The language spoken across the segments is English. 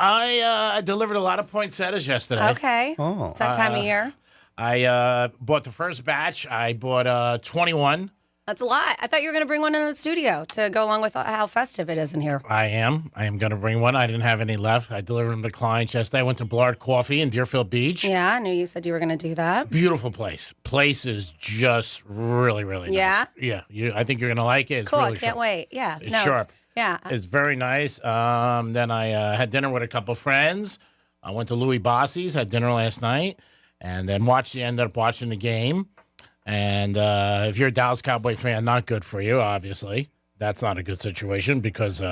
I delivered a lot of poinsettias yesterday. Okay. Oh. It's that time of year. I bought the first batch. I bought 21. That's a lot. I thought you were going to bring one into the studio to go along with how festive it is in here. I am going to bring one. I didn't have any left. I delivered them to clients yesterday. I went to Blard Coffee in Deerfield Beach. Yeah, I knew you said you were going to do that. Beautiful place. Place is just really, really nice. Yeah? Yeah. I think you're going to like it. It's Cool. really I can't sharp. wait. Yeah. It's no, sharp. Yeah. It's very nice. Then I had dinner with a couple friends. I went to Louis Bossi's, had dinner last night, and then ended up watching the game. And if you're a Dallas Cowboy fan, not good for you, obviously. That's not a good situation because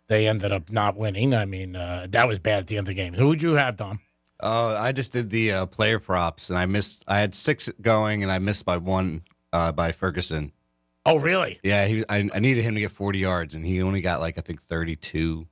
they ended up not winning. I mean, that was bad at the end of the game. Who would you have, Dom? I just did the player props, and I missed. I had 6 going, and I missed by 1 by Ferguson. Oh, really? Yeah, I needed him to get 40 yards, and he only got, I think 32.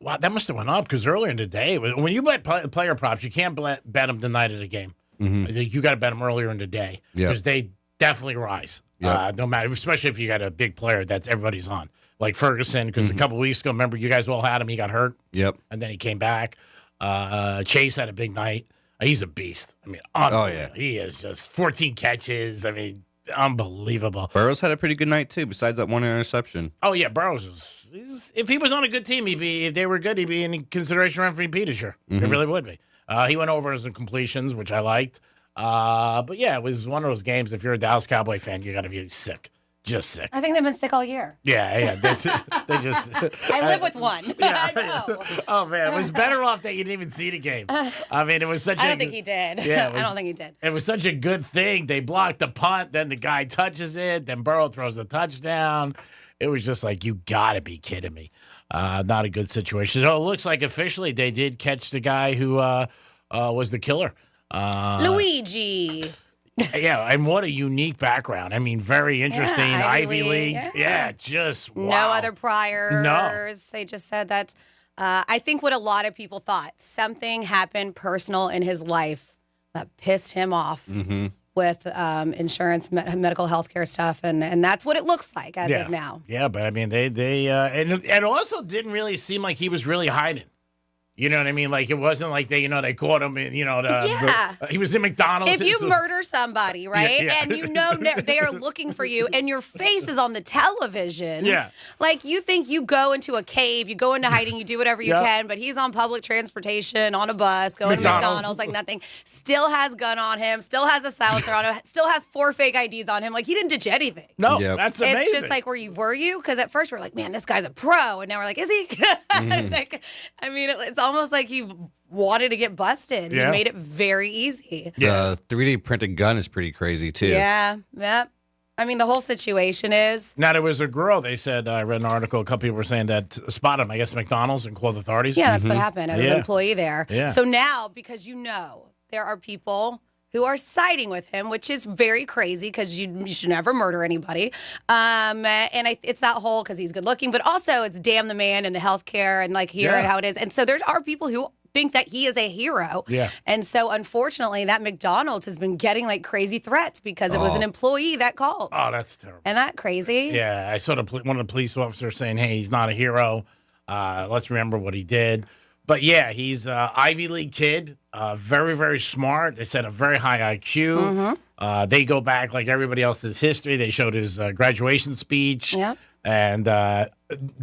Wow, that must have went up because earlier in the day, when you bet player props, you can't bet them the night of the game. Mm-hmm. I think you got to bet them earlier in the day because they definitely rise. Yep. No matter, especially if you got a big player that's everybody's on, like Ferguson. Because a couple of weeks ago, remember you guys all had him. He got hurt. Yep. And then he came back. Chase had a big night. He's a beast. I mean, he is just 14 catches. I mean, unbelievable. Burrows had a pretty good night too. Besides that 1 interception. Oh yeah, Burrows if he was on a good team, if they were good, he'd be in consideration for MVP this year. It really would be. He went over his completions, which I liked. But yeah, it was one of those games. If you're a Dallas Cowboy fan, you got to be sick, just sick. I think they've been sick all year. Yeah. They just. I live with one. Yeah. I know. Oh man, it was better off that you didn't even see the game. I mean, it was such. I don't think he did. Yeah, I don't think he did. It was such a good thing. They blocked the punt, then the guy touches it, then Burrow throws the touchdown. It was just like, you got to be kidding me. Not a good situation. So it looks like officially they did catch the guy who was the killer. Luigi. Yeah, and what a unique background. I mean, very interesting. Yeah, Ivy League. Yeah. Just wow. No other priors. No. They just said that. I think what a lot of people thought, something happened personal in his life that pissed him off with insurance, medical health care stuff. And that's what it looks like as of now. Yeah, but I mean, and it also didn't really seem like he was really hiding. You know what I mean? Like, it wasn't like they caught him in, he was in McDonald's. If you murder somebody, right, and they are looking for you and your face is on the television, like you think you go into a cave, you go into hiding, you do whatever you can, but he's on public transportation, on a bus, going to McDonald's, like nothing, still has gun on him, still has a silencer on him, still has 4 fake IDs on him. Like, he didn't ditch anything. No, that's amazing. It's just like, were you? Because at first we're like, man, this guy's a pro. And now we're like, is he? Like, I mean, it's almost like he wanted to get busted. Yeah. He made it very easy. Yeah. The 3D printed gun is pretty crazy too. Yeah. Yep. I mean, the whole situation is. Now, there was a girl, they said, I read an article, a couple people were saying that spotted him, I guess, McDonald's and called authorities. Yeah, that's what happened. I was an employee there. Yeah. So now, because there are people who are siding with him, which is very crazy because you should never murder anybody. And it's that whole, because he's good looking, but also it's damn the man and the healthcare and like here and how it is. And so there are people who think that he is a hero. Yeah. And so unfortunately that McDonald's has been getting like crazy threats because it was an employee that called. Oh, that's terrible. Isn't that crazy? Yeah, I saw one of the police officers saying, hey, he's not a hero. Let's remember what he did. But yeah, he's an Ivy League kid, very, very smart. They said a very high IQ. They go back like everybody else's history. They showed his graduation speech. Yeah. And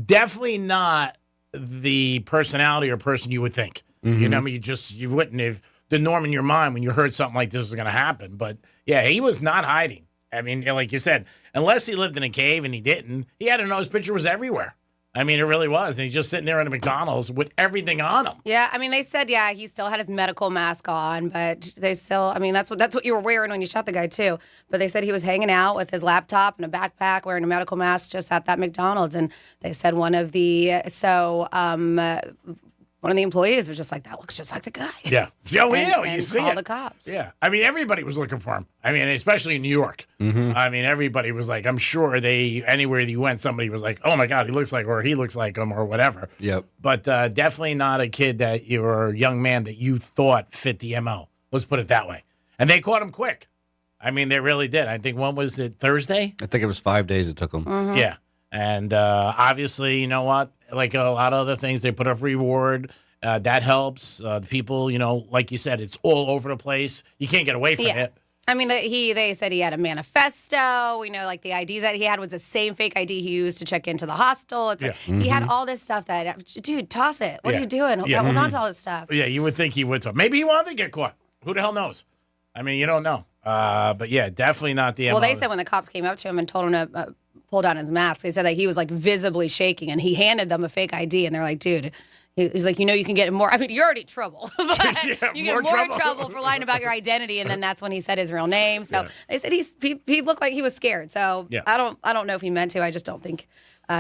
definitely not the personality or person you would think. You know, I mean, you wouldn't have the norm in your mind when you heard something like this was going to happen. But yeah, he was not hiding. I mean, like you said, unless he lived in a cave and he didn't, he had to know his picture was everywhere. I mean, it really was. And he's just sitting there in a McDonald's with everything on him. Yeah, I mean, they said, he still had his medical mask on, but they still, I mean, that's what you were wearing when you shot the guy, too. But they said he was hanging out with his laptop and a backpack, wearing a medical mask just at that McDonald's. And they said one of the employees was just like, that looks just like the guy. Yeah. And you see call it. the cops. Yeah. I mean, everybody was looking for him. I mean, especially in New York. I mean, everybody was like, I'm sure anywhere you went, somebody was like, oh my God, he looks like him or whatever. Yep. But definitely not a kid or a young man that you thought fit the MO. Let's put it that way. And they caught him quick. I mean, they really did. I think, when was it, Thursday? I think it was 5 days it took him. Yeah. And obviously, you know what? Like a lot of other things, they put up reward. That helps. The people, like you said, it's all over the place. You can't get away from it. I mean, they said he had a manifesto. We know, like, the IDs that he had was the same fake ID he used to check into the hostel. It's like, he had all this stuff that, dude, toss it. What are you doing? Hold on to all this stuff. Yeah, you would think he would. Maybe he wanted to get caught. Who the hell knows? I mean, you don't know. But yeah, definitely not the. Well, they said when the cops came up to him and told him to pull down his mask, they said that he was like visibly shaking, and he handed them a fake ID, and they're like, dude. He's like, you can get more. I mean, you're already in trouble. But you get more trouble for lying about your identity, and then that's when he said his real name. So they said he looked like he was scared. So I don't know if he meant to. I just don't think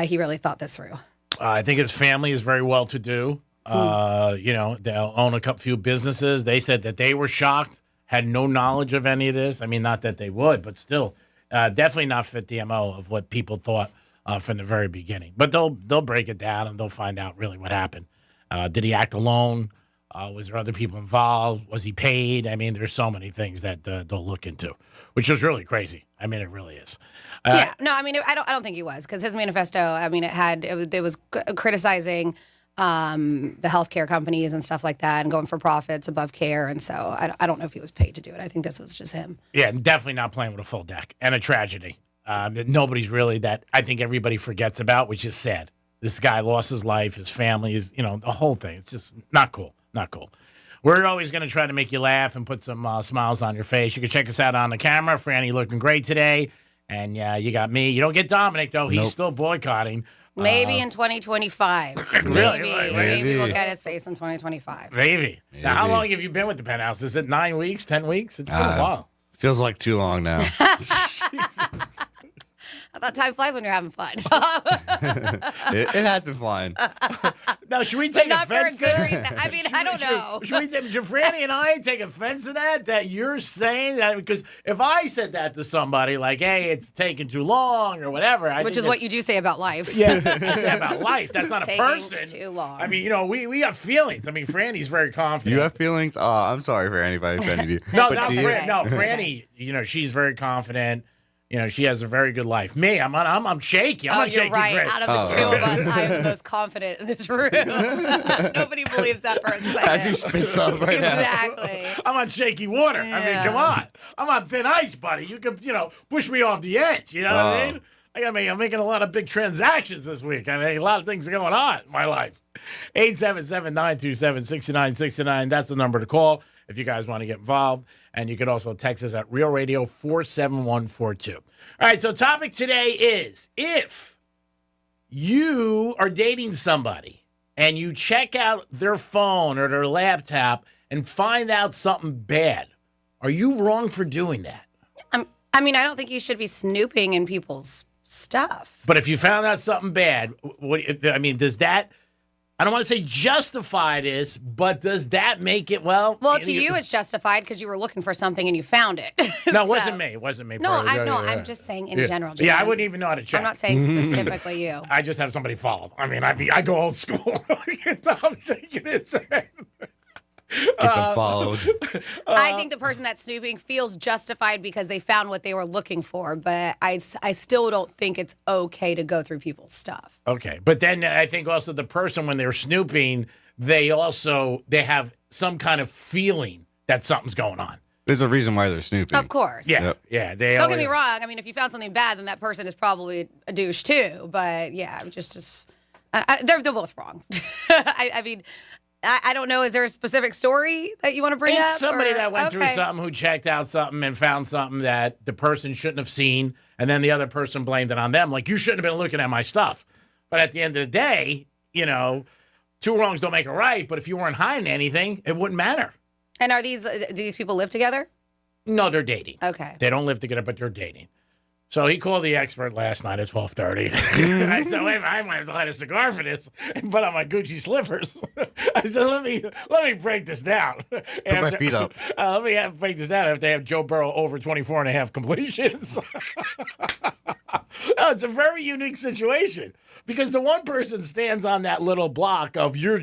he really thought this through. I think his family is very well to do. They'll own a few businesses. They said that they were shocked, had no knowledge of any of this. I mean, not that they would, but still, definitely not fit the MO of what people thought from the very beginning. But they'll break it down and they'll find out really what happened. Did he act alone? Was there other people involved? Was he paid? I mean, there's so many things that they'll look into, which is really crazy. I mean, it really is. I mean, I don't think he was, because his manifesto. I mean, it was criticizing the healthcare companies and stuff like that, and going for profits above care. And so I don't know if he was paid to do it. I think this was just him. Yeah, definitely not playing with a full deck, and a tragedy that nobody's really that I think everybody forgets about, which is sad. This guy lost his life, his family is, the whole thing. It's just not cool. Not cool. We're always going to try to make you laugh and put some smiles on your face. You can check us out on the camera. Franny looking great today. And you got me. You don't get Dominic, though. He's still boycotting. Maybe in 2025. Maybe we'll get his face in 2025. Maybe. Now, how long have you been with the Penthouse? Is it 9 weeks, 10 weeks? It's been a while. Feels like too long now. I thought time flies when you're having fun. It has been flying. Now, should we take offense? Not for a good reason. I mean, I don't know. Should Franny and I take offense to that you're saying that? Because if I said that to somebody, like, hey, it's taking too long or whatever. Which is what you do say about life. Yeah, I say about life. That's not a person. Taking too long. I mean, we have feelings. I mean, Franny's very confident. You have feelings? Oh, I'm sorry for anybody offending you. No, Franny, she's very confident. She has a very good life. Me, I'm shaky. I'm not shaky. You're right. Out of the two of us, I'm the most confident in this room. Nobody believes that person. As he spits up right now. Exactly. I'm on shaky water. Yeah. I mean, come on. I'm on thin ice, buddy. You can, push me off the edge. You know what I mean? I'm making a lot of big transactions this week. I mean, a lot of things are going on in my life. 877-927-6969. That's the number to call if you guys want to get involved. And you can also text us at Real Radio 47142. All right, so topic today is if you are dating somebody and you check out their phone or their laptop and find out something bad, are you wrong for doing that? I mean, I don't think you should be snooping in people's stuff. But if you found out something bad, does that... I don't want to say justify this, but does that make it, well, to you it's justified because you were looking for something and you found it. No, it wasn't me. It wasn't me. No, I'm just saying in general. Jason. Yeah, I wouldn't even know how to check. I'm not saying specifically you. I just have somebody follow. I mean, I go old school. Tom shaking his head. Get them followed. I think the person that's snooping feels justified because they found what they were looking for, but I still don't think it's okay to go through people's stuff. Okay, but then I think also the person, when they're snooping, they have some kind of feeling that something's going on. There's a reason why they're snooping. Of course. Yeah, yeah. Don't get me wrong. I mean, if you found something bad, then that person is probably a douche too. But yeah, they're both wrong. I mean. I don't know. Is there a specific story that you want to bring up? It's somebody that went through something, who checked out something and found something that the person shouldn't have seen, and then the other person blamed it on them. Like, you shouldn't have been looking at my stuff. But at the end of the day, two wrongs don't make a right. But if you weren't hiding anything, it wouldn't matter. And do these people live together? No, they're dating. Okay. They don't live together, but they're dating. So he called the expert last night at 12:30. I said, wait, I might have to light a cigar for this and put on my Gucci slippers. I said, let me break this down. Put my feet up. Let me break this down after they have Joe Burrow over 24.5 completions. It's a very unique situation because the one person stands on that little block of you're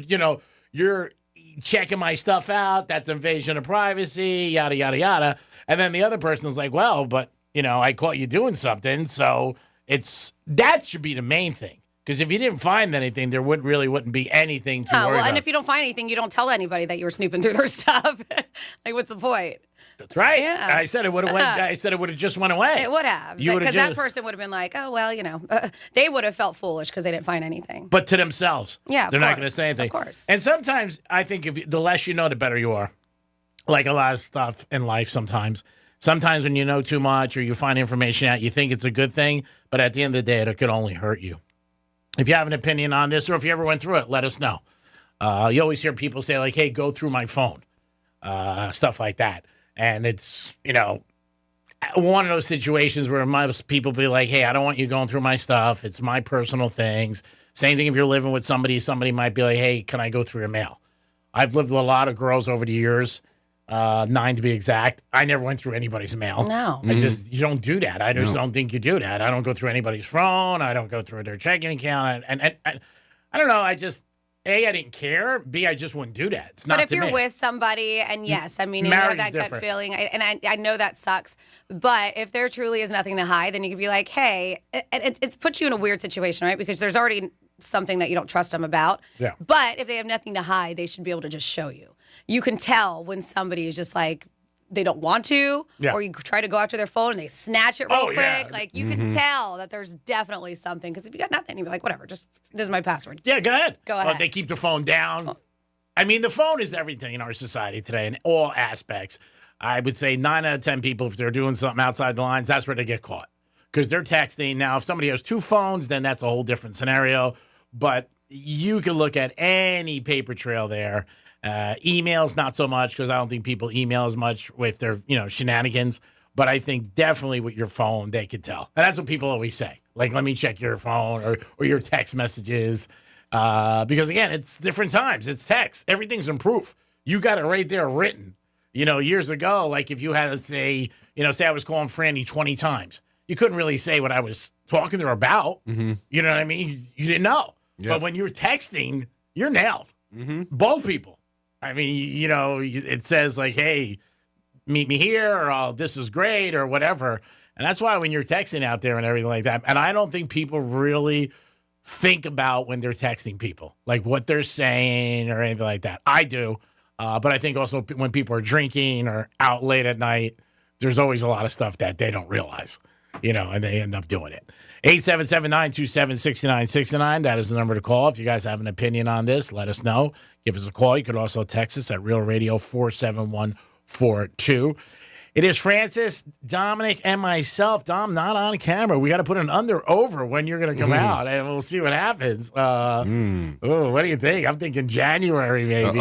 checking my stuff out. That's invasion of privacy, yada, yada, yada. And then the other person is like, well, but I caught you doing something, so that should be the main thing. Because if you didn't find anything, there wouldn't be anything to worry about. And if you don't find anything, you don't tell anybody that you were snooping through their stuff. Like, what's the point? That's right. Yeah. I said it would have went. I said it would have just went away. It would have, because that person would have been like, "Oh well, they would have felt foolish because they didn't find anything." But to themselves, yeah, they're not going to say anything. Of course. And sometimes I think the less you know, the better you are. Like a lot of stuff in life, sometimes when you know too much or you find information out, you think it's a good thing, but at the end of the day, it could only hurt you. If you have an opinion on this, or if you ever went through it, let us know. You always hear people say like, "Hey, go through my phone," stuff like that. And it's, one of those situations where most people be like, hey, I don't want you going through my stuff. It's my personal things. Same thing if you're living with somebody might be like, hey, can I go through your mail? I've lived with a lot of girls over the years, 9 to be exact. I never went through anybody's mail. No. You don't do that. I just don't think you do that. I don't go through anybody's phone. I don't go through their checking account. And I don't know. A, I didn't care. B, I just wouldn't do that. It's not. But if you're with somebody, and yes, I mean, you have that gut feeling, and I know that sucks. But if there truly is nothing to hide, then you can be like, hey, it's put you in a weird situation, right? Because there's already something that you don't trust them about. Yeah. But if they have nothing to hide, they should be able to just show you. You can tell when somebody is just like, they don't want to, or you try to go after their phone and they snatch it real quick. Yeah. Like, you can tell that there's definitely something. Because if you got nothing, you'd be like, whatever, just, this is my password. Yeah, go ahead. Go ahead. They keep the phone down. I mean, the phone is everything in our society today in all aspects. I would say 9 out of 10 people, if they're doing something outside the lines, that's where they get caught. Because they're texting. Now, if somebody has 2 phones, then that's a whole different scenario. But you can look at any paper trail there. Emails, not so much, because I don't think people email as much with their, shenanigans. But I think definitely with your phone, they could tell. And that's what people always say. Like, let me check your phone or your text messages. Because, again, it's different times. It's text. Everything's in proof. You got it right there written. Years ago, like if you had to say, say I was calling Franny 20 times. You couldn't really say what I was talking to her about. Mm-hmm. You know what I mean? You didn't know. Yep. But when you're texting, you're nailed. Mm-hmm. Both people. I mean, it says like, hey, meet me here, or oh, this is great, or whatever. And that's why when you're texting out there and everything like that, and I don't think people really think about when they're texting people, like what they're saying or anything like that. I do. But I think also when people are drinking or out late at night, there's always a lot of stuff that they don't realize, and they end up doing it. 877-927-6969. That is the number to call. If you guys have an opinion on this, let us know. Give us a call. You could also text us at Real Radio 47142. It is Francis, Dominic, and myself. Dom, not on camera. We got to put an over when you're going to come out, and we'll see what happens. Oh, what do you think? I'm thinking January, maybe.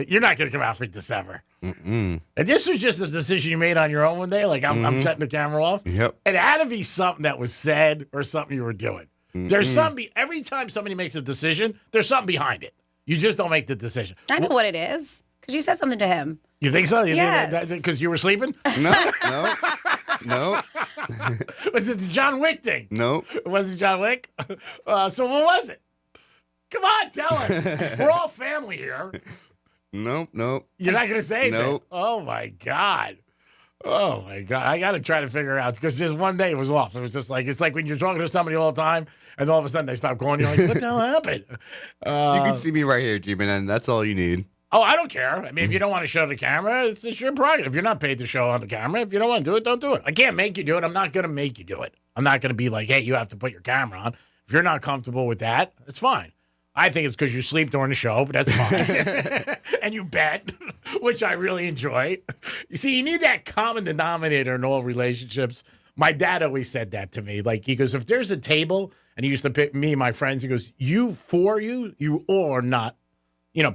You're not going to come out for December. And this was just a decision you made on your own one day? Like, I'm shutting the camera off? Yep. It had to be something that was said or something you were doing. There's something, every time somebody makes a decision, there's something behind it. You just don't make the decision. I know what it is, because you said something to him. You think so? Yes. Because you were sleeping? No. Was it the John Wick thing? No. It wasn't John Wick? So what was it? Come on, tell us. We're all family here. Nope. You're not going to say anything? Nope. Oh, my God. I got to try to figure it out, because just one day it was off. It was just like, it's like when you're talking to somebody all the time, and all of a sudden they stop calling you. Like, what the hell happened? You can see me right here, G-Man, and that's all you need. Oh, I don't care. I mean, if you don't want to show the camera, it's your prerogative. If you're not paid to show on the camera, if you don't want to do it, don't do it. I can't make you do it. I'm not going to make you do it. I'm not going to be like, hey, you have to put your camera on. If you're not comfortable with that, it's fine. I think it's because you sleep during the show, but that's fine. And you bet, which I really enjoy. You see, you need that common denominator in all relationships. My dad always said that to me. Like, he goes, if there's a table, and he used to pick me and my friends, he goes, you all are not,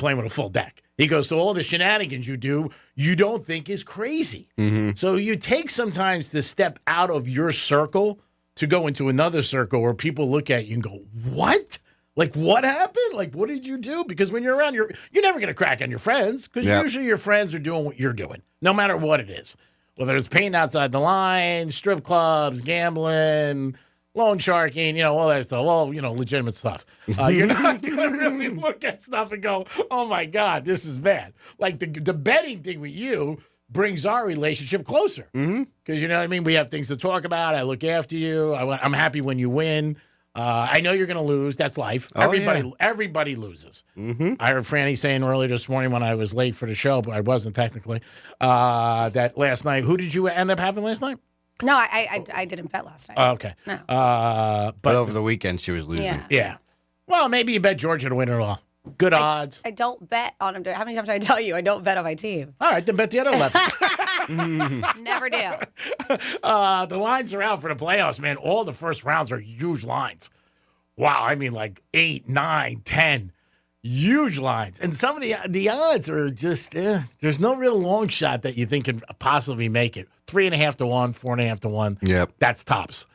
playing with a full deck. He goes, so all the shenanigans you do, you don't think is crazy. Mm-hmm. So you take sometimes to step out of your circle to go into another circle where people look at you and go, what? Like, what happened? Like, what did you do? Because when you're around, you're never going to crack on your friends, because usually your friends are doing what you're doing, no matter what it is. Whether it's painting outside the line, strip clubs, gambling, loan sharking, all that stuff. Well, legitimate stuff. You're not going to really look at stuff and go, oh, my God, this is bad. Like, the betting thing with you brings our relationship closer. Because, you know what I mean? We have things to talk about. I look after you. I'm happy when you win. I know you're going to lose. That's life. Oh, Everybody loses. Mm-hmm. I heard Franny saying earlier this morning when I was late for the show, but I wasn't technically, that last night. Who did you end up having last night? No, I didn't bet last night. Oh, okay. No. But over the weekend, she was losing. Yeah. Well, maybe you bet Georgia to win it all. Good odds. I don't bet on them. How many times did I tell you I don't bet on my team? All right, then bet the other 11. Never do. The lines are out for the playoffs, man. All the first rounds are huge lines. Wow, I mean like 8, 9, 10. Huge lines. And some of the odds are just, there's no real long shot that you think can possibly make it. 3.5 to 1, 4.5 to 1. Yep. That's tops.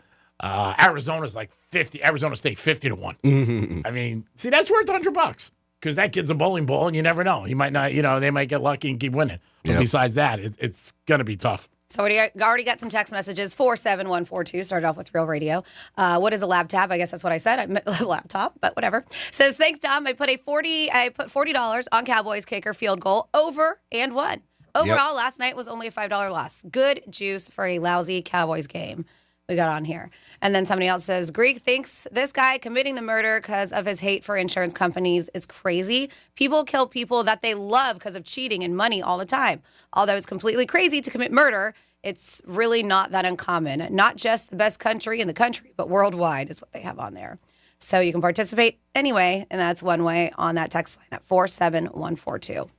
Arizona's like 50. Arizona State 50 to 1. I mean, see, that's worth $100 because that kid's a bowling ball, and you never know. He might not, they might get lucky and keep winning. But besides that, it's going to be tough. So we already got some text messages. 47142 started off with Real Radio. What is a laptop? I guess that's what I said. I meant laptop, but whatever. Says, thanks, Dom. I put $40 on Cowboys kicker field goal over and won. Overall, last night was only a $5 loss. Good juice for a lousy Cowboys game. We got on here. And then somebody else says, Greek thinks this guy committing the murder because of his hate for insurance companies is crazy. People kill people that they love because of cheating and money all the time. Although it's completely crazy to commit murder, it's really not that uncommon. Not just the best country in the country, but worldwide is what they have on there. So you can participate anyway, and that's one way on that text line at 47142.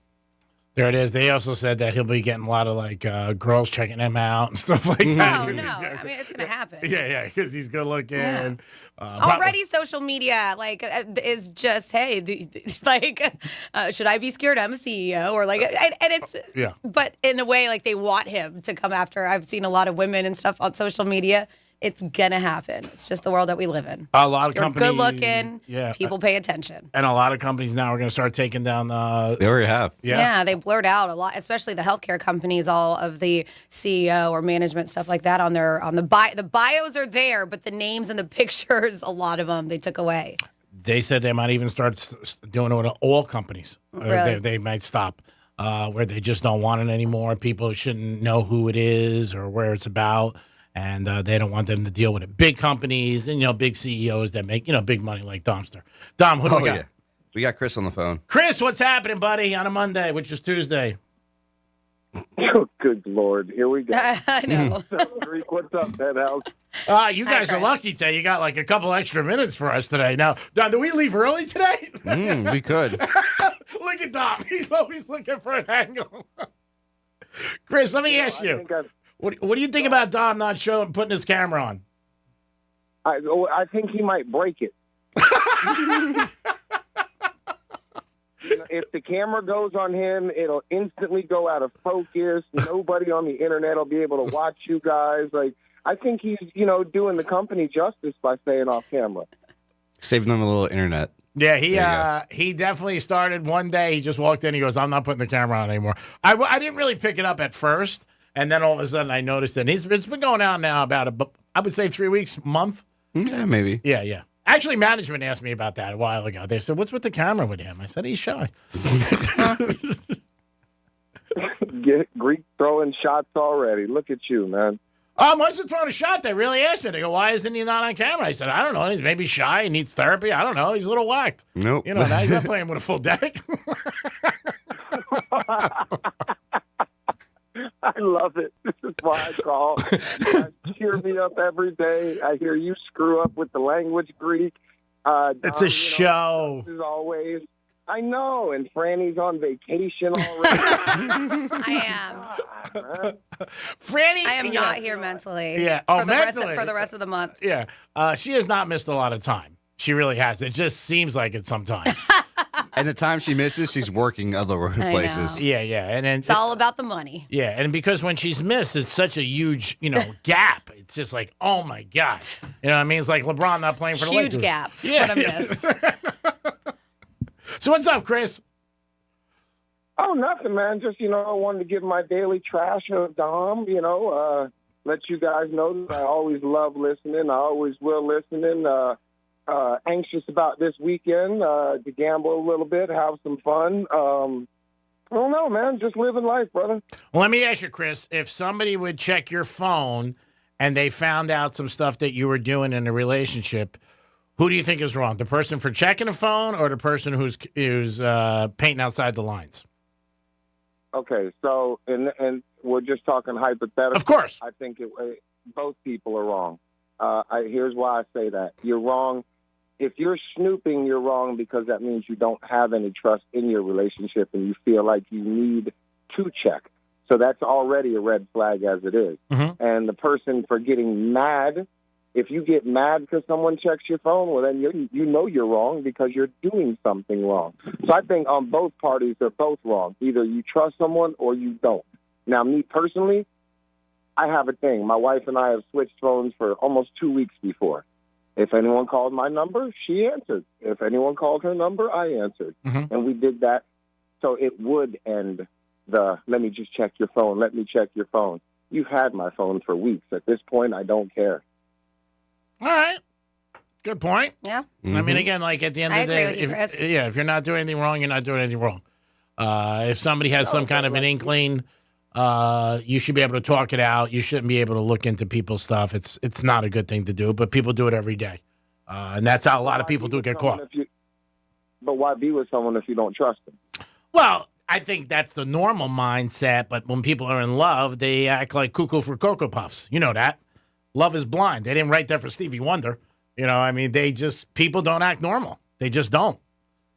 There it is. They also said that he'll be getting a lot of girls checking him out and stuff like that. No. I mean, it's going to happen. Yeah, because he's good looking. Yeah. Already social media is just, hey, should I be scared I'm a CEO? Or and it's, but in a way, they want him to come after. I've seen a lot of women and stuff on social media. It's going to happen. It's just the world that we live in. A lot of companies. Good looking. Yeah. People pay attention. And a lot of companies now are going to start taking down the. They already have. Yeah, they blurred out a lot, especially the healthcare companies, all of the CEO or management stuff like that on the bio. The bios are there, but the names and the pictures, a lot of them, they took away. They said they might even start doing it with all companies. Really? They might stop. Where they just don't want it anymore. People shouldn't know who it is or where it's about. And they don't want them to deal with it. Big companies and, big CEOs that make, big money like Domster. Dom, who do we got? Yeah. We got Chris on the phone. Chris, what's happening, buddy, on a Monday, which is Tuesday? Oh, good Lord. Here we go. I know. Greek, what's up, Penthouse? You guys are lucky today. You got a couple extra minutes for us today. Now, Dom, do we leave early today? We could. Look at Dom. He's always looking for an angle. Chris, let me ask you. What do you think about Dom not putting his camera on? I think he might break it. If the camera goes on him, it'll instantly go out of focus. Nobody on the internet will be able to watch you guys. I think he's, doing the company justice by staying off camera. Saving them a little internet. Yeah, he definitely started one day. He just walked in. He goes, I'm not putting the camera on anymore. I didn't really pick it up at first. And then all of a sudden I noticed it. It's been going on now about, I would say 3 weeks, month. Yeah, maybe. Yeah. Actually, management asked me about that a while ago. They said, what's with the camera with him? I said, he's shy. Greek throwing shots already. Look at you, man. I wasn't throwing a shot. They really asked me. They go, why isn't he not on camera? I said, I don't know. He's maybe shy. He needs therapy. I don't know. He's a little whacked. Nope. Now he's not playing with a full deck. I love it. This is why I call. You guys cheer me up every day. I hear you screw up with the language, Greek. It's a show. As always. I know, and Franny's on vacation already. I am. Franny, I am not here mentally. Yeah. For the rest of the month. Yeah. She has not missed a lot of time. She really has. It just seems like it sometimes. And the time she misses, she's working other places. Yeah. And then it's all about the money. Yeah, and because when she's missed, it's such a huge, gap. It's just like, oh my God. You know what I mean? It's like LeBron not playing for the Lakers. Huge gap. Yeah. What I missed. So what's up, Chris? Oh, nothing, man. Just, I wanted to give my daily trash of Dom, let you guys know that I always love listening. I always will listening. Anxious about this weekend to gamble a little bit, have some fun. I don't know, man. Just living life, brother. Well, let me ask you, Chris, if somebody would check your phone and they found out some stuff that you were doing in a relationship, Who do you think is wrong? The person for checking a phone or the person who's painting outside the lines? Okay, so and we're just talking hypothetical. Of course. I think both people are wrong. Here's why I say that. You're wrong. If you're snooping, you're wrong because that means you don't have any trust in your relationship and you feel like you need to check. So that's already a red flag as it is. Mm-hmm. And the person for getting mad, if you get mad because someone checks your phone, well, then you know you're wrong because you're doing something wrong. So I think on both parties, they're both wrong. Either you trust someone or you don't. Now, me personally, I have a thing. My wife and I have switched phones for almost 2 weeks before. If anyone called my number, she answered. If anyone called her number, I answered. Mm-hmm. And we did that. So it would end the, let me just check your phone, let me check your phone. You've had my phone for weeks. At this point, I don't care. All right. Good point. Yeah. Mm-hmm. I mean, again, like at the end of the day, if you're not doing anything wrong, you're not doing anything wrong. If somebody has some kind of an inkling, you should be able to talk it out. You shouldn't be able to look into people's stuff. It's not a good thing to do, but people do it every day. And that's how a lot of people do get caught. But why be with someone if you don't trust them? Well, I think that's the normal mindset, but when people are in love, they act like cuckoo for Cocoa Puffs. You know that. Love is blind. They didn't write that for Stevie Wonder. You know, I mean, people don't act normal. They just don't.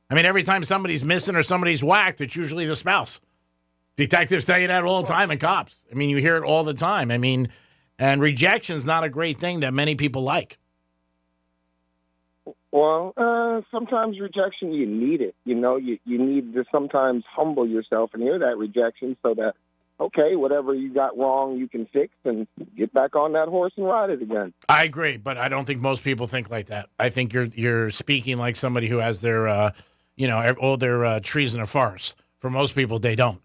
I mean, every time somebody's missing or somebody's whacked, it's usually the spouse. Detectives tell you that all the time, and cops. I mean, you hear it all the time. I mean, and rejection's not a great thing that many people like. Well, sometimes rejection, you need it. You know, you need to sometimes humble yourself and hear that rejection so that, okay, whatever you got wrong, you can fix and get back on that horse and ride it again. I agree, but I don't think most people think like that. I think you're speaking like somebody who has their, all their trees in a forest. For most people, they don't.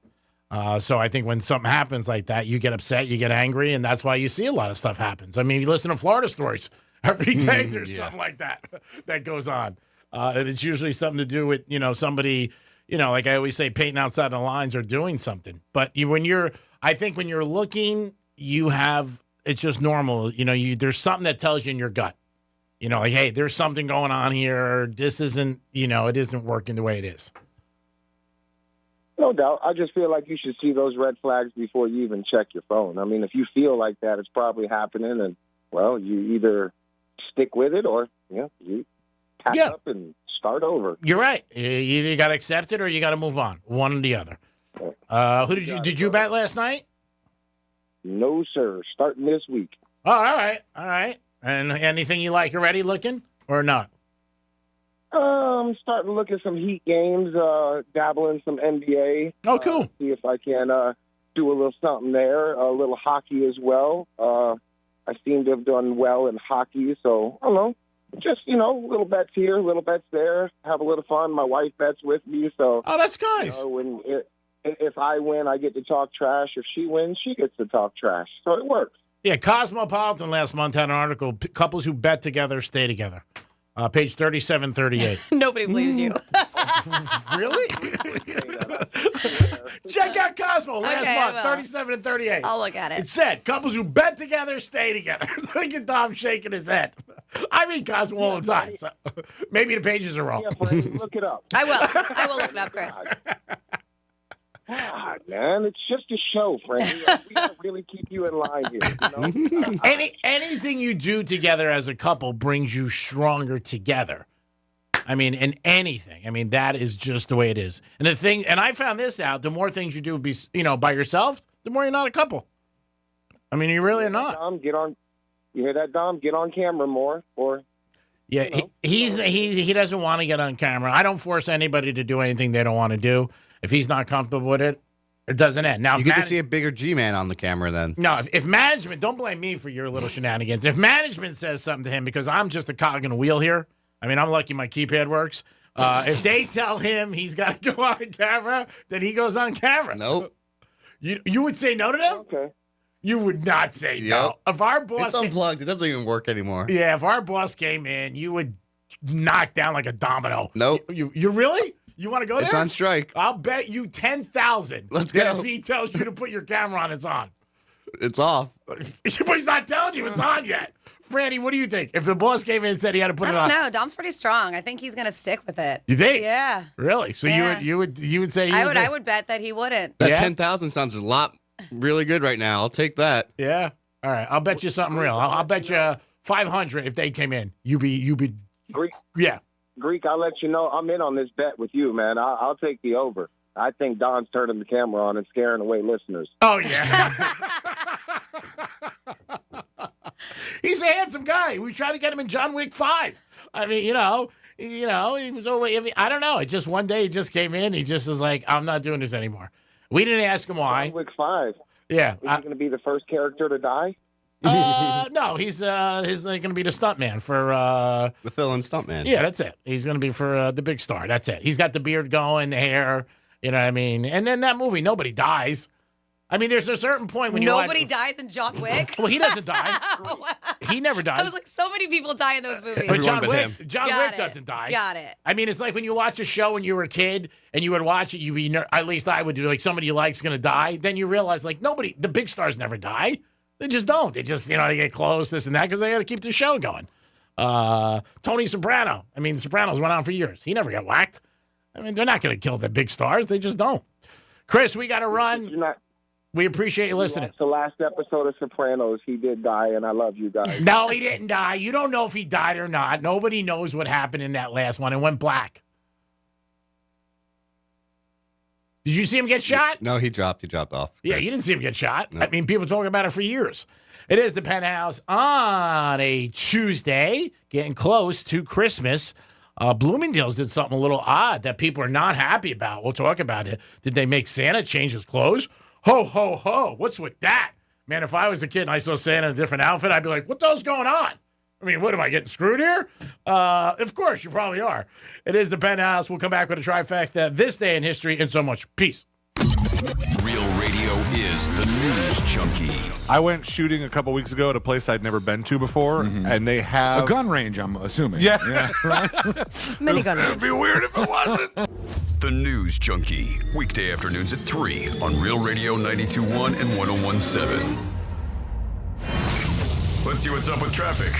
So I think when something happens like that, you get upset, you get angry, and that's why you see a lot of stuff happens. I mean, you listen to Florida stories. Every day there's something like that goes on. And it's usually something to do with, somebody, like I always say, painting outside the lines or doing something. But I think when you're looking, it's just normal. There's something that tells you in your gut, like, hey, there's something going on here. This isn't, it isn't working the way it is. No doubt. I just feel like you should see those red flags before you even check your phone. I mean, if you feel like that, it's probably happening. And, well, you either stick with it or you pack up and start over. You're right. You either got to accept it or you got to move on. One or the other. Who did you bet last night? No, sir. Starting this week. Oh, all right. And anything you like already looking or not? I'm starting to look at some Heat games, dabble in some NBA. Oh, cool. See if I can do a little something there, a little hockey as well. I seem to have done well in hockey, so I don't know. Just, little bets here, little bets there, have a little fun. My wife bets with me, so. Oh, that's nice. If I win, I get to talk trash. If she wins, she gets to talk trash. So it works. Yeah, Cosmopolitan last month had an article, couples who bet together stay together. Page 3738. Nobody believes you. Really? Check out Cosmo last month, 37 and 38. I'll look at it. It said, couples who bet together stay together. Look at Dom shaking his head. I read Cosmo all the time. So maybe the pages are wrong. Yeah, Frank, look it up. I will look it up, Chris. God, man, it's just a show, Frank. We gotta really keep you in line here. Anything you do together as a couple brings you stronger together. I mean, in anything. I mean, that is just the way it is. And I found this out, the more things you do by yourself, the more you're not a couple. I mean, you really are not. Dom, you hear that, Dom? Get on camera more, or. Yeah, he doesn't want to get on camera. I don't force anybody to do anything they don't want to do. If he's not comfortable with it, it doesn't end. Now you get to see a bigger G-man on the camera then. No, if management, don't blame me for your little shenanigans. If management says something to him, because I'm just a cog in a wheel here, I mean, I'm lucky my keypad works. If they tell him he's got to go on camera, then he goes on camera. Nope. You would say no to them? Okay. You would not say no. If our boss... It's unplugged. It doesn't even work anymore. Yeah, if our boss came in, you would knock down like a domino. Nope. You really? You want to go there? It's on strike. I'll bet you 10,000. Let's go. If he tells you to put your camera on, it's on. It's off. But he's not telling you it's on yet. Franny, what do you think? If the boss came in and said he had to put it on, I don't know. Dom's pretty strong. I think he's gonna stick with it. You think? Yeah. Really? So you would say I would bet that he wouldn't. That 10,000 sounds a lot really good right now. I'll take that. Yeah. All right. I'll bet you something real. I'll bet you 500 if they came in. You be. Greek. Yeah. Greek, I'll let you know. I'm in on this bet with you, man. I'll take the over. I think Don's turning the camera on and scaring away listeners. Oh, yeah. He's a handsome guy. We tried to get him in John Wick 5. I mean, he was always, I don't know. It just one day he just came in. He just was like, I'm not doing this anymore. We didn't ask him why. John Wick 5. Yeah. Is he going to be the first character to die? No, he's going to be the stuntman for the fill-in stuntman. Yeah, that's it. He's going to be for the big star. That's it. He's got the beard going, the hair. You know what I mean? And then that movie, nobody dies. I mean, there's a certain point when nobody dies in John Wick. Well, he doesn't die. He never dies. I was like, so many people die in those movies. But John Wick doesn't die. Got it. I mean, it's like when you watch a show when you were a kid and you would watch it, at least I would do, like somebody you like's going to die. Then you realize, like, the big stars never die. They just don't. They just, they get close, this and that, because they got to keep the show going. Tony Soprano. I mean, the Sopranos went on for years. He never got whacked. I mean, they're not going to kill the big stars. They just don't. Chris, we got to run. We appreciate you listening. The last episode of Sopranos, he did die, and I love you guys. No, he didn't die. You don't know if he died or not. Nobody knows what happened in that last one. It went black. Did you see him get shot? No, he dropped off. Yeah, you didn't see him get shot. No. I mean, people talking about it for years. It is the Penthouse on a Tuesday, getting close to Christmas. Bloomingdale's did something a little odd that people are not happy about. We'll talk about it. Did they make Santa change his clothes? Ho, ho, ho. What's with that? Man, if I was a kid and I saw Santa in a different outfit, I'd be like, what the hell's going on? I mean, what, am I getting screwed here? Of course, you probably are. It is the Penthouse. We'll come back with a trifecta this day in history and so much. Peace. Real radio is the News Junkie. I went shooting a couple weeks ago at a place I'd never been to before, and they have a gun range, I'm assuming. Yeah. Right? Minigun range. It'd be weird if it wasn't. The News Junkie, weekday afternoons at 3 on Real Radio 92.1 and 101.7. Let's see what's up with traffic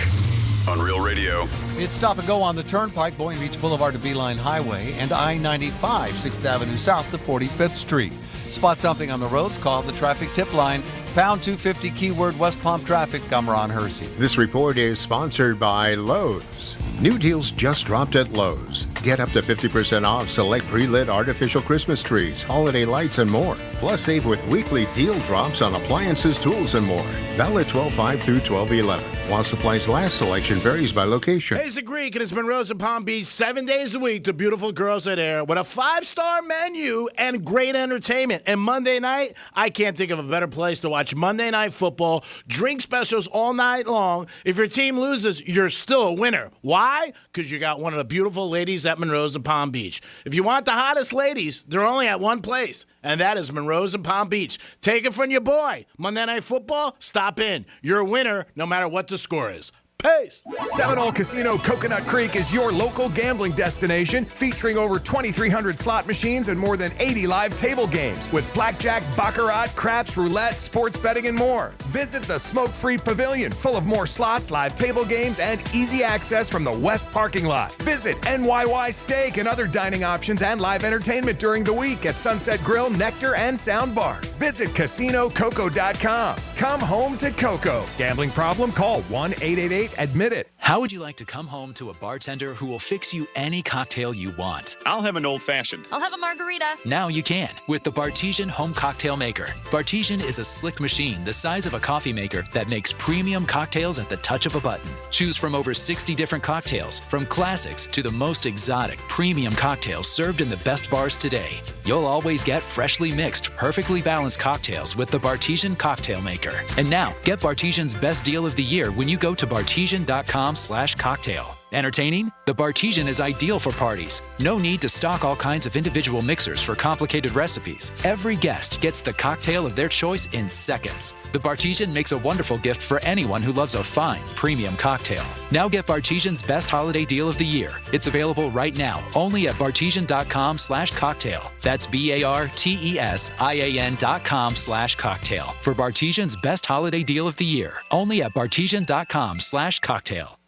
on Real Radio. It's stop and go on the Turnpike, Boynton Beach Boulevard to Beeline Highway, and I-95, 6th Avenue South to 45th Street. Spot something on the roads, call the traffic tip line, pound 250 keyword West Palm Traffic. I'm Ron Hersey. This report is sponsored by Lowe's. New deals just dropped at Lowe's. Get up to 50% off select pre-lit artificial Christmas trees, holiday lights, and more. Plus, save with weekly deal drops on appliances, tools, and more. Valid 12/5 through 12/11. While supplies last, selection varies by location. Hey, it's the Greek, and it's Monroe's in Palm Beach 7 days a week. The beautiful girls are there with a 5-star menu and great entertainment. And Monday night, I can't think of a better place to watch Monday Night Football. Drink specials all night long. If your team loses, you're still a winner. Why? Because you got one of the beautiful ladies at Monroe's in Palm Beach. If you want the hottest ladies, they're only at one place, and that is Monroe's in Palm Beach. Take it from your boy. Monday Night Football, stop in. You're a winner no matter what the score is. Peace. Seminole Casino Coconut Creek is your local gambling destination, featuring over 2,300 slot machines and more than 80 live table games with blackjack, baccarat, craps, roulette, sports betting, and more. Visit the smoke-free pavilion, full of more slots, live table games, and easy access from the west parking lot. Visit NYY Steak and other dining options and live entertainment during the week at Sunset Grill, Nectar, and Sound Bar. Visit CasinoCoco.com. Come home to Coco. Gambling problem? Call 1-888-ADMIT IT. How would you like to come home to a bartender who will fix you any cocktail you want? I'll have an old-fashioned. I'll have a margarita. Now you can with the Bartesian Home Cocktail Maker. Bartesian is a slick machine the size of a coffee maker that makes premium cocktails at the touch of a button. Choose from over 60 different cocktails, from classics to the most exotic premium cocktails served in the best bars today. You'll always get freshly mixed, perfectly balanced cocktails with the Bartesian Cocktail Maker. And now, get Bartesian's best deal of the year when you go to bartesian.com/cocktail. Entertaining? The Bartesian is ideal for parties. No need to stock all kinds of individual mixers for complicated recipes. Every guest gets the cocktail of their choice in seconds. The Bartesian makes a wonderful gift for anyone who loves a fine, premium cocktail. Now get Bartesian's best holiday deal of the year. It's available right now, only at Bartesian.com/cocktail. That's BARTESIAN.com/cocktail. For Bartesian's best holiday deal of the year, only at Bartesian.com/cocktail.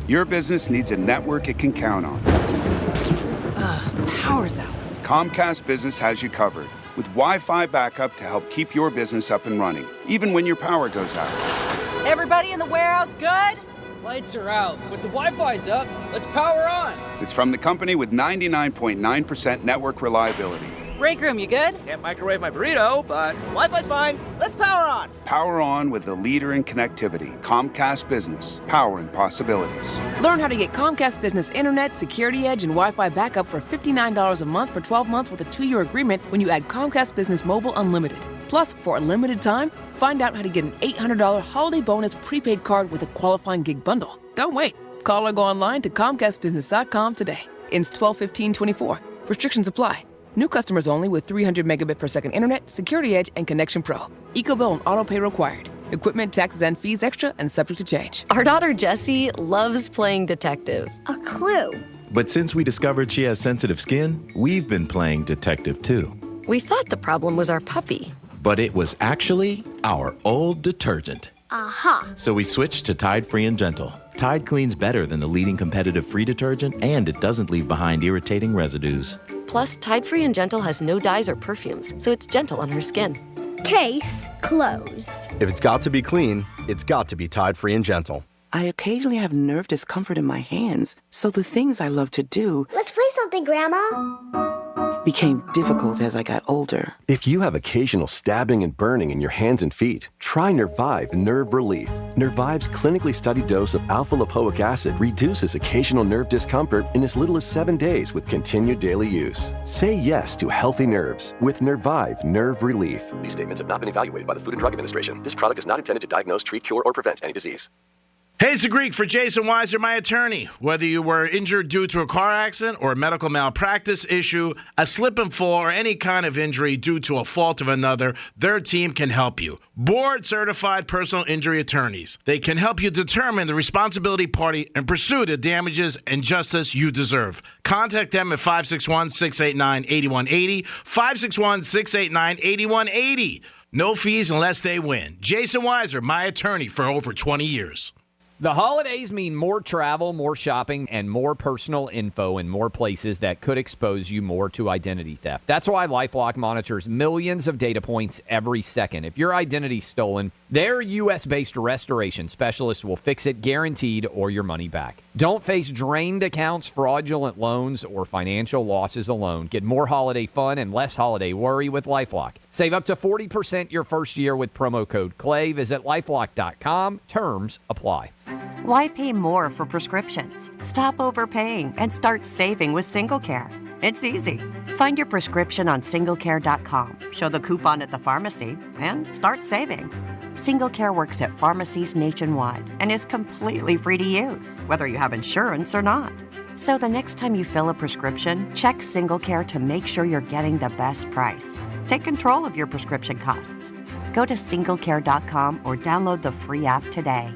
Your business needs a network it can count on. Power's out. Comcast Business has you covered with Wi-Fi backup to help keep your business up and running, even when your power goes out. Everybody in the warehouse good? Lights are out, but the Wi-Fi's up. Let's power on. It's from the company with 99.9% network reliability. Break room, you good? Can't microwave my burrito, but Wi-Fi's fine. Let's power on. Power on with the leader in connectivity, Comcast Business, powering possibilities. Learn how to get Comcast Business Internet, Security Edge, and Wi-Fi backup for $59 a month for 12 months with a 2-year agreement when you add Comcast Business Mobile Unlimited. Plus, for a limited time, find out how to get an $800 holiday bonus prepaid card with a qualifying gig bundle. Don't wait. Call or go online to ComcastBusiness.com today. Ends 12/15/24. Restrictions apply. New customers only with 300 megabit per second internet, Security Edge, and Connection Pro. EcoBill and auto pay required. Equipment, taxes, and fees extra and subject to change. Our daughter Jessie loves playing detective. A clue. But since we discovered she has sensitive skin, we've been playing detective too. We thought the problem was our puppy. But it was actually our old detergent. Aha. So we switched to Tide Free and Gentle. Tide cleans better than the leading competitive free detergent, and it doesn't leave behind irritating residues. Plus, Tide Free and Gentle has no dyes or perfumes, so it's gentle on her skin. Case closed. If it's got to be clean, it's got to be Tide Free and Gentle. I occasionally have nerve discomfort in my hands, so the things I love to do... Let's play something, Grandma. ...became difficult as I got older. If you have occasional stabbing and burning in your hands and feet, try Nervive Nerve Relief. Nervive's clinically studied dose of alpha-lipoic acid reduces occasional nerve discomfort in as little as 7 days with continued daily use. Say yes to healthy nerves with Nervive Nerve Relief. These statements have not been evaluated by the Food and Drug Administration. This product is not intended to diagnose, treat, cure, or prevent any disease. Hey, it's the Greek for Jason Weiser, my attorney. Whether you were injured due to a car accident or a medical malpractice issue, a slip and fall, or any kind of injury due to a fault of another, their team can help you. Board-certified personal injury attorneys. They can help you determine the responsibility party and pursue the damages and justice you deserve. Contact them at 561-689-8180, 561-689-8180. No fees unless they win. Jason Weiser, my attorney for over 20 years. The holidays mean more travel, more shopping, and more personal info in more places that could expose you more to identity theft. That's why LifeLock monitors millions of data points every second. If your identity's stolen, their U.S.-based restoration specialist will fix it guaranteed or your money back. Don't face drained accounts, fraudulent loans, or financial losses alone. Get more holiday fun and less holiday worry with LifeLock. Save up to 40% your first year with promo code CLAY. Visit LifeLock.com. Terms apply. Why pay more for prescriptions? Stop overpaying and start saving with SingleCare. It's easy. Find your prescription on SingleCare.com. Show the coupon at the pharmacy and start saving. SingleCare works at pharmacies nationwide and is completely free to use, whether you have insurance or not. So the next time you fill a prescription, check SingleCare to make sure you're getting the best price. Take control of your prescription costs. Go to SingleCare.com or download the free app today.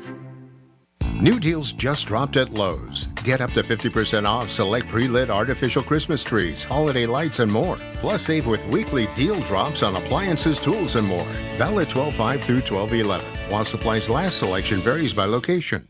New deals just dropped at Lowe's. Get up to 50% off select pre-lit artificial Christmas trees, holiday lights, and more. Plus, save with weekly deal drops on appliances, tools, and more. Valid 12/5 through 12/11. While supplies last, selection varies by location.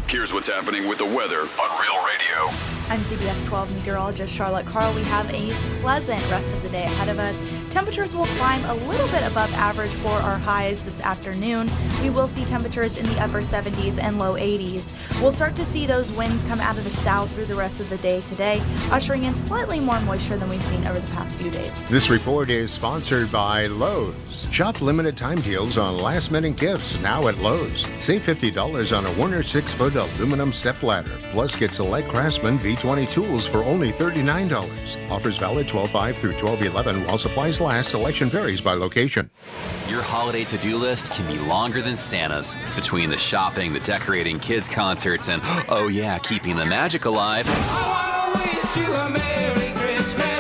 Here's what's happening with the weather on Real Radio. I'm CBS 12 meteorologist Charlotte Carl. We have a pleasant rest of the day ahead of us. Temperatures will climb a little bit above average for our highs this afternoon. We will see temperatures in the upper 70s and low 80s. We'll start to see those winds come out of the south through the rest of the day today, ushering in slightly more moisture than we've seen over the past few days. This report is sponsored by Lowe's. Shop limited time deals on last-minute gifts now at Lowe's. Save $50 on a Werner 6-foot aluminum step ladder. Plus, get select Craftsman V20 tools for only $39. Offers valid 12/5 through 12/11 while supplies last. Selection varies by location. your holiday to-do list can be longer than Santa's. Between the shopping, the decorating, kids' concerts, and, oh yeah, keeping the magic alive,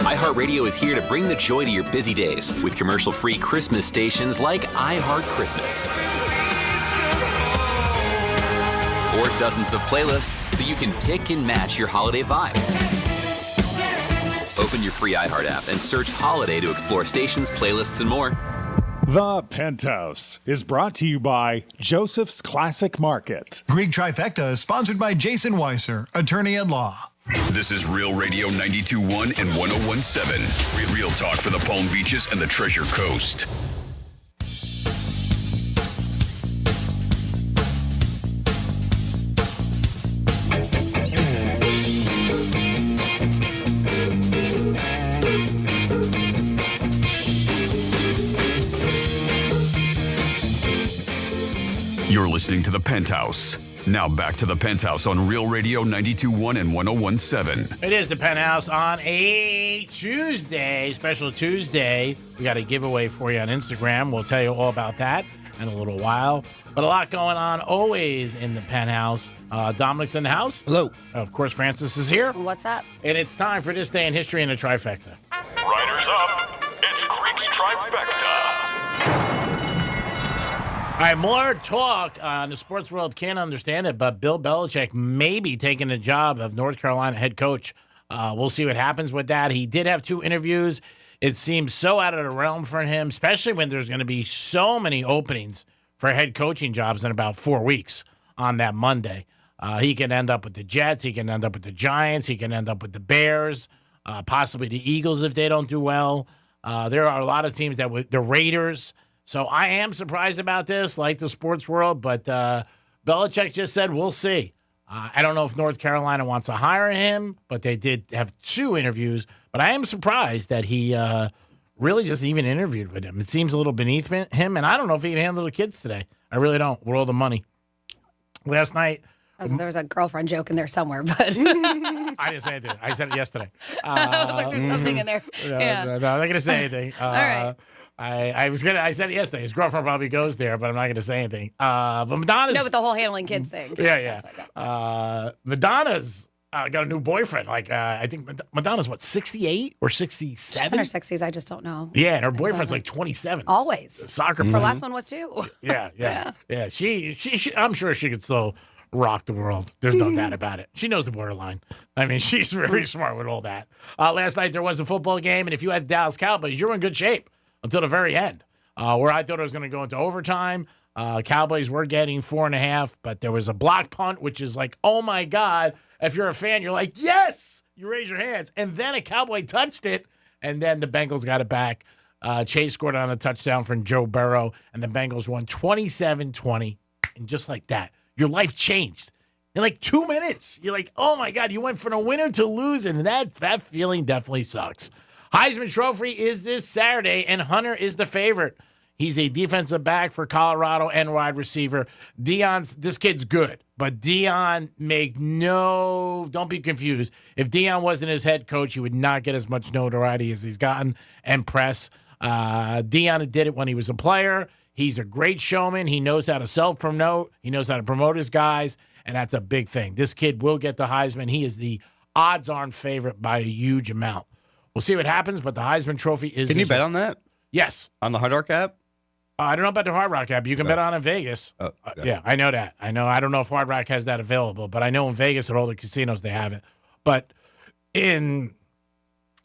iHeartRadio is here to bring the joy to your busy days with commercial-free Christmas stations like iHeart Christmas. Or dozens of playlists so you can pick and match your holiday vibe. Open your free iHeart app and search Holiday to explore stations, playlists, and more. The Penthouse is brought to you by Joseph's Classic Market. Greek Trifecta is sponsored by Jason Weiser, attorney at law. This is Real Radio 92.1 and 101.7. Real talk for the Palm Beaches and the Treasure Coast. You're listening to The Penthouse. Now back to The Penthouse on Real Radio 92.1 and 101.7. It is The Penthouse on a Tuesday, special Tuesday. We got a giveaway for you on Instagram. We'll tell you all about that in a little while. But a lot going on always in The Penthouse. Dominic's in the house. Hello. Of course, Francis is here. What's up? And it's time for This Day in History in a Trifecta. Riders up. It's Creek's Trifecta. All right, more talk in the sports world. Can't understand it, but Bill Belichick may be taking the job of North Carolina head coach. We'll see what happens with that. He did have 2 interviews. It seems so out of the realm for him, especially when there's going to be so many openings for head coaching jobs in about 4 weeks on that Monday. He can end up with the Jets. He can end up with the Giants. He can end up with the Bears, possibly the Eagles if they don't do well. There are a lot of teams the Raiders. So I am surprised about this, like the sports world, but Belichick just said, we'll see. I don't know if North Carolina wants to hire him, but they did have 2 interviews. But I am surprised that he really just even interviewed with him. It seems a little beneath him, and I don't know if he can handle the kids today. I really don't, with all the money. Last night. There was a girlfriend joke in there somewhere, but. I didn't say anything. I said it yesterday. I was like, there's something in there. No, yeah. I'm not going to say anything. All right. I said it yesterday. His girlfriend probably goes there, but I'm not going to say anything. But Madonna's. No, but the whole handling kids thing. Yeah. Madonna's got a new boyfriend. I think Madonna's 68 or 67? She's in her 60s. I just don't know. Yeah, and her boyfriend's like 27. Always. Soccer Her player. last one was too. Yeah. She I'm sure she could still rock the world. There's no doubt about it. She knows the borderline. I mean, she's very smart with all that. Last night there was a football game, and if you had the Dallas Cowboys, you were in good shape until the very end, where I thought it was going to go into overtime. Cowboys were getting 4.5, but there was a block punt, which is like, oh my God. If you're a fan, you're like, yes! You raise your hands. And then a Cowboy touched it, and then the Bengals got it back. Chase scored on a touchdown from Joe Burrow, and the Bengals won 27-20. And just like that, your life changed. In like 2 minutes, you're like, oh my God, you went from a winner to losing. And that feeling definitely sucks. Heisman Trophy is this Saturday, and Hunter is the favorite. He's a defensive back for Colorado and wide receiver. This kid's good, but don't be confused. If Deion wasn't his head coach, he would not get as much notoriety as he's gotten and press. Deion did it when he was a player. He's a great showman. He knows how to self-promote. He knows how to promote his guys, and that's a big thing. This kid will get the Heisman. He is the odds-on favorite by a huge amount. We'll see what happens, but the Heisman Trophy is... Can you bet on that? Yes. On the Hard Rock app? I don't know about the Hard Rock app. You can bet on in Vegas. Yeah, I know that. I don't know if Hard Rock has that available, but I know in Vegas at all the casinos they have it. But in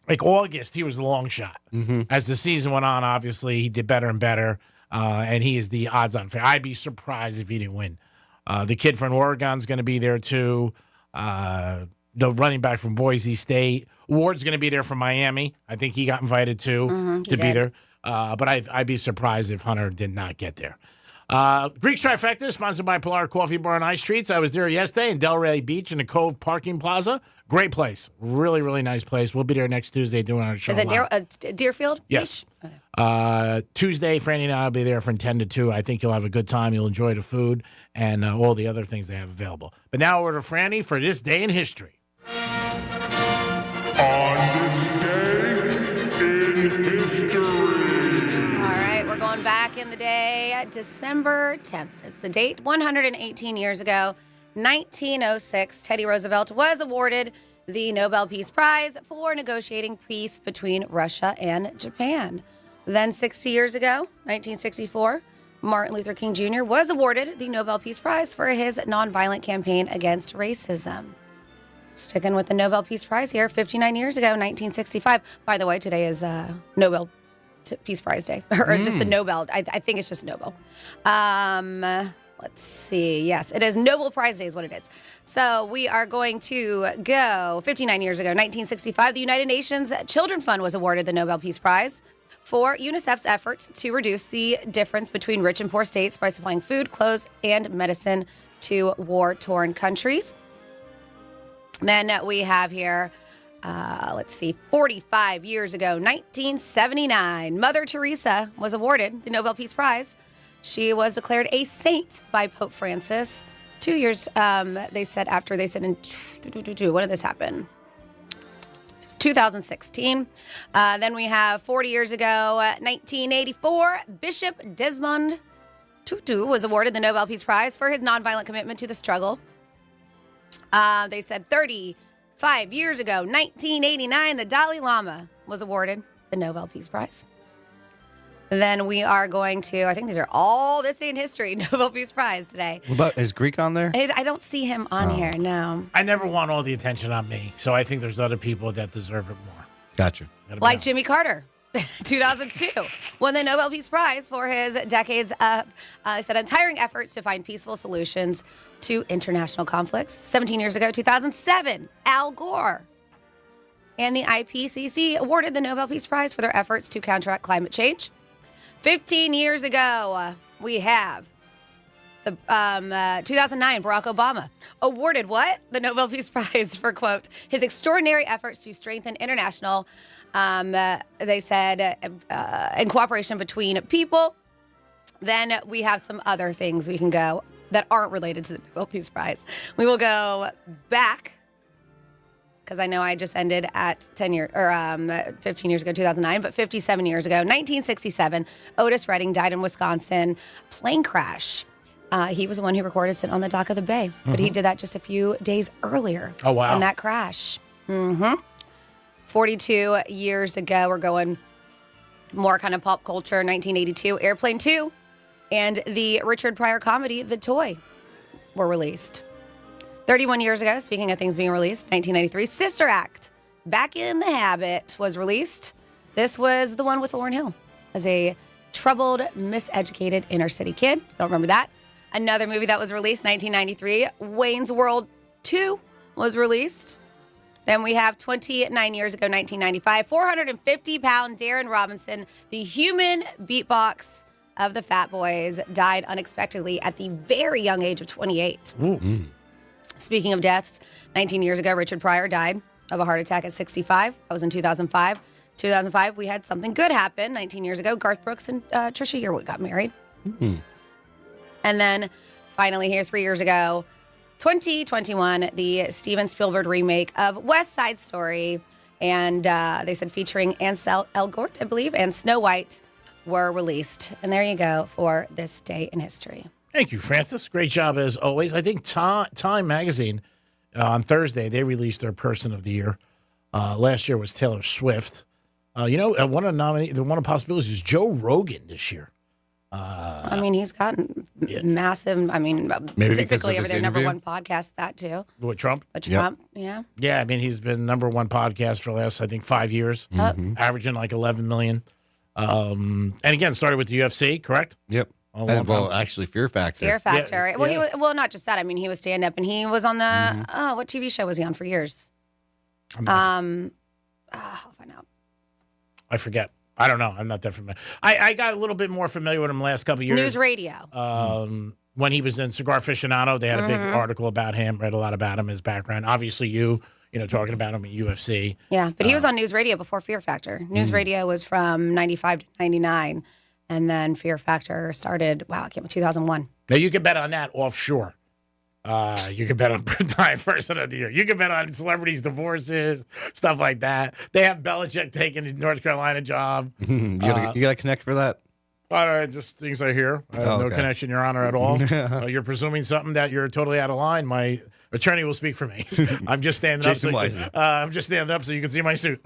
August, he was the long shot. Mm-hmm. As the season went on, obviously, he did better and better, and he is the odds-on favorite. I'd be surprised if he didn't win. The kid from Oregon's going to be there, too. The running back from Boise State. Ward's going to be there from Miami. I think he got invited, too, to be there. But I'd be surprised if Hunter did not get there. Greek Trifecta, sponsored by Pilar Coffee Bar and Ice Treats. I was there yesterday in Delray Beach in the Cove Parking Plaza. Great place. Really, really nice place. We'll be there next Tuesday doing our show. Is it Deerfield? Yes. Okay. Tuesday, Franny and I will be there from 10 to 2. I think you'll have a good time. You'll enjoy the food and all the other things they have available. But now over to Franny for This Day in History. On this day in history. All right, we're going back back in the day, December 10th is the date. 118 years ago, 1906, Teddy Roosevelt was awarded the Nobel Peace Prize for negotiating peace between Russia and Japan. Then 60 years ago, 1964, Martin Luther King Jr. was awarded the Nobel Peace Prize for his nonviolent campaign against racism. Sticking with the Nobel Peace Prize here, 59 years ago, 1965. By the way, today is Nobel Peace Prize Day, or just a Nobel. I think it's just Nobel. Let's see. Yes, it is Nobel Prize Day is what it is. So we are going to go 59 years ago, 1965. The United Nations Children Fund was awarded the Nobel Peace Prize for UNICEF's efforts to reduce the difference between rich and poor states by supplying food, clothes, and medicine to war-torn countries. Then we have here, 45 years ago, 1979, Mother Teresa was awarded the Nobel Peace Prize. She was declared a saint by Pope Francis 2 years, they said in, when did this happen? 2016. Then we have 40 years ago, 1984, Bishop Desmond Tutu was awarded the Nobel Peace Prize for his nonviolent commitment to the struggle. They said 35 years ago, 1989, the Dalai Lama was awarded the Nobel Peace Prize. Then we are going to, I think these are all this day in history, Nobel Peace Prize today. What about, is Greek on there? I don't see him on here, no. I never want all the attention on me, so I think there's other people that deserve it more. Gotcha. Like Jimmy Carter, 2002, won the Nobel Peace Prize for his decades of, untiring efforts to find peaceful solutions to international conflicts. 17 years ago, 2007, Al Gore and the IPCC awarded the Nobel Peace Prize for their efforts to counteract climate change. 15 years ago, we have the 2009 Barack Obama awarded what? The Nobel Peace Prize for, quote, his extraordinary efforts to strengthen international, they said, in cooperation between people. Then we have some other things we can go that aren't related to the Nobel Peace Prize. We will go back, because I know I just ended at 15 years ago, 2009, but 57 years ago, 1967, Otis Redding died in Wisconsin. Plane crash. He was the one who recorded Sit on the Dock of the Bay, but he did that just a few days earlier. Oh, wow. In that crash. 42 years ago, we're going more kind of pop culture, 1982, Airplane 2 and the Richard Pryor comedy, The Toy, were released. 31 years ago, speaking of things being released, 1993, Sister Act, Back in the Habit was released. This was the one with Lauryn Hill as a troubled, miseducated inner city kid. Don't remember that. Another movie that was released, 1993, Wayne's World 2 was released. Then we have 29 years ago, 1995, 450-pound Darren Robinson, the human beatbox of the Fat Boys, died unexpectedly at the very young age of 28. Speaking of deaths, 19 years ago, Richard Pryor died of a heart attack at 65. That was in 2005. 2005, we had something good happen. 19 years ago, Garth Brooks and Trisha Yearwood got married. And then finally here, 3 years ago, 2021, the Steven Spielberg remake of West Side Story, and they said featuring Ansel Elgort, I believe, and Snow White were released. And there you go for this day in history. Thank you, Francis. Great job as always. I think Time Magazine on Thursday, they released their Person of the Year. Last year was Taylor Swift. One of the possibilities is Joe Rogan this year. I mean, he's gotten massive. I mean, maybe typically over their number one podcast, that too. What, Trump? Trump, yeah. Yeah, I mean, he's been number one podcast for the last, I think, 5 years, averaging like 11 million. And again, started with the UFC, correct? Yep. Actually, Fear Factor. Fear Factor. Well, he was, not just that. I mean, he was stand-up, and he was on the, what TV show was he on for years? I'll find out. I forget. I don't know. I'm not that familiar. I got a little bit more familiar with him last couple of years. News Radio. When he was in Cigar Aficionado, they had a big article about him, read a lot about him, his background. Obviously, talking about him at UFC. Yeah, but he was on News Radio before Fear Factor. News Radio was from 95 to 99, and then Fear Factor started, it came in 2001. Now, you can bet on that offshore. You can bet on Time Person of the Year. You can bet on celebrities' divorces, stuff like that. They have Belichick taking the North Carolina job. You got to connect for that? Just things I hear. I have no connection, Your Honor, at all. You're presuming something that you're totally out of line. My attorney will speak for me. I'm just standing up. I'm just standing up so you can see my suit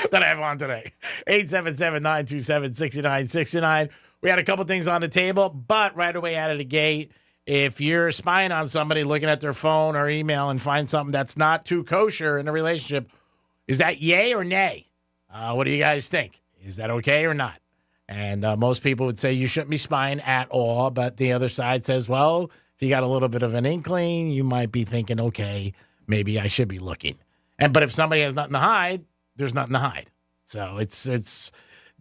that I have on today. 877-927-6969. We had a couple things on the table, but right away out of the gate, if you're spying on somebody, looking at their phone or email and find something that's not too kosher in a relationship, is that yay or nay? What do you guys think? Is that okay or not? And most people would say you shouldn't be spying at all, but the other side says, well, if you got a little bit of an inkling, you might be thinking, okay, maybe I should be looking. But if somebody has nothing to hide, there's nothing to hide. So it's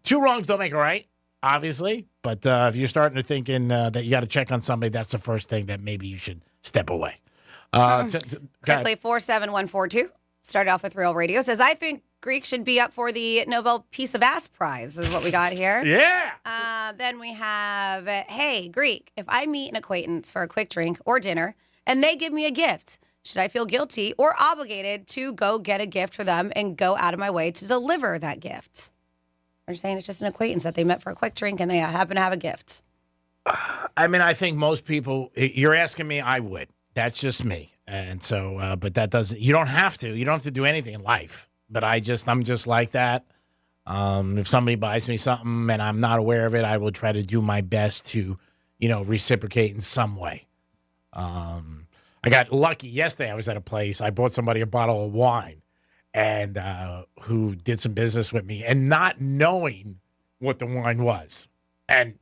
two wrongs don't make a right, obviously. But if you're starting to thinking that you got to check on somebody, that's the first thing that maybe you should step away. Quickly, 47142. Started off with Real Radio. Says, I think Greek should be up for the Nobel Piece of Ass Prize, is what we got here. Yeah. Then we have, hey, Greek, if I meet an acquaintance for a quick drink or dinner and they give me a gift, should I feel guilty or obligated to go get a gift for them and go out of my way to deliver that gift? They're saying it's just an acquaintance that they met for a quick drink and they happen to have a gift. I mean, I think most people, you're asking me, I would. That's just me. And so, but that doesn't, you don't have to do anything in life. But I'm just like that. If somebody buys me something and I'm not aware of it, I will try to do my best to, reciprocate in some way. I got lucky yesterday. I was at a place. I bought somebody a bottle of wine and who did some business with me and not knowing what the wine was. And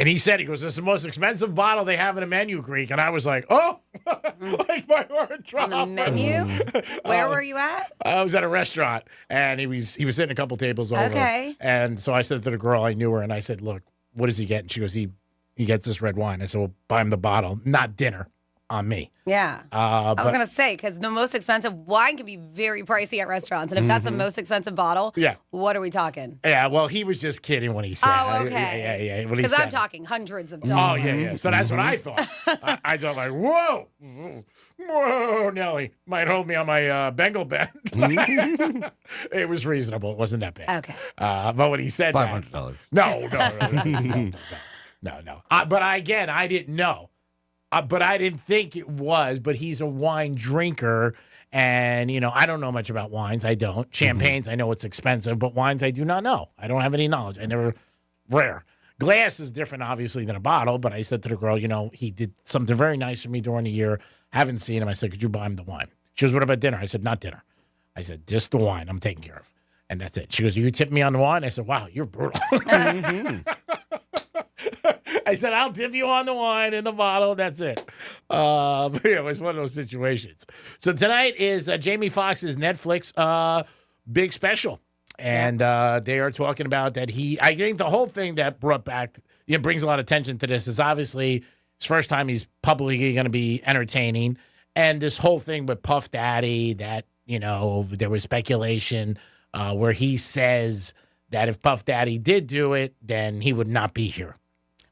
he said, this is the most expensive bottle they have in a menu, Greek. And I was like, oh, like my heart dropped. On the menu? Where were you at? I was at a restaurant, and he was sitting a couple tables over. Okay. And so I said to the girl, I knew her, and I said, look, what does he get? And she goes, he gets this red wine. I said, well, buy him the bottle, not dinner on me. Yeah. I was going to say, because the most expensive wine can be very pricey at restaurants. And if that's the most expensive bottle, what are we talking? Yeah, well, he was just kidding when he said. Oh, okay. Yeah. Because I'm talking hundreds of dollars. Oh, yeah. So that's what I thought. I thought like, whoa, Nelly, might hold me on my Bengal bet. It was reasonable. It wasn't that bad. Okay. But when he said $500. No. But I didn't know. But I didn't think it was, but he's a wine drinker. And, I don't know much about wines. I don't. Champagnes, I know it's expensive, but wines I do not know. I don't have any knowledge. Rare. Glass is different, obviously, than a bottle. But I said to the girl, he did something very nice for me during the year. Haven't seen him. I said, could you buy him the wine? She goes, what about dinner? I said, not dinner. I said, just the wine I'm taking care of. And that's it. She goes, you tip me on the wine? I said, wow, you're brutal. I said, I'll tip you on the wine in the bottle. That's it. But yeah, it was one of those situations. So tonight is Jamie Foxx's Netflix big special. And they are talking about that I think the whole thing that brings a lot of attention to this is obviously his first time he's publicly going to be entertaining. And this whole thing with Puff Daddy that, there was speculation where he says that if Puff Daddy did do it, then he would not be here.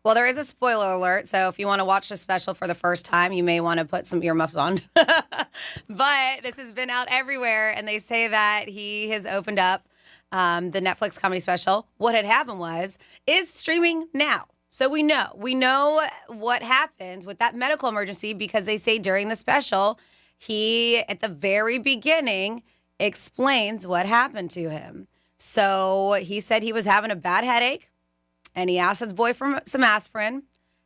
Well, there is a spoiler alert, so if you want to watch the special for the first time, you may want to put some earmuffs on. But this has been out everywhere, and they say that he has opened up the Netflix comedy special. What had happened is streaming now. So we know what happens with that medical emergency because they say during the special, he, at the very beginning, explains what happened to him. So he said he was having a bad headache. And he asked his boy for some aspirin,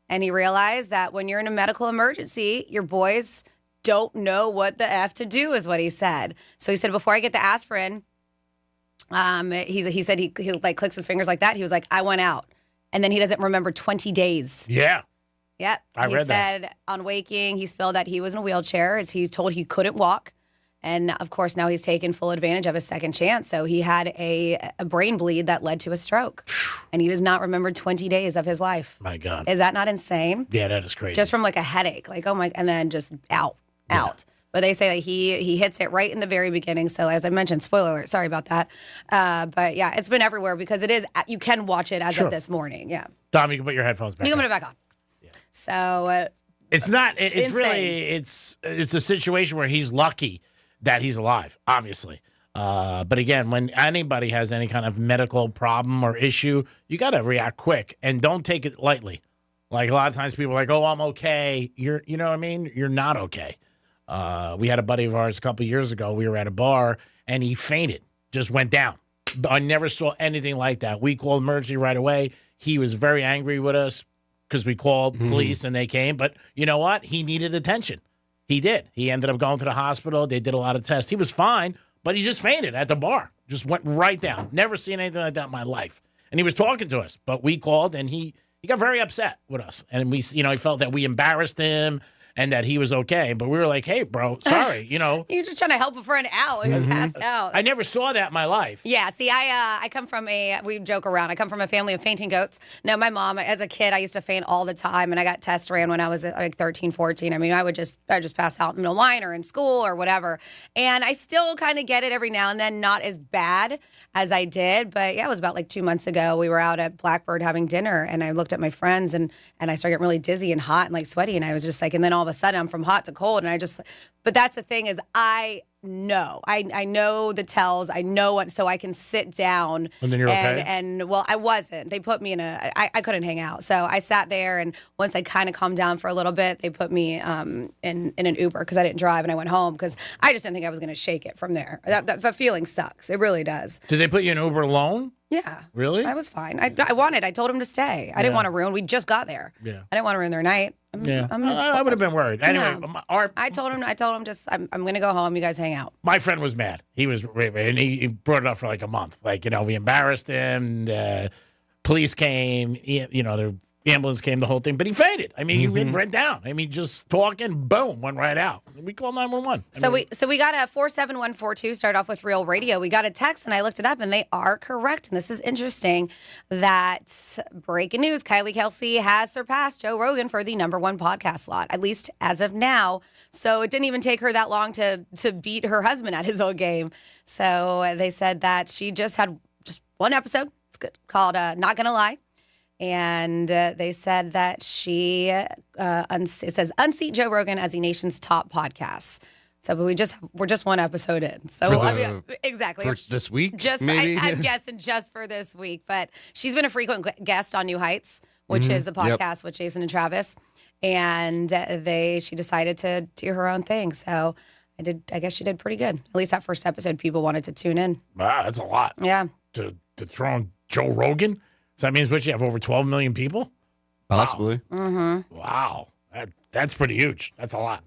and he realized that when you're in a medical emergency, your boys don't know what the F to do, is what he said. So he said, before I get the aspirin, he said he like clicks his fingers like that. He was like, I went out. And then he doesn't remember 20 days. Yeah. Yep. I read that. He said on waking, he spilled that he was in a wheelchair as he's told he couldn't walk. And, of course, now he's taken full advantage of his second chance. So he had a brain bleed that led to a stroke. And he does not remember 20 days of his life. My God. Is that not insane? Yeah, that is crazy. Just from like a headache. Like, oh, my, and then just out. But they say that he hits it right in the very beginning. So, as I mentioned, spoiler alert, sorry about that. But, yeah, it's been everywhere because you can watch it as of this morning. Yeah. Dom, you can put your headphones back on. You can put it back on. Yeah. So. It's not. It's really. It's a situation where he's lucky that he's alive, obviously. But again, when anybody has any kind of medical problem or issue, you got to react quick and don't take it lightly. Like a lot of times people are like, oh, I'm okay. You know what I mean? You're not okay. We had a buddy of ours a couple of years ago. We were at a bar and he fainted, just went down. I never saw anything like that. We called emergency right away. He was very angry with us because we called police and they came. But you know what? He needed attention. He did. He ended up going to the hospital. They did a lot of tests. He was fine, but he just fainted at the bar. Just went right down. Never seen anything like that in my life. And he was talking to us, but we called and he got very upset with us. And we, he felt that we embarrassed him and that he was okay. But we were like, hey, bro, sorry, You're just trying to help a friend out who passed out. I never saw that in my life. Yeah, see, I come from we joke around. I come from a family of fainting goats. No, my mom, as a kid, I used to faint all the time, and I got test ran when I was like 13, 14. I mean, I would just pass out in the line or in school or whatever. And I still kind of get it every now and then, not as bad as I did. But yeah, it was about like 2 months ago. We were out at Blackbird having dinner, and I looked at my friends, and I started getting really dizzy and hot and like sweaty, and I was just like, and then all of a sudden I'm from hot to cold, and but that's the thing is I know the tells. I know what, so I can sit down. And then you're okay? And well, I wasn't. They put me in I couldn't hang out. So I sat there, and once I kind of calmed down for a little bit, they put me in an Uber because I didn't drive, and I went home because I just didn't think I was going to shake it from there. That feeling sucks. It really does. Did they put you in Uber alone? Yeah. Really? I was fine. I told him to stay. I didn't want to ruin. We just got there. Yeah. I didn't want to ruin their night. I would have been worried. Anyway, I told him just I'm going to go home. You guys hang out. My friend was mad. He was, and he brought it up for like a month. Like, we embarrassed him. The police came, the ambulance came, the whole thing, but he fainted. I mean, he went down. I mean, just talking, boom, went right out. We called 911. So we got a 47142, start off with Real Radio. We got a text, and I looked it up, and they are correct. And this is interesting that breaking news, Kylie Kelsey has surpassed Joe Rogan for the #1 podcast slot, at least as of now. So it didn't even take her that long to beat her husband at his own game. So they said that she just had just one episode. It's good, called Not Gonna Lie. And they said that she, it says, unseat Joe Rogan as the nation's top podcast. So, but we're just one episode in. So, exactly. For this week, just maybe? I'm guessing just for this week. But she's been a frequent guest on New Heights, which is the podcast with Jason and Travis. And she decided to do her own thing. So I guess she did pretty good. At least that first episode, people wanted to tune in. Wow, that's a lot. Yeah. To throw on Joe Rogan? So that means what, you have over 12 million people? Possibly. Wow. Wow. That's pretty huge. That's a lot.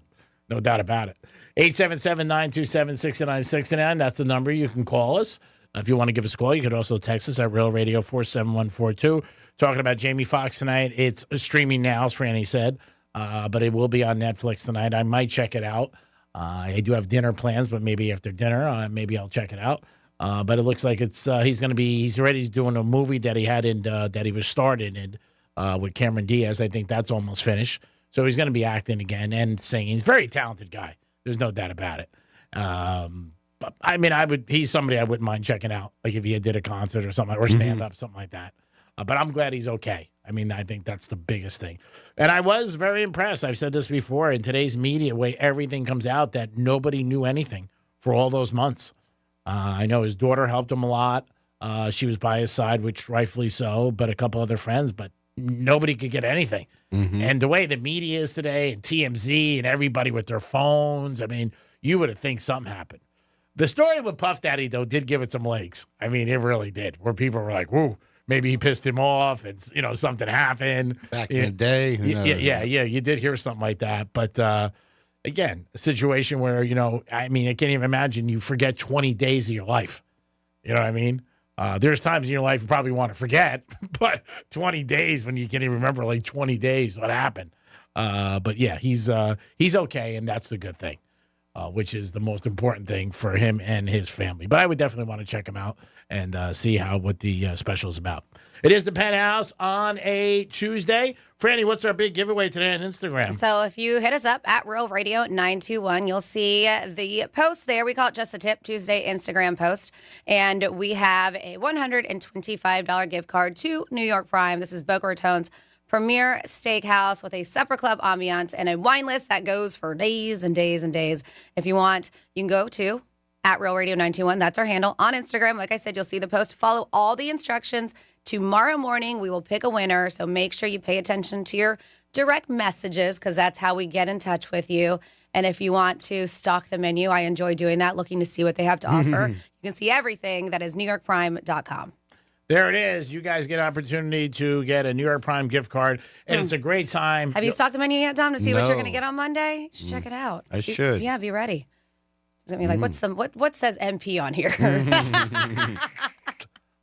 No doubt about it. 877-927-6969. That's the number. You can call us. If you want to give us a call, you could also text us at Real Radio 47142. Talking about Jamie Foxx tonight. It's streaming now, as Franny said, but it will be on Netflix tonight. I might check it out. I do have dinner plans, but maybe after dinner, maybe I'll check it out. But it looks like he's already doing a movie that he had that he was starred in with Cameron Diaz. I think that's almost finished. So he's going to be acting again and singing. He's a very talented guy. There's no doubt about it. But I mean, he's somebody I wouldn't mind checking out. Like if he did a concert or something, or stand up, something like that. But I'm glad he's okay. I mean, I think that's the biggest thing. And I was very impressed. I've said this before in today's media, way everything comes out that nobody knew anything for all those months. I know his daughter helped him a lot. She was by his side, which rightfully so, but a couple other friends, but nobody could get anything. And the way the media is today and TMZ and everybody with their phones, I mean, you would have think something happened. The story with Puff Daddy, though, did give it some legs. I mean, it really did, where people were like, whoa, maybe he pissed him off and, something happened. Back in the day. Who knows? Yeah, you did hear something like that. But, again, a situation where, I can't even imagine you forget 20 days of your life. You know what I mean? There's times in your life you probably want to forget, but 20 days when you can't even remember, like 20 days, what happened. But, yeah, he's okay, and that's the good thing, which is the most important thing for him and his family. But I would definitely want to check him out and see what the special is about. It is the Penthouse on a Tuesday. Franny, what's our big giveaway today on Instagram? So if you hit us up at Real Radio 921, you'll see the post there. We call it Just the Tip Tuesday Instagram post. And we have a $125 gift card to New York Prime. This is Boca Raton's premier steakhouse with a supper club ambiance and a wine list that goes for days and days and days. If you want, you can go to at Real Radio 921. That's our handle on Instagram. Like I said, you'll see the post. Follow all the instructions. Tomorrow morning, we will pick a winner. So make sure you pay attention to your direct messages because that's how we get in touch with you. And if you want to stalk the menu, I enjoy doing that, looking to see what they have to offer. You can see everything. That is NewYorkPrime.com. There it is. You guys get an opportunity to get a New York Prime gift card, and it's a great time. Have you stalked the menu yet, Dom, to see what No. you're going to get on Monday? You should check it out. I should. Yeah, be ready. Does it mean like what says MP on here?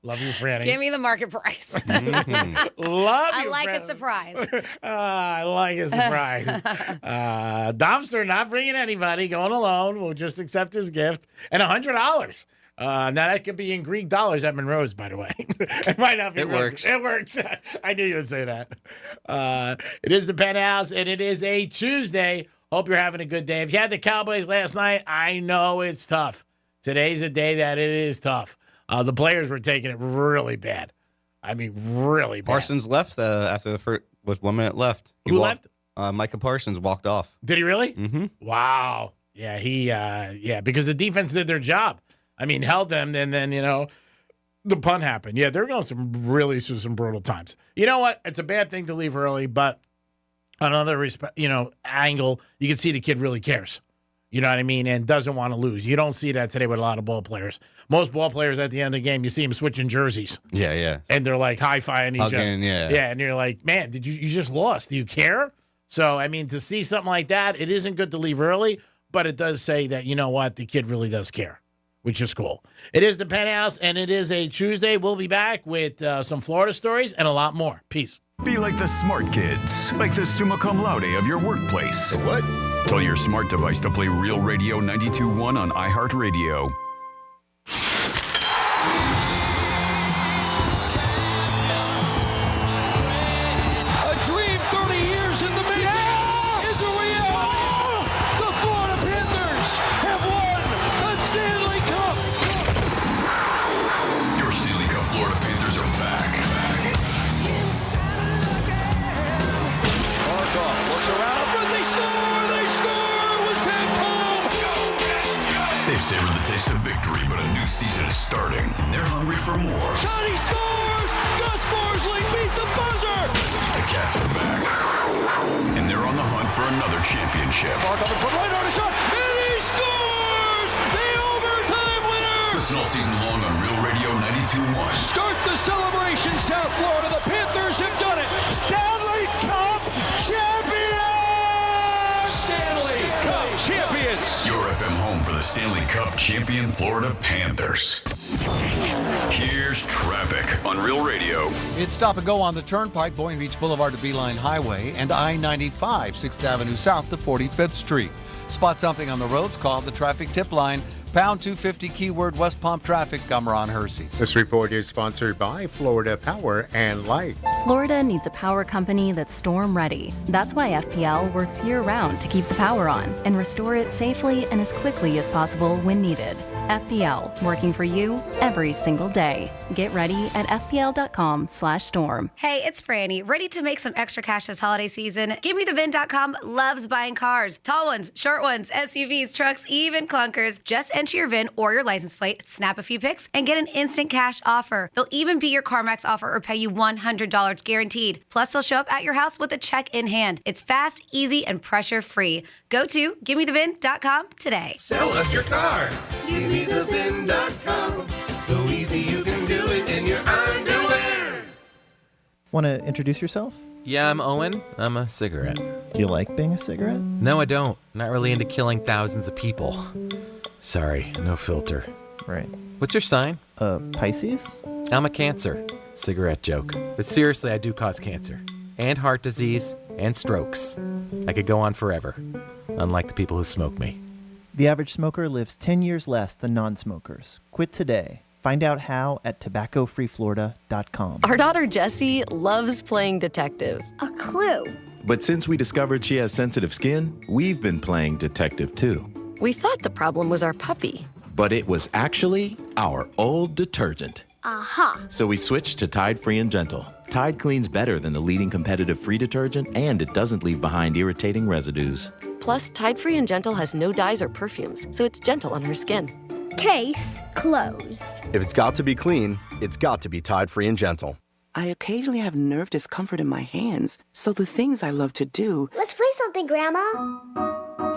Love you, Franny. Give me the market price. Love you, I like a Franny. surprise. I like a surprise. Domster not bringing anybody, going alone. We'll just accept his gift. And $100. Now, that could be in Greek dollars at Monroe's, by the way. It might not be. It works. It works. I knew you would say that. It is the Penthouse, and it is a Tuesday. Hope you're having a good day. If you had the Cowboys last night, I know it's tough. Today's a day that it is tough. The players were taking it really bad. I mean, really bad. Parsons left after the first, with 1 minute left. Who left? Micah Parsons walked off. Did he really? Mm-hmm. Wow. Yeah, because the defense did their job. I mean, held them, and then, the punt happened. Yeah, they're going through some brutal times. You know what? It's a bad thing to leave early, but on another angle, you can see the kid really cares. You know what I mean? And doesn't want to lose. You don't see that today with a lot of ball players. Most ball players at the end of the game, you see them switching jerseys. Yeah. And they're like high-fiving each other. Yeah. Yeah, and you're like, man, you just lost. Do you care? So, I mean, to see something like that, it isn't good to leave early, but it does say that, you know what, the kid really does care, which is cool. It is the Penthouse, and it is a Tuesday. We'll be back with some Florida stories and a lot more. Peace. Be like the smart kids, like the summa cum laude of your workplace. What? Tell your smart device to play Real Radio 92.1 on iHeartRadio. A dream 30 years in the making is a reality. The Florida Panthers have won the Stanley Cup. Your Stanley Cup Florida Panthers are back. Markov looks around up front. They score! They score! Was tapped home. They've savored the taste of victory, but a new season is starting, and they're hungry for more. Johnny scores! Gus Borsley beat the buzzer! The Cats are back, and they're on the hunt for another championship. Markov in front, right on his shot, and he scores! The overtime winner! Listen all season long on Real Radio 92.1. Start the celebration, South Florida. The Panthers have done it. Stanley Cup champions! Stanley Cup champions! Your FM home for the Stanley Cup champion Florida Panthers. Here's traffic on Real Radio. It's stop and go on the Turnpike, Boynton Beach Boulevard to Beeline Highway, and I-95, 6th Avenue South to 45th Street. Spot something on the roads, call the traffic tip line, pound 250, keyword West Palm Traffic. I'm Ron Hersey. This report is sponsored by Florida Power and Light. Florida needs a power company that's storm ready. That's why FPL works year-round to keep the power on and restore it safely and as quickly as possible when needed. FPL, working for you every single day. Get ready at fpl.com/storm. Hey, it's Franny. Ready to make some extra cash this holiday season? GiveMeTheVin.com loves buying cars. Tall ones, short ones, SUVs, trucks, even clunkers. Just enter your VIN or your license plate, snap a few pics, and get an instant cash offer. They'll even beat your CarMax offer or pay you $100 guaranteed. Plus, they'll show up at your house with a check in hand. It's fast, easy, and pressure-free. Go to GiveMeTheVin.com today. Sell us your car. GiveMeTheVin.com. So easy you can do it in your underwear. Want to introduce yourself? Yeah, I'm Owen. I'm a cigarette. Do you like being a cigarette? No, I don't. Not really into killing thousands of people. Sorry, no filter. Right. What's your sign? Pisces? I'm a Cancer. Cigarette joke. But seriously, I do cause cancer. And heart disease. And strokes. I could go on forever. Unlike the people who smoke me. The average smoker lives 10 years less than non-smokers. Quit today. Find out how at tobaccofreeflorida.com. Our daughter Jessie loves playing detective. A clue. But since we discovered she has sensitive skin, we've been playing detective too. We thought the problem was our puppy. But it was actually our old detergent. Aha. So we switched to Tide Free and Gentle. Tide cleans better than the leading competitive free detergent, and it doesn't leave behind irritating residues. Plus, Tide Free and Gentle has no dyes or perfumes, so it's gentle on her skin. Case closed. If it's got to be clean, it's got to be Tide Free and Gentle. I occasionally have nerve discomfort in my hands, so the things I love to do Let's play something, Grandma.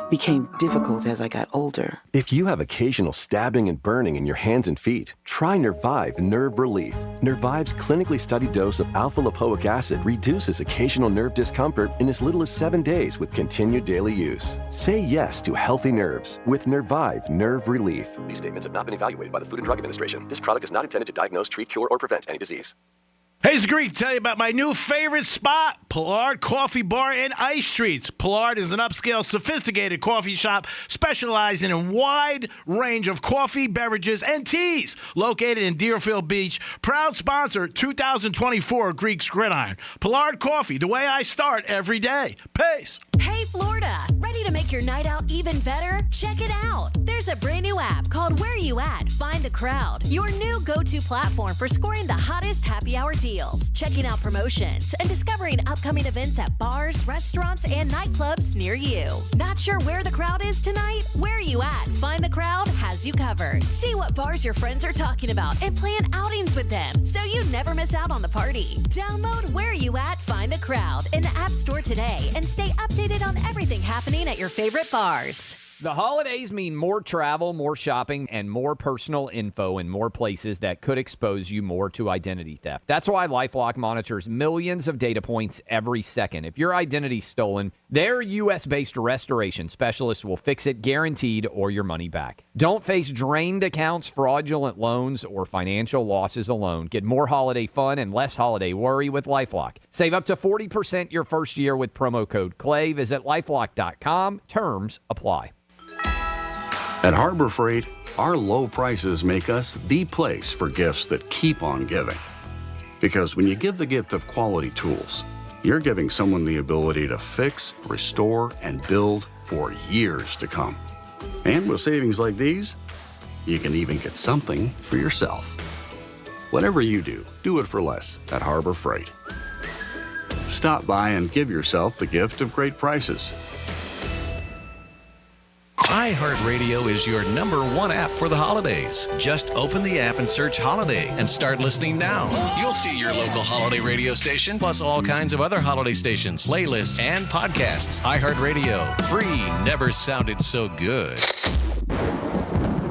became difficult as I got older. If you have occasional stabbing and burning in your hands and feet, try Nervive Nerve Relief. Nervive's clinically studied dose of alpha-lipoic acid reduces occasional nerve discomfort in as little as 7 days with continued daily use. Say yes to healthy nerves with Nervive Nerve Relief. These statements have not been evaluated by the Food and Drug Administration. This product is not intended to diagnose, treat, cure, or prevent any disease. Hey, it's Greek to tell you about my new favorite spot, Pollard Coffee Bar and Ice Treats. Pollard is an upscale, sophisticated coffee shop specializing in a wide range of coffee, beverages, and teas. Located in Deerfield Beach, proud sponsor 2024 Greek's Gridiron. Pollard Coffee, the way I start every day. Peace. Hey, Florida, ready to make your night out even better? Check it out. There's a brand new app called Where You At? Find the Crowd, your new go-to platform for scoring the hottest happy hour deals, checking out promotions, and discovering upcoming events at bars, restaurants, and nightclubs near you. Not sure where the crowd is tonight? Where You At? Find the Crowd has you covered. See what bars your friends are talking about and plan outings with them so you never miss out on the party. Download Where You At? Find the Crowd in the App Store today and stay updated on everything happening at your favorite bars. The holidays mean more travel, more shopping, and more personal info in more places that could expose you more to identity theft. That's why LifeLock monitors millions of data points every second. If your identity's stolen, their U.S.-based restoration specialists will fix it guaranteed or your money back. Don't face drained accounts, fraudulent loans, or financial losses alone. Get more holiday fun and less holiday worry with LifeLock. Save up to 40% your first year with promo code CLAY. Visit LifeLock.com. Terms apply. At Harbor Freight, our low prices make us the place for gifts that keep on giving. Because when you give the gift of quality tools, you're giving someone the ability to fix, restore, and build for years to come. And with savings like these, you can even get something for yourself. Whatever you do, do it for less at Harbor Freight. Stop by and give yourself the gift of great prices. iHeartRadio is your #1 app for the holidays. Just open the app and search Holiday and start listening now. You'll see your local holiday radio station, plus all kinds of other holiday stations, playlists, and podcasts. iHeartRadio. Free never sounded so good.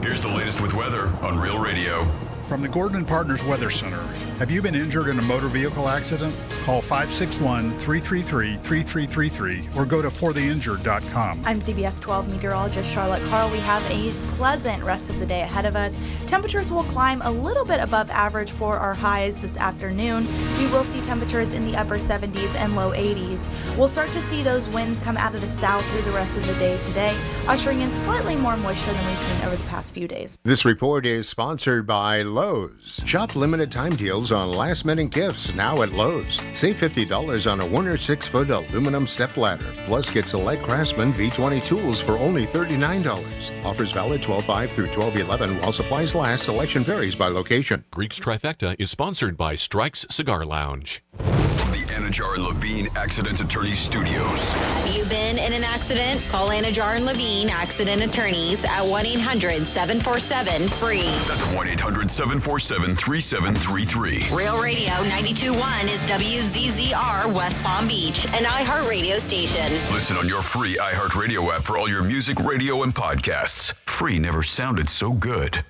Here's the latest with weather on Real Radio. From the Gordon and Partners Weather Center. Have you been injured in a motor vehicle accident? Call 561-333-3333 or go to fortheinjured.com. I'm CBS 12 meteorologist Charlotte Carl. We have a pleasant rest of the day ahead of us. Temperatures will climb a little bit above average for our highs this afternoon. We will see temperatures in the upper 70s and low 80s. We'll start to see those winds come out of the south through the rest of the day today, ushering in slightly more moisture than we've seen over the past few days. This report is sponsored by Lowe's. Shop limited time deals on last-minute gifts now at Lowe's. Save $50 on a Werner 6-foot aluminum step ladder. Plus, get select Craftsman V20 tools for only $39. Offers valid 12/5 through 12/11 while supplies last. Selection varies by location. Greek's Trifecta is sponsored by Strike's Cigar Lounge. From the Anajar and Levine Accident Attorneys Studios. Have you been in an accident? Call Anajar and Levine Accident Attorneys at 1-800-747-FREE. That's 1-800-747-3733. Real Radio 92.1 is WZZR West Palm Beach, an iHeartRadio station. Listen on your free iHeartRadio app for all your music, radio, and podcasts. Free never sounded so good.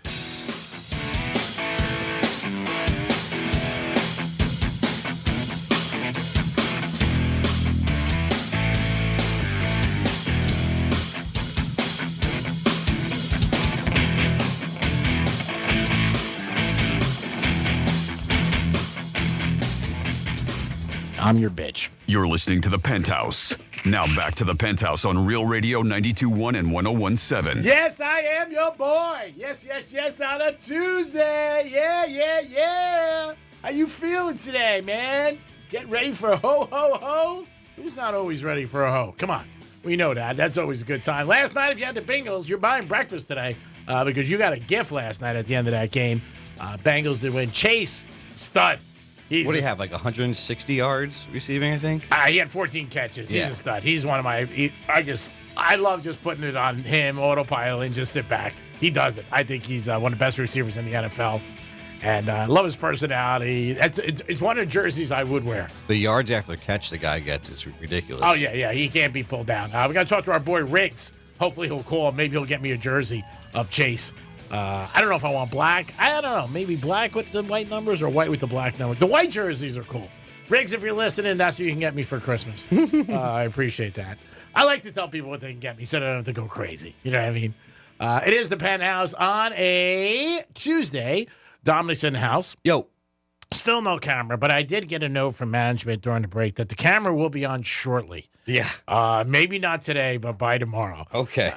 I'm your bitch. You're listening to The Penthouse. Now back to The Penthouse on Real Radio 92.1 and 101.7. Yes, I am your boy. Yes, on a Tuesday. Yeah. How you feeling today, man? Get ready for a ho, ho, ho? Who's not always ready for a ho? Come on. We know that. That's always a good time. Last night, if you had the Bengals, you're buying breakfast today because you got a gift last night at the end of that game. Bengals did win. Chase, stud. What do you have, like 160 yards receiving, I think? He had 14 catches. He's a stud. He's one of my I love just putting it on him, autopilot, and just sit back. he does it. I think he's one of the best receivers in the NFL. And I love his personality. It's one of the jerseys I would wear. The yards after the catch the guy gets is ridiculous. Oh, yeah. He can't be pulled down. We got to talk to our boy Riggs. Hopefully he'll call. Maybe he'll get me a jersey of Chase. I don't know if I want black. I don't know. Maybe black with the white numbers or white with the black numbers. The white jerseys are cool. Riggs, if you're listening, that's what you can get me for Christmas. I appreciate that. I like to tell people what they can get me so they don't have to go crazy. You know what I mean? It is the Penthouse on a Tuesday. Dominic's in the house. Yo. Still no camera, but I did get a note from management during the break that the camera will be on shortly. Yeah. Maybe not today, but by tomorrow. Okay.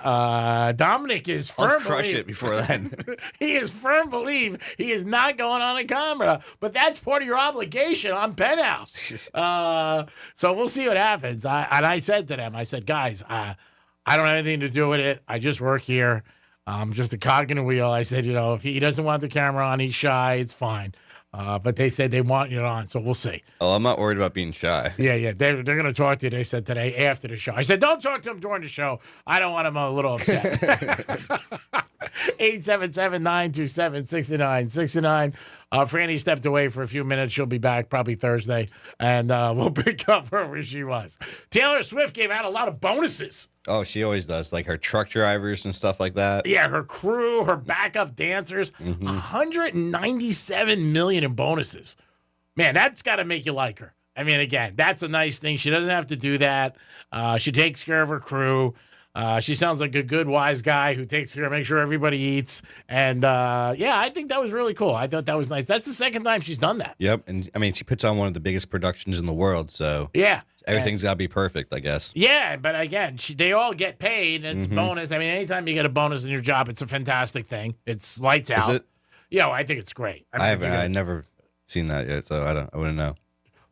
Dominic is firm. I'll crush it before then. He is firm believe he is not going on a camera, but that's part of your obligation on Penthouse. So we'll see what happens. I said to them, I said, guys, I don't have anything to do with it. I just work here. I'm just a cog in the wheel. I said, if he doesn't want the camera on, he's shy. It's fine. But they said they want it on, so we'll see. Oh, I'm not worried about being shy. Yeah. They're going to talk to you, they said today, after the show. I said, don't talk to him during the show. I don't want him a little upset. 877-927-6969. Franny stepped away for a few minutes. She'll be back probably Thursday, and we'll pick up where she was. Taylor Swift gave out a lot of bonuses. Oh, she always does, like her truck drivers and stuff like that. Yeah, her crew, her backup dancers, $197 million in bonuses. Man, that's got to make you like her. I mean, again, that's a nice thing. She doesn't have to do that. She takes care of her crew. She sounds like a good, wise guy who takes care of make sure everybody eats. And, I think that was really cool. I thought that was nice. That's the second time she's done that. Yep. And, I mean, she puts on one of the biggest productions in the world, so yeah, everything's got to be perfect, I guess. Yeah, but again, they all get paid, and it's bonus. I mean, anytime you get a bonus in your job, it's a fantastic thing. It's lights out. Is it? Yeah, I think it's great. I've never seen that yet, so I wouldn't know.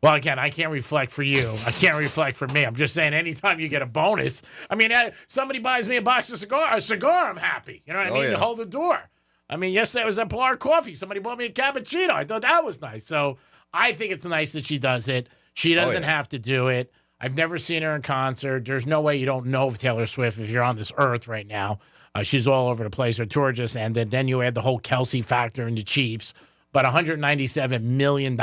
Well, again, I can't reflect for you. I can't reflect for me. I'm just saying anytime you get a bonus, I mean, somebody buys me a cigar, I'm happy. You know what I mean? Yeah. You hold the door. I mean, yesterday I was at Pilar Coffee. Somebody bought me a cappuccino. I thought that was nice. So I think it's nice that she does it. She doesn't have to do it. I've never seen her in concert. There's no way you don't know of Taylor Swift if you're on this earth right now. She's all over the place. Her tour just ended. Then you add the whole Kelsey factor in the Chiefs. But $197 million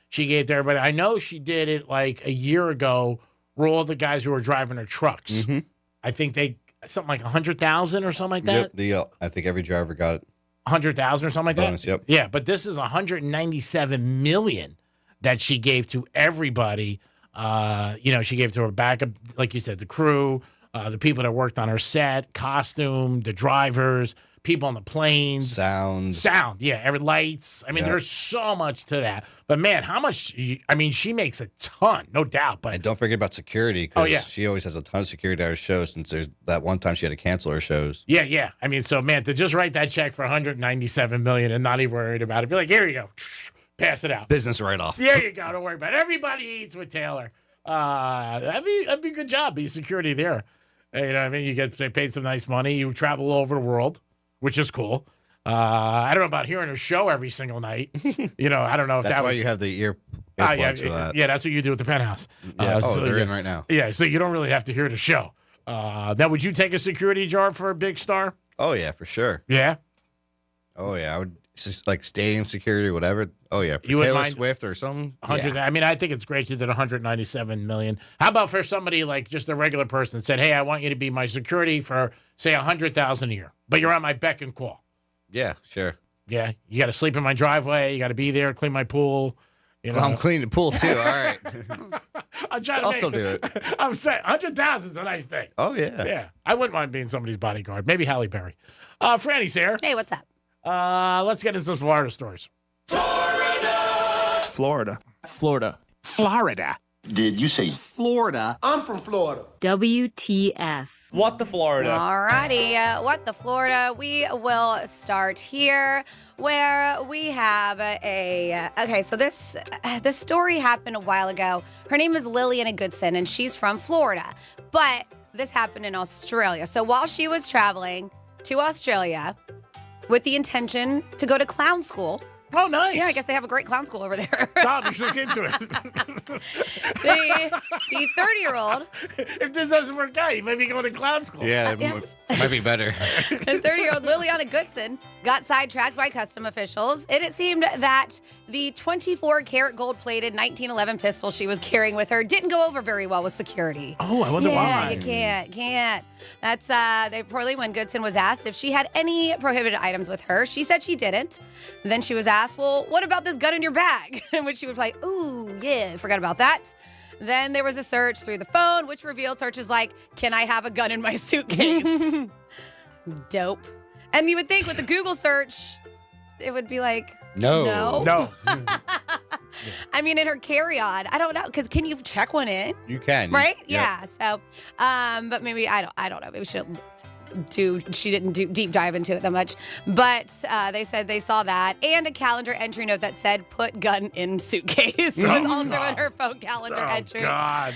she gave to everybody. I know she did it like a year ago where all the guys who were driving her trucks. I think something like 100,000 or something like that. Yep. I think every driver got it. 100,000 or something like Bonus, that. yep. Yeah, but this is 197 million that she gave to everybody. She gave to her backup, like you said, the crew, the people that worked on her set, costume, the drivers, people on the planes. Sound, yeah, every lights. I mean, there's so much to that. But, man, how much – I mean, she makes a ton, no doubt. But and don't forget about security because she always has a ton of security at her shows since there's that one time she had to cancel her shows. Yeah. I mean, so, man, to just write that check for $197 million and not even worried about it, be like, here you go. Pass it out. Business write-off. There you go. Don't worry about it. Everybody eats with Taylor. That'd be a good job, be security there. You know what I mean? You get paid some nice money. You travel all over the world, which is cool. I don't know about hearing her show every single night. I don't know if that's why you have the earplugs for that. Yeah, that's what you do at the Penthouse. Yeah. They're in right now. Yeah, so you don't really have to hear the show. Now, would you take a security job for a big star? Oh, yeah, for sure. Yeah? Oh, yeah. I would. It's just like stadium security or whatever. Oh, yeah. For You Taylor mind Swift or something. 100. Yeah. I mean, I think it's great you did 197 million. How about for somebody like just a regular person that said, hey, I want you to be my security for, say, 100,000 a year, but you're on my beck and call. Yeah, sure. Yeah, you got to sleep in my driveway. You got to be there, clean my pool. I'm cleaning the pool, too. All right. I'm trying I'll still do it. I'm saying 100,000 is a nice thing. Oh, yeah. Yeah. I wouldn't mind being somebody's bodyguard. Maybe Halle Berry. Franny's here. Hey, what's up? Let's get into some Florida stories. Florida. Did you say Florida? I'm from Florida. WTF. What the Florida? Alrighty, what the Florida? We will start here where we have so this story happened a while ago. Her name is Lillian Goodson and she's from Florida, but this happened in Australia. So while she was traveling to Australia with the intention to go to clown school. Oh, nice. Yeah, I guess they have a great clown school over there. Tom, you should look into it. The 30-year-old. If this doesn't work out, you may be going to clown school. Yeah, Might be better. His 30-year-old Liliana Goodson got sidetracked by custom officials, and it seemed that the 24-karat gold-plated 1911 pistol she was carrying with her didn't go over very well with security. Oh, I wonder why. Yeah, you can't. That's reportedly when Goodson was asked if she had any prohibited items with her. She said she didn't. Then she was asked, well, what about this gun in your bag? In which she would play, ooh, yeah, forgot about that. Then there was a search through the phone, which revealed searches like, can I have a gun in my suitcase? Dope. And you would think with the Google search, it would be like, no. I mean, in her carry-on, I don't know, because can you check one in? You can. Right? Yep. Yeah. So, but maybe, I don't know. Maybe she didn't do deep dive into it that much. But they said they saw that. And a calendar entry note that said, put gun in suitcase. was also in her phone calendar entry. God.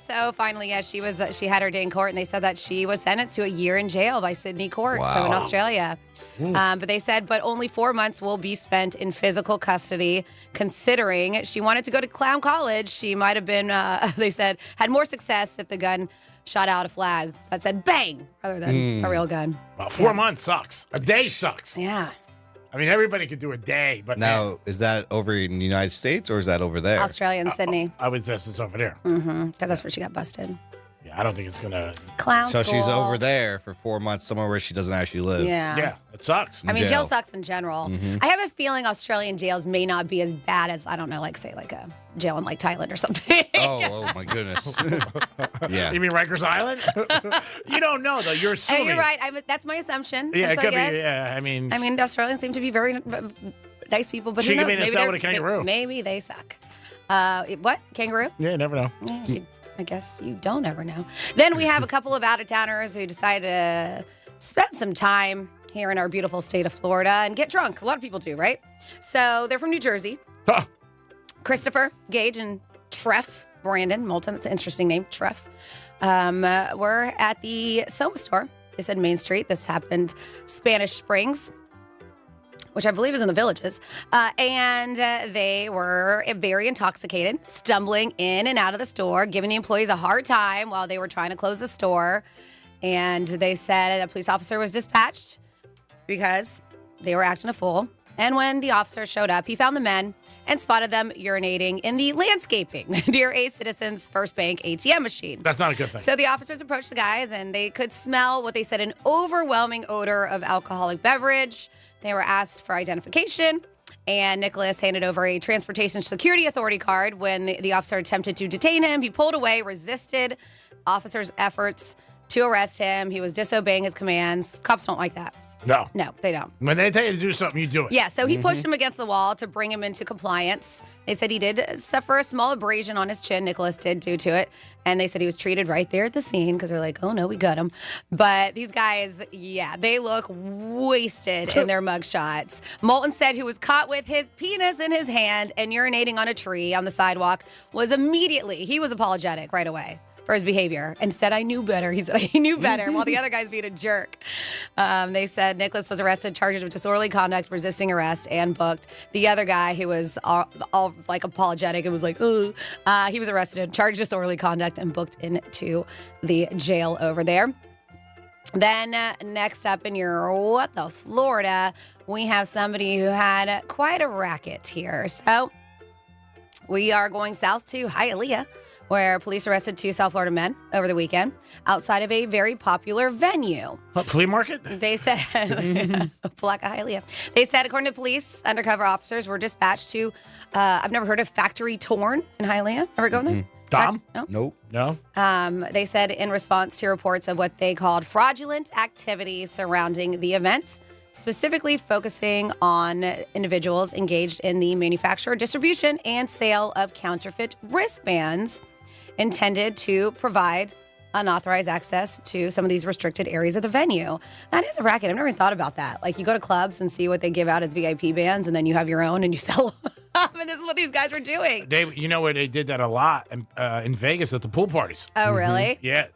So finally, yes, she had her day in court, and they said that she was sentenced to a year in jail by Sydney Court, so in Australia. But they said, but only 4 months will be spent in physical custody, considering she wanted to go to clown college. She might have been, they said, had more success if the gun shot out a flag that said bang rather than a real gun. Well, 4 months sucks. A day sucks. Yeah. I mean, everybody could do a day, but now, is that over in the United States or is that over there? Australia and Sydney. I would guess it's over there. Because that's where she got busted. Yeah, I don't think it's going to... Clown So school. she's over there for 4 months, somewhere where she doesn't actually live. Yeah. Yeah, it sucks. I mean, jail sucks in general. I have a feeling Australian jails may not be as bad as, I don't know, like, say, like a jail in, like, Thailand or something. Oh my goodness. Yeah. You mean Rikers Island? You don't know, though. You're assuming. You're right. that's my assumption. Yeah, it So, could yes. be. Yeah, I mean, the Australians seem to be very nice people, but She who could knows? be in a cell with a kangaroo. Maybe they suck. What? Kangaroo? yeah, you never know. Yeah, I guess you don't ever know. Then we have a couple of out-of-towners who decided to spend some time here in our beautiful state of Florida and get drunk. A lot of people do, right? So they're from New Jersey. Huh. Christopher, Gage, and Treff Brandon Moulton. That's an interesting name, Treff. Were at the Soma store. They said Main Street. This happened Spanish Springs, which I believe is in the Villages. And they were very intoxicated, stumbling in and out of the store, giving the employees a hard time while they were trying to close the store. And they said a police officer was dispatched because they were acting a fool. And when the officer showed up, he found the men and spotted them urinating in the landscaping near a Citizens First Bank ATM machine. That's not a good thing. So the officers approached the guys, and they could smell what they said an overwhelming odor of alcoholic beverage. They were asked for identification, and Nicholas handed over a Transportation Security Authority card. When the officer attempted to detain him, he pulled away, resisted officers' efforts to arrest him. He was disobeying his commands. Cops don't like that. No. No, they don't. When they tell you to do something, you do it. Yeah, so he pushed him against the wall to bring him into compliance. They said he did suffer a small abrasion on his chin. Nicholas did due to it. And they said he was treated right there at the scene because they're like, oh, no, we got him. But these guys, yeah, they look wasted in their mugshots. Moulton said he was caught with his penis in his hand and urinating on a tree on the sidewalk he was apologetic right away for his behavior and said, I knew better. He said, I knew better, while the other guy's being a jerk. They said Nicholas was arrested, charged with disorderly conduct, resisting arrest, and booked. The other guy who was all like apologetic and was like, oh, he was arrested, charged with disorderly conduct, and booked into the jail over there. Then next up in your Florida, we have somebody who had quite a racket here. So we are going south to Hialeah, where police arrested 2 South Florida men over the weekend outside of a very popular venue. What, flea market? They said, Palaka Hialeah. They said, according to police, undercover officers were dispatched to, I've never heard of Factory Torn in Hialeah. Ever go there? Dom? No? Nope. No. They said in response to reports of what they called fraudulent activities surrounding the event, specifically focusing on individuals engaged in the manufacture, distribution, and sale of counterfeit wristbands intended to provide unauthorized access to some of these restricted areas of the venue. That is a racket. I've never even thought about that. Like, you go to clubs and see what they give out as VIP bands, and then you have your own and you sell them. And this is what these guys were doing. You know where they did that a lot in Vegas at the pool parties. Oh, really? Yeah.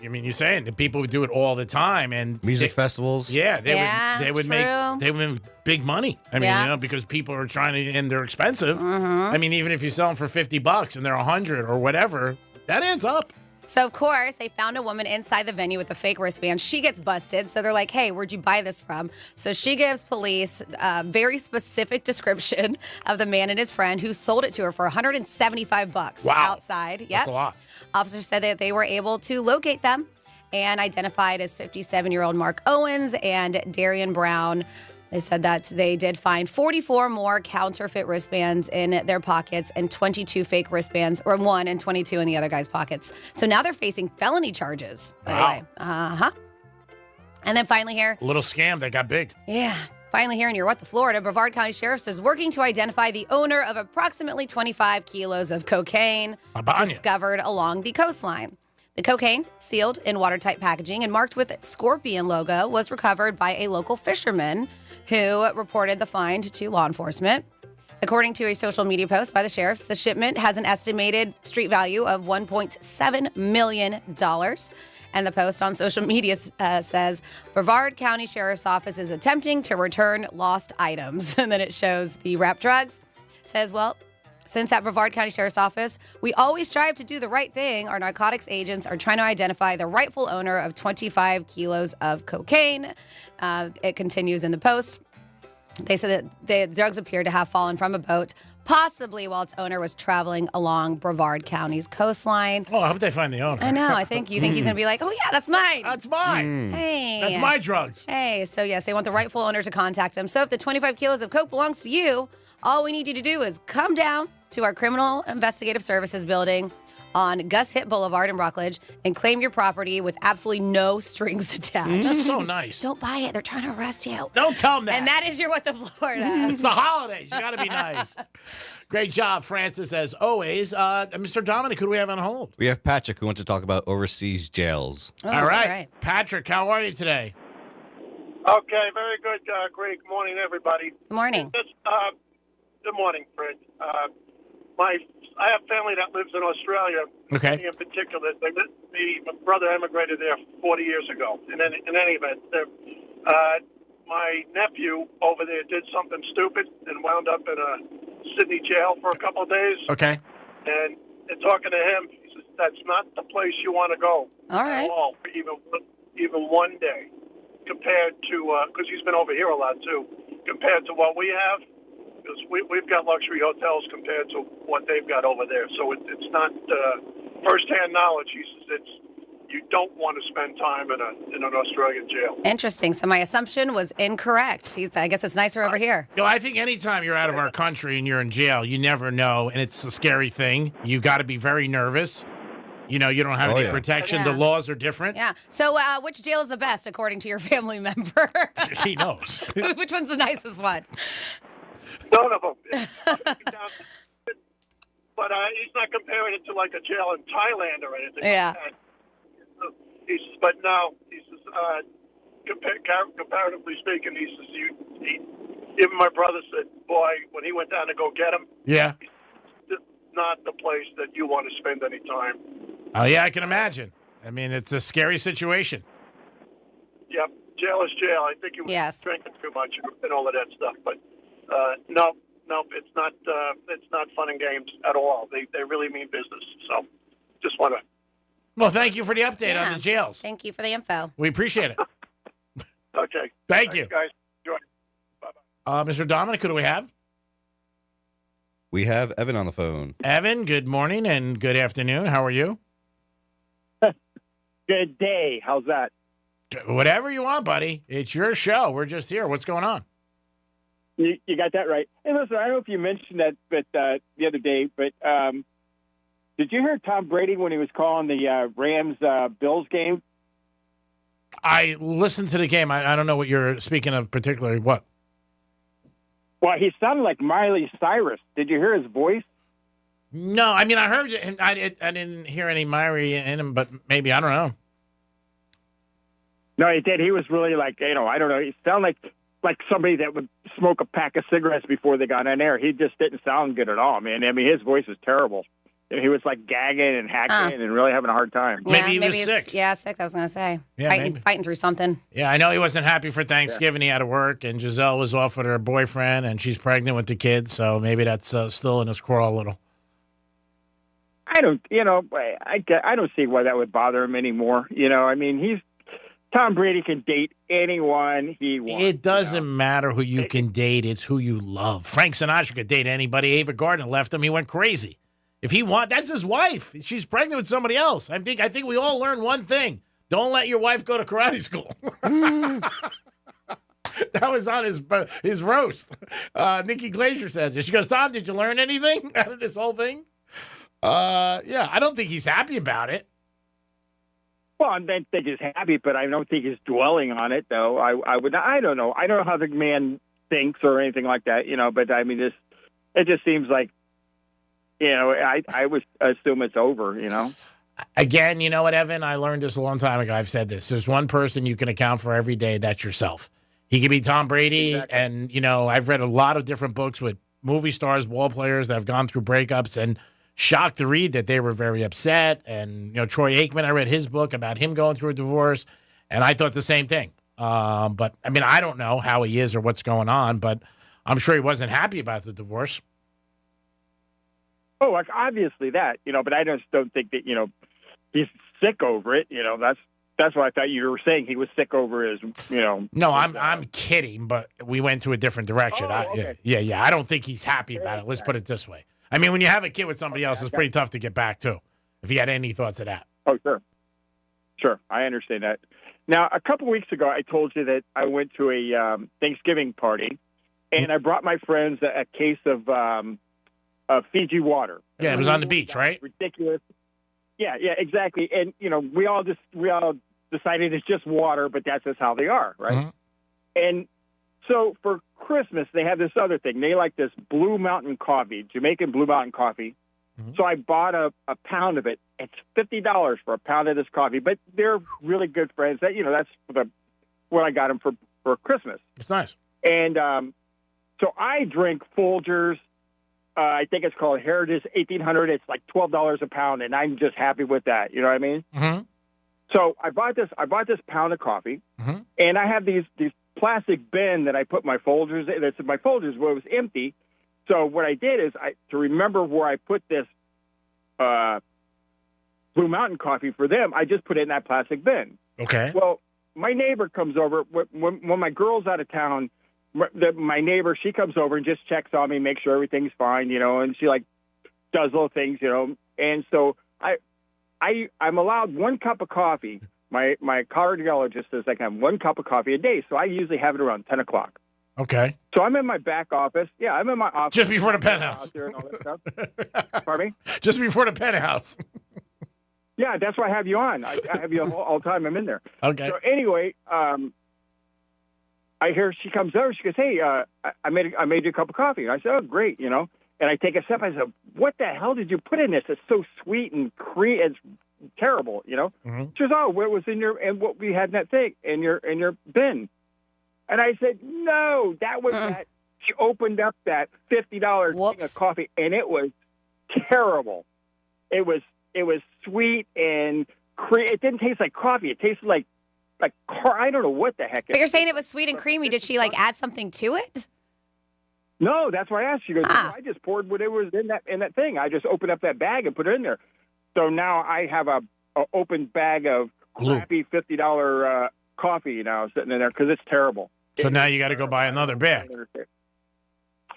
I mean, you're saying that people would do it all the time, and music festivals. Yeah, they would true. make big money. I mean, because people are trying to, and they're expensive. I mean, even if you sell them for $50 and they're $100 or whatever, that adds up. So, of course, they found a woman inside the venue with a fake wristband. She gets busted. So they're like, hey, where'd you buy this from? So she gives police a very specific description of the man and his friend who sold it to her for $175 outside. Yep. That's a lot. Officers said that they were able to locate them and identified as 57-year-old Mark Owens and Darian Brown. They said that they did find 44 more counterfeit wristbands in their pockets and 22 fake wristbands, or one and 22 in the other guy's pockets. So now they're facing felony charges, by the way. Uh-huh. And then finally here. A little scam that got big. Yeah. Finally here in your What the Florida, Brevard County Sheriff is working to identify the owner of approximately 25 kilos of cocaine discovered along the coastline. The cocaine, sealed in watertight packaging and marked with scorpion logo, was recovered by a local fisherman who reported the find to law enforcement. According to a social media post by the sheriffs, the shipment has an estimated street value of $1.7 million. And the post on social media says, Brevard County Sheriff's Office is attempting to return lost items. And then it shows the wrapped drugs. It says, well, since at Brevard County Sheriff's Office, we always strive to do the right thing, our narcotics agents are trying to identify the rightful owner of 25 kilos of cocaine. It continues in the post. They said that the drugs appear to have fallen from a boat, possibly while its owner was traveling along Brevard County's coastline. Oh, I hope they find the owner. I know. You think he's going to be like, oh, yeah, that's mine. That's mine. Hey. That's my drugs. Hey. So, yes, they want the rightful owner to contact them. So if the 25 kilos of coke belongs to you, all we need you to do is come down to our Criminal Investigative Services building on Gus Hitt Boulevard in Rockledge and claim your property with absolutely no strings attached. That's so nice. Don't buy it. They're trying to arrest you. Don't tell them that. And that is your What the Florida. It's the holidays. You got to be nice. Great job, Francis, as always. Mr. Dominic, who do we have on hold? We have Patrick, who wants to talk about overseas jails. All right. Patrick, how are you today? Okay, very good, Greg. Good morning, everybody. Good morning. Good morning, Fred. I have family that lives in Australia. Okay. In particular, my brother emigrated there 40 years ago. In any event, my nephew over there did something stupid and wound up in a Sydney jail for a couple of days. Okay. And talking to him, he says that's not the place you want to go. All right. At all, for even one day, compared to because he's been over here a lot too. Compared to what we have. Because we've got luxury hotels compared to what they've got over there. So it's not firsthand knowledge. He says you don't want to spend time in an Australian jail. Interesting. So my assumption was incorrect. I guess it's nicer over here. I think anytime you're out of our country and you're in jail, you never know, and it's a scary thing. You got to be very nervous. You know, you don't have any protection. Yeah. The laws are different. Yeah. So which jail is the best, according to your family member? He knows. Which one's the nicest one? None of them. But he's not comparing it to like a jail in Thailand or anything. Yeah. Like that. He says, but no, he says, comparatively speaking, he says, even my brother said, boy, when he went down to go get him, yeah, it's not the place that you want to spend any time. Oh, yeah, I can imagine. I mean, it's a scary situation. Yep, jail is jail. I think he was drinking too much and all of that stuff, but. No, it's not. It's not fun and games at all. They really mean business. So, just want to. Well, thank you for the update on the jails. Thank you for the info. We appreciate it. Okay. Thank you, guys. Enjoy. Bye-bye. Mr. Dominic, who do we have? We have Evan on the phone. Evan, good morning and good afternoon. How are you? Good day. How's that? Whatever you want, buddy. It's your show. We're just here. What's going on? You got that right. Hey, listen, I don't know if you mentioned that, but the other day, but did you hear Tom Brady when he was calling the Rams-Bills game? I listened to the game. I don't know what you're speaking of particularly. What? Well, he sounded like Miley Cyrus. Did you hear his voice? No, I mean, I heard it, and I didn't hear any Miley in him, but maybe, I don't know. No, he did. He was really like, I don't know. He sounded like somebody that would smoke a pack of cigarettes before they got on air. He just didn't sound good at all, man. I mean, his voice is terrible. He was like gagging and hacking and really having a hard time. Yeah, maybe he was sick. Yeah, sick, I was going to say. Yeah, fighting through something. Yeah, I know he wasn't happy for Thanksgiving. He had to work, and Giselle was off with her boyfriend, and she's pregnant with the kids, so maybe that's still in his craw a little. I don't, I don't see why that would bother him anymore. I mean, Tom Brady can date anyone he wants. It doesn't matter who you can date; it's who you love. Frank Sinatra could date anybody. Ava Gardner left him; he went crazy. If he that's his wife. She's pregnant with somebody else. I think we all learned one thing: don't let your wife go to karate school. That was on his roast. Nikki Glazier said this. She goes, Tom, did you learn anything out of this whole thing? Yeah, I don't think he's happy about it. Well, I don't think he's happy, but I don't think he's dwelling on it, though. I don't know. I don't know how the man thinks or anything like that, but I mean, it just seems like, I would assume it's over, Again, you know what, Evan? I learned this a long time ago. I've said this. There's one person you can account for every day. That's yourself. He could be Tom Brady, exactly. And, I've read a lot of different books with movie stars, ball players that have gone through breakups, and shocked to read that they were very upset. And, Troy Aikman, I read his book about him going through a divorce, and I thought the same thing. But, I mean, I don't know how he is or what's going on, but I'm sure he wasn't happy about the divorce. Oh, like obviously that, but I just don't think that, he's sick over it. That's what I thought you were saying. He was sick over his, No, I'm kidding, but we went to a different direction. Okay. Yeah. I don't think he's happy about it. Let's put it this way. I mean, when you have a kid with somebody else, it's pretty tough to get back to. If you had any thoughts of that. Oh, sure. I understand that. Now, a couple weeks ago, I told you that I went to a Thanksgiving party, and I brought my friends a case of Fiji water. Yeah, it was on the beach, right? Ridiculous. Yeah, exactly. And we all decided it's just water, but that's just how they are, right? Mm-hmm. And so for Christmas, they have this other thing. They like this Blue Mountain coffee, Jamaican Blue Mountain coffee. Mm-hmm. So I bought a pound of it. It's $50 for a pound of this coffee, but they're really good friends. That's what I got them for Christmas. It's nice. And so I drink Folgers. I think it's called Heritage 1800. It's like $12 a pound, and I'm just happy with that. You know what I mean? Mm-hmm. So I bought this pound of coffee, mm-hmm. and I have these plastic bin that I put my Folgers in. That's my Folgers where it was empty. So what I did is to remember where I put this Blue Mountain coffee for them, I just put it in that plastic bin. Okay. Well, my neighbor comes over when my girl's out of town. My neighbor, she comes over and just checks on me, makes sure everything's fine, and she does little things, And so I'm allowed 1 cup of coffee. My cardiologist says I can have 1 cup of coffee a day, so I usually have it around 10 o'clock. Okay. So I'm in my back office. Yeah, I'm in my office. Just before the penthouse. Out there and all that stuff. Pardon me? Just before the penthouse. Yeah, that's why I have you on. I have you all the time I'm in there. Okay. So anyway, I hear she comes over. She goes, "Hey, I made you a cup of coffee." And I said, "Oh, great," And I take a sip. I said, "What the hell did you put in this? It's so sweet and creamy. It's terrible." Mm-hmm. She goes, "Oh, what was in what we had in that thing in your bin?" And I said, "No, that was that." She opened up that $50 thing of coffee, and it was terrible. It was sweet and it didn't taste like coffee. It tasted like I don't know what the heck. But you're saying it was sweet and creamy. Did she add something to it? No, that's why I asked. She goes, "No, I just poured whatever was in that thing. I just opened up that bag and put it in there." So now I have a open bag of crappy $50 coffee now sitting in there because it's terrible. So now you got to go buy another bag.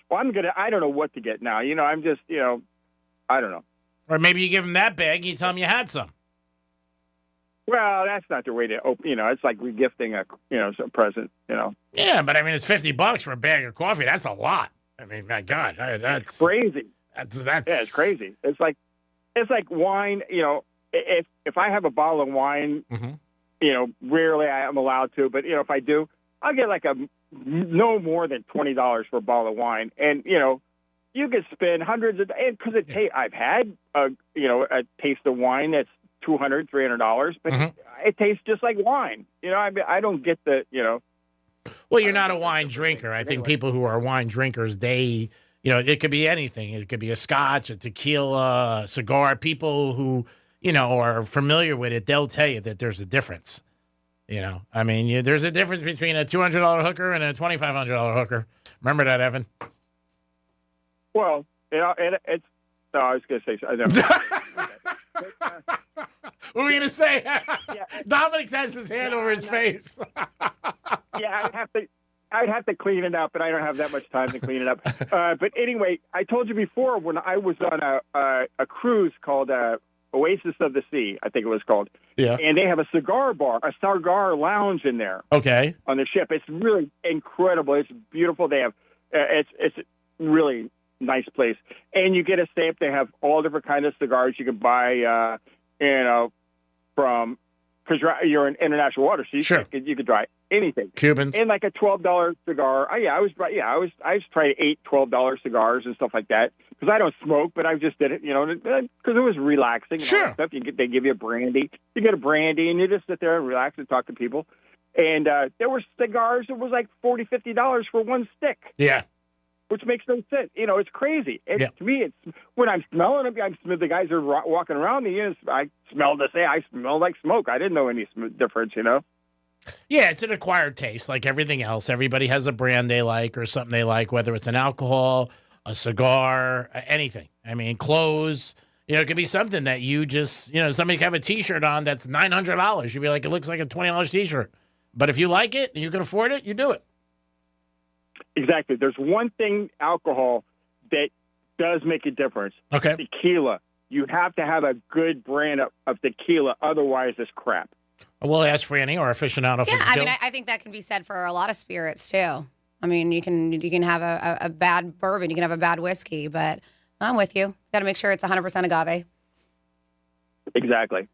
Well, I don't know what to get now. I'm just, I don't know. Or maybe you give him that bag, you tell him you had some. Well, that's not the way to open. It's like regifting a present. Yeah, but I mean, it's $50 for a bag of coffee. That's a lot. I mean, my God, that's crazy. That's yeah, it's crazy. It's like wine. If I have a bottle of wine, mm-hmm. Rarely I am allowed to, but if I do, I'll get no more than $20 for a bottle of wine, and you could spend hundreds of because I've had a taste of wine that's $200, $300, but mm-hmm. it tastes just like wine. I don't get the. Well, you're not a wine drinker. I think people who are wine drinkers, they, it could be anything. It could be a scotch, a tequila, a cigar. People who, are familiar with it, they'll tell you that there's a difference. I mean, there's a difference between a $200 hooker and a $2,500 hooker. Remember that, Evan? Well, it's No, I was going to say. What were you going to say? Dominic has his hand over his face. Yeah, I'd have to clean it up, but I don't have that much time to clean it up. But anyway, I told you before when I was on a cruise called Oasis of the Sea, I think it was called. Yeah. And they have a cigar bar, a cigar lounge in there. Okay. On the ship. It's really incredible. It's beautiful. They have it's really nice place. And you get a stamp. They have all different kinds of cigars you can buy, from, because you're in international water, so you could try anything. Cubans. And like a $12 cigar. I was trying $12 cigars and stuff like that, because I don't smoke, but I just did it, because it was relaxing. And all that stuff. They give you a brandy. You get a brandy, and you just sit there and relax and talk to people. And there were cigars. It was like $40, $50 for one stick. Yeah. Which makes no sense. It's crazy. To me, it's when I'm smelling them, the guys are walking around me. I smell I smell like smoke. I didn't know any difference, Yeah, it's an acquired taste like everything else. Everybody has a brand they like or something they like, whether it's an alcohol, a cigar, anything. I mean, clothes. It could be something that you just, somebody could have a T-shirt on that's $900. You'd be like, it looks like a $20 T-shirt. But if you like it and you can afford it, you do it. Exactly. There's one thing, alcohol, that does make a difference. Okay. Tequila. You have to have a good brand of tequila. Otherwise, it's crap. We'll ask Franny, our aficionado. Yeah, I mean, I think that can be said for a lot of spirits, too. I mean, you can have a bad bourbon. You can have a bad whiskey. But I'm with you. Got to make sure it's 100% agave. Exactly.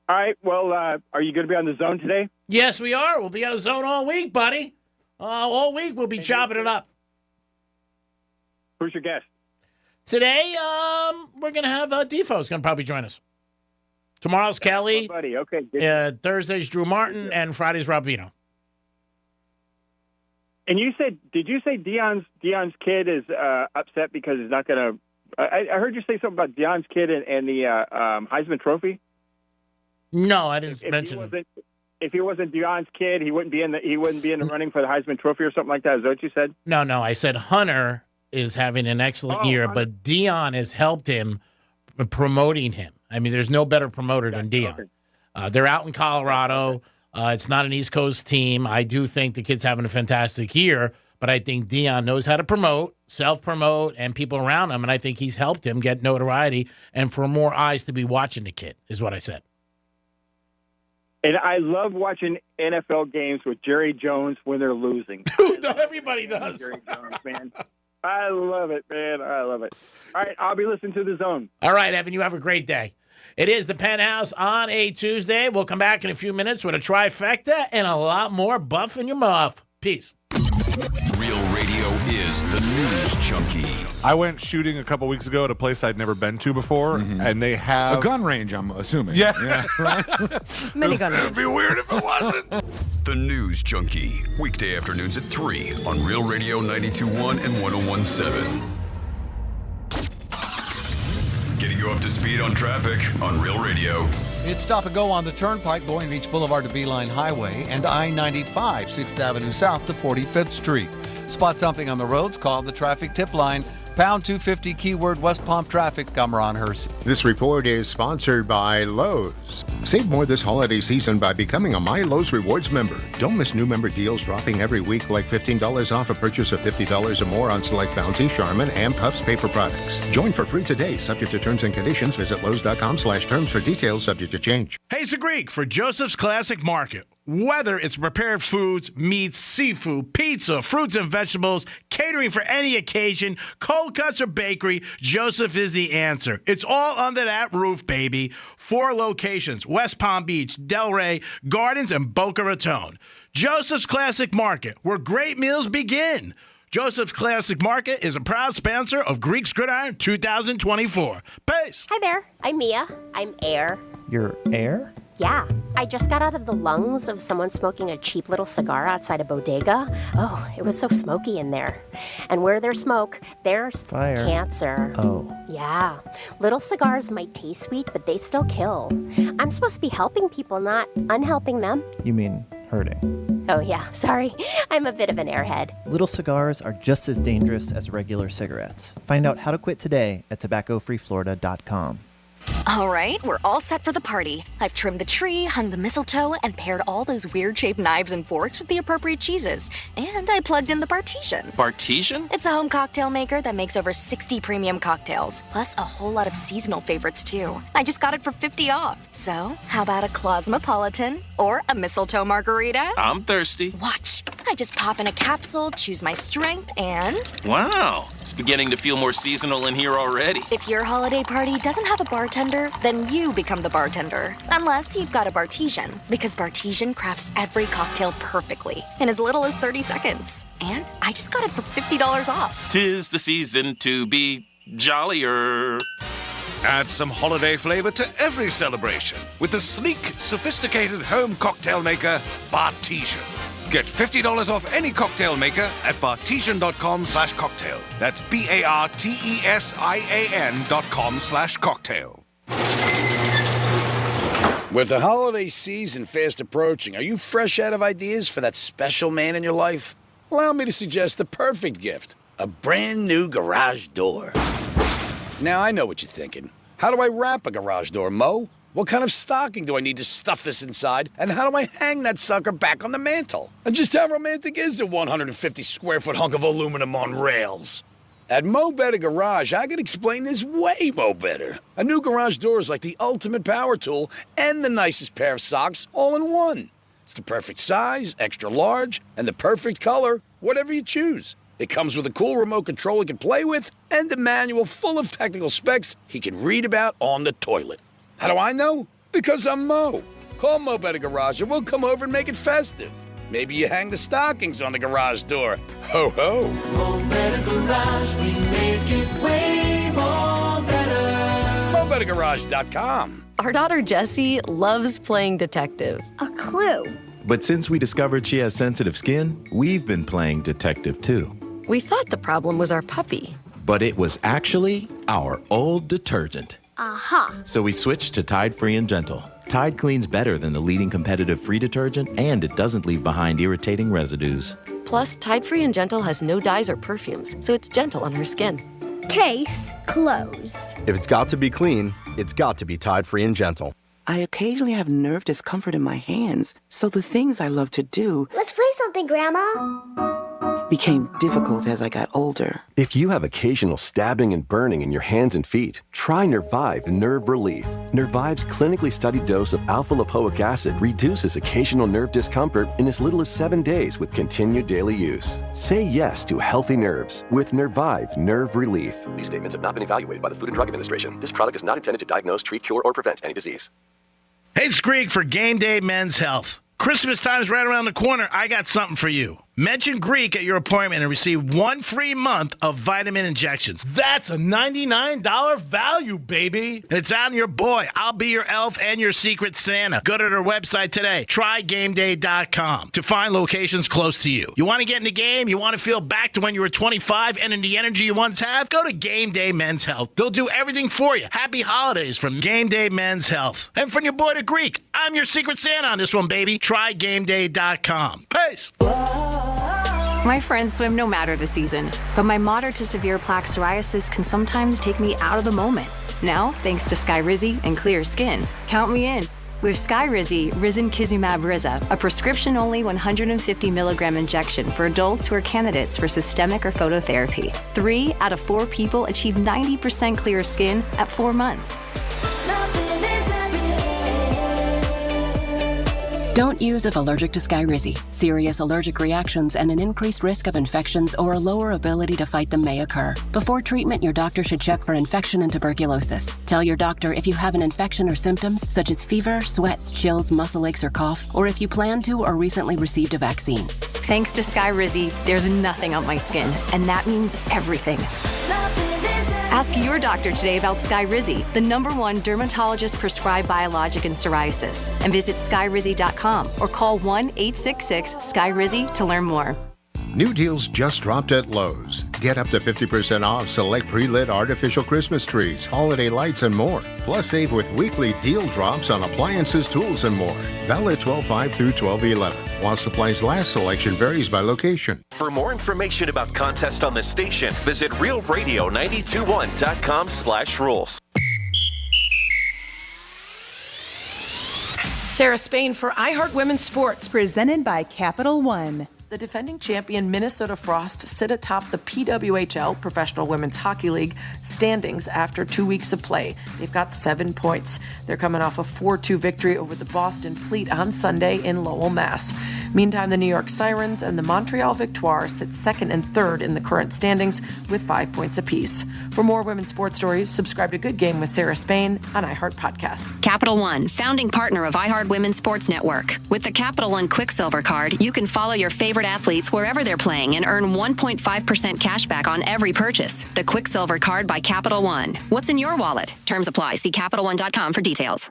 All right. Well, are you going to be on the zone today? Yes, we are. We'll be on the zone all week, buddy. All week we'll be chopping it up. Who's your guest? Today, we're going to have Defoe's going to probably join us. Tomorrow's Kelly. Buddy. Okay. Thursday's Drew Martin, and Friday's Rob Vino. And did you say Dion's kid is upset because he's not going to? I heard you say something about Dion's kid and the Heisman Trophy. No, I didn't mention it. If he wasn't Dion's kid, he wouldn't be in the running for the Heisman Trophy or something like that. Is that what you said? No. I said Hunter is having an excellent year, Hunter. but Dion has helped him promoting him. I mean, there's no better promoter than Dion. They're out in Colorado. It's not an East Coast team. I do think the kid's having a fantastic year, but I think Dion knows how to promote, self-promote, and people around him, and I think he's helped him get notoriety and for more eyes to be watching the kid, is what I said. And I love watching NFL games with Jerry Jones when they're losing. Everybody does. Jerry Jones, man. I love it, man. I love it. All right, I'll be listening to the zone. All right, Evan, you have a great day. It is the Penthouse on a Tuesday. We'll come back in a few minutes with a trifecta and a lot more buff in your muff. Peace. Real radio is the news junkie. I went shooting a couple weeks ago at a place I'd never been to before, and they have a gun range, I'm assuming. Yeah. Minigun range. It'd be weird if it wasn't. The News Junkie, weekday afternoons at 3 on Real Radio 92.1 and 101.7. Getting you up to speed on traffic on Real Radio. It's stop and go on the Turnpike, Boynton Beach Boulevard to Beeline Highway, and I-95, 6th Avenue South to 45th Street. Spot something on the roads, call the traffic tip line, pound 250 keyword West Palm Traffic. I'm Ron Hersey. This report is sponsored by Lowe's. Save more this holiday season by becoming a My Lowe's Rewards member. Don't miss new member deals dropping every week, like $15 off a purchase of $50 or more on select Bounty, Charmin, and Puffs paper products. Join for free today. Subject to terms and conditions. Visit Lowe's.com/terms for details. Subject to change. Hey, it's the Greek for Joseph's Classic Market. Whether it's prepared foods, meats, seafood, pizza, fruits and vegetables, catering for any occasion, cold cuts or bakery, Joseph is the answer. It's all under that roof, baby. 4 locations, West Palm Beach, Delray, Gardens, and Boca Raton. Joseph's Classic Market, where great meals begin. Joseph's Classic Market is a proud sponsor of Greek's Gridiron 2024. Peace. Hi there. I'm Mia. I'm Air. Your air? Yeah. I just got out of the lungs of someone smoking a cheap little cigar outside a bodega. Oh, it was so smoky in there. And where there's smoke, there's fire. Cancer. Oh. Yeah. Little cigars might taste sweet, but they still kill. I'm supposed to be helping people, not unhelping them. You mean hurting. Oh, yeah, sorry. I'm a bit of an airhead. Little cigars are just as dangerous as regular cigarettes. Find out how to quit today at tobaccofreeflorida.com. All right, we're all set for the party. I've trimmed the tree, hung the mistletoe, and paired all those weird-shaped knives and forks with the appropriate cheeses. And I plugged in the Bartesian. Bartesian? It's a home cocktail maker that makes over 60 premium cocktails, plus a whole lot of seasonal favorites, too. I just got it for $50 off. So, how about a Cosmopolitan or a mistletoe margarita? I'm thirsty. Watch. I just pop in a capsule, choose my strength, and... Wow, it's beginning to feel more seasonal in here already. If your holiday party doesn't have a bartender, then you become the bartender. Unless you've got a Bartesian, because Bartesian crafts every cocktail perfectly in as little as 30 seconds. And I just got it for $50 off. 'Tis the season to be jollier. Add some holiday flavor to every celebration with the sleek, sophisticated home cocktail maker, Bartesian. Get $50 off any cocktail maker at bartesian.com/cocktail. That's BARTESIAN.com/cocktail. With the holiday season fast approaching, are you fresh out of ideas for that special man in your life? Allow me to suggest the perfect gift, a brand new garage door. Now, I know what you're thinking. How do I wrap a garage door, Mo? What kind of stocking do I need to stuff this inside? And how do I hang that sucker back on the mantle? And just how romantic is a 150 square foot hunk of aluminum on rails? At Mo Better Garage, I can explain this way Mo Better. A new garage door is like the ultimate power tool and the nicest pair of socks all in one. It's the perfect size, extra large, and the perfect color, whatever you choose. It comes with a cool remote control he can play with and a manual full of technical specs he can read about on the toilet. How do I know? Because I'm Mo. Call Mo Better Garage and we'll come over and make it festive. Maybe you hang the stockings on the garage door. Ho ho. Mo Better Garage, we make it way more better. MoBetterGarage.com. Our daughter Jessie loves playing detective. A clue. But since we discovered she has sensitive skin, we've been playing detective too. We thought the problem was our puppy. But it was actually our old detergent. Aha. So we switched to Tide Free and Gentle. Tide cleans better than the leading competitive free detergent, and it doesn't leave behind irritating residues. Plus, Tide Free and Gentle has no dyes or perfumes, so it's gentle on her skin. Case closed. If it's got to be clean, it's got to be Tide Free and Gentle. I occasionally have nerve discomfort in my hands, so the things I love to do... Let's play something, Grandma. ...became difficult as I got older. If you have occasional stabbing and burning in your hands and feet, try Nervive Nerve Relief. Nervive's clinically studied dose of alpha-lipoic acid reduces occasional nerve discomfort in as little as 7 days with continued daily use. Say yes to healthy nerves with Nervive Nerve Relief. These statements have not been evaluated by the Food and Drug Administration. This product is not intended to diagnose, treat, cure, or prevent any disease. Hey, it's Greg for Game Day Men's Health. Christmas time is right around the corner. I got something for you. Mention Greek at your appointment and receive 1 free month of vitamin injections. That's a $99 value, baby. And it's on your boy. I'll be your elf and your secret Santa. Go to their website today, trygameday.com, to find locations close to you. You want to get in the game? You want to feel back to when you were 25 and in the energy you once had? Go to Game Day Men's Health. They'll do everything for you. Happy holidays from Game Day Men's Health. And from your boy to Greek, I'm your secret Santa on this one, baby. Trygameday.com. Peace. My friends swim no matter the season, but my moderate to severe plaque psoriasis can sometimes take me out of the moment. Now, thanks to Skyrizi and clear skin, count me in. With Skyrizi, Risankizumab Riza, a prescription-only 150 milligram injection for adults who are candidates for systemic or phototherapy. 3 out of 4 people achieve 90% clear skin at 4 months. Don't use if allergic to Skyrizi. Serious allergic reactions and an increased risk of infections or a lower ability to fight them may occur. Before treatment, your doctor should check for infection and tuberculosis. Tell your doctor if you have an infection or symptoms such as fever, sweats, chills, muscle aches, or cough, or if you plan to or recently received a vaccine. Thanks to Skyrizi, there's nothing on my skin, and that means everything. Ask your doctor today about Skyrizi, the #1 dermatologist-prescribed biologic in psoriasis, and visit skyrizi.com or call 1-866-SKYRIZI to learn more. New deals just dropped at Lowe's. Get up to 50% off select pre-lit artificial Christmas trees, holiday lights, and more. Plus, save with weekly deal drops on appliances, tools, and more. Valid 12/5 through 12/11. While supplies last, selection varies by location. For more information about contests on the station, visit realradio921.com/rules. Sarah Spain for iHeart Women's Sports, presented by Capital One. The defending champion Minnesota Frost sit atop the PWHL, Professional Women's Hockey League, standings after 2 weeks of play. They've got 7 points. They're coming off a 4-2 victory over the Boston Fleet on Sunday in Lowell, Mass. Meantime, the New York Sirens and the Montreal Victoire sit second and third in the current standings with 5 points apiece. For more women's sports stories, subscribe to Good Game with Sarah Spain on iHeart Podcasts. Capital One, founding partner of iHeart Women's Sports Network. With the Capital One Quicksilver card, you can follow your favorite athletes wherever they're playing and earn 1.5% cash back on every purchase. The Quicksilver card by Capital One. What's in your wallet? Terms apply. See CapitalOne.com for details.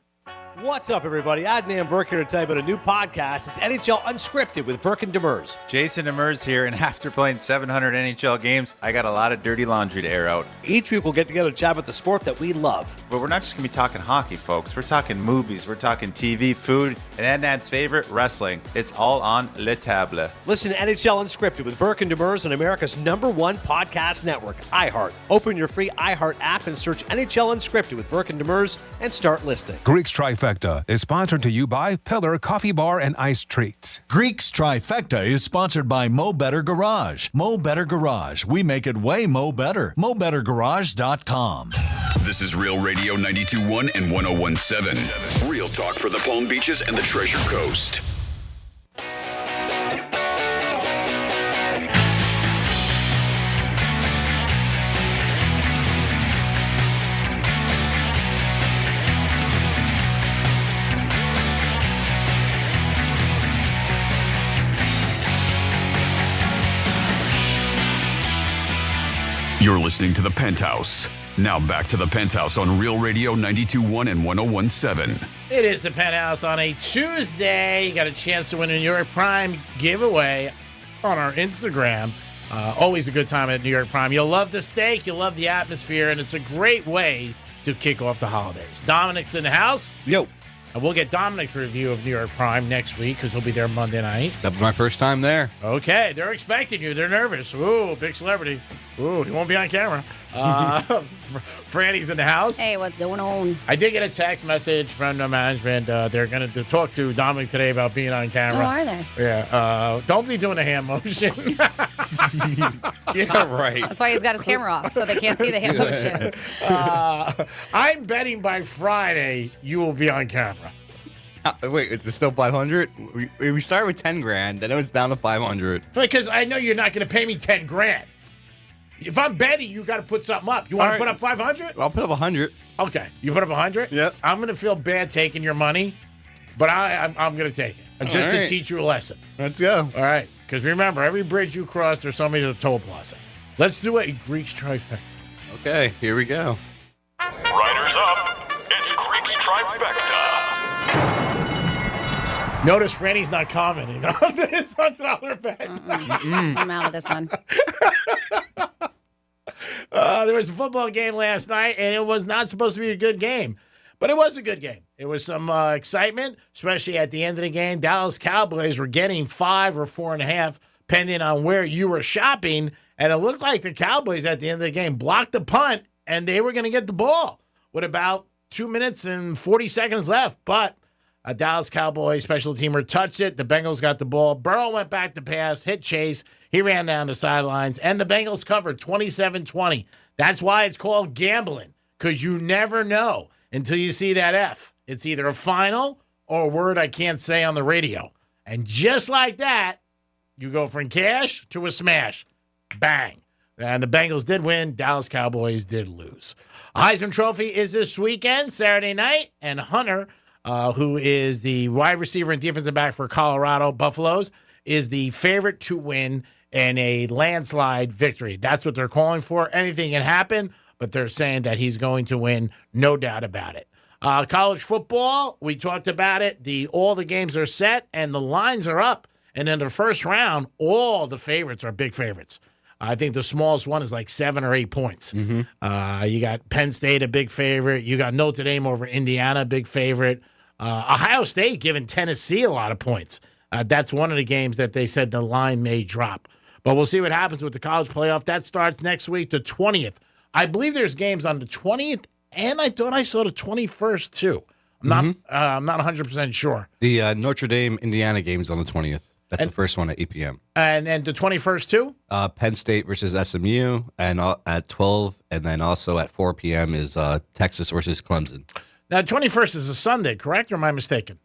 What's up, everybody? Adnan Burke here to tell you about a new podcast. It's NHL Unscripted with Burke and Demers. Jason Demers here, and after playing 700 NHL games, I got a lot of dirty laundry to air out. Each week we'll get together to chat about the sport that we love. But we're not just going to be talking hockey, folks. We're talking movies, we're talking TV, food, and Adnan's favorite, wrestling. It's all on Le Table. Listen to NHL Unscripted with Burke and Demers on America's #1 podcast network, iHeart. Open your free iHeart app and search NHL Unscripted with Burke and Demers and start listening. Greek's Trifecta is sponsored to you by Pillar Coffee Bar and Ice Treats. Greek's Trifecta is sponsored by Mo Better Garage. Mo Better Garage. We make it way Mo Better. MoBetterGarage.com. This is Real Radio 92.1 and 101.7. Real talk for the Palm Beaches and the Treasure Coast. You're listening to The Penthouse. Now back to The Penthouse on Real Radio 92.1 and 101.7. It is The Penthouse on a Tuesday. You got a chance to win a New York Prime giveaway on our Instagram. Always a good time at New York Prime. You'll love the steak, you'll love the atmosphere, and it's a great way to kick off the holidays. Dominic's in the house. Yo. And we'll get Dominic's review of New York Prime next week because he'll be there Monday night. That'll be my first time there. Okay, they're expecting you. They're nervous. Ooh, big celebrity. Ooh, he won't be on camera. Franny's in the house. Hey, what's going on? I did get a text message from the management. They're going to talk to Dominic today about being on camera. Oh, are they? Yeah. Don't be doing a hand motion. Yeah, right. That's why he's got his camera off, so they can't see the hand motions. I'm betting by Friday you will be on camera. Wait, is it still 500? We started with 10 grand, then it was down to 500. Because I know you're not going to pay me 10 grand. If I'm betting, you got to put something up. You want to put up 500? I'll put up 100. Okay, you put up 100? Yep. I'm going to feel bad taking your money, but I'm going to take it. Just to teach you a lesson. Let's go. All right, because remember, every bridge you cross, there's somebody at the toll plaza. Let's do a Greek's Trifecta. Okay, here we go. Riders up. It's Greek's Trifecta. Notice Franny's not commenting on this $100 bet. I'm out of this one. There was a football game last night, and it was not supposed to be a good game. But it was a good game. It was some excitement, especially at the end of the game. Dallas Cowboys were getting 5 or 4.5, depending on where you were shopping. And it looked like the Cowboys at the end of the game blocked the punt, and they were going to get the ball with about 2 minutes and 40 seconds left. But a Dallas Cowboys special teamer touched it. The Bengals got the ball. Burrow went back to pass, hit Chase. He ran down the sidelines, and the Bengals covered 27-20. That's why it's called gambling, because you never know until you see that F. It's either a final or a word I can't say on the radio. And just like that, you go from cash to a smash. Bang. And the Bengals did win. Dallas Cowboys did lose. Heisman Trophy is this weekend, Saturday night, and Hunter, who is the wide receiver and defensive back for Colorado Buffaloes, is the favorite to win in a landslide victory. That's what they're calling for. Anything can happen, but they're saying that he's going to win, no doubt about it. College football, we talked about it. All the games are set, and the lines are up. And in the first round, all the favorites are big favorites. I think the smallest one is like 7 or 8 points. You got Penn State, a big favorite. You got Notre Dame over Indiana, big favorite. Ohio State giving Tennessee a lot of points. That's one of the games that they said the line may drop. But we'll see what happens with the college playoff. That starts next week, the 20th. I believe there's games on the 20th, and I thought I saw the 21st, too. I'm not 100% sure. The Notre Dame Indiana game's on the 20th. That's the first one at 8 p.m. And then the 21st, too? Penn State versus SMU and at 12, and then also at 4 p.m. is Texas versus Clemson. Now, 21st is a Sunday, correct, or am I mistaken?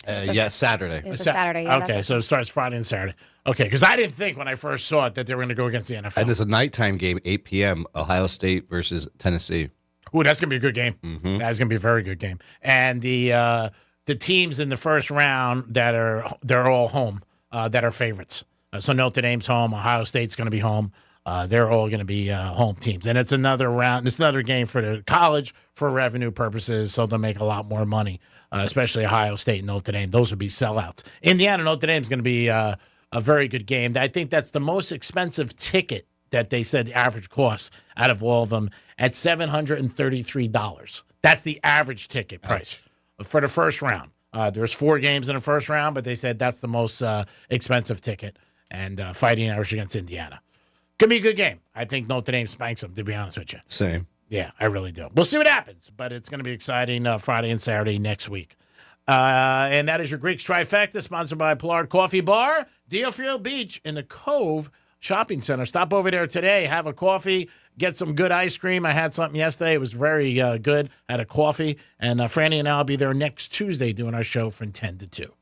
Saturday. It's a Saturday. Yeah, okay, so it starts Friday and Saturday. Okay, because I didn't think when I first saw it that they were going to go against the NFL. And there's a nighttime game, 8 p.m., Ohio State versus Tennessee. Ooh, that's going to be a good game. That's going to be a very good game. And the teams in the first round they're all home that are favorites. So Notre Dame's home. Ohio State's going to be home. They're all going to be home teams. And it's another round. It's another game for the college for revenue purposes, so they'll make a lot more money, especially Ohio State and Notre Dame. Those would be sellouts. Indiana Notre Dame is going to be a very good game. I think that's the most expensive ticket that they said the average cost out of all of them at $733. That's the average ticket price for the first round. There's 4 games in the first round, but they said that's the most expensive ticket. And Fighting Irish against Indiana. Could be a good game. I think Notre Dame spanks them, to be honest with you. Same. Yeah, I really do. We'll see what happens, but it's going to be exciting Friday and Saturday next week. And that is your Greeks Trifecta, sponsored by Pollard Coffee Bar, Deerfield Beach in the Cove Shopping Center. Stop over there today, have a coffee, get some good ice cream. I had something yesterday. It was very good. Had a coffee. And Franny and I will be there next Tuesday doing our show from 10 to 2.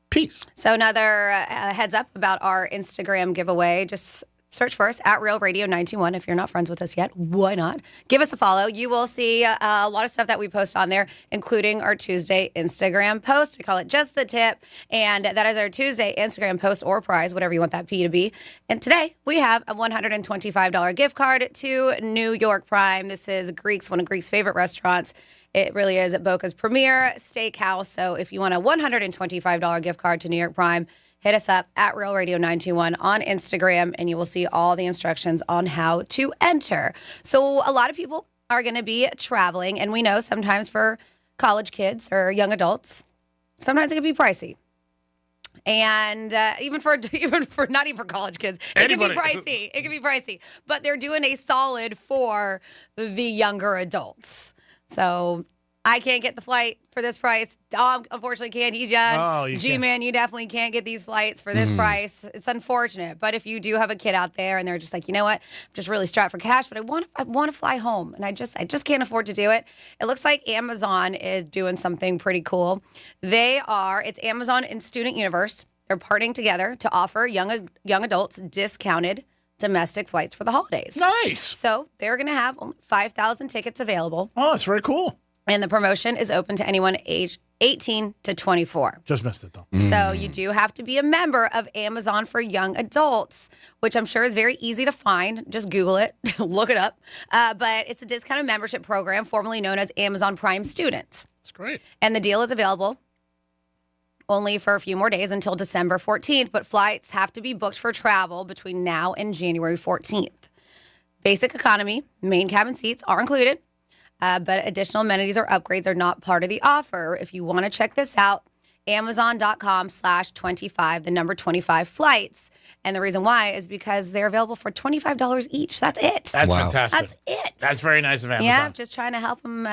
Peace. So another heads up about our Instagram giveaway. Just search for us at Real Radio 921. If you're not friends with us yet, why not? Give us a follow. You will see a lot of stuff that we post on there, including our Tuesday Instagram post. We call it Just the Tip. And that is our Tuesday Instagram post or prize, whatever you want that P to be. And today we have a $125 gift card to New York Prime. This is Greeks, one of Greeks' favorite restaurants. It really is at Boca's Premier Steakhouse. So if you want a $125 gift card to New York Prime, hit us up at Real Radio 921 on Instagram, and you will see all the instructions on how to enter. So a lot of people are going to be traveling, and we know sometimes for college kids or young adults, sometimes it can be pricey. And even for not even for college kids, it can be pricey. It can be pricey. But they're doing a solid for the younger adults. So I can't get the flight for this price. Dom, unfortunately, can't. He's young. Oh, you G-Man, you definitely can't get these flights for this price. It's unfortunate. But if you do have a kid out there and they're just like, you know what, I'm just really strapped for cash, but I want to fly home, and I just can't afford to do it. It looks like Amazon is doing something pretty cool. It's Amazon and Student Universe. They're partnering together to offer young adults discounted domestic flights for the holidays. Nice. So they're going to have 5,000 tickets available. Oh, that's very cool. And the promotion is open to anyone aged 18 to 24. Just missed it, though. So you do have to be a member of Amazon for young adults, which I'm sure is very easy to find. Just Google it, look it up. But it's a discounted membership program formerly known as Amazon Prime Student. That's great. And the deal is available only for a few more days until December 14th, but flights have to be booked for travel between now and January 14th. Basic economy, main cabin seats are included, but additional amenities or upgrades are not part of the offer. If you want to check this out, Amazon.com/25, the number 25 flights. And the reason why is because they're available for $25 each. That's it. That's fantastic. That's it. That's very nice of Amazon. Yeah, just trying to help them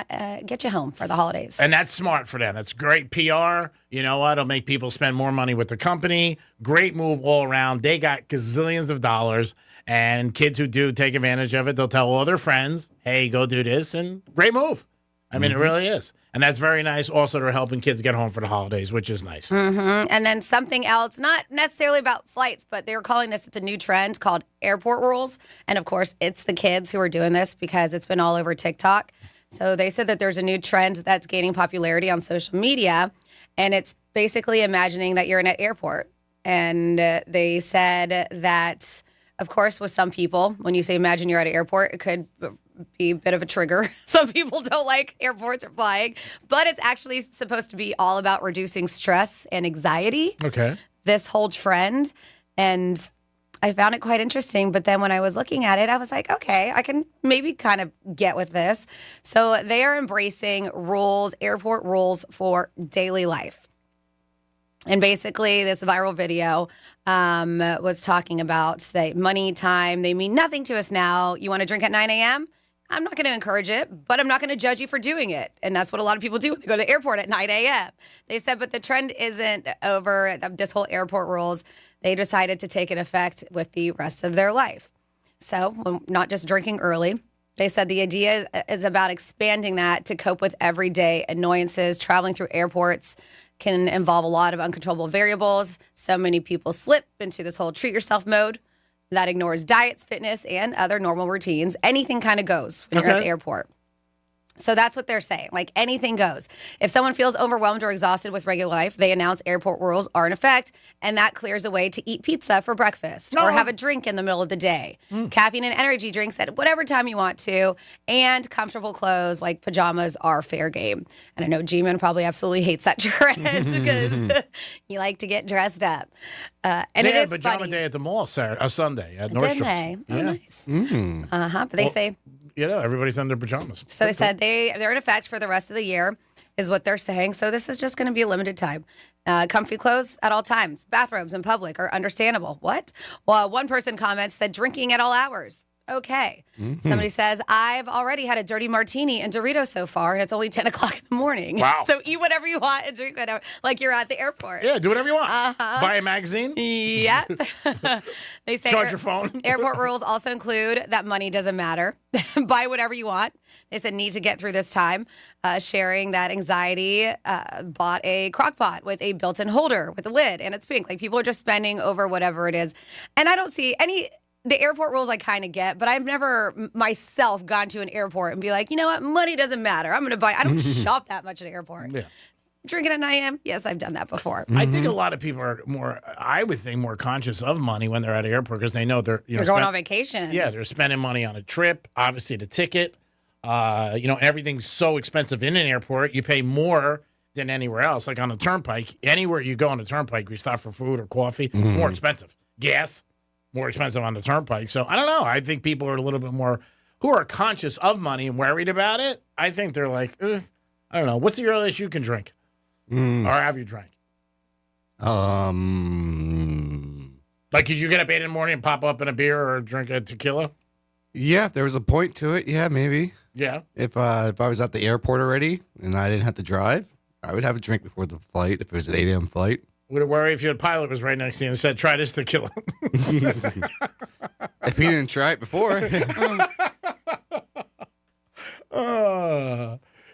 get you home for the holidays. And that's smart for them. That's great PR. You know what? It'll make people spend more money with the company. Great move all around. They got gazillions of dollars. And kids who do take advantage of it, they'll tell all their friends, hey, go do this. And great move. I mean, it really is. And that's very nice. Also, they're helping kids get home for the holidays, which is nice. And then something else, not necessarily about flights, but they were calling this, it's a new trend called airport rules. And of course, it's the kids who are doing this because it's been all over TikTok. So they said that there's a new trend that's gaining popularity on social media. And it's basically imagining that you're in an airport. And they said that, of course, with some people, when you say imagine you're at an airport, it could be a bit of a trigger. Some people don't like airports or flying, but it's actually supposed to be all about reducing stress and anxiety. Okay. This whole trend. And I found it quite interesting. But then when I was looking at it, I was like, okay, I can maybe kind of get with this. So they are embracing rules, airport rules for daily life. And basically, this viral video was talking about that money, time, they mean nothing to us now. You want to drink at 9 a.m.? I'm not going to encourage it, but I'm not going to judge you for doing it. And that's what a lot of people do when they go to the airport at 9 a.m. They said, but the trend isn't over this whole airport rules. They decided to take it effect with the rest of their life. So not just drinking early. They said the idea is about expanding that to cope with everyday annoyances. Traveling through airports can involve a lot of uncontrollable variables. So many people slip into this whole treat yourself mode that ignores diets, fitness, and other normal routines. Anything kind of goes when you're at the airport. So that's what they're saying. Like anything goes. If someone feels overwhelmed or exhausted with regular life, they announce airport rules are in effect, and that clears a way to eat pizza for breakfast or have a drink in the middle of the day. Caffeine and energy drinks at whatever time you want to, and comfortable clothes like pajamas are fair game. And I know G-Man probably absolutely hates that trend because you like to get dressed up. And it is pajama funny. day at the mall Sunday at Nordstrom's. Didn't they? Oh, Yeah. nice. But they say... You know, everybody's in their pajamas. So they said they're in effect for the rest of the year, is what they're saying. So this is just going to be a limited time. Comfy clothes at all times. Bathrobes in public are understandable. What? Well, one person comments said drinking at all hours. Okay. Somebody says, I've already had a dirty martini and Doritos so far, and it's only 10 o'clock in the morning. Wow. So eat whatever you want and drink whatever, like you're at the airport. Yeah, do whatever you want. Buy a magazine. Yep. They say Charge your phone. Airport rules also include that money doesn't matter. Buy whatever you want. They said need to get through this time. Sharing that anxiety, bought a crock pot with a built-in holder with a lid, and it's pink. Like people are just spending over whatever it is. And I don't see any... The airport rules I kind of get, but I've never myself gone to an airport and be like, you know what, money doesn't matter. I'm going to buy. I don't shop that much at an airport. Yeah. Drinking at 9 a.m.? Yes, I've done that before. I think a lot of people are I would think, more conscious of money when they're at an airport because they know they're going on vacation. Yeah, they're spending money on a trip, obviously the ticket. Everything's so expensive in an airport. You pay more than anywhere else. Like on the turnpike, anywhere you go on the turnpike, you stop for food or coffee, it's more expensive. Gas, more expensive on the turnpike. So I don't know. I think people are a little bit more who are conscious of money and worried about it. I think they're like, I don't know. What's the earliest you can drink? Or have you drank? Like, could you get up 8 in the morning and pop up in a beer or drink a tequila? Yeah, if there was a point to it, yeah, maybe. Yeah. If I was at the airport already and I didn't have to drive, I would have a drink before the flight if it was an 8 a.m. flight. Would it worry if your pilot was right next to you and said, try this tequila? If he didn't try it before.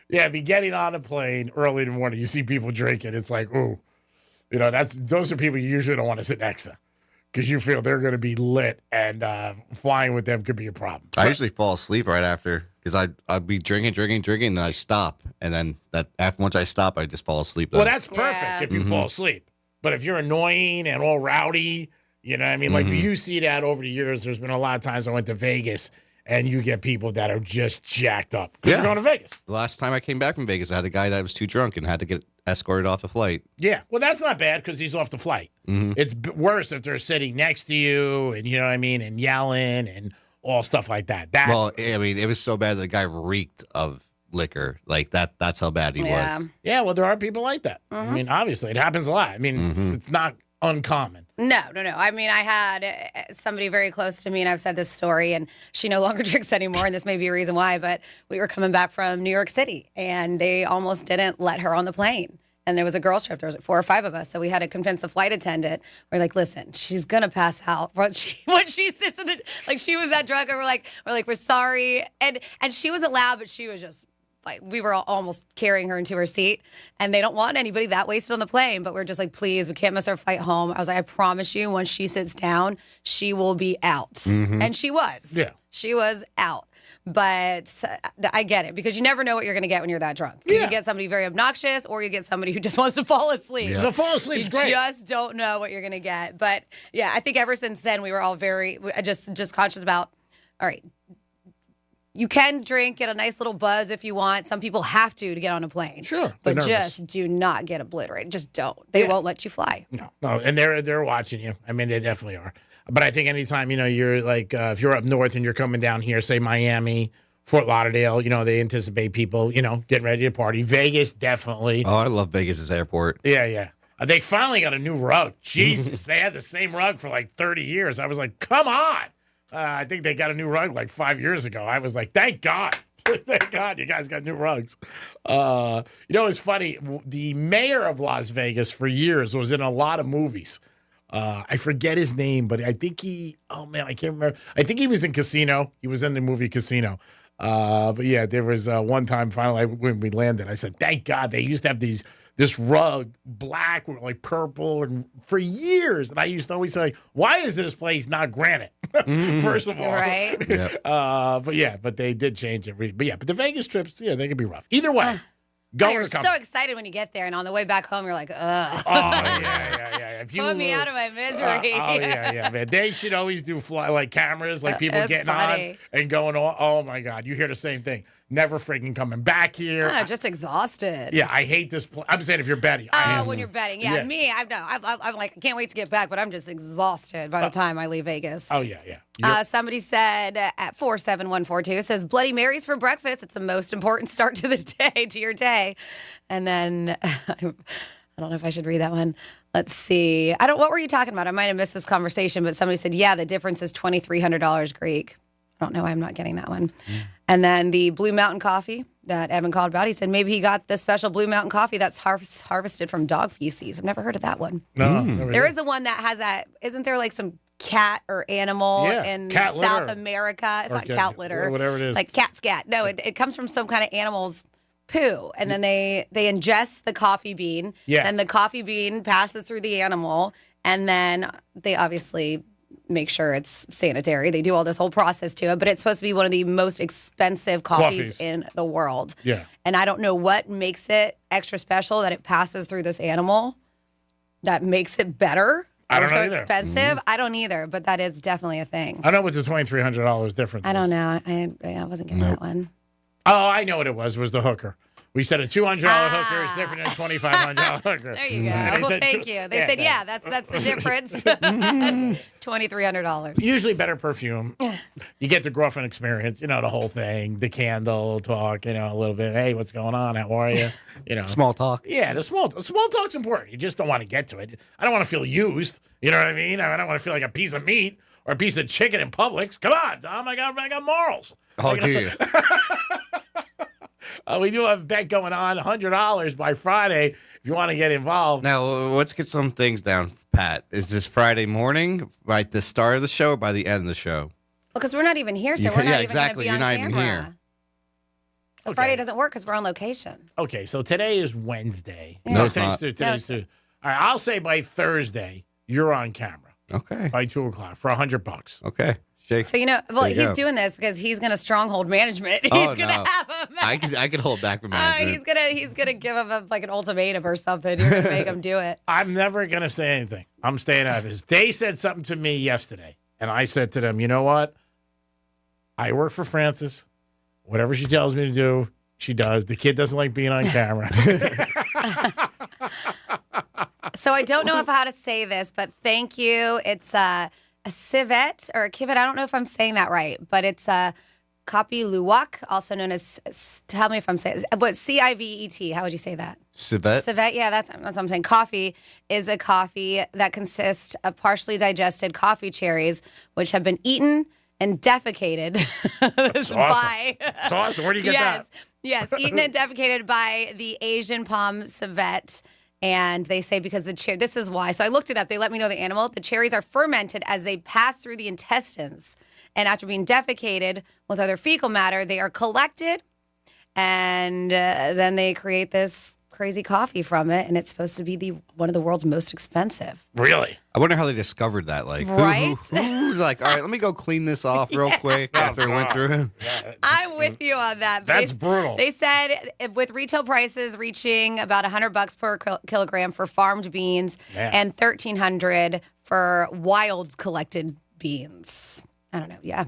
Yeah, be getting on a plane early in the morning. You see people drinking. It's like, ooh. Those are people you usually don't want to sit next to because you feel they're going to be lit and flying with them could be a problem. I usually fall asleep right after because I'd be drinking, and then I stop. And then once I stop, I just fall asleep. Well, that's perfect if you fall asleep. But if you're annoying and all rowdy, you know what I mean? Like you see that over the years. There's been a lot of times I went to Vegas and you get people that are just jacked up because you're going to Vegas. The last time I came back from Vegas, I had a guy that was too drunk and had to get escorted off a flight. Yeah. Well, that's not bad because he's off the flight. It's worse if they're sitting next to you and, you know what I mean, and yelling and all stuff like that. Well, I mean, it was so bad the guy reeked of liquor. Like that's how bad he was. Yeah, well, there are people like that. I mean, obviously, it happens a lot. I mean, it's not uncommon. No. I mean, I had somebody very close to me, and I've said this story, and she no longer drinks anymore, and this may be a reason why, but we were coming back from New York City, and they almost didn't let her on the plane. And there was a girls' trip. There was like 4 or 5 of us, so we had to convince the flight attendant. We're like, listen, she's gonna pass out when she sits in the like. She was that drunk, and we're sorry, and she wasn't loud, but she was just. Like, we were almost carrying her into her seat, and they don't want anybody that wasted on the plane. But we're just like, please, we can't miss our flight home. I was like, I promise you, once she sits down, she will be out. And she was. Yeah. She was out. But I get it, because you never know what you're going to get when you're that drunk. You get somebody very obnoxious, or you get somebody who just wants to fall asleep. Yeah. The fall asleep is great. You just don't know what you're going to get. But, yeah, I think ever since then, we were all very just conscious about, all right, You can drink, get a nice little buzz if you want. Some people have to get on a plane. Sure. But They're nervous. just do not get obliterated. Just don't. They won't let you fly. No, and they're watching you. I mean, they definitely are. But I think anytime, you're like, if you're up north and you're coming down here, say Miami, Fort Lauderdale, they anticipate people, getting ready to party. Vegas, definitely. Oh, I love Vegas's airport. Yeah. They finally got a new rug. Jesus, they had the same rug for like 30 years. I was like, come on. I think they got a new rug like 5 years ago. I was like, thank God. Thank God you guys got new rugs. It's funny. The mayor of Las Vegas for years was in a lot of movies. I forget his name, but I think I can't remember. I think he was in Casino. He was in the movie Casino. But yeah, there was one time finally when we landed, I said, thank God. They used to have this rug, black with like purple, and for years. And I used to always say, why is this place not granite? First of all. Right. But they did change it. But the Vegas trips, they could be rough. Either way, go You're or come. so excited when you get there, and on the way back home, you're like, ugh. Oh, yeah. Put me out of my misery. Yeah, man. They should always do cameras, like people That's getting funny. on and going on. Oh, my God. You hear the same thing. Never freaking coming back here. Just exhausted. Yeah, I hate this. I'm saying if you're betting. When you're betting. Yeah. Me, I'm like, I can't wait to get back, but I'm just exhausted by the time I leave Vegas. Oh, yeah. Somebody said at 47142, says Bloody Marys for breakfast. It's the most important start to the day, to your day. And then I don't know if I should read that one. Let's see. What were you talking about? I might have missed this conversation, but somebody said, yeah, the difference is $2,300 Greek. I don't know why I'm not getting that one. And then the Blue Mountain coffee that Evan called about, he said maybe he got the special Blue Mountain coffee that's harvested from dog feces. I've never heard of that one. No, There is the one that has that. Isn't there like some cat or animal in cat South litter. America? It's Or not cat litter. whatever it is. It's like cat scat. No, it comes from some kind of animal's poo. And then they ingest the coffee bean. Yeah. And the coffee bean passes through the animal. And then they obviously make sure it's sanitary. They do all this whole process to it, but it's supposed to be one of the most expensive coffees in the world. Yeah. And I don't know what makes it extra special that it passes through this animal that makes it better. I don't know so either. expensive. I don't either, but that is definitely a thing. I know what the $2,300 difference I don't is. know. I wasn't getting that one. Oh, I know what it was the hooker. We said a $200 hooker is different than a $2,500 hooker. There you go. And they Well, said thank you. They said, that's the difference. That's $2,300. Usually better perfume. You get the girlfriend experience, the whole thing, the candle talk, a little bit. Hey, what's going on? How are you? Small talk. Yeah, the small talk's important. You just don't want to get to it. I don't want to feel used. You know what I mean? I don't want to feel like a piece of meat or a piece of chicken in Publix. Come on, Tom. I got morals. Oh, do you? We do have a bet going on, $100 by Friday if you want to get involved. Now, let's get some things down, Pat. Is this Friday morning, by the start of the show, or by the end of the show? Well, because we're not even here, so we're not even going to be on camera. You're not even here. Okay. Friday doesn't work because we're on location. Okay, so today is Wednesday. No, it's not. Today's all right, I'll say by Thursday, you're on camera. Okay. By 2 o'clock for $100. Okay. Jake, So, he's doing this because he's going to stronghold management. He's Oh, going to no. have him. I could hold back from management. He's gonna give him an ultimatum or something. You're gonna make him do it. I'm never going to say anything. I'm staying out of this. They said something to me yesterday, and I said to them, you know what? I work for Frances. Whatever she tells me to do, she does. The kid doesn't like being on camera. So I don't know how to say this, but thank you. It's a civet or a kivet. I don't know if I'm saying that right, but it's a Kopi Luwak, also known as, tell me if I'm saying, what, C-I-V-E-T. How would you say that? Civet? Civet, yeah, that's what I'm saying. Coffee is a coffee that consists of partially digested coffee cherries, which have been eaten and defecated That's awesome. by... That's awesome. Where do you get that? Yes, eaten and defecated by the Asian palm civet. And they say because this is why. So I looked it up. They let me know the animal. The cherries are fermented as they pass through the intestines. And after being defecated with other fecal matter, they are collected. And then they create this crazy coffee from it. And it's supposed to be one of the world's most expensive. Really? I wonder how they discovered that. Like, Right? who's like, all right, let me go clean this off real quick after it went through. I'm with you on that. But That's brutal. They said with retail prices reaching about $100 per kilogram for farmed beans and $1,300 for wild collected beans. I don't know. Yeah.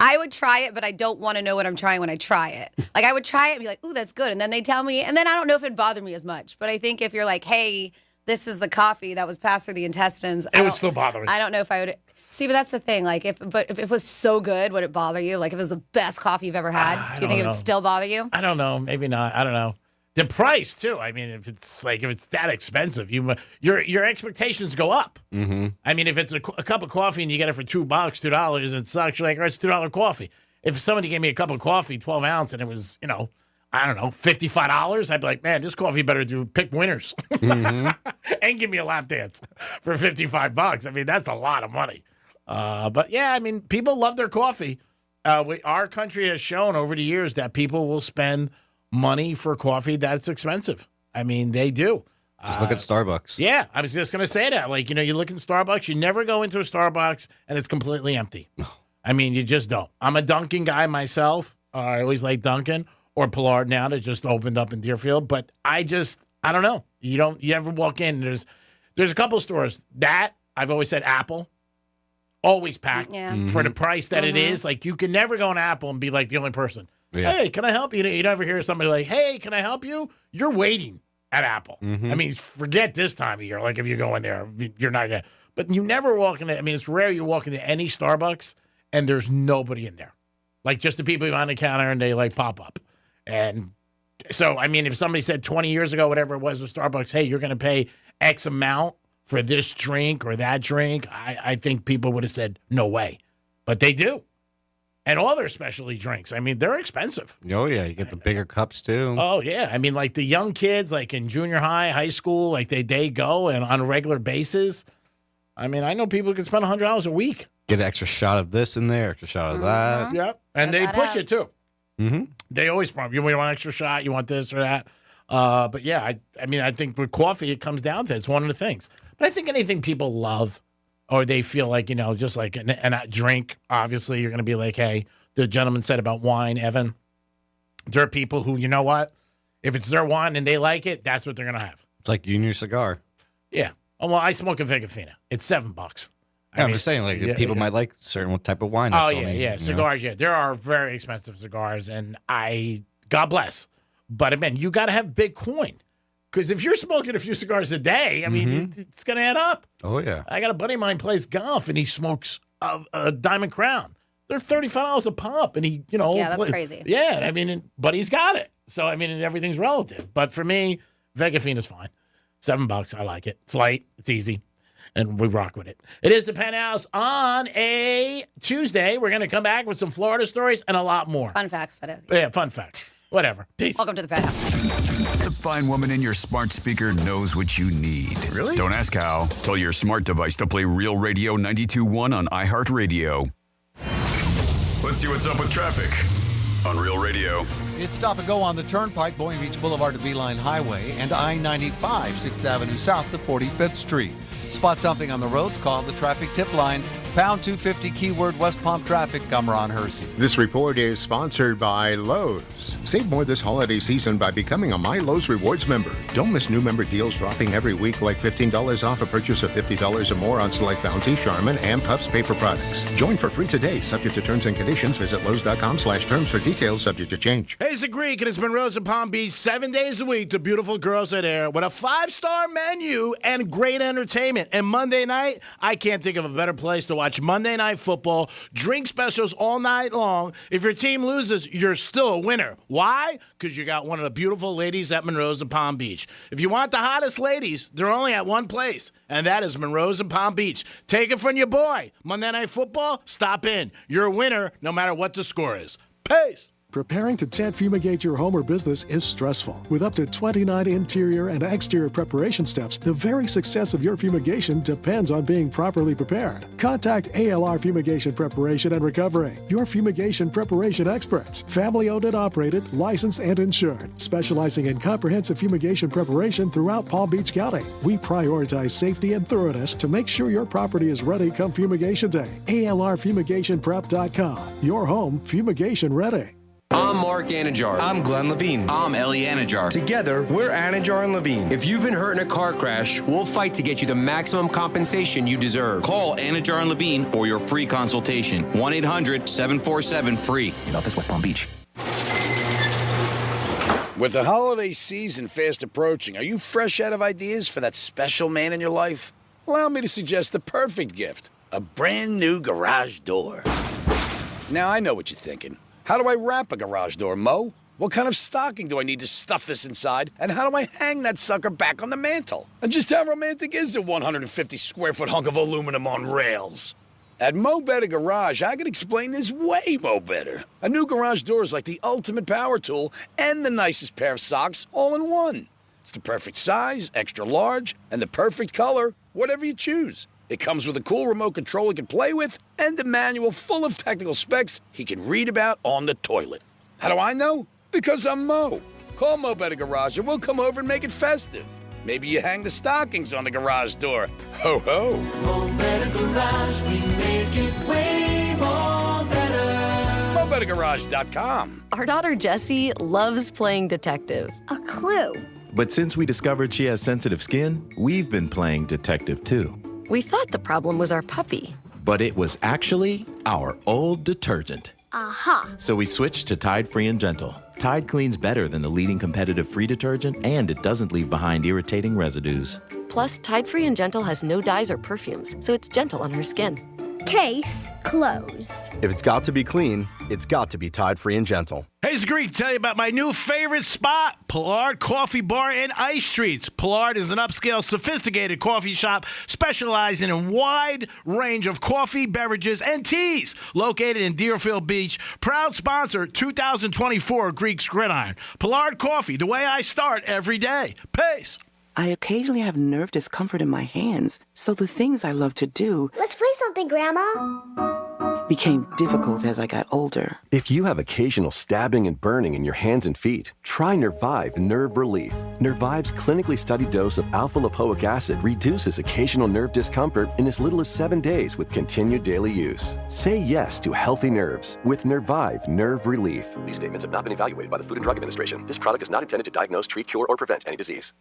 I would try it, but I don't want to know what I'm trying when I try it. Like, I would try it and be like, ooh, that's good. And then they tell me, and then I don't know if it'd bother me as much. But I think if you're like, hey, this is the coffee that was passed through the intestines. It would still bother me. I don't know if I would. See, but that's the thing. Like, if it was so good, would it bother you? Like, if it was the best coffee you've ever had, do you think it would still bother you? I don't know. Maybe not. I don't know. The price too. I mean, if it's that expensive, your expectations go up. Mm-hmm. I mean, if it's a cup of coffee and you get it for $2, it sucks. You're like, oh, it's $2 coffee. If somebody gave me a cup of coffee, 12 ounce, and it was, I don't know, $55, I'd be like, man, this coffee better pick winners and give me a lap dance for $55. I mean, that's a lot of money. But yeah, I mean, people love their coffee. Our country has shown over the years that people will spend money for coffee that's expensive. I mean, they do. Just look at Starbucks. Yeah, I was just going to say that. Like, you look in Starbucks, you never go into a Starbucks and it's completely empty. I mean, you just don't. I'm a Dunkin' guy myself. I always like Dunkin' or Pollard now that just opened up in Deerfield. But I don't know. You ever walk in, there's a couple of stores that I've always said Apple. Always packed for the price that it is. Like, you can never go on Apple and be like the only person. Yeah. Hey, can I help you? You never hear somebody like, hey, can I help you? You're waiting at Apple. I mean, forget this time of year. Like, if you go in there, you're not going to. But you never walk into, I mean, it's rare you walk into any Starbucks and there's nobody in there. Like, just the people behind the counter and they, like, pop up. And so, I mean, if somebody said 20 years ago, whatever it was with Starbucks, hey, you're going to pay X amount for this drink or that drink, I think people would have said, no way. But they do. And all their specialty drinks, I mean, they're expensive. Oh, yeah. You get the bigger cups, too. Oh, yeah. I mean, like the young kids, like in junior high, high school, like they go and on a regular basis. I mean, I know people can spend $100 a week. Get an extra shot of this in there, extra shot of that. Yep. And they push it, too. Mm-hmm. They always promise, you want an extra shot, you want this or that. But, yeah, I mean, I think with coffee, it comes down to it's one of the things. But I think anything people love or they feel like, just like a drink, obviously you're going to be like, hey, the gentleman said about wine, Evan, there are people who, you know what, if it's their wine and they like it, that's what they're going to have. It's like you and your cigar. Yeah. Oh, well, I smoke a Vigafina. It's $7. I'm just saying, like, people might like certain type of wine. Oh, yeah. Cigars, yeah. There are very expensive cigars, and God bless. But, man, you got to have big coin. Because if you're smoking a few cigars a day, I mean, it's going to add up. Oh, yeah. I got a buddy of mine plays golf, and he smokes a Diamond Crown. They're $35 a pop, and he, Yeah, that's crazy. Yeah, I mean, but he's got it. So, I mean, everything's relative. But for me, Vigafina is fine. $7, I like it. It's light, it's easy, and we rock with it. It is the Penthouse on a Tuesday. We're going to come back with some Florida stories and a lot more. Fun facts, but yeah, fun facts. Whatever. Peace. Welcome to the Penthouse. The fine woman in your smart speaker knows what you need. Really? Don't ask how. Tell your smart device to play Real Radio 92.1 on iHeartRadio. Let's see what's up with traffic on Real Radio. It's stop and go on the Turnpike, Boynton Beach Boulevard to Beeline Highway, and I-95, 6th Avenue South to 45th Street. Spot something on the roads, call the traffic tip line, pound 250 keyword West Palm traffic. I'm Ron Hersey. This report is sponsored by Lowe's. Save more this holiday season by becoming a My Lowe's Rewards member. Don't miss new member deals dropping every week, like $15 off a purchase of $50 or more on select Bounty, Charmin, and Puffs paper products. Join for free today. Subject to terms and conditions. Visit Lowe's.com/terms for details. Subject to change. Hey, it's the Greek, and it's Monroe's in Palm Beach 7 days a week. The beautiful girls are there with a 5-star menu and great entertainment. And Monday night, I can't think of a better place to watch Monday Night Football. Drink specials all night long. If your team loses, you're still a winner. Why? Because you got one of the beautiful ladies at Monroe's in Palm Beach. If you want the hottest ladies, they're only at one place, and that is Monroe's in Palm Beach. Take it from your boy. Monday Night Football, stop in. You're a winner no matter what the score is. Peace. Preparing to tent fumigate your home or business is stressful. With up to 29 interior and exterior preparation steps, the very success of your fumigation depends on being properly prepared. Contact ALR Fumigation Preparation and Recovery, your fumigation preparation experts. Family owned and operated, licensed and insured, specializing in comprehensive fumigation preparation throughout Palm Beach County. We prioritize safety and thoroughness to make sure your property is ready come fumigation day. ALRFumigationPrep.com, your home fumigation ready. I'm Mark Anajar. I'm Glenn Levine. I'm Ellie Anajar. Together, we're Anajar and Levine. If you've been hurt in a car crash, we'll fight to get you the maximum compensation you deserve. Call Anajar and Levine for your free consultation. 1-800-747-FREE. In office, West Palm Beach. With the holiday season fast approaching, are you fresh out of ideas for that special man in your life? Allow me to suggest the perfect gift. A brand new garage door. Now, I know what you're thinking. How do I wrap a garage door, Mo? What kind of stocking do I need to stuff this inside? And how do I hang that sucker back on the mantle? And just how romantic is a 150 square foot hunk of aluminum on rails? At Mo Better Garage, I can explain this way Mo Better. A new garage door is like the ultimate power tool and the nicest pair of socks all in one. It's the perfect size, extra large, and the perfect color, whatever you choose. It comes with a cool remote control he can play with and a manual full of technical specs he can read about on the toilet. How do I know? Because I'm Mo. Call Mo Better Garage and we'll come over and make it festive. Maybe you hang the stockings on the garage door. Ho ho. Mo Better Garage, we make it way more better. MoBetterGarage.com. Our daughter Jessie loves playing detective. A clue. But since we discovered she has sensitive skin, we've been playing detective too. We thought the problem was our puppy. But it was actually our old detergent. Aha. So we switched to Tide Free and Gentle. Tide cleans better than the leading competitive free detergent, and it doesn't leave behind irritating residues. Plus, Tide Free and Gentle has no dyes or perfumes, so it's gentle on her skin. Case closed. If it's got to be clean, it's got to be Tide Free and Gentle. Hey, it's Greek to tell you about my new favorite spot, Pollard Coffee Bar and Ice Streets. Pollard is an upscale, sophisticated coffee shop specializing in a wide range of coffee, beverages, and teas. Located in Deerfield Beach, proud sponsor 2024 Greek's Gridiron. Pollard Coffee, the way I start every day. Peace. I occasionally have nerve discomfort in my hands, so the things I love to do... Let's play something, Grandma. ...became difficult as I got older. If you have occasional stabbing and burning in your hands and feet, try Nervive Nerve Relief. Nervive's clinically studied dose of alpha-lipoic acid reduces occasional nerve discomfort in as little as 7 days with continued daily use. Say yes to healthy nerves with Nervive Nerve Relief. These statements have not been evaluated by the Food and Drug Administration. This product is not intended to diagnose, treat, cure, or prevent any disease.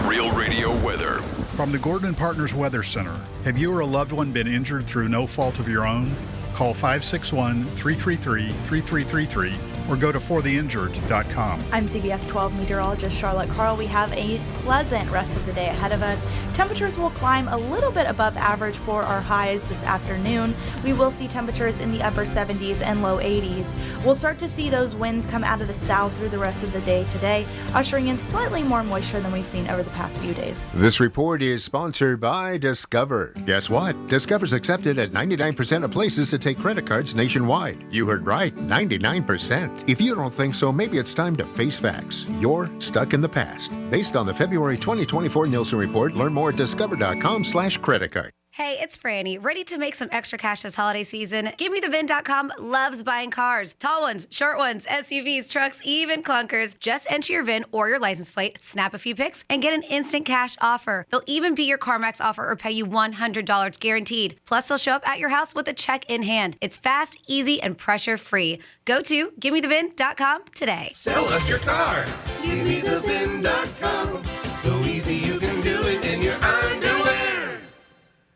Real Radio weather. From the Gordon & Partners Weather Center, have you or a loved one been injured through no fault of your own? Call 561-333-3333 or go to fortheinjured.com. I'm CBS 12 meteorologist Charlotte Carl. We have a pleasant rest of the day ahead of us. Temperatures will climb a little bit above average for our highs this afternoon. We will see temperatures in the upper 70s and low 80s. We'll start to see those winds come out of the south through the rest of the day today, ushering in slightly more moisture than we've seen over the past few days. This report is sponsored by Discover. Guess what? Discover's accepted at 99% of places to take credit cards nationwide. You heard right, 99%. If you don't think so, maybe it's time to face facts. You're stuck in the past. Based on the February 2024 Nielsen report, learn more at discover.com/creditcard. Hey, it's Franny. Ready to make some extra cash this holiday season? GiveMeTheVin.com loves buying cars. Tall ones, short ones, SUVs, trucks, even clunkers. Just enter your VIN or your license plate, snap a few pics, and get an instant cash offer. They'll even beat your CarMax offer or pay you $100 guaranteed. Plus, they'll show up at your house with a check in hand. It's fast, easy, and pressure-free. Go to GiveMeTheVin.com today. Sell us your car. GiveMeTheVin.com. So easy you can do it in your underwear.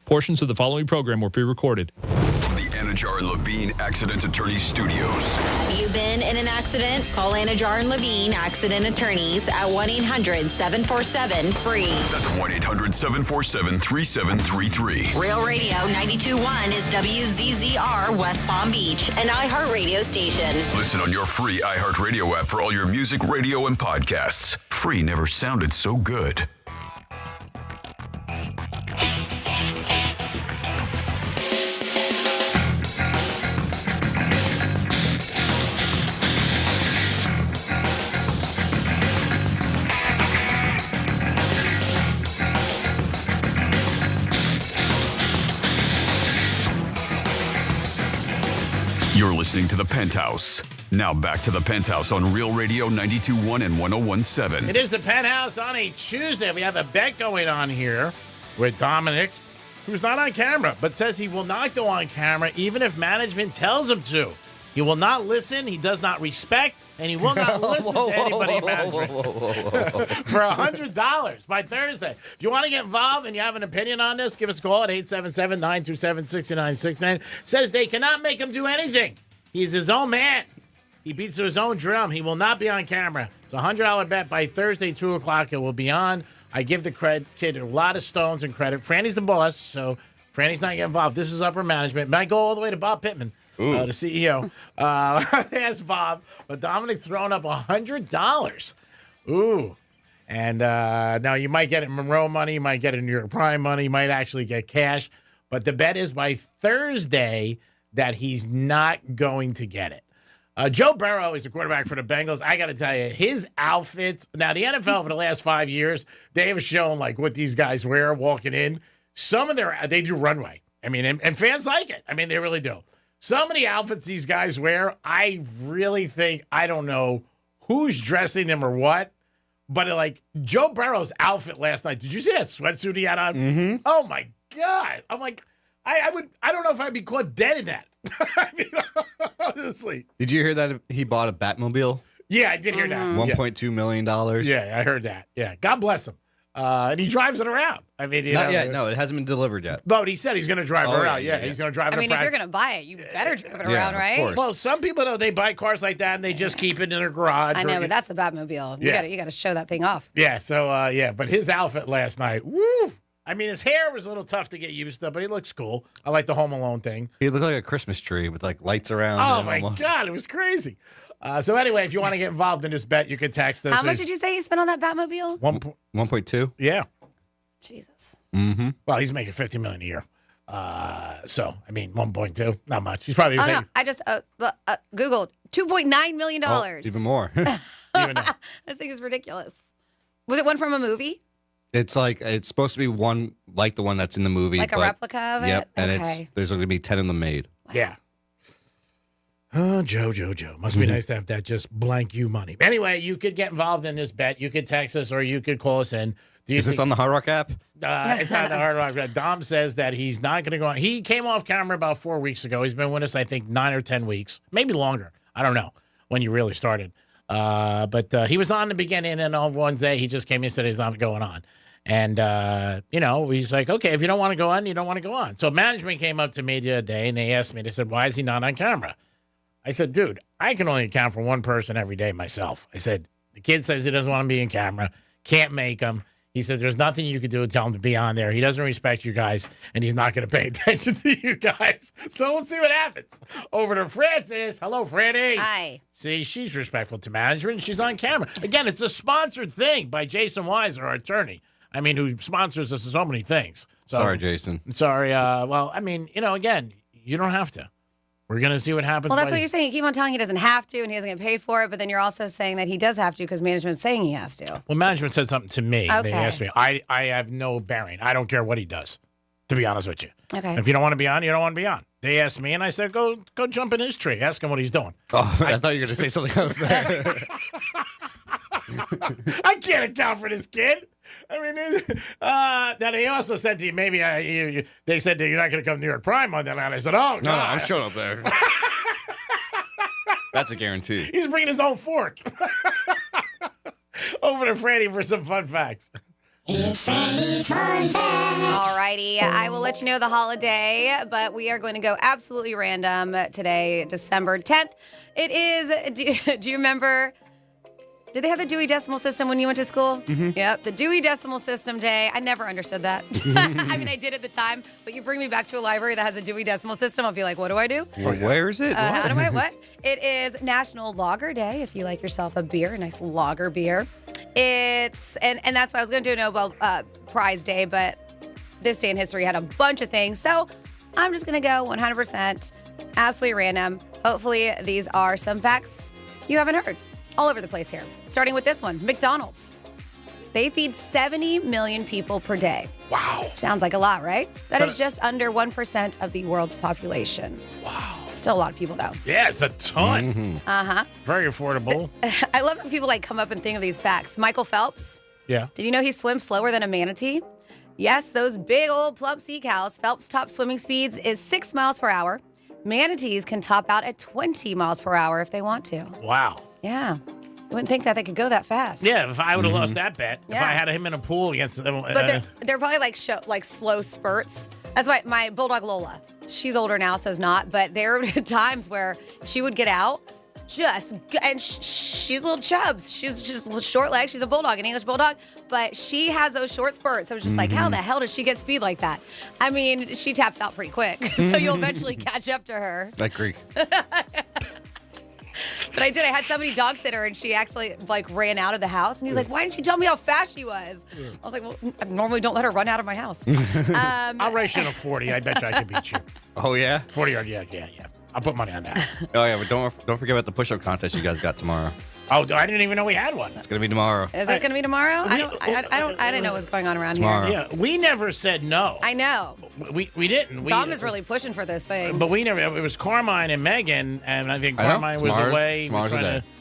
Portions of the following program were pre-recorded. From the Anajar and Levine Accident Attorneys Studios. Have you been in an accident? Call Anajar and Levine Accident Attorneys at 1-800-747-FREE. That's 1-800-747-3733. Real Radio 92.1 is WZZR West Palm Beach, an iHeartRadio station. Listen on your free iHeartRadio app for all your music, radio, and podcasts. Free never sounded so good. You're listening to The Penthouse. Now back to The Penthouse on Real Radio 92.1 and 101.7. It is The Penthouse on a Tuesday. We have a bet going on here with Dominic, who's not on camera, but says he will not go on camera even if management tells him to. He will not listen. He does not respect, and he will not listen to anybody in management. For $100 by Thursday. If you want to get involved and you have an opinion on this, give us a call at 877-927-6969. Says they cannot make him do anything. He's his own man. He beats to his own drum. He will not be on camera. It's a $100 bet by Thursday, 2 o'clock. It will be on. I give the kid a lot of stones and credit. Franny's the boss, so Franny's not getting involved. This is upper management. Might go all the way to Bob Pittman, the CEO. Ask Bob. But Dominic's throwing up $100. Ooh. And now you might get it Monroe money. You might get it New York Prime money. You might actually get cash. But the bet is by Thursday that he's not going to get it. Joe Burrow is the quarterback for the Bengals. I got to tell you, his outfits. Now, the NFL for the last 5 years, they have shown like what these guys wear walking in. Some of they do runway. I mean, and fans like it. I mean, they really do. Some of the outfits these guys wear, I really think, I don't know who's dressing them or what, but like Joe Burrow's outfit last night. Did you see that sweatsuit he had on? Mm-hmm. Oh my God. I'm like, I don't know if I'd be caught dead in that. I mean, honestly. Did you hear that he bought a Batmobile? Yeah, I did hear that. $1.2 million. Yeah, I heard that. Yeah, God bless him. And he drives it around. I mean, not yet. No, it hasn't been delivered yet. But he said he's going to drive it around. Yeah, he's going to drive it. I mean, if you're going to buy it, you better drive it around, right? Of course. Well, some people know they buy cars like that and they just keep it in their garage. I know, but that's the Batmobile. You got to show that thing off. Yeah. So but his outfit last night, woo! I mean, his hair was a little tough to get used to, but he looks cool. I like the Home Alone thing. He looked like a Christmas tree with like lights around. Oh my God, it was crazy. So anyway, if you want to get involved in this bet, you can text us. How much did you say he spent on that Batmobile? 1.2. Yeah. Jesus. Mm-hmm. Well, he's making $50 million a year. So I mean, 1.2, not much. He's probably. No, I just Googled $2.9 million. Oh, even more. This thing is ridiculous. Was it one from a movie? It's supposed to be one like the one that's in the movie, like a replica of it. Yep, and okay. there's going to be 10 of them made. Wow. Yeah. Oh, Joe. Must be nice to have that just blank you money. Anyway, you could get involved in this bet. You could text us or you could call us in. Is this on the Hard Rock app? It's on the Hard Rock app. Dom says that he's not going to go on. He came off camera about 4 weeks ago. He's been with us, I think, 9 or 10 weeks, maybe longer. I don't know when you really started. But he was on in the beginning, and then on one day he just came in and said he's not going on. And, he's like, okay, if you don't want to go on, you don't want to go on. So management came up to me the other day, and they asked me, they said, why is he not on camera? I said, dude, I can only account for one person every day myself. I said, the kid says he doesn't want to be in camera, can't make him. He said, there's nothing you could do to tell him to be on there. He doesn't respect you guys, and he's not going to pay attention to you guys. So we'll see what happens. Over to Francis. Hello, Franny. Hi. See, she's respectful to management. She's on camera. Again, it's a sponsored thing by Jason Wise, our attorney. I mean, who sponsors us in so many things. So, sorry, Jason. Sorry. Well, I mean, again, you don't have to. We're going to see what happens. Well, that's what you're saying. You keep on telling he doesn't have to and he doesn't get paid for it, but then you're also saying that he does have to because management's saying he has to. Well, management said something to me. Okay. They asked me. I have no bearing. I don't care what he does, to be honest with you. Okay. If you don't want to be on, you don't want to be on. They asked me, and I said, go jump in his tree. Ask him what he's doing. Oh, I thought you were going to say something else there. I can't account for this kid. I mean, then he also said to you, maybe they said that you're not going to come to New York Prime on that night. I said, oh, no, I'm showing up there. That's a guarantee. He's bringing his own fork. Over to Franny for some fun facts. It's Franny's Fun Facts. All righty. I will let you know the holiday, but we are going to go absolutely random today, December 10th. It is, do you remember... Did they have the Dewey Decimal System when you went to school? Mm-hmm. Yep, the Dewey Decimal System Day. I never understood that. I mean, I did at the time, but you bring me back to a library that has a Dewey Decimal System, I'll be like, what do I do? Well, where is it? How do I, what? It is National Lager Day, if you like yourself a beer, a nice lager beer. It's, and that's why I was going to do a Nobel Prize Day, but this day in history had a bunch of things. So I'm just going to go 100% absolutely random. Hopefully these are some facts you haven't heard. All over the place here. Starting with this one, McDonald's. They feed 70 million people per day. Wow. Sounds like a lot, right? That is just under 1% of the world's population. Wow. Still a lot of people, though. Yeah, it's a ton. Mm-hmm. Uh-huh. Very affordable. I love when people come up and think of these facts. Michael Phelps. Yeah. Did you know he swims slower than a manatee? Yes, those big old plump sea cows. Phelps' top swimming speeds is 6 miles per hour. Manatees can top out at 20 miles per hour if they want to. Wow. Yeah. You wouldn't think that they could go that fast. Yeah, if I would have lost that bet, if I had him in a pool against them. But they're probably like slow spurts. That's why my bulldog Lola, she's older now, so is not. But there are times where she would get out, and she's little chubs. She's just short legs. She's a bulldog, an English bulldog. But she has those short spurts. So it's just like, how the hell does she get speed like that? I mean, she taps out pretty quick. So you'll eventually catch up to her. I agree. But I did. I had somebody dog sit her, and she actually ran out of the house. And he's like, "Why didn't you tell me how fast she was?" I was like, "Well, I normally don't let her run out of my house." I'll race you in a 40. I bet you I could beat you. Oh, yeah? 40 yard, yeah. I'll put money on that. Oh, yeah, but don't forget about the push-up contest you guys got tomorrow. Oh, I didn't even know we had one. It's going to be tomorrow. Is it going to be tomorrow? I didn't know what was going on around Tomorrow. here. Yeah, we never said no. I know. We didn't. Tom is really pushing for this thing. But we never. It was Carmine and Megan, and I think Carmine was away.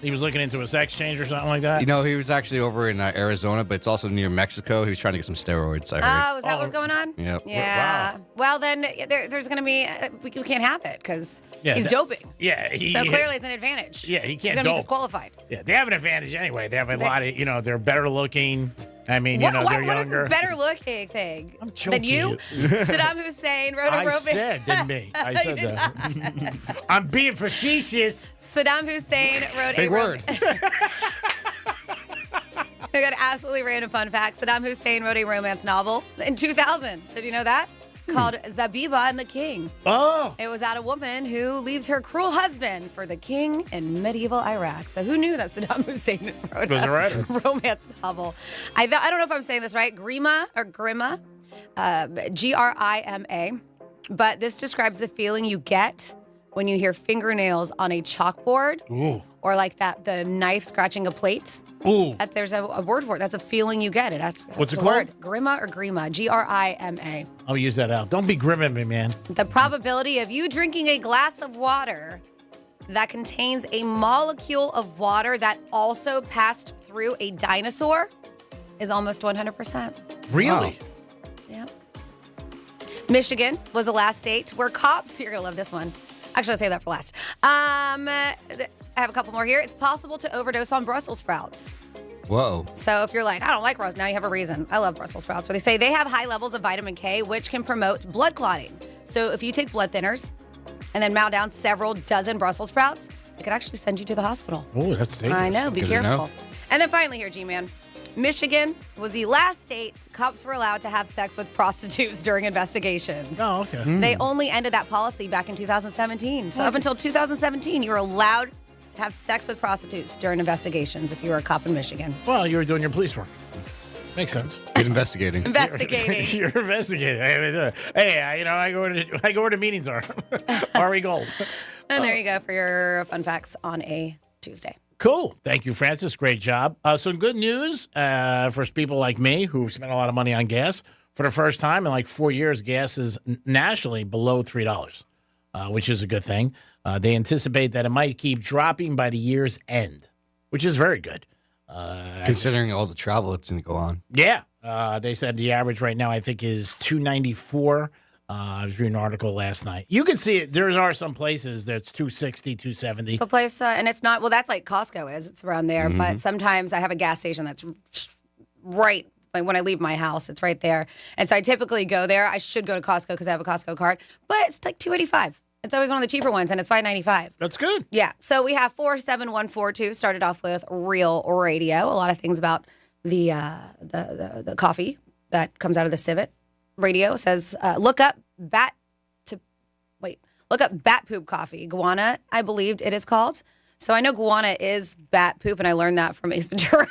He was looking into a sex change or something like that. You know, he was actually over in Arizona, but it's also near Mexico. He was trying to get some steroids, I heard. Oh, is that what's going on? Yep. Yeah. Wow. Well, then there's going to be we can't have it because he's doping. Yeah. So clearly it's an advantage. Yeah, he can't He's going to dope. be disqualified. Yeah, they have an advantage anyway. They have a lot of, they're better looking. I mean, they're what younger. What is this better looking thing I'm than you? joking. Saddam Hussein wrote a I said, didn't me? I said that. I'm being facetious. Saddam Hussein wrote Big word. I got absolutely random fun fact. Saddam Hussein wrote a romance novel in 2000. Did you know that? Called Zabiba and the King. Oh. It was about a woman who leaves her cruel husband for the king in medieval Iraq. So who knew that Saddam Hussein wrote a romance novel? I don't know if I'm saying this right. Grima, Grima, Grima. But this describes the feeling you get when you hear fingernails on a chalkboard. Ooh. Or like the knife scratching a plate. Ooh. There's a word for it. That's a feeling you get. What's it a called? Word. Grima or Grima. Grima. I'll use that out. Don't be grim at me, man. The probability of you drinking a glass of water that contains a molecule of water that also passed through a dinosaur is almost 100%. Really? Wow. Yep. Michigan was the last state where cops, you're going to love this one. Actually, I'll say that for last. I have a couple more here. It's possible to overdose on Brussels sprouts. Whoa. So if you're like, I don't like Brussels, now you have a reason. I love Brussels sprouts. But they say they have high levels of vitamin K, which can promote blood clotting. So if you take blood thinners and then mow down several dozen Brussels sprouts, it could actually send you to the hospital. Oh, that's dangerous. I know. Be careful. And then finally here, G-Man. Michigan was the last state cops were allowed to have sex with prostitutes during investigations. Oh, okay. They only ended that policy back in 2017. So up until 2017, you were allowed to have sex with prostitutes during investigations if you were a cop in Michigan. Well, you were doing your police work. Makes sense. Good investigating. Investigating. You're investigating. Hey, I go where the meetings are. Ari Gold. And there you go for your fun facts on a Tuesday. Cool. Thank you, Francis. Great job. Some good news for people like me who spent a lot of money on gas. For the first time in like 4 years, gas is nationally below $3, which is a good thing. They anticipate that it might keep dropping by the year's end, which is very good. Considering all the travel that's going to go on. Yeah. They said the average right now, I think, is $2.94. I was reading an article last night. You can see it. There are some places that's $2.60, $2.70. The place, and it's not, well, that's like Costco is. It's around there. Mm-hmm. But sometimes I have a gas station that's right, like when I leave my house, it's right there. And so I typically go there. I should go to Costco because I have a Costco card. But it's like $2.85. It's always one of the cheaper ones, and it's $5.95. That's good. Yeah. So we have 47142. Started off with Real Radio. A lot of things about the coffee that comes out of the civet. Radio says, look up bat poop coffee. Guana, I believed it is called. So I know guana is bat poop, and I learned that from Ace Ventura.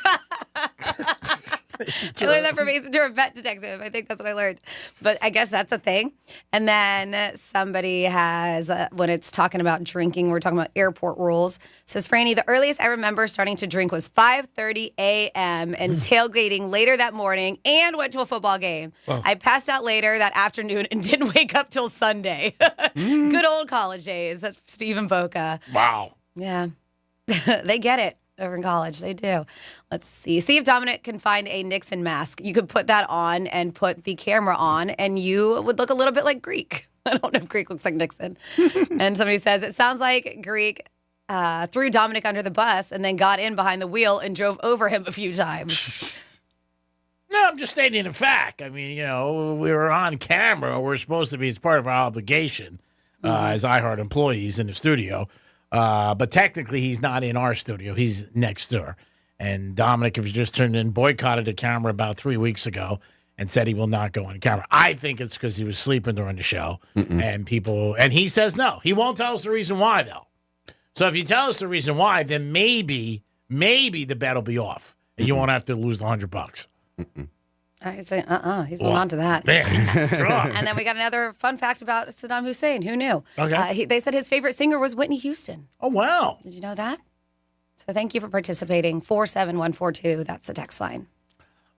I learned that from Ace Ventura, Vet Detective. I think that's what I learned. But I guess that's a thing. And then somebody has, when it's talking about drinking, we're talking about airport rules, says, Franny, the earliest I remember starting to drink was 5:30 a.m. and tailgating later that morning and went to a football game. Whoa. I passed out later that afternoon and didn't wake up till Sunday. Good old college days. That's Stephen Boca. Wow. Yeah. They get it. Over in college, they do. Let's see. See if Dominic can find a Nixon mask. You could put that on and put the camera on, and you would look a little bit like Greek. I don't know if Greek looks like Nixon. And somebody says, it sounds like Greek threw Dominic under the bus and then got in behind the wheel and drove over him a few times. No, I'm just stating a fact. I mean, we were on camera. We're supposed to be, it's part of our obligation as iHeart employees in the studio. But technically, he's not in our studio. He's next door. And Dominic, if you just turned in, boycotted the camera about 3 weeks ago and said he will not go on camera. I think it's because he was sleeping during the show. And he says no. He won't tell us the reason why, though. So if you tell us the reason why, then maybe the bet will be off. And you won't have to lose the $100. I say, he's holding on to that. Man, he's strong. And then we got another fun fact about Saddam Hussein. Who knew? Okay. They said his favorite singer was Whitney Houston. Oh, wow. Did you know that? So thank you for participating. 47142, that's the text line.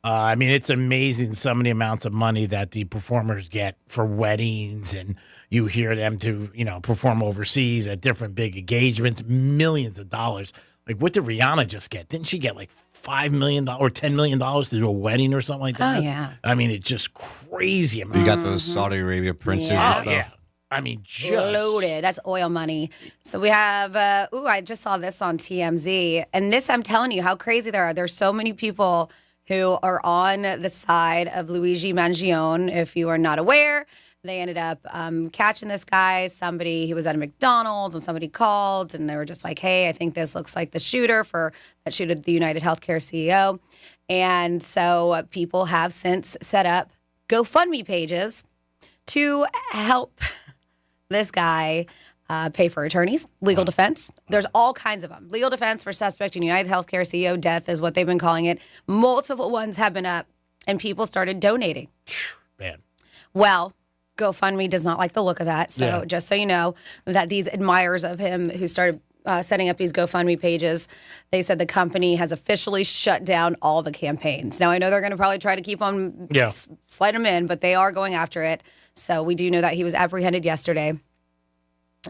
I mean, it's amazing some of the amounts of money that the performers get for weddings, and you hear them to, perform overseas at different big engagements, millions of dollars. Like, what did Rihanna just get? Didn't she get like $5 million or $10 million to do a wedding or something like that? Oh, yeah. I mean, it's just crazy. You got those Saudi Arabia princes and stuff. Yeah. I mean, just loaded. That's oil money. So we have, I just saw this on TMZ. And this, I'm telling you how crazy there are. There's so many people who are on the side of Luigi Mangione. If you are not aware, they ended up catching this guy. He was at a McDonald's, and somebody called, and they were just like, hey, I think this looks like the shooter that shooted the United Healthcare CEO. And so people have since set up GoFundMe pages to help this guy pay for attorneys, legal defense. There's all kinds of them. Legal defense for suspect in United Healthcare CEO death is what they've been calling it. Multiple ones have been up, and people started donating. Man. Well, GoFundMe does not like the look of that. So just so you know, that these admirers of him who started setting up these GoFundMe pages, they said the company has officially shut down all the campaigns. Now, I know they're going to probably try to keep on slide them in, but they are going after it. So we do know that he was apprehended yesterday.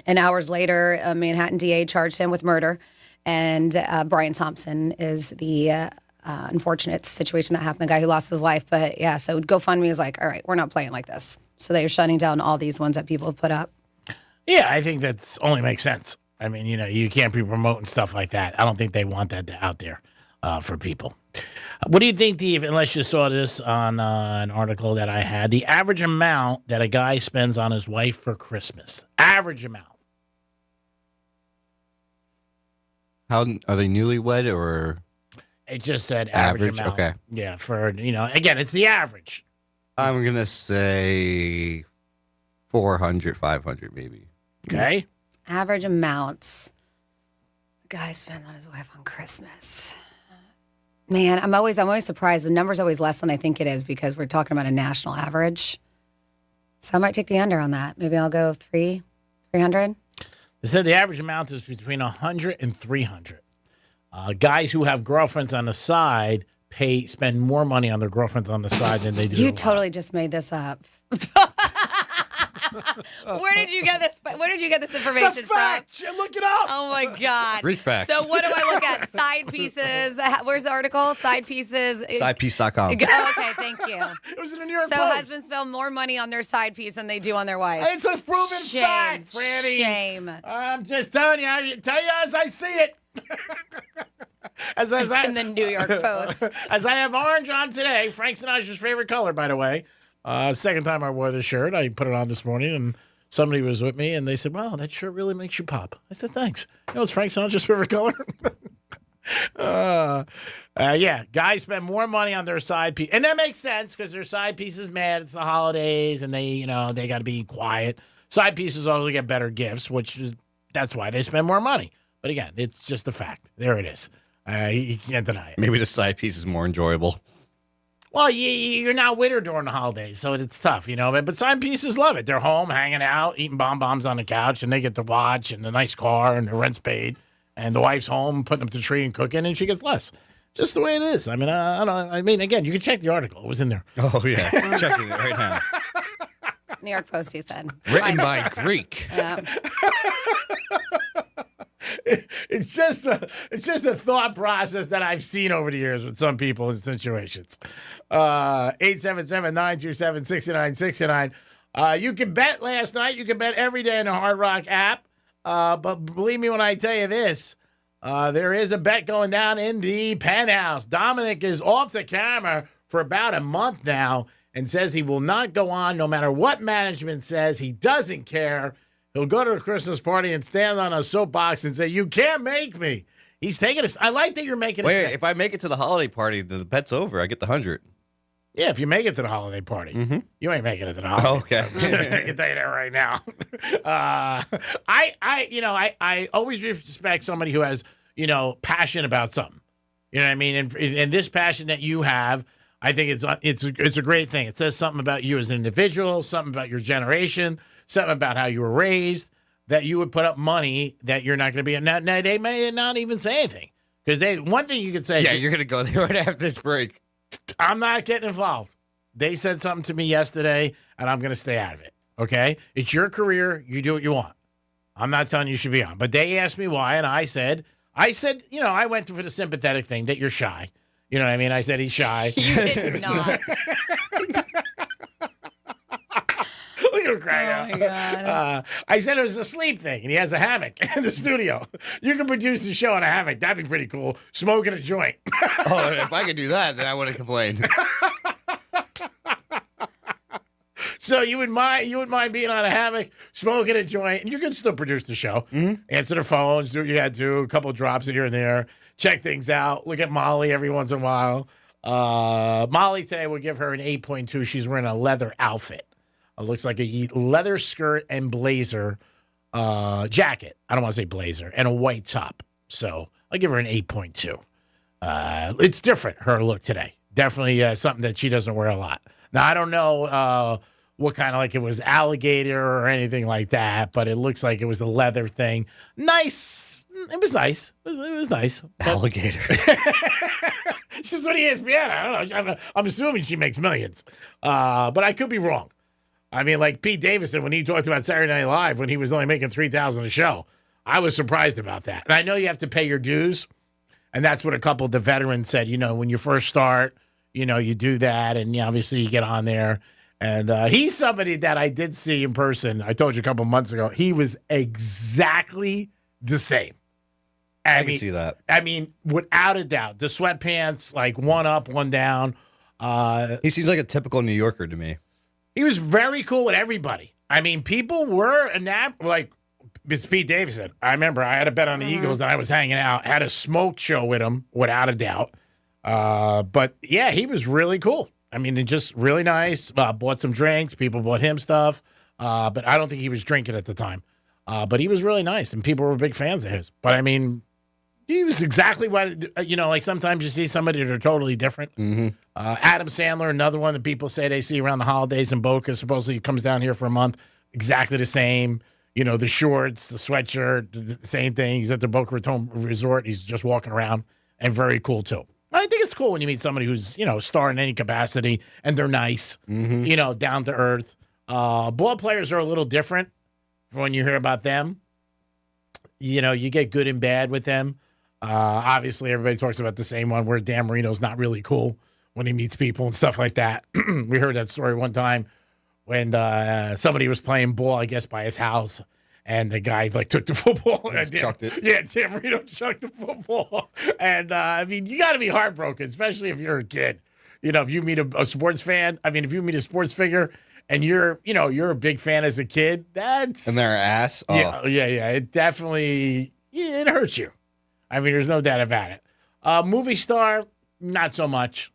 And hours later, a Manhattan DA charged him with murder. And Brian Thompson is the unfortunate situation that happened, the guy who lost his life. But yeah, so GoFundMe is like, all right, we're not playing like this. So they're shutting down all these ones that people have put up. Yeah, I think that's only makes sense. I mean, you can't be promoting stuff like that. I don't think they want that out there for people. What do you think, unless you saw this on an article that I had, the average amount that a guy spends on his wife for Christmas? Average amount. How are they newlywed or? It just said average amount. Okay. Yeah, again, it's the average. I'm going to say 400, 500 maybe. Okay. Average amounts a guy spends on his wife on Christmas. Man, I'm always surprised. The number's always less than I think it is because we're talking about a national average. So I might take the under on that. Maybe I'll go 300. They said the average amount is between 100 and 300. Guys who have girlfriends on the side spend more money on their girlfriends on the side than they do. You totally just made this up. Where did you get this? Where did you get this information it's a fact. from? Look it up. Oh my God. Greek facts. So what do I look at? Side pieces. Where's the article? Side pieces. Sidepiece.com. Oh, okay, thank you. It was in the New York So Post. husbands spend more money on their side piece than they do on their wife. It's a proven fact, Franny. Shame. I'm just telling you. I tell you as I see it. It's in the New York Post. As I have orange on today, Frank Sinatra's favorite color, by the way. Second time I wore this shirt. I put it on this morning, and somebody was with me, and they said, wow, that shirt really makes you pop. I said, thanks. It's Frank Sinatra's favorite color. Yeah, guys spend more money on their side piece. And that makes sense because their side piece is mad. It's the holidays, and they got to be quiet. Side pieces always get better gifts, that's why they spend more money. But again, it's just a fact. There it is. You can't deny it. Maybe the side piece is more enjoyable. Well, you're not with her during the holidays, so it's tough, But side pieces love it. They're home, hanging out, eating bonbons on the couch, and they get to watch, and a nice car, and the rent's paid, and the wife's home putting up the tree and cooking, and she gets less. Just the way it is. I mean, again, you can check the article. It was in there. Oh yeah, checking it right now. New York Post, you said. Written by Greek. Yeah. It's just a thought process that I've seen over the years with some people in situations. 877-927-6969. You can bet last night. You can bet every day in the Hard Rock app. But believe me when I tell you this, there is a bet going down in the Penthouse. Dominic is off the camera for about a month now and says he will not go on no matter what management says. He doesn't care. He'll go to a Christmas party and stand on a soapbox and say, "You can't make me." He's taking us. I like that you're making a Wait, step. if I make it to the holiday party, the bet's over. I get the 100. Yeah, if you make it to the holiday party. You ain't making it to the holiday Okay. party. I can tell you that right now. I always respect somebody who has, passion about something. You know what I mean? And this passion that you have, I think it's a great thing. It says something about you as an individual, something about your generation, something about how you were raised, that you would put up money that you're not going to be. Now, they may not even say anything. Because one thing you could say. Yeah, you're going to go there right after this break. I'm not getting involved. They said something to me yesterday, and I'm going to stay out of it, okay? It's your career. You do what you want. I'm not telling you should be on. But they asked me why, and I said, I went for the sympathetic thing that you're shy. You know what I mean? I said he's shy. You did not. Look at him crying out. My God. I said it was a sleep thing, and he has a hammock in the studio. You can produce the show in a hammock. That'd be pretty cool. Smoking a joint. Oh, if I could do that, then I wouldn't complain. So you would mind being on a hammock, smoking a joint, and you can still produce the show. Answer the phones, do what you got to do, a couple of drops here and there, check things out, look at Molly every once in a while. Molly today will give her an 8.2. She's wearing a leather outfit. It looks like a leather skirt and blazer jacket. I don't want to say blazer, and a white top. So I'll give her an 8.2. It's different, her look today. Definitely something that she doesn't wear a lot. Now, I don't know what kind of, like it was alligator or anything like that, but it looks like it was a leather thing. Nice. It was nice. It was nice. Alligator. She's on ESPN. I don't know. I'm assuming she makes millions. But I could be wrong. I mean, like Pete Davidson, when he talked about Saturday Night Live, when he was only making $3,000 a show, I was surprised about that. And I know you have to pay your dues, and that's what a couple of the veterans said. When you first start, you do that, and obviously you get on there. And he's somebody that I did see in person. I told you a couple months ago. He was exactly the same. I can see that. I mean, without a doubt, the sweatpants, like one up, one down. He seems like a typical New Yorker to me. He was very cool with everybody. I mean, people were like, it's Pete Davidson. I remember I had a bet on the Eagles and I was hanging out, had a smoke show with him, without a doubt. But yeah, he was really cool. I mean, just really nice. Bought some drinks. People bought him stuff. But I don't think he was drinking at the time. But he was really nice, and people were big fans of his. But I mean, he was exactly what, like sometimes you see somebody that are totally different. Adam Sandler, another one that people say they see around the holidays in Boca. Supposedly he comes down here for a month. Exactly the same. The shorts, the sweatshirt, the same thing. He's at the Boca Raton Resort. He's just walking around, and very cool, too. I think it's cool when you meet somebody who's, a star in any capacity, and they're nice, down to earth. Ball players are a little different when you hear about them. You get good and bad with them. Obviously, everybody talks about the same one where Dan Marino's not really cool when he meets people and stuff like that. We heard that story one time when somebody was playing ball, I guess, by his house. And the guy took the football and chucked it. Yeah, Dan Marino chucked the football. And I mean, you got to be heartbroken, especially if you're a kid. If you meet a sports fan, if you meet a sports figure and you're a big fan as a kid, that's And they're ass. Oh. Yeah. It definitely it hurts you. I mean, there's no doubt about it. Movie star, not so much.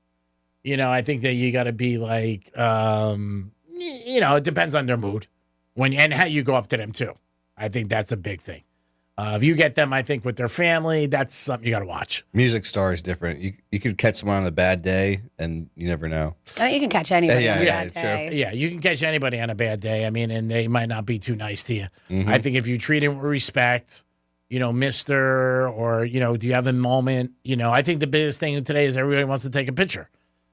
I think that you got to be like, it depends on their mood and how you go up to them too. I think that's a big thing. If you get them, I think, with their family, that's something you got to watch. Music star is different. You could catch someone on a bad day, and you never know. You can catch anybody on a bad day. Yeah, you can catch anybody on a bad day. I mean, and they might not be too nice to you. I think if you treat them with respect, mister, or, do you have a moment? I think the biggest thing today is everybody wants to take a picture.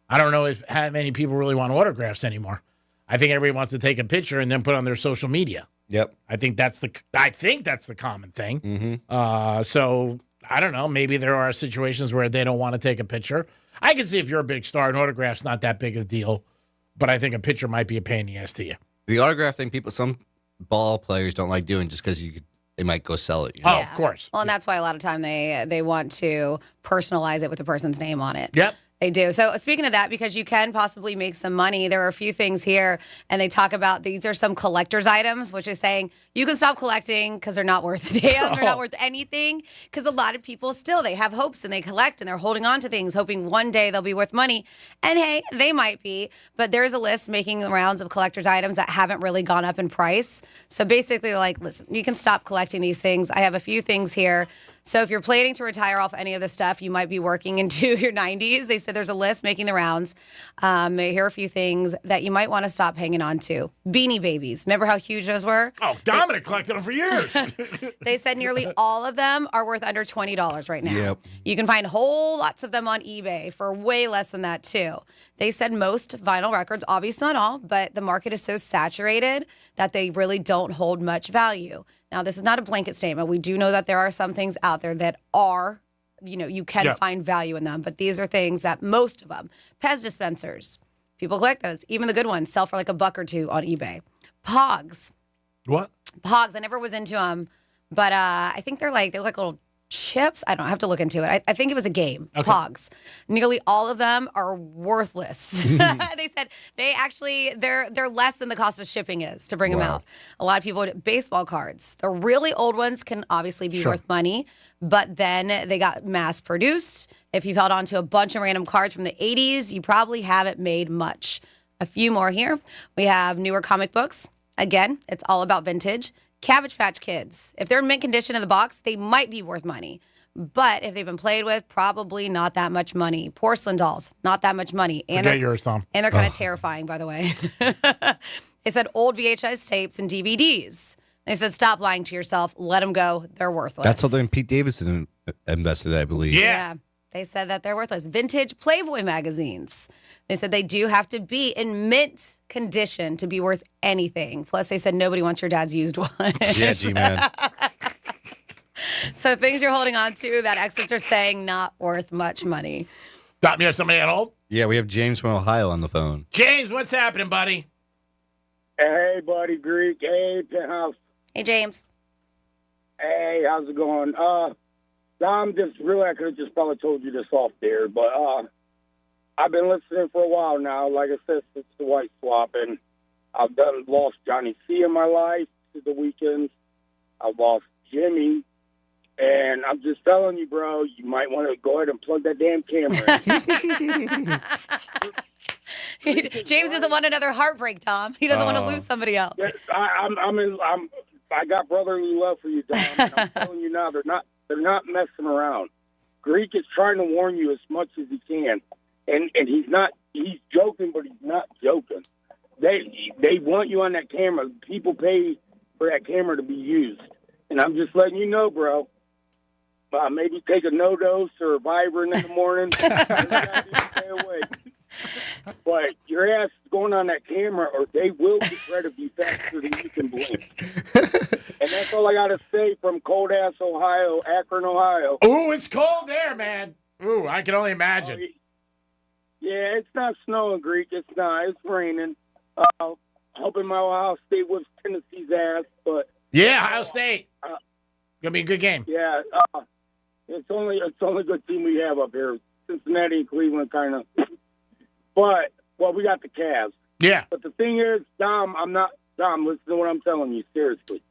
I don't know how many people really want autographs anymore. I think everybody wants to take a picture and then put on their social media. Yep. I think that's the common thing. So I don't know. Maybe there are situations where they don't want to take a picture. I can see if you're a big star, an autograph's not that big a deal, but I think a picture might be a pain in the ass to you. The autograph thing, some ball players don't like doing just because they might go sell it. Oh, of course. Well, and that's why a lot of time they want to personalize it with the person's name on it. Yep. They do. So speaking of that, because you can possibly make some money, there are a few things here, and they talk about these are some collector's items, which is saying you can stop collecting because they're not worth a damn. They're not worth anything because a lot of people still, they have hopes and they collect and they're holding on to things, hoping one day they'll be worth money. And hey, they might be, but there's a list making rounds of collector's items that haven't really gone up in price. So basically, like, listen, you can stop collecting these things. I have a few things here. So if you're planning to retire off any of this stuff, you might be working into your 90s. They said there's a list making the rounds. Here are a few things that you might want to stop hanging on to. Beanie Babies. Remember how huge those were? Oh, Dominic collected them for years. They said nearly all of them are worth under $20 right now. Yep. You can find whole lots of them on eBay for way less than that, too. They said most vinyl records, obviously not all, but the market is so saturated that they really don't hold much value. Now, this is not a blanket statement. We do know that there are some things out there that are, you can find value in them. But these are things that most of them, Pez dispensers, people collect those. Even the good ones sell for like $1 or $2 on eBay. Pogs. What? Pogs. I never was into them. But I think they look like little chips. I don't have to look into it. I think it was a game. Okay. Pogs. Nearly all of them are worthless. They said they're less than the cost of shipping is to bring them out. A lot of people, baseball cards. The really old ones can obviously be worth money, but then they got mass produced. If you've held on to a bunch of random cards from the 80s, you probably haven't made much. A few more here. We have newer comic books. Again, it's all about vintage. Cabbage Patch Kids. If they're in mint condition in the box, they might be worth money. But if they've been played with, probably not that much money. Porcelain dolls, not that much money. And Forget yours, Tom. And they're kind of terrifying, by the way. They said old VHS tapes and DVDs. They said stop lying to yourself. Let them go. They're worthless. That's something Pete Davidson invested, I believe. Yeah. They said that they're worthless. Vintage Playboy magazines. They said they do have to be in mint condition to be worth anything. Plus, they said nobody wants your dad's used one. Yeah, G-Man. So things you're holding on to that experts are saying not worth much money. Dot, you have somebody on hold? Yeah, we have James from Ohio on the phone. James, what's happening, buddy? Hey, buddy Greek. Hey, Penthouse. Hey, James. Hey, how's it going? Dom, just really, I could have just probably told you this off there, but I've been listening for a while now. Like I said, since the white swap, and I've lost Johnny C in my life to the weekends. I've lost Jimmy, and I'm just telling you, bro, you might want to go ahead and plug that damn camera in. James doesn't want another heartbreak, Tom. He doesn't want to lose somebody else. Yeah, I got brotherly love for you, Dom. And I'm telling you now, they're not messing around. Greek is trying to warn you as much as he can, and he's joking, but he's not joking. They want you on that camera. People pay for that camera to be used, and I'm just letting you know, bro. Maybe take a no-dose or a Vibrant in the morning. Stay away. But your ass is going on that camera, or they will get rid of you faster than you can blink. And that's all I got to say from cold-ass Ohio, Akron, Ohio. Ooh, it's cold there, man. Ooh, I can only imagine. Yeah, it's not snowing, Greek. It's not. It's raining. Hoping my Ohio State whips Tennessee's ass, but... Yeah, Ohio State. Gonna be a good game. Yeah, it's only a good team we have up here. Cincinnati and Cleveland kind of... But, we got the Cavs. Yeah. But the thing is, Dom, listen to what I'm telling you, seriously.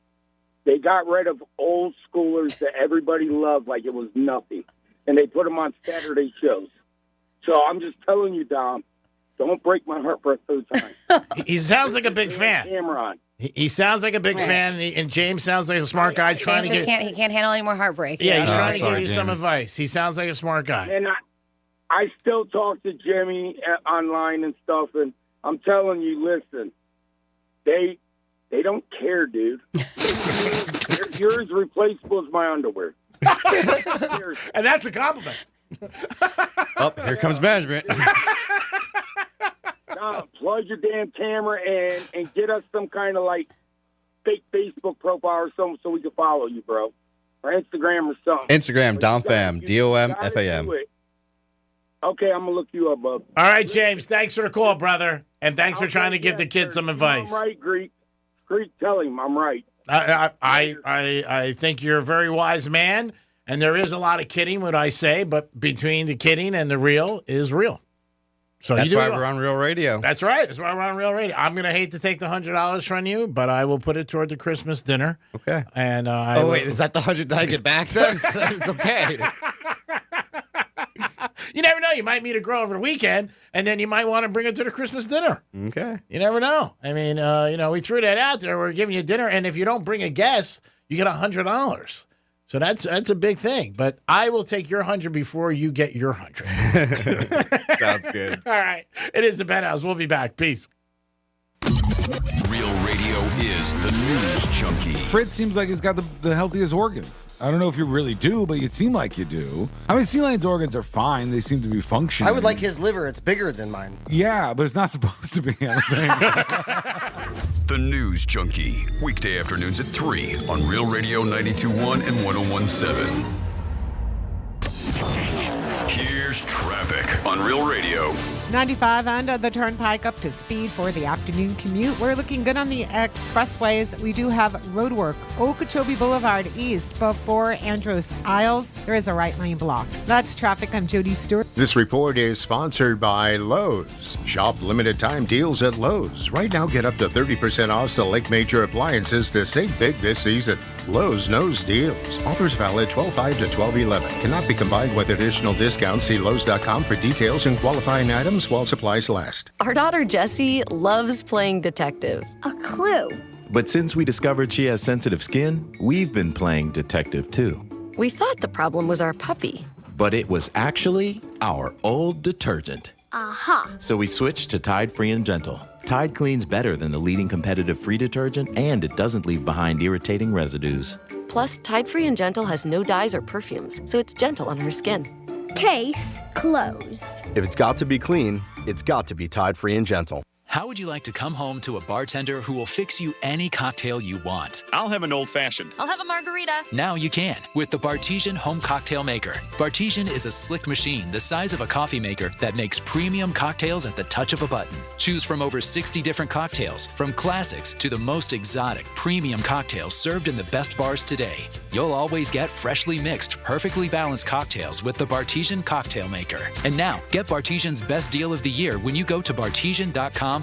They got rid of old schoolers that everybody loved like it was nothing. And they put them on Saturday shows. So I'm just telling you, Dom, don't break my heart for a third time. He sounds like a big fan. Cameron. He sounds like a big fan, and James sounds like a smart guy trying to get... He can't handle any more heartbreak. Yeah, he's trying to give you some advice. He sounds like a smart guy. And I still talk to Jimmy online and stuff, and I'm telling you, listen, they don't care, dude. You're as replaceable as my underwear. And that's a compliment. Oh, here comes management. Plug your damn camera and get us some kind of like fake Facebook profile or something so we can follow you, bro. Or Instagram or something. Instagram, DomFam, DOMFAM. Okay, I'm going to look you up, bub. All right, James. Thanks for the call, brother. And thanks for trying to give the kids some advice. I'm right, Greek. Greek, tell him I'm right. I think you're a very wise man, and there is a lot of kidding, what I say, but between the kidding and the real is real. So that's why we're on Real Radio. That's right. That's why we're on Real Radio. I'm going to hate to take the $100 from you, but I will put it toward the Christmas dinner. Okay. And wait, is that the 100 that I get back then? It's okay. You never know. You might meet a girl over the weekend, and then you might want to bring her to the Christmas dinner. Okay. You never know. I mean, we threw that out there. We're giving you dinner, and if you don't bring a guest, you get $100. So that's a big thing. But I will take your 100 before you get your 100. Sounds good. All right. It is the Penthouse. We'll be back. Peace. Real Radio is the news junkie. Fritz seems like he's got the healthiest organs. I don't know if you really do, but you seem like you do. I mean, Sea Lion's organs are fine. They seem to be functioning. I would like his liver. It's bigger than mine. Yeah, but it's not supposed to be anything. The News Junkie. Weekday afternoons at 3 on Real Radio 92.1 and 101.7. Here's traffic on Real Radio. 95 and the Turnpike up to speed for the afternoon commute. We're looking good on the expressways. We do have roadwork. Okeechobee Boulevard East before Andros Isles. There is a right lane block. That's traffic. I'm Jody Stewart. This report is sponsored by Lowe's. Shop limited time deals at Lowe's. Right now, get up to 30% off select major appliances to save big this season. Lowe's knows deals. Offers valid 12/5 to 12/11. Cannot be combined with additional discounts. See Lowe's.com for details and qualifying items while supplies last. Our daughter Jessie loves playing detective. A clue. But since we discovered she has sensitive skin, we've been playing detective too. We thought the problem was our puppy. But it was actually our old detergent. Aha. So we switched to Tide Free and Gentle. Tide cleans better than the leading competitive free detergent, and it doesn't leave behind irritating residues. Plus, Tide Free and Gentle has no dyes or perfumes, so it's gentle on her skin. Case closed. If it's got to be clean, it's got to be Tide Free and Gentle. How would you like to come home to a bartender who will fix you any cocktail you want? I'll have an old-fashioned. I'll have a margarita. Now you can with the Bartesian Home Cocktail Maker. Bartesian is a slick machine the size of a coffee maker that makes premium cocktails at the touch of a button. Choose from over 60 different cocktails, from classics to the most exotic premium cocktails served in the best bars today. You'll always get freshly mixed, perfectly balanced cocktails with the Bartesian Cocktail Maker. And now, get Bartesian's best deal of the year when you go to bartesian.com/cocktail.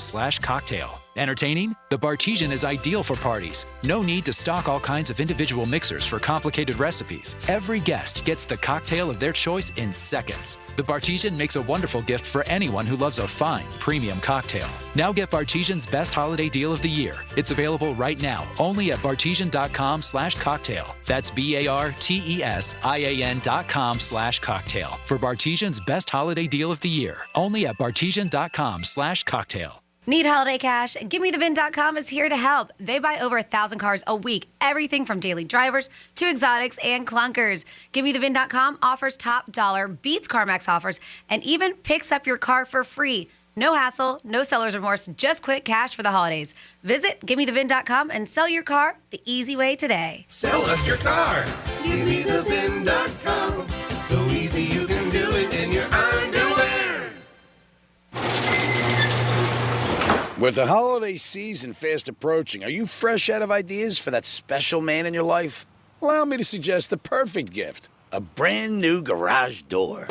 Entertaining? The Bartesian is ideal for parties. No need to stock all kinds of individual mixers for complicated recipes. Every guest gets the cocktail of their choice in seconds. The Bartesian makes a wonderful gift for anyone who loves a fine, premium cocktail. Now get Bartesian's best holiday deal of the year. It's available right now, only at bartesian.com/cocktail. That's BARTESIAN.com/cocktail. For Bartesian's best holiday deal of the year, only at bartesian.com/cocktail. Need holiday cash? GiveMeTheVin.com is here to help. They buy over 1,000 cars a week, everything from daily drivers to exotics and clunkers. GiveMeTheVin.com offers top dollar, beats CarMax offers, and even picks up your car for free. No hassle, no seller's remorse, just quick cash for the holidays. Visit GiveMeTheVin.com and sell your car the easy way today. Sell us your car. GiveMeTheVin.com. So easy you can do it in your underwear. With the holiday season fast approaching, are you fresh out of ideas for that special man in your life? Allow me to suggest the perfect gift, a brand new garage door.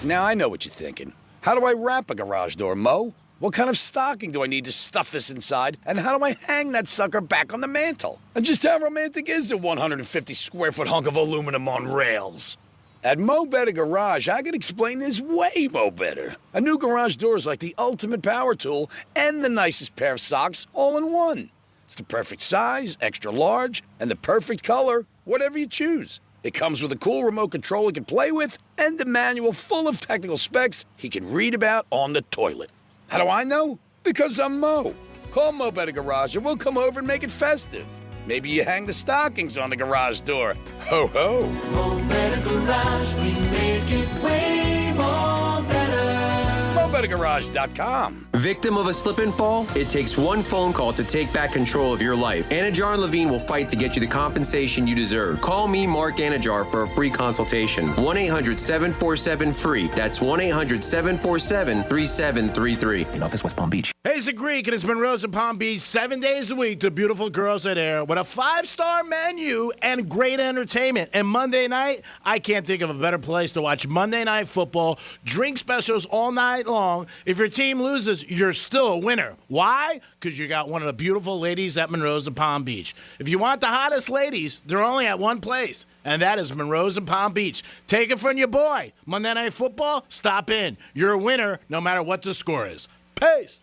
Now, I know what you're thinking. How do I wrap a garage door, Mo? What kind of stocking do I need to stuff this inside? And how do I hang that sucker back on the mantle? And just how romantic is a 150 square foot hunk of aluminum on rails? At Mo Better Garage, I can explain this way Mo Better. A new garage door is like the ultimate power tool and the nicest pair of socks all in one. It's the perfect size, extra large, and the perfect color, whatever you choose. It comes with a cool remote control he can play with and a manual full of technical specs he can read about on the toilet. How do I know? Because I'm Mo. Call Mo Better Garage and we'll come over and make it festive. Maybe you hang the stockings on the garage door. Ho, ho. Mo Better Garage, we make it way more better. Mo Better ToyotaGarage.com. Victim of a slip and fall? It takes one phone call to take back control of your life. Anajar and Levine will fight to get you the compensation you deserve. Call me, Mark Anajar, for a free consultation. 1-800-747-FREE. That's 1-800-747-3733. In office, West Palm Beach. Hey, it's a Greek, and it's Monroe's in Palm Beach 7 days a week to beautiful girls at Air with a 5-star menu and great entertainment. And Monday night, I can't think of a better place to watch Monday Night Football. Drink specials all night long. If your team loses, you're still a winner. Why? Because you got one of the beautiful ladies at Monroe's in Palm Beach. If you want the hottest ladies, they're only at one place, and that is Monroe's in Palm Beach. Take it from your boy. Monday Night Football, stop in. You're a winner no matter what the score is. Peace.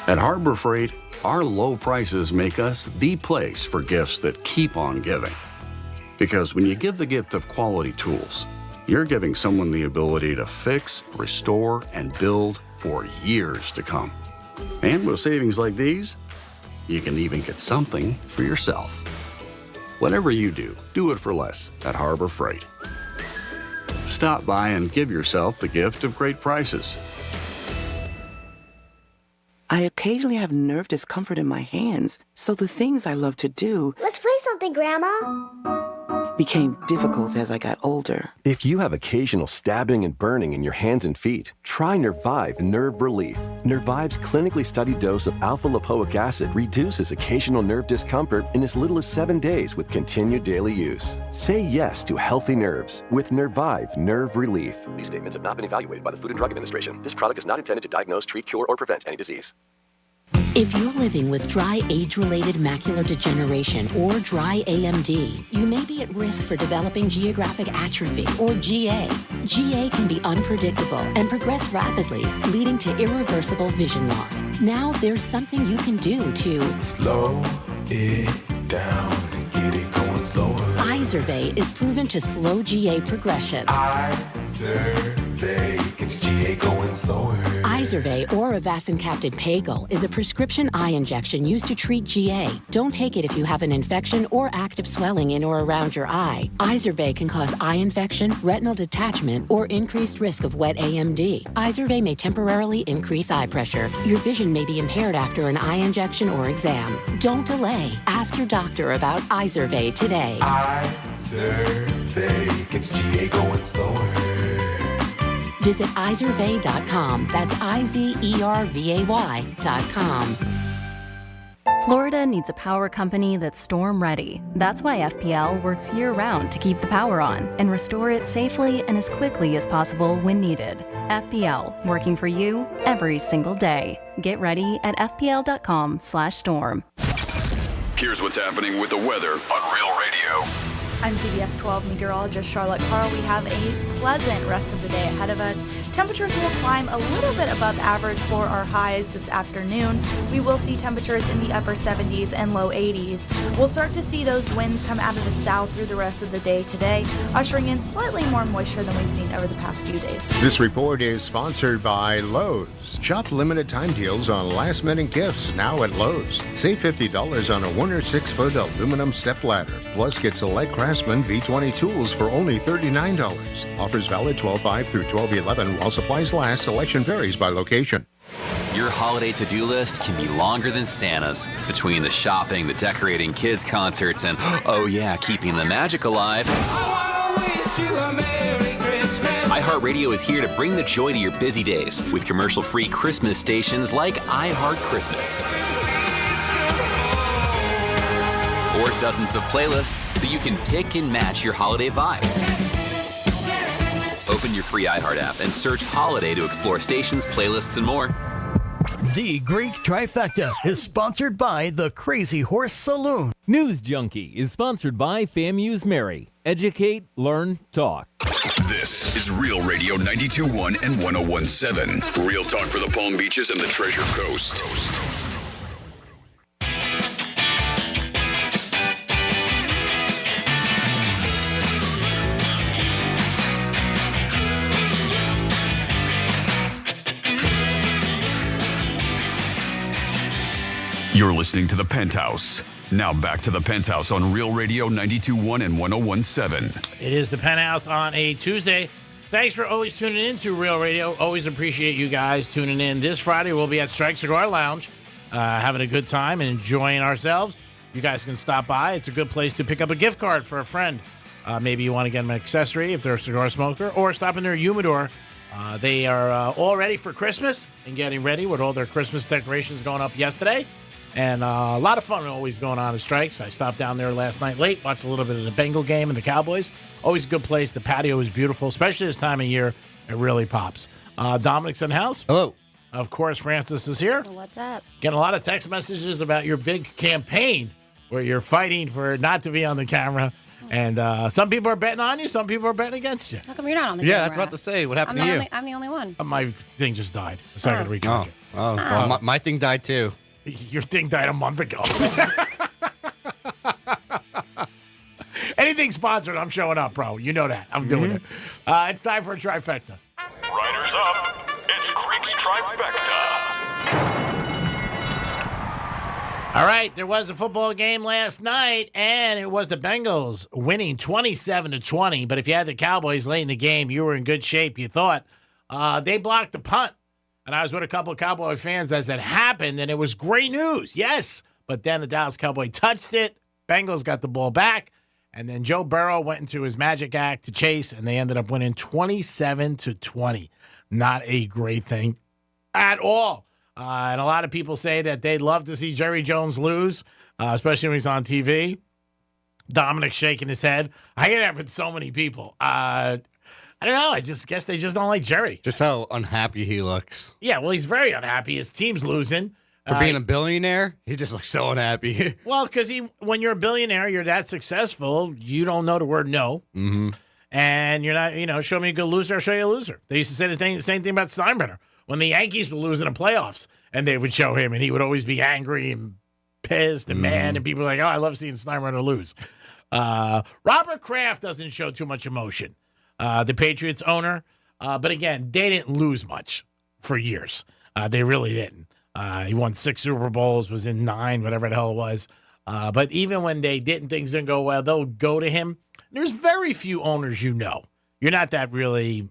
At Harbor Freight, our low prices make us the place for gifts that keep on giving. Because when you give the gift of quality tools, you're giving someone the ability to fix, restore, and build for years to come. And with savings like these, you can even get something for yourself. Whatever you do, do it for less at Harbor Freight. Stop by and give yourself the gift of great prices. I occasionally have nerve discomfort in my hands, so the things I love to do... Let's play something, Grandma. ...became difficult as I got older. If you have occasional stabbing and burning in your hands and feet, try Nervive Nerve Relief. Nervive's clinically studied dose of alpha-lipoic acid reduces occasional nerve discomfort in as little as 7 days with continued daily use. Say yes to healthy nerves with Nervive Nerve Relief. These statements have not been evaluated by the Food and Drug Administration. This product is not intended to diagnose, treat, cure, or prevent any disease. If you're living with dry age-related macular degeneration or dry AMD, you may be at risk for developing geographic atrophy or GA. GA can be unpredictable and progress rapidly, leading to irreversible vision loss. Now there's something you can do to slow it down and get it going slower. Izervay is proven to slow GA progression. Izervay gets GA going slower. Izervay or avacincaptad Pagel is a prescription eye injection used to treat GA. Don't take it if you have an infection or active swelling in or around your eye. Izervay can cause eye infection, retinal detachment, or increased risk of wet AMD. Izervay may temporarily increase eye pressure. Your vision may be impaired after an eye injection or exam. Don't delay. Ask your doctor about Izervay today. Izervay gets GA going slower. Visit Izervay.com. That's IZERVAY.com. Florida needs a power company that's storm ready. That's why FPL works year-round to keep the power on and restore it safely and as quickly as possible when needed. FPL, working for you every single day. Get ready at FPL.com/storm. Here's what's happening with the weather on Real Radio. I'm CBS 12 meteorologist Charlotte Carl. We have a pleasant rest of the day ahead of us. Temperatures will climb a little bit above average for our highs this afternoon. We will see temperatures in the upper 70s and low 80s. We'll start to see those winds come out of the south through the rest of the day today, ushering in slightly more moisture than we've seen over the past few days. This report is sponsored by Lowe's. Shop limited time deals on last minute gifts now at Lowe's. Save $50 on a Warner 6-foot aluminum step ladder. Plus get select Craftsman V20 tools for only $39. Offers valid 12/5 through 12/11 while supplies last. Selection varies by location. Your holiday to-do list can be longer than Santa's. Between the shopping, the decorating, kids' concerts, and, oh yeah, keeping the magic alive. iHeartRadio is here to bring the joy to your busy days with commercial-free Christmas stations like iHeart Christmas. Or dozens of playlists so you can pick and match your holiday vibe. Open your free iHeart app and search Holiday to explore stations, playlists, and more. The Greek Trifecta is sponsored by the Crazy Horse Saloon. News Junkie is sponsored by FAMU's Mary. Educate, learn, talk. This is Real Radio 92.1 and 101.7. Real talk for the Palm Beaches and the Treasure Coast. You're listening to The Penthouse. Now back to The Penthouse on Real Radio 92.1 and 101.7. It is The Penthouse on a Tuesday. Thanks for always tuning in to Real Radio. Always appreciate you guys tuning in. This Friday, we'll be at Strike Cigar Lounge, having a good time and enjoying ourselves. You guys can stop by. It's a good place to pick up a gift card for a friend. Maybe you want to get them an accessory if they're a cigar smoker, or stop in their humidor. They are all ready for Christmas and getting ready with all their Christmas decorations going up yesterday. And a lot of fun always going on at Strikes. I stopped down there last night late, watched a little bit of the Bengal game and the Cowboys. Always a good place. The patio is beautiful, especially this time of year. It really pops. Dominic's in the house. Hello. Of course, Francis is here. What's up? Getting a lot of text messages about your big campaign where you're fighting for not to be on the camera. And some people are betting on you. Some people are betting against you. How come you're not on the camera? Yeah, that's about to say. What happened to you? I'm the only one. My thing just died. So I got to recharge it. Well, my thing died too. Your thing died a month ago. Anything sponsored, I'm showing up, bro. You know that. I'm doing it. It's time for a trifecta. Riders up. It's Creek's Trifecta. All right, there was a football game last night, and it was the Bengals winning 27-20. But if you had the Cowboys late in the game, you were in good shape, you thought. They blocked the punt. And I was with a couple of Cowboy fans as it happened, and it was great news, yes. But then the Dallas Cowboy touched it. Bengals got the ball back. And then Joe Burrow went into his magic act to chase, and they ended up winning 27-20. Not a great thing at all. And a lot of people say that they'd love to see Jerry Jones lose, especially when he's on TV. Dominic's shaking his head. I hear that from so many people. I don't know. I just guess they just don't like Jerry. Just how unhappy he looks. Yeah, well, he's very unhappy. His team's losing. For being a billionaire, he just looks so unhappy. Well, because when you're a billionaire, you're that successful, you don't know the word no. Mm-hmm. And you're not, show me a good loser, I'll show you a loser. They used to say the same thing about Steinbrenner. When the Yankees were losing the playoffs, and they would show him, and he would always be angry and pissed and mad, and people were like, oh, I love seeing Steinbrenner lose. Robert Kraft doesn't show too much emotion. The Patriots owner. But again, they didn't lose much for years. They really didn't. He won 6 Super Bowls, was in 9, whatever the hell it was. But even when things didn't go well, they'll go to him. There's very few owners You're not that really.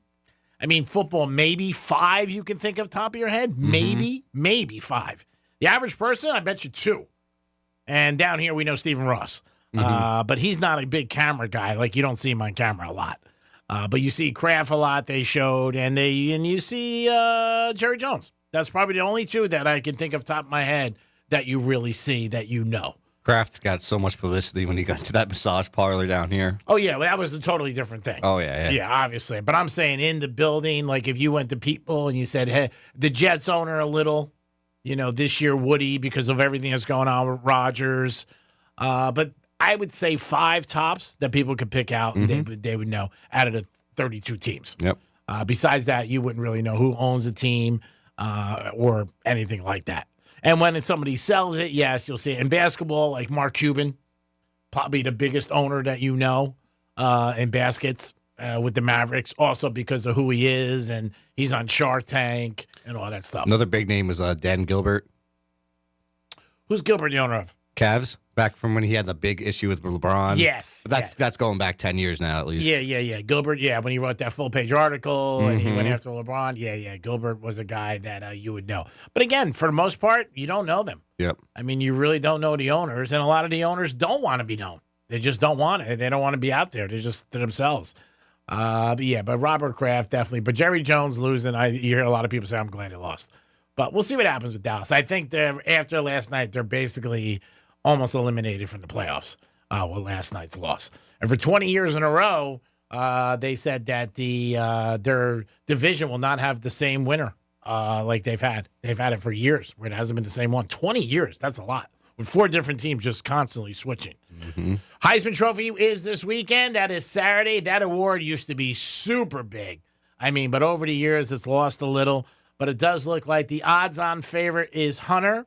I mean, football, maybe 5 you can think of top of your head. Maybe 5. The average person, I bet you 2. And down here, we know Stephen Ross. But he's not a big camera guy. Like, you don't see him on camera a lot. But you see Kraft a lot, they showed, and you see Jerry Jones. That's probably the only 2 that I can think of top of my head that you really see that you know. Kraft got so much publicity when he got to that massage parlor down here. Oh, yeah, well, that was a totally different thing. Oh, yeah. Yeah, obviously. But I'm saying in the building, like if you went to people and you said, hey, the Jets owner a little, this year Woody because of everything that's going on with Rodgers. But I would say 5 tops that people could pick out and they would know out of the 32 teams. Yep. Besides that, you wouldn't really know who owns the team or anything like that. And when somebody sells it, yes, you'll see it. In basketball, like Mark Cuban, probably the biggest owner that you know in baskets with the Mavericks, also because of who he is, and he's on Shark Tank and all that stuff. Another big name was Dan Gilbert. Who's Gilbert the owner of? Cavs, back from when he had the big issue with LeBron. Yes. But that's going back 10 years now at least. Yeah. Gilbert, when he wrote that full-page article and he went after LeBron, Gilbert was a guy that you would know. But again, for the most part, you don't know them. Yep. I mean, you really don't know the owners, and a lot of the owners don't want to be known. They just don't want it. They don't want to be out there. They're just to themselves. But Robert Kraft, definitely. But Jerry Jones losing, you hear a lot of people say, I'm glad he lost. But we'll see what happens with Dallas. I think after last night, they're basically almost eliminated from the playoffs with last night's loss. And for 20 years in a row, they said that their division will not have the same winner like they've had. They've had it for years where it hasn't been the same one. 20 years, that's a lot. With 4 different teams just constantly switching. Heisman Trophy is this weekend. That is Saturday. That award used to be super big. I mean, but over the years, it's lost a little. But it does look like the odds-on favorite is Hunter.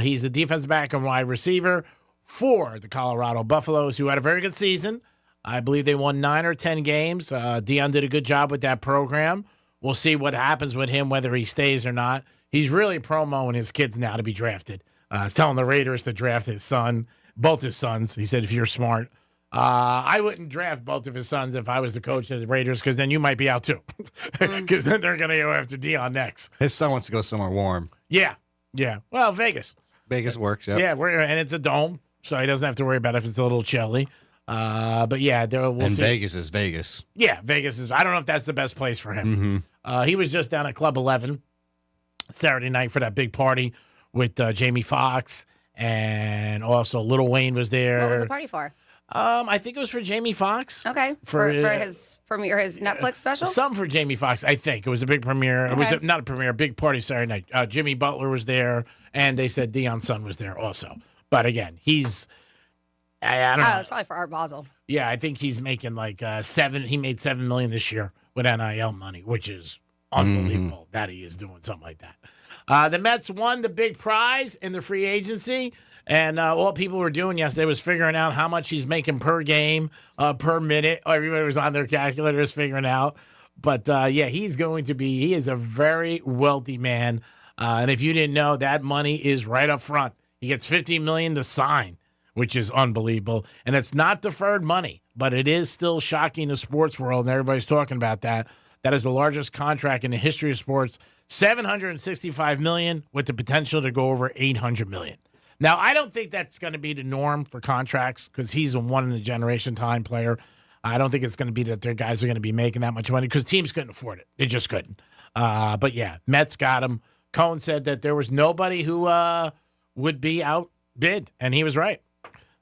He's a defensive back and wide receiver for the Colorado Buffaloes, who had a very good season. I believe they won 9 or 10 games. Deion did a good job with that program. We'll see what happens with him, whether he stays or not. He's really promoting his kids now to be drafted. He's telling the Raiders to draft his son, both his sons. He said, if you're smart, I wouldn't draft both of his sons if I was the coach of the Raiders, because then you might be out too. Because then they're going to go after Dion next. His son wants to go somewhere warm. Yeah. Well, Vegas. Vegas works, yeah. Yeah, and it's a dome, so he doesn't have to worry about if it's a little chilly. But yeah, we'll see. Vegas is Vegas. Yeah, Vegas is. I don't know if that's the best place for him. He was just down at Club 11 Saturday night for that big party with Jamie Foxx, and also Lil Wayne was there. What was the party for? I think it was for Jamie Foxx. Okay, for his premiere, his Netflix special. Something for Jamie Foxx, I think. It was a big premiere. It was not a premiere, a big party Saturday night. Jimmy Butler was there, and they said Dion's son was there also. But again, he's I don't know. It's probably for Art Basel. Yeah, I think he's making like He made $7 million this year with NIL money, which is unbelievable that he is doing something like that. The Mets won the big prize in the free agency. And all people were doing yesterday was figuring out how much he's making per game, per minute. Everybody was on their calculators figuring out. But, he is a very wealthy man. And if you didn't know, that money is right up front. He gets $50 million to sign, which is unbelievable. And it's not deferred money, but it is still shocking the sports world, and everybody's talking about that. That is the largest contract in the history of sports, $765 million with the potential to go over $800 million. Now, I don't think that's going to be the norm for contracts because he's a one-in-a-generation time player. I don't think it's going to be that their guys are going to be making that much money because teams couldn't afford it. They just couldn't. But, yeah, Mets got him. Cohen said that there was nobody who would be outbid, and he was right.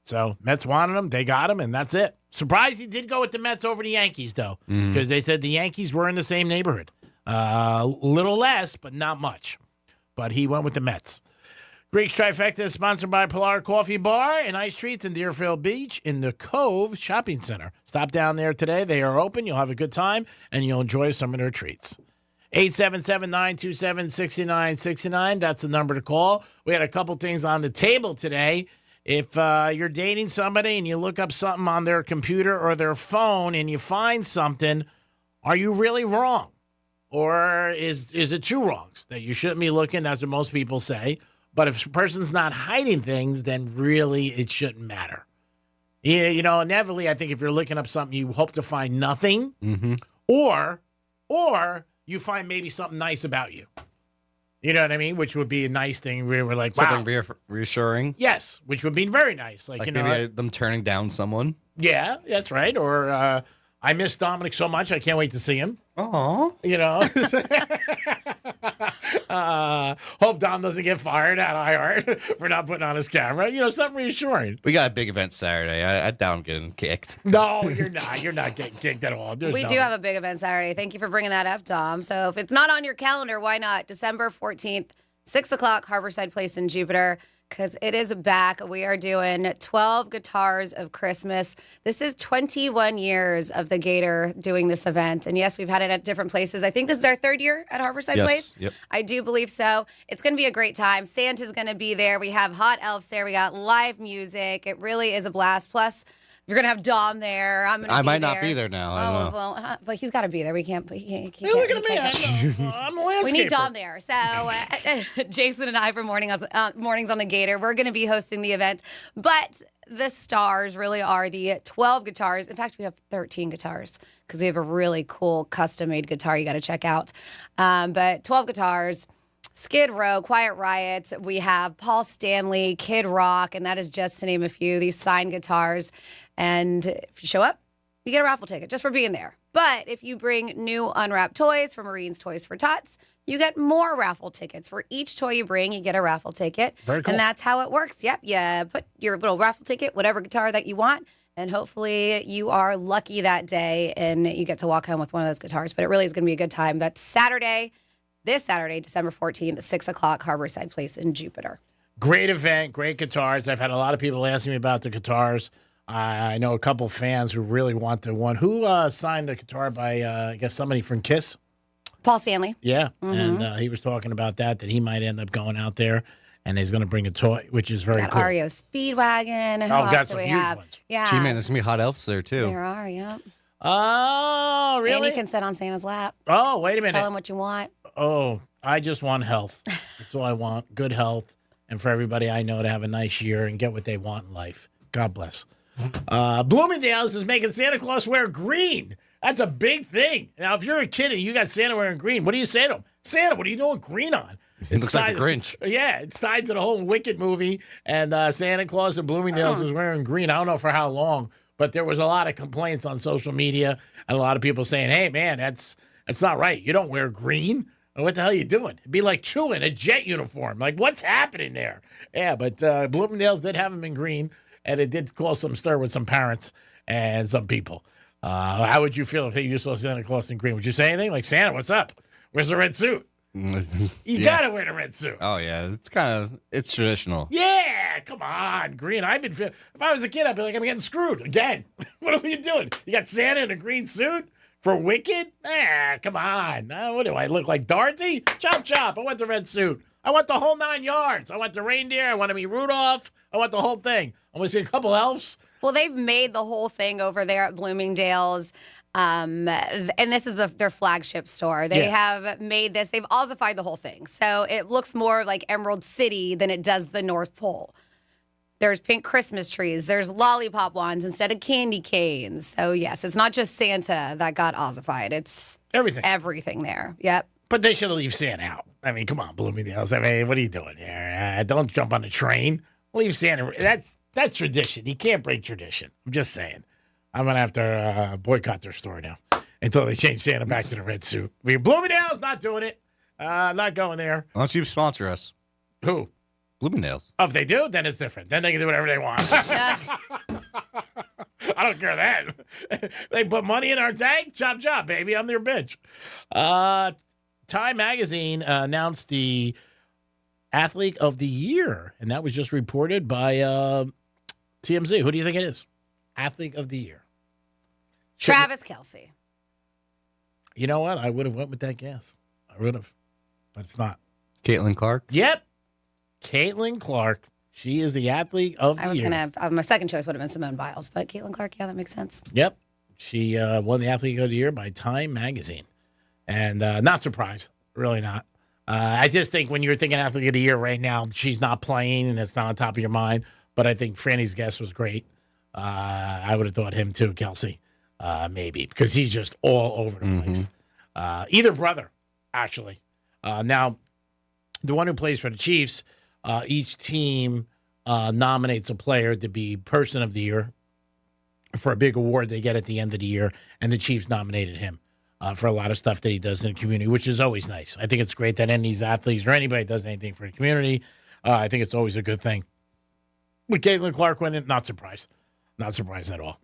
So Mets wanted him. They got him, and that's it. Surprised he did go with the Mets over the Yankees, though, because they said the Yankees were in the same neighborhood. A little less, but not much. But he went with the Mets. Greeks Trifecta is sponsored by Pilar Coffee Bar and Ice Treats in Deerfield Beach in the Cove Shopping Center. Stop down there today. They are open. You'll have a good time, and you'll enjoy some of their treats. 877-927-6969. That's the number to call. We had a couple things on the table today. If you're dating somebody and you look up something on their computer or their phone and you find something, are you really wrong? Or is it two wrongs that you shouldn't be looking? That's what most people say. But if a person's not hiding things, then really it shouldn't matter. Yeah, inevitably, I think if you're looking up something, you hope to find nothing, or you find maybe something nice about you. You know what I mean? Which would be a nice thing. We were like, wow. Something reassuring. Yes, which would be very nice. Like maybe them turning down someone. Yeah, that's right. Or I miss Dominic so much, I can't wait to see him. Aw. Hope Dom doesn't get fired at iHeart for not putting on his camera. Something reassuring. We got a big event Saturday. I doubt I'm getting kicked. No, you're not. You're not getting kicked at all. We do have a big event Saturday. Thank you for bringing that up, Dom. So if it's not on your calendar, why not? December 14th, 6 o'clock, Harborside Place in Jupiter. Because it is back. We are doing 12 Guitars of Christmas. This is 21 years of the Gator doing this event. And yes, we've had it at different places. I think this is our third year at Harborside Place. Yep. I do believe so. It's going to be a great time. Santa's going to be there. We have hot elves there. We got live music. It really is a blast. Plus, you're going to have Dom there. I might not be there now. I don't know. Well, but he's got to be there. We can't. He Hey, look at me. I'm a landscaper. We need Dom there. So Jason and I for mornings on the Gator, we're going to be hosting the event. But the stars really are the 12 guitars. In fact, we have 13 guitars because we have a really cool custom-made guitar you got to check out. But 12 guitars. Skid Row, Quiet Riot, we have Paul Stanley, Kid Rock, and that is just to name a few, these signed guitars. And if you show up, you get a raffle ticket just for being there. But if you bring new unwrapped toys from Marine's Toys for Tots, you get more raffle tickets. For each toy you bring, you get a raffle ticket. Very cool. And that's how it works. Yep, you put your little raffle ticket, whatever guitar that you want, and hopefully you are lucky that day and you get to walk home with one of those guitars. But it really is going to be a good time. That's this Saturday, December 14th, at 6 o'clock, Harborside Place in Jupiter. Great event, great guitars. I've had a lot of people asking me about the guitars. I know a couple fans who really want the one. Who signed the guitar by, I guess, somebody from Kiss? Paul Stanley. Yeah, and he was talking about that he might end up going out there, and he's going to bring a toy, which is very cool. REO Speedwagon. Who got else do some we huge have? ones. Yeah. Gee, man, there's going to be hot elves there, too. There are, yeah. Oh, really? And you can sit on Santa's lap. Oh, wait a minute. Tell him what you want. Oh, I just want health. That's all I want. Good health. And for everybody I know to have a nice year and get what they want in life. God bless. Bloomingdale's is making Santa Claus wear green. That's a big thing. Now, if you're a kid and you got Santa wearing green, what do you say to him? Santa, what are you doing green on? It looks like the Grinch. Yeah, it's tied to the whole Wicked movie, and Santa Claus at Bloomingdale's is wearing green. I don't know for how long, but there was a lot of complaints on social media and a lot of people saying, hey, man, that's not right. You don't wear green. What the hell are you doing? It'd be like Chew in a jet uniform. Like, what's happening there? Yeah, but Bloomingdale's did have him in green, and it did cause some stir with some parents and some people. How would you feel if you saw Santa Claus in green? Would you say anything? Like, Santa, what's up? Where's the red suit? You gotta wear the red suit. Oh, yeah. It's traditional. Yeah, come on, green. If I was a kid, I'd be like, I'm getting screwed again. What are you doing? You got Santa in a green suit for Wicked? Come on. What do I look like, Dorothy? Chop, chop. I want the red suit. I want the whole 9 yards. I want the reindeer. I want to be Rudolph. I want the whole thing. I want to see a couple elves. Well, they've made the whole thing over there at Bloomingdale's. And this is their flagship store. They have made this. They've ossified the whole thing. So it looks more like Emerald City than it does the North Pole. There's pink Christmas trees. There's lollipop wands instead of candy canes. So, yes, it's not just Santa that got ossified. It's everything there. Yep. But they should have left Santa out. I mean, come on, Bloomingdale's. I mean, what are you doing here? Don't jump on the train. Leave Santa. That's tradition. You can't break tradition. I'm just saying. I'm going to have to boycott their store now until they change Santa back to the red suit. I mean, Bloomingdale's not doing it. Not going there. Why don't you sponsor us? Who? Bloomingdale's. Oh, if they do, then it's different. Then they can do whatever they want. I don't care that. They put money in our tank. Chop, chop, baby. I'm their bitch. Time Magazine announced the Athlete of the Year, and that was just reported by TMZ. Who do you think it is? Athlete of the Year. Travis Kelce. You know what? I would have went with that guess. I would have, but it's not. Caitlin Clark? Yep. Caitlin Clark. She is the Athlete of the Year. I was going to, my second choice would have been Simone Biles, but Caitlin Clark, yeah, that makes sense. Yep. She won the Athlete of the Year by Time Magazine. And not surprised. Really not. I just think when you're thinking Athlete of the Year right now, she's not playing and it's not on top of your mind. But I think Franny's guess was great. I would have thought him too, Kelce, maybe, because he's just all over the place. Either brother, actually. Now, the one who plays for the Chiefs, each team nominates a player to be Person of the Year for a big award they get at the end of the year, and the Chiefs nominated him for a lot of stuff that he does in the community, which is always nice. I think it's great that any of these athletes or anybody does anything for the community. I think it's always a good thing. With Caitlin Clark winning, not surprised. Not surprised at all.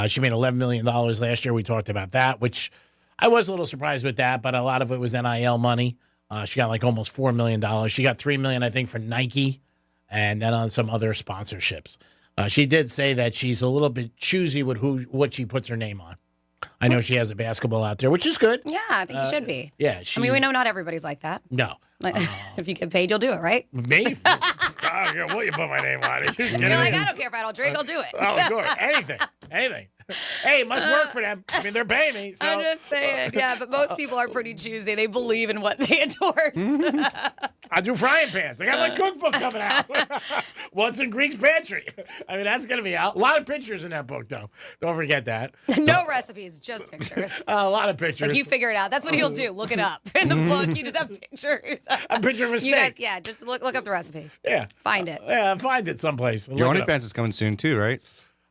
She made $11 million last year. We talked about that, which I was a little surprised with that, but a lot of it was NIL money. She got like almost $4 million. She got $3 million, I think, for Nike, and then on some other sponsorships. She did say that she's a little bit choosy with what she puts her name on. I know she has a basketball out there, which is good. Yeah, I think you should be. Yeah. I mean, we know not everybody's like that. No. Like, if you get paid, you'll do it, right? Me? I don't care what you put my name on it. You're like, I don't care if I don't drink, I'll do it. Oh, sure. Anything. Hey, it must work for them. I mean, they're paying me. So. I'm just saying. Yeah, but most people are pretty choosy. They believe in what they endorse. I do frying pans. I got my cookbook coming out. What's in Greek's pantry? I mean, that's going to be out. A lot of pictures in that book, though. Don't forget that. No recipes, just pictures. A lot of pictures. Like, you figure it out. That's what he'll do. Look it up. In the book, you just have pictures. A picture of a steak. You guys, yeah, just look up the recipe. Yeah. Find it. Yeah, find it someplace. Your OnlyFans is coming soon, too, right?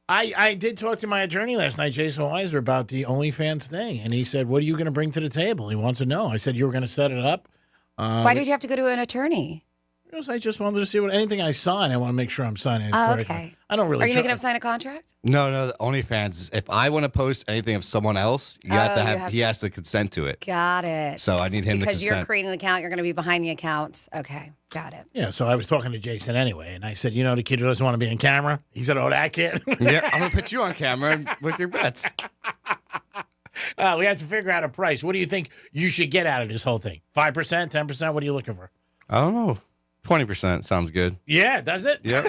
I did talk to my attorney last night, Jason Weiser, about the OnlyFans thing. And he said, what are you going to bring to the table? He wants to know. I said, you were going to set it up. Why did you have to go to an attorney? Because I just wanted to see anything I sign, I want to make sure I'm signing it correctly. Okay. I don't really Are you making him sign a contract? No, the OnlyFans. If I want to post anything of someone else, he has to consent to it. Got it. So I need him to consent. Because you're creating the account, you're going to be behind the accounts. Okay, got it. Yeah, so I was talking to Jason anyway, and I said, you know the kid who doesn't want to be on camera? He said, oh, that kid? Yeah, I'm going to put you on camera with your bets. We have to figure out a price. What do you think you should get out of this whole thing? 5%, 10%? What are you looking for? I don't know. 20% sounds good. Yeah, does it? Yep.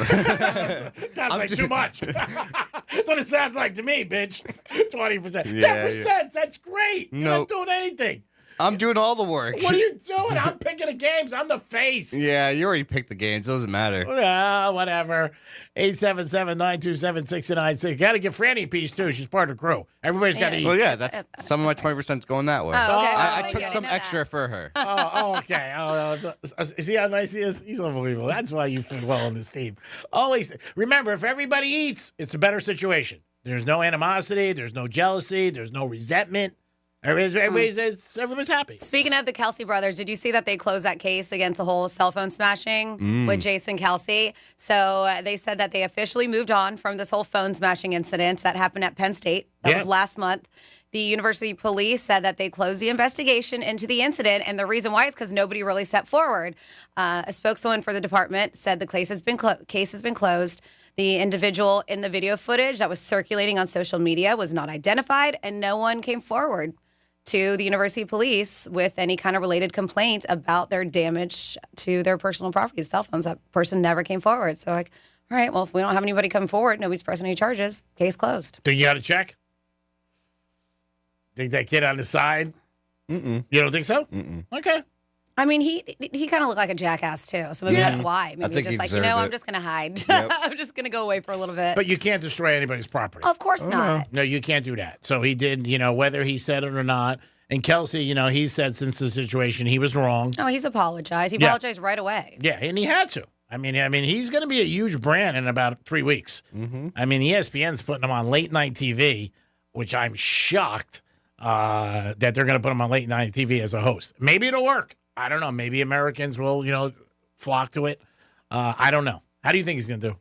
Sounds like too much. That's what it sounds like to me, bitch. 20%. Yeah, 10%, that's great. You're Nope. not doing anything. I'm doing all the work. What are you doing? I'm picking the games. I'm the face. Yeah, you already picked the games. It doesn't matter. Yeah, whatever. 877-927-696. Got to give Franny a piece, too. She's part of the crew. Everybody's got to eat. Well, yeah, that's some of my 20% is going that way. Oh, okay. I took some extra for her. Okay. See how nice he is? He's unbelievable. That's why you fit well on this team. Always remember, if everybody eats, it's a better situation. There's no animosity. There's no jealousy. There's no resentment. Everybody's happy. Speaking of the Kelsey brothers, did you see that they closed that case against the whole cell phone smashing with Jason Kelsey? So they said that they officially moved on from this whole phone smashing incident that happened at Penn State. That was last month. The university police said that they closed the investigation into the incident, and the reason why is because nobody really stepped forward. A spokeswoman for the department said the case has been closed. The individual in the video footage that was circulating on social media was not identified, and no one came forward to the university police with any kind of related complaint about their damage to their personal property, cell phones. That person never came forward. So, all right, well, if we don't have anybody come forward, nobody's pressing any charges, case closed. Think you got to check? Think that kid on the side? Mm-mm. You don't think so? Mm-mm. Okay. I mean, he kind of looked like a jackass, too. So maybe that's why. Maybe he's just like, I'm just going to hide. Yep. I'm just going to go away for a little bit. But you can't destroy anybody's property. Of course not. No, you can't do that. So he did, whether he said it or not. And Kelsey, he said since the situation, he was wrong. Oh, he's apologized. He apologized right away. Yeah, and he had to. I mean, he's going to be a huge brand in about 3 weeks. Mm-hmm. I mean, ESPN's putting him on late night TV, which I'm shocked that they're going to put him on late night TV as a host. Maybe it'll work. I don't know. Maybe Americans will, flock to it. I don't know. How do you think he's going to do?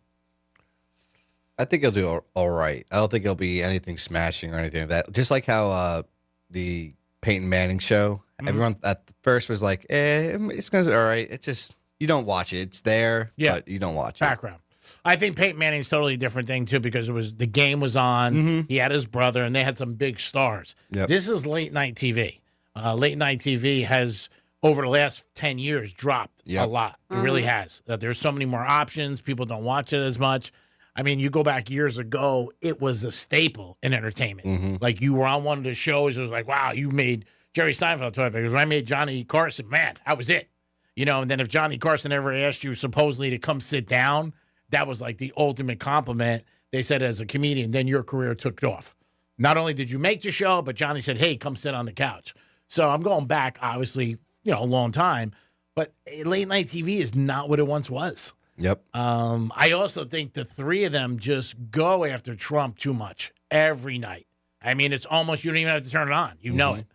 I think he'll do all right. I don't think he'll be anything smashing or anything like that. Just like how the Peyton Manning show, everyone at first was like, it's going to be all right. It's just, you don't watch it. It's there, but you don't watch Background. I think Peyton Manning's totally different thing, too, because the game was on. He had his brother, and they had some big stars. Yep. This is late night TV. Late night TV has, over the last 10 years, dropped a lot. It really has. There's so many more options. People don't watch it as much. I mean, you go back years ago, it was a staple in entertainment. Like, you were on one of the shows, it was like, wow, you made Jerry Seinfeld talk. Because when I made Johnny Carson, man, that was it. And then if Johnny Carson ever asked you supposedly to come sit down, that was like the ultimate compliment. They said as a comedian, then your career took off. Not only did you make the show, but Johnny said, hey, come sit on the couch. So I'm going back, obviously, a long time. But late night TV is not what it once was. Yep. I also think the three of them just go after Trump too much every night. I mean, it's almost, you don't even have to turn it on. You know it.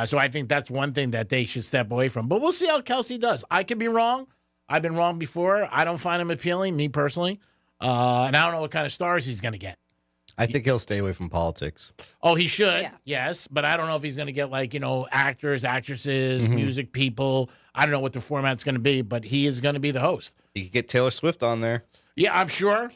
So I think that's one thing that they should step away from. But we'll see how Kelsey does. I could be wrong. I've been wrong before. I don't find him appealing, me personally. And I don't know what kind of stars he's going to get. I think he'll stay away from politics. Oh, he should, yes. But I don't know if he's going to get, actors, actresses, music people. I don't know what the format's going to be, but he is going to be the host. You could get Taylor Swift on there. Yeah, I'm sure.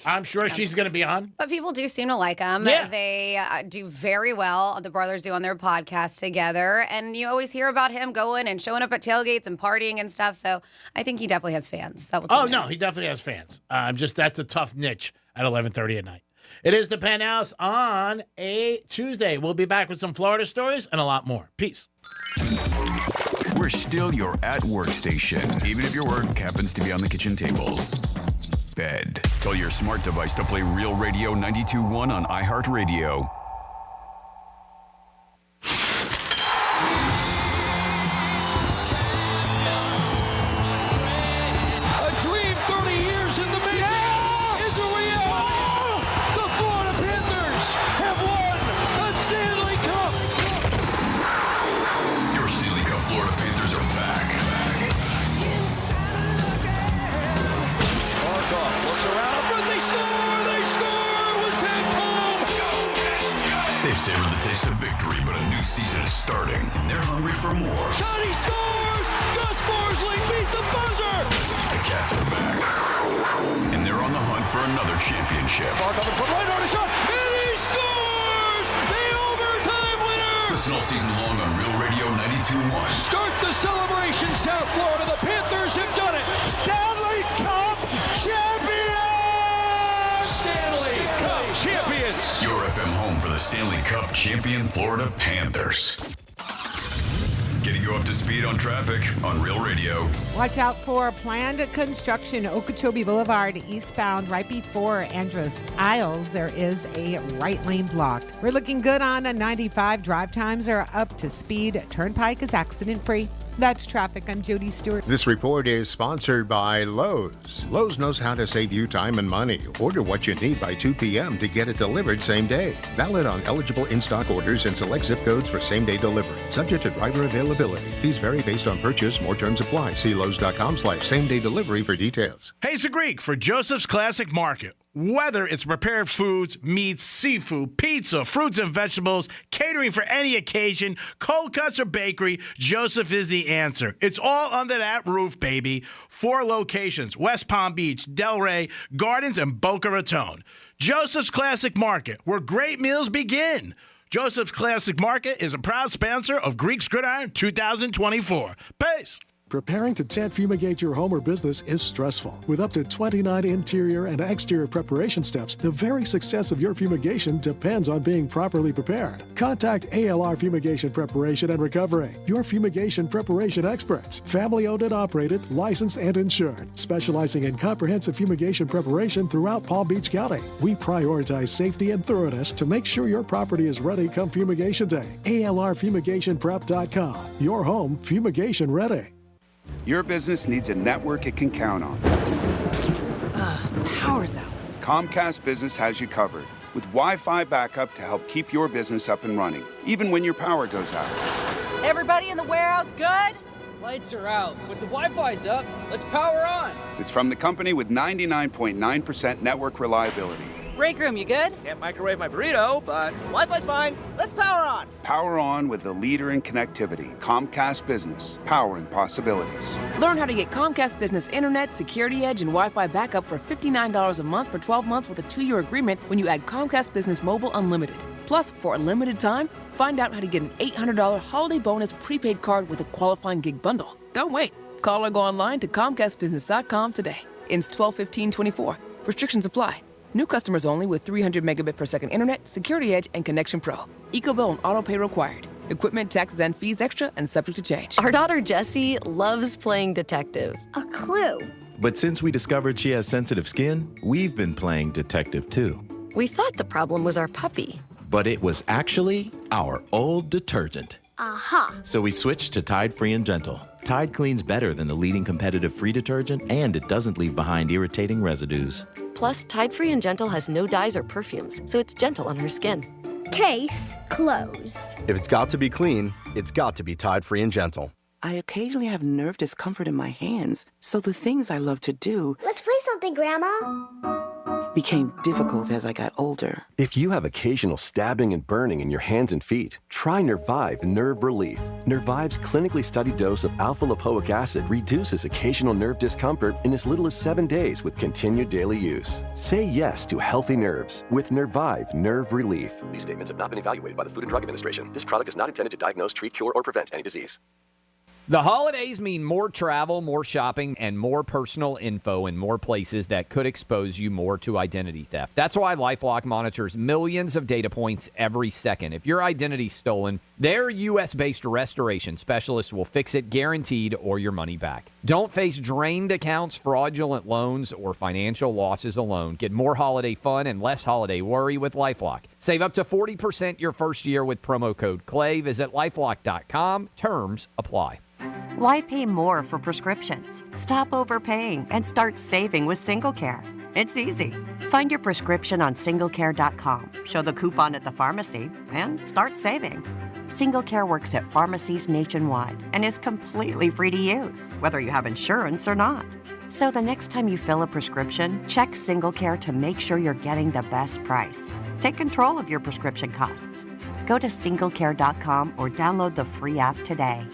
She's going to be on. But people do seem to like him. Yeah. They do very well. The brothers do on their podcast together. And you always hear about him going and showing up at tailgates and partying and stuff. So I think he definitely has fans. That will tune in. No, he definitely has fans. That's a tough niche at 11:30 at night. It is the Penthouse on a Tuesday. We'll be back with some Florida stories and a lot more. Peace. We're still your at-work station, even if your work happens to be on the kitchen table. Bed. Tell your smart device to play Real Radio 92.1 on iHeartRadio. A dream 30 years in the making is a reality. The Florida Panthers have won the Stanley Cup. Your Stanley Cup Florida Panthers are back. Barkov looks around, but they score! They score! It was Ted Cole! They've savored the taste of victory, but a new season is starting, and they're hungry for more. Johnny scores! Gus Forsling beat the buzzer! The Cats are back, and they're on the hunt for another championship. Barkov put right on a shot, and he scores! The overtime winner! Listen all season long on Real Radio 92.1. Start the celebration, South Florida. The Panthers have done it. Stanley Cup champions! Stanley Cup champions! Your FM home for the Stanley Cup champion Florida Panthers. Getting you up to speed on traffic on Real Radio. Watch out for planned construction, Okeechobee Boulevard eastbound right before Andros Isles. There is a right lane blocked. We're looking good on a 95. Drive times are up to speed. Turnpike is accident-free. That's traffic. I'm Jody Stewart. This report is sponsored by Lowe's. Lowe's knows how to save you time and money. Order what you need by 2 p.m. to get it delivered same day. Valid on eligible in-stock orders and select zip codes for same-day delivery. Subject to driver availability. Fees vary based on purchase. More terms apply. See Lowe's.com/same-day delivery for details. Hey, it's the Greek for Joseph's Classic Market. Whether it's prepared foods, meats, seafood, pizza, fruits and vegetables, catering for any occasion, cold cuts or bakery, Joseph is the answer. It's all under that roof, baby. 4 locations: West Palm Beach, Delray, Gardens, and Boca Raton. Joseph's Classic Market, where great meals begin. Joseph's Classic Market is a proud sponsor of Greek's Gridiron 2024. Peace. Preparing to tent fumigate your home or business is stressful. With up to 29 interior and exterior preparation steps, the very success of your fumigation depends on being properly prepared. Contact ALR Fumigation Preparation and Recovery, your fumigation preparation experts. Family owned and operated, licensed and insured, specializing in comprehensive fumigation preparation throughout Palm Beach County. We prioritize safety and thoroughness to make sure your property is ready come fumigation day. ALRFumigationPrep.com, your home fumigation ready. Your business needs a network it can count on. Power's out. Comcast Business has you covered with Wi-Fi backup to help keep your business up and running, even when your power goes out. Everybody in the warehouse good? Lights are out, but the Wi-Fi's up. Let's power on. It's from the company with 99.9% network reliability. Break room, you good? Can't microwave my burrito, but Wi-Fi's fine. Let's power on. Power on with the leader in connectivity, Comcast Business, powering possibilities. Learn how to get Comcast Business Internet, Security Edge, and Wi-Fi backup for $59 a month for 12 months with a 2-year agreement when you add Comcast Business Mobile Unlimited. Plus, for a limited time, find out how to get an $800 holiday bonus prepaid card with a qualifying gig bundle. Don't wait. Call or go online to ComcastBusiness.com today. Ends 12/15/24. Restrictions apply. New customers only with 300 megabit per second internet, Security Edge, and Connection Pro. EcoBill and auto pay required. Equipment, taxes, and fees extra and subject to change. Our daughter Jessie loves playing detective. A clue. But since we discovered she has sensitive skin, we've been playing detective too. We thought the problem was our puppy. But it was actually our old detergent. Aha. So we switched to Tide Free and Gentle. Tide cleans better than the leading competitive free detergent, and it doesn't leave behind irritating residues. Plus, Tide Free and Gentle has no dyes or perfumes, so it's gentle on her skin. Case closed. If it's got to be clean, it's got to be Tide Free and Gentle. I occasionally have nerve discomfort in my hands, so the things I love to do Let's play something, Grandma. became difficult as I got older. If you have occasional stabbing and burning in your hands and feet, try Nervive Nerve Relief. Nervive's clinically studied dose of alpha-lipoic acid reduces occasional nerve discomfort in as little as 7 days with continued daily use. Say yes to healthy nerves with Nervive Nerve Relief. These statements have not been evaluated by the Food and Drug Administration. This product is not intended to diagnose, treat, cure, or prevent any disease. The holidays mean more travel, more shopping, and more personal info in more places that could expose you more to identity theft. That's why LifeLock monitors millions of data points every second. If your identity's stolen, their U.S.-based restoration specialists will fix it guaranteed or your money back. Don't face drained accounts, fraudulent loans, or financial losses alone. Get more holiday fun and less holiday worry with LifeLock. Save up to 40% your first year with promo code CLAY. Visit LifeLock.com. Terms apply. Why pay more for prescriptions? Stop overpaying and start saving with SingleCare. It's easy. Find your prescription on SingleCare.com, show the coupon at the pharmacy, and start saving. SingleCare works at pharmacies nationwide and is completely free to use, whether you have insurance or not. So the next time you fill a prescription, check SingleCare to make sure you're getting the best price. Take control of your prescription costs. Go to SingleCare.com or download the free app today.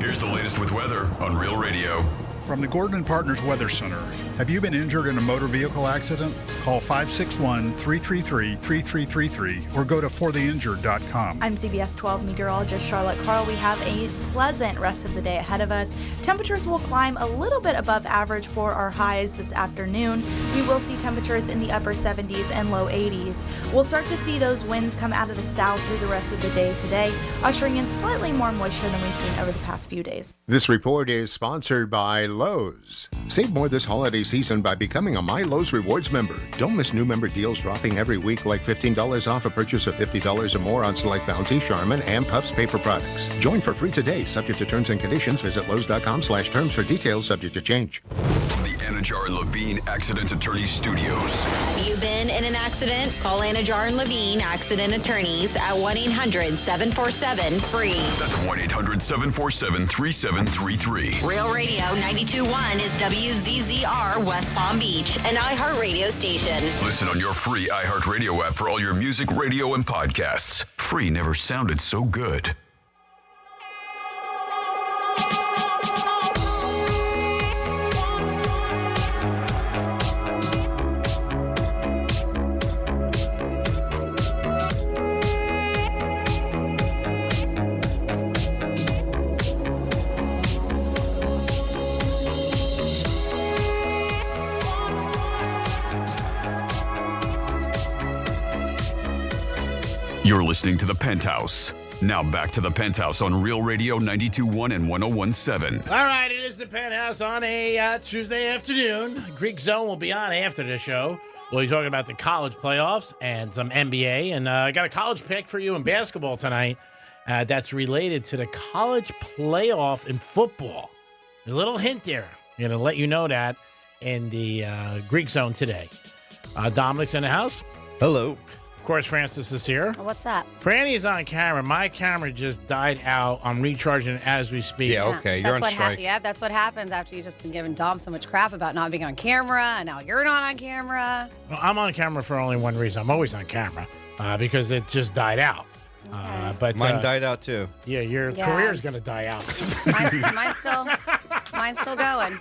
Here's the latest with weather on Real Radio. From the Gordon & Partners Weather Center. Have you been injured in a motor vehicle accident? Call 561-333-3333 or go to fortheinjured.com. I'm CBS 12 meteorologist Charlotte Carl. We have a pleasant rest of the day ahead of us. Temperatures will climb a little bit above average for our highs this afternoon. We will see temperatures in the upper 70s and low 80s. We'll start to see those winds come out of the south through the rest of the day today, ushering in slightly more moisture than we've seen over the past few days. This report is sponsored by Lowe's. Save more this holiday season by becoming a My Lowe's Rewards member. Don't miss new member deals dropping every week, like $15 off a purchase of $50 or more on select Bounty, Charmin, and Puffs paper products. Join for free today. Subject to terms and conditions. Visit Lowe's.com/terms for details, subject to change. From the Anajar and Levine Accident Attorneys Studios. Have you been in an accident? Call Anajar and Levine Accident Attorneys at 1-800-747-FREE. That's 1-800-747-3733. Real Radio 92.1 is WZZR West Palm Beach, an iHeartRadio station. Listen on your free iHeartRadio app for all your music, radio, and podcasts. Free never sounded so good. You're listening to The Penthouse. Now back to The Penthouse on Real Radio 92.1 and 101.7. All right, it is The Penthouse on a Tuesday afternoon. Greek Zone will be on after the show. We'll be talking about the college playoffs and some NBA. And I got a college pick for you in basketball tonight that's related to the college playoff in football. A little hint there. I'm going to let you know that in the Greek Zone today. Dominic's in the house. Hello. Of course, Francis is here. What's up? Franny's on camera. My camera just died out. I'm recharging it as we speak. Yeah, okay. You're on strike. Yeah, that's what happens after you've just been giving Dom so much crap about not being on camera, and now you're not on camera. Well, I'm on camera for only one reason. I'm always on camera because it just died out. But mine died out too. Yeah, your career's gonna die out. Mine's still going.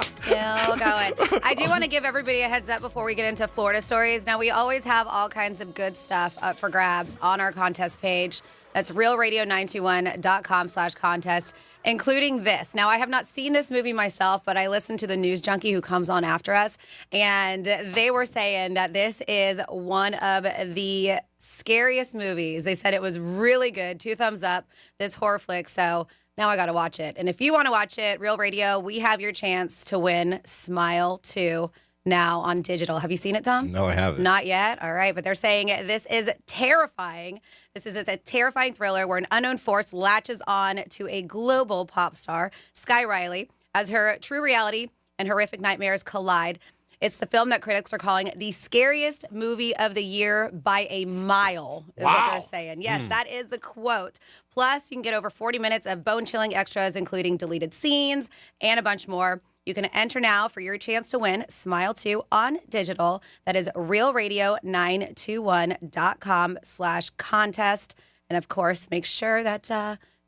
Still going. I do want to give everybody a heads up before we get into Florida stories. Now, we always have all kinds of good stuff up for grabs on our contest page. That's realradio921.com/contest, including this. Now, I have not seen this movie myself, but I listened to the news junkie who comes on after us, and they were saying that this is one of the scariest movies. They said it was really good. 2 thumbs up, this horror flick. So now I got to watch it. And if you want to watch it, Real Radio, we have your chance to win Smile 2 now on digital. Have you seen it, Tom? No, I haven't. Not yet? All right. But they're saying this is terrifying. This is a terrifying thriller where an unknown force latches on to a global pop star, Sky Riley, as her true reality and horrific nightmares collide. It's the film that critics are calling the scariest movie of the year by a mile, is what they're saying. Yes, that is the quote. Plus, you can get over 40 minutes of bone-chilling extras, including deleted scenes and a bunch more. You can enter now for your chance to win Smile 2 on digital. That is realradio921.com/contest. And, of course, make sure that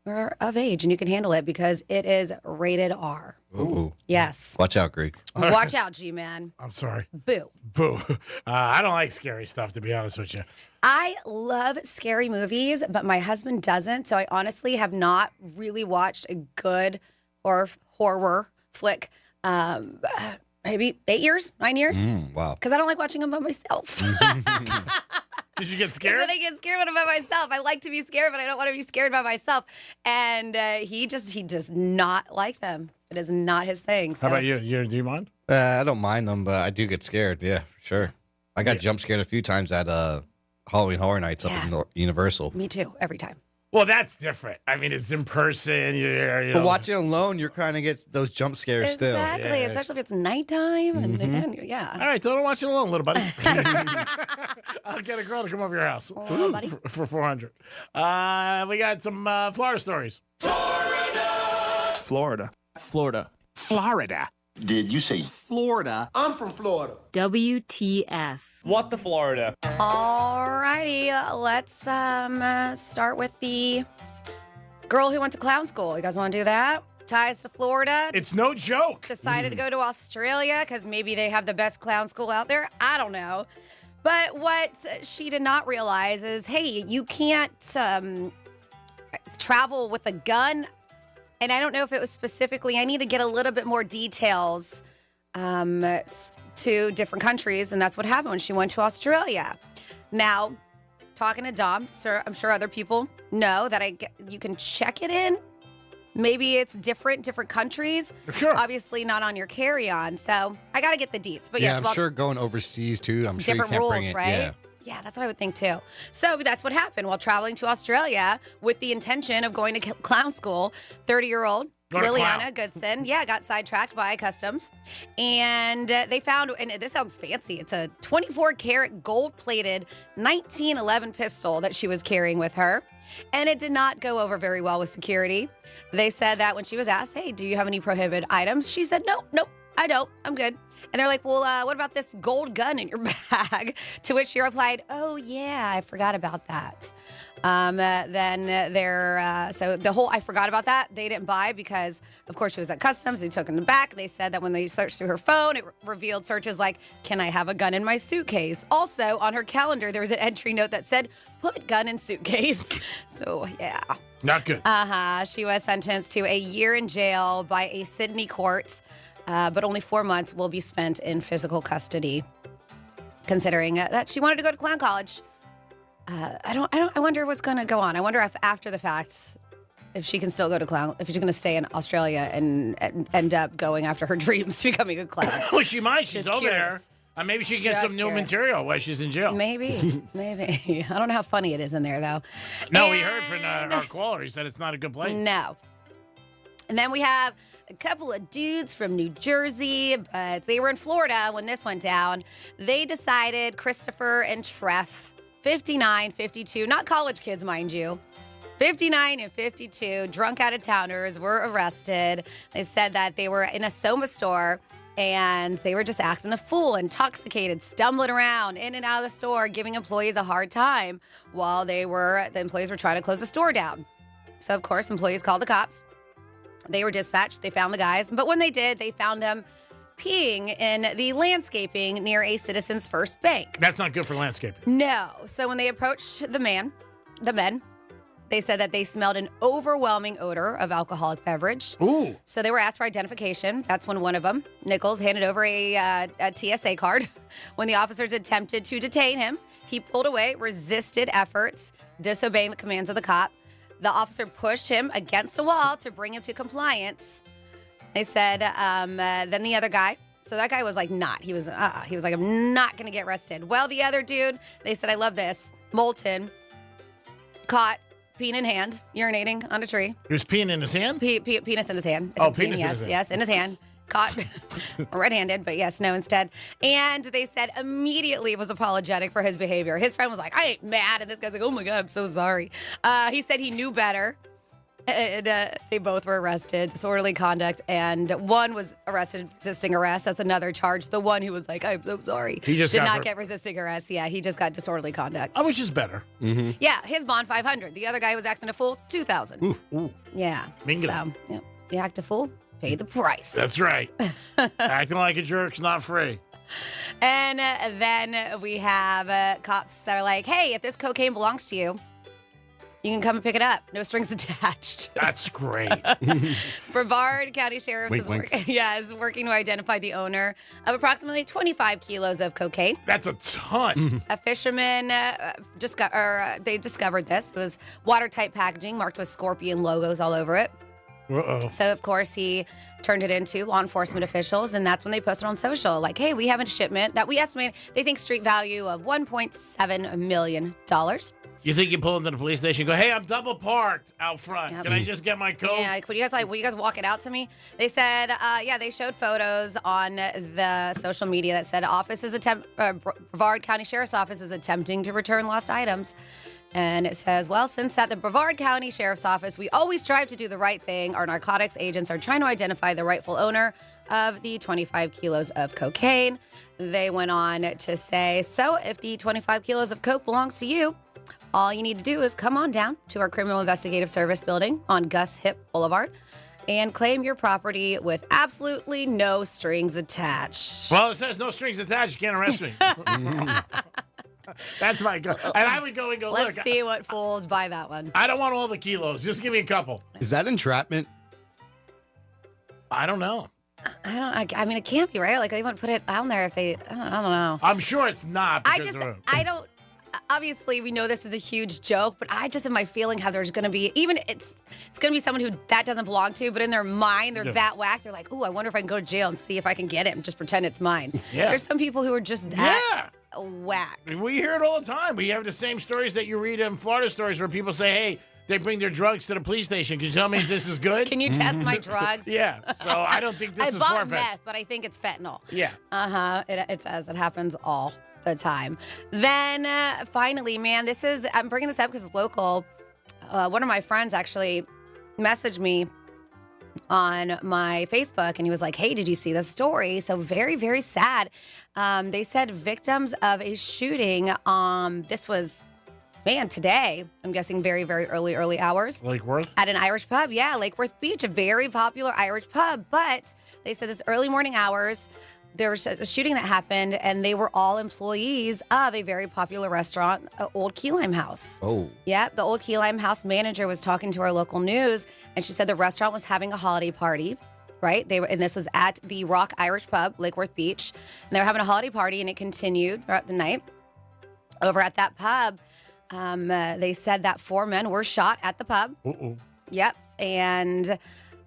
you're of age and you can handle it because it is rated R. Ooh. Yes. Watch out, Greek. Watch out, G-Man. I'm sorry. Boo. Boo. I don't like scary stuff, to be honest with you. I love scary movies, but my husband doesn't. So I honestly have not really watched a good horror flick. Maybe 8 years, 9 years. Wow. Because I don't like watching them by myself. Did you get scared? Then I get scared when I'm by myself. I like to be scared, but I don't want to be scared by myself. And he does not like them. It is not his thing. So. How about you? Do you mind? I don't mind them, but I do get scared. Yeah, for sure. I got jump scared a few times at Halloween Horror Nights up in Universal. Me too, every time. Well, that's different. I mean, it's in person. But watching alone, you're kind of get those jump scares still. Exactly, especially if it's nighttime. And again, yeah. All right, don't watch it alone, little buddy. I'll get a girl to come over your house little buddy. for $400. We got some Florida stories. Florida. Did you say Florida? I'm from Florida. WTF. What the Florida? All righty, let's start with the girl who went to clown school. You guys want to do that? ties to Florida. It's no joke. Decided to go to Australia because maybe they have the best clown school out there. I don't know. But what she did not realize is, hey, you can't travel with a gun. And I don't know if it was specifically, I need to get a little bit more details to different countries. And that's what happened when she went to Australia. Now, talking to Dom, sir, I'm sure other people know that you can check it in. Maybe it's different countries. Sure. Obviously not on your carry-on. So I got to get the deets. But Yeah, yes, I'm sure going overseas too. I'm sure you different can't rules, bring it. right? Yeah. Yeah, that's what I would think too. So that's what happened while traveling to Australia with the intention of going to clown school. 30-year-old Liliana Goodson, got sidetracked by customs. And they found, and this sounds fancy, it's a 24-karat gold-plated 1911 pistol that she was carrying with her. And it did not go over very well with security. They said that when she was asked, hey, do you have any prohibited items? She said, nope, I don't. I'm good. And they're like, well, what about this gold gun in your bag? To which she replied, oh, yeah, I forgot about that. So the whole I forgot about that, they didn't buy because, of course, she was at customs. They took in the back. They said that when they searched through her phone, it revealed searches like, can I have a gun in my suitcase? Also, on her calendar, there was an entry note that said, put gun in suitcase. So, yeah. Not good. She was sentenced to a year in jail by a Sydney court, but only 4 months will be spent in physical custody, considering that she wanted to go to clown college. I wonder what's going to go on. I wonder if after the fact, if she can still go to clown, if she's going to stay in Australia and end up going after her dreams, becoming a clown. Well, she might. She's over curious. there. Maybe she can get some new material while she's in jail. Maybe. I don't know how funny it is in there, though. No, we heard from our caller. He said it's not a good place. No. And then we have a couple of dudes from New Jersey, but they were in Florida when this went down. They decided, Christopher and Treff, 59, 52, not college kids, mind you. 59 and 52 drunk out-of-towners were arrested. They said that they were in a Soma store and they were just acting a fool, intoxicated, stumbling around in and out of the store, giving employees a hard time while the employees were trying to close the store down. So, of course, employees called the cops. They were dispatched. They found the guys. But when they did, they found them peeing in the landscaping near a Citizens First Bank. That's not good for landscaping. No. So when they approached the men, they said that they smelled an overwhelming odor of alcoholic beverage. Ooh. So they were asked for identification. That's when one of them, Nichols, handed over a TSA card. When the officers attempted to detain him, he pulled away, resisted efforts, disobeying the commands of the cop. The officer pushed him against a wall to bring him to compliance. They said, then the other guy, so that guy was like, he was like, I'm not going to get arrested. Well, the other dude, they said, I love this, Moulton, caught penis in hand, urinating on a tree. He was peeing in his hand? Penis in his hand. Oh, penis in his hand. Yes, in his hand. Caught red-handed, but yes, no, instead. And they said immediately was apologetic for his behavior. His friend was like, I ain't mad. And this guy's like, oh my God, I'm so sorry. He said he knew better. And they both were arrested, disorderly conduct, and one was arrested resisting arrest. That's another charge. The one who was like, I'm so sorry. He just did not get resisting arrest. Yeah, he just got disorderly conduct. Oh, which is better. Mm-hmm. Yeah, his bond $500. The other guy was acting a fool, $2,000. Ooh. Yeah. Mingle. So, yeah, you act a fool, pay the price. That's right. Acting like a jerk's not free. And then we have cops that are like, hey, if this cocaine belongs to you, you can come and pick it up. No strings attached. That's great. Brevard County Sheriff's Wink, wink. is working to identify the owner of approximately 25 kilos of cocaine. That's a ton. A fisherman they discovered this. It was watertight packaging marked with scorpion logos all over it. Uh-oh. So, of course, he turned it into law enforcement officials, and that's when they posted on social, like, hey, we have a shipment that we estimate they think street value of $1.7 million. You think you pull into the police station and go, hey, I'm double parked out front. Yep. Can I just get my coat? Yeah, like, will you guys walk it out to me? They said, they showed photos on the social media that said Brevard County Sheriff's Office is attempting to return lost items. And it says, well, since at the Brevard County Sheriff's Office, we always strive to do the right thing. Our narcotics agents are trying to identify the rightful owner of the 25 kilos of cocaine. They went on to say, so if the 25 kilos of coke belongs to you, all you need to do is come on down to our Criminal Investigative Service building on Gus Hip Boulevard. and claim your property with absolutely no strings attached. Well, it says no strings attached. You can't arrest me. That's my go. And I would go and go, Let's look. see what fools buy that one. I don't want all the kilos. Just give me a couple. Is that entrapment? I don't know. I mean, it can't be, right? Like, they wouldn't put it on there if they, I don't know. I'm sure it's not. I don't, obviously we know this is a huge joke, but I just have my feeling how there's going to be, even it's going to be someone who that doesn't belong to, but in their mind, they're that whack. They're like, ooh, I wonder if I can go to jail and see if I can get it and just pretend it's mine. Yeah. There's some people who are just that whack. We hear it all the time. We have the same stories that you read in Florida stories where people say, hey, they bring their drugs to the police station. Can you tell me if this is good? Can you test my drugs? Yeah. So I don't think this is I bought far-fetched. meth, but I think it's fentanyl. Yeah. It does. It happens all the time. Then finally, man, I'm bringing this up because it's local. One of my friends actually messaged me on my Facebook, and he was like, hey, did you see this story? So very, very sad. They said victims of a shooting. This was, today, I'm guessing very, very early hours. Lake Worth? At an Irish pub. Yeah, Lake Worth Beach, a very popular Irish pub. But they said this early morning hours, there was a shooting that happened, and they were all employees of a very popular restaurant, Old Key Lime House. Oh. Yeah, the Old Key Lime House manager was talking to our local news, and she said the restaurant was having a holiday party, right? And this was at the Rock Irish Pub, Lake Worth Beach. And they were having a holiday party, and it continued throughout the night. Over at that pub, they said that 4 men were shot at the pub. Uh-oh. Yep, and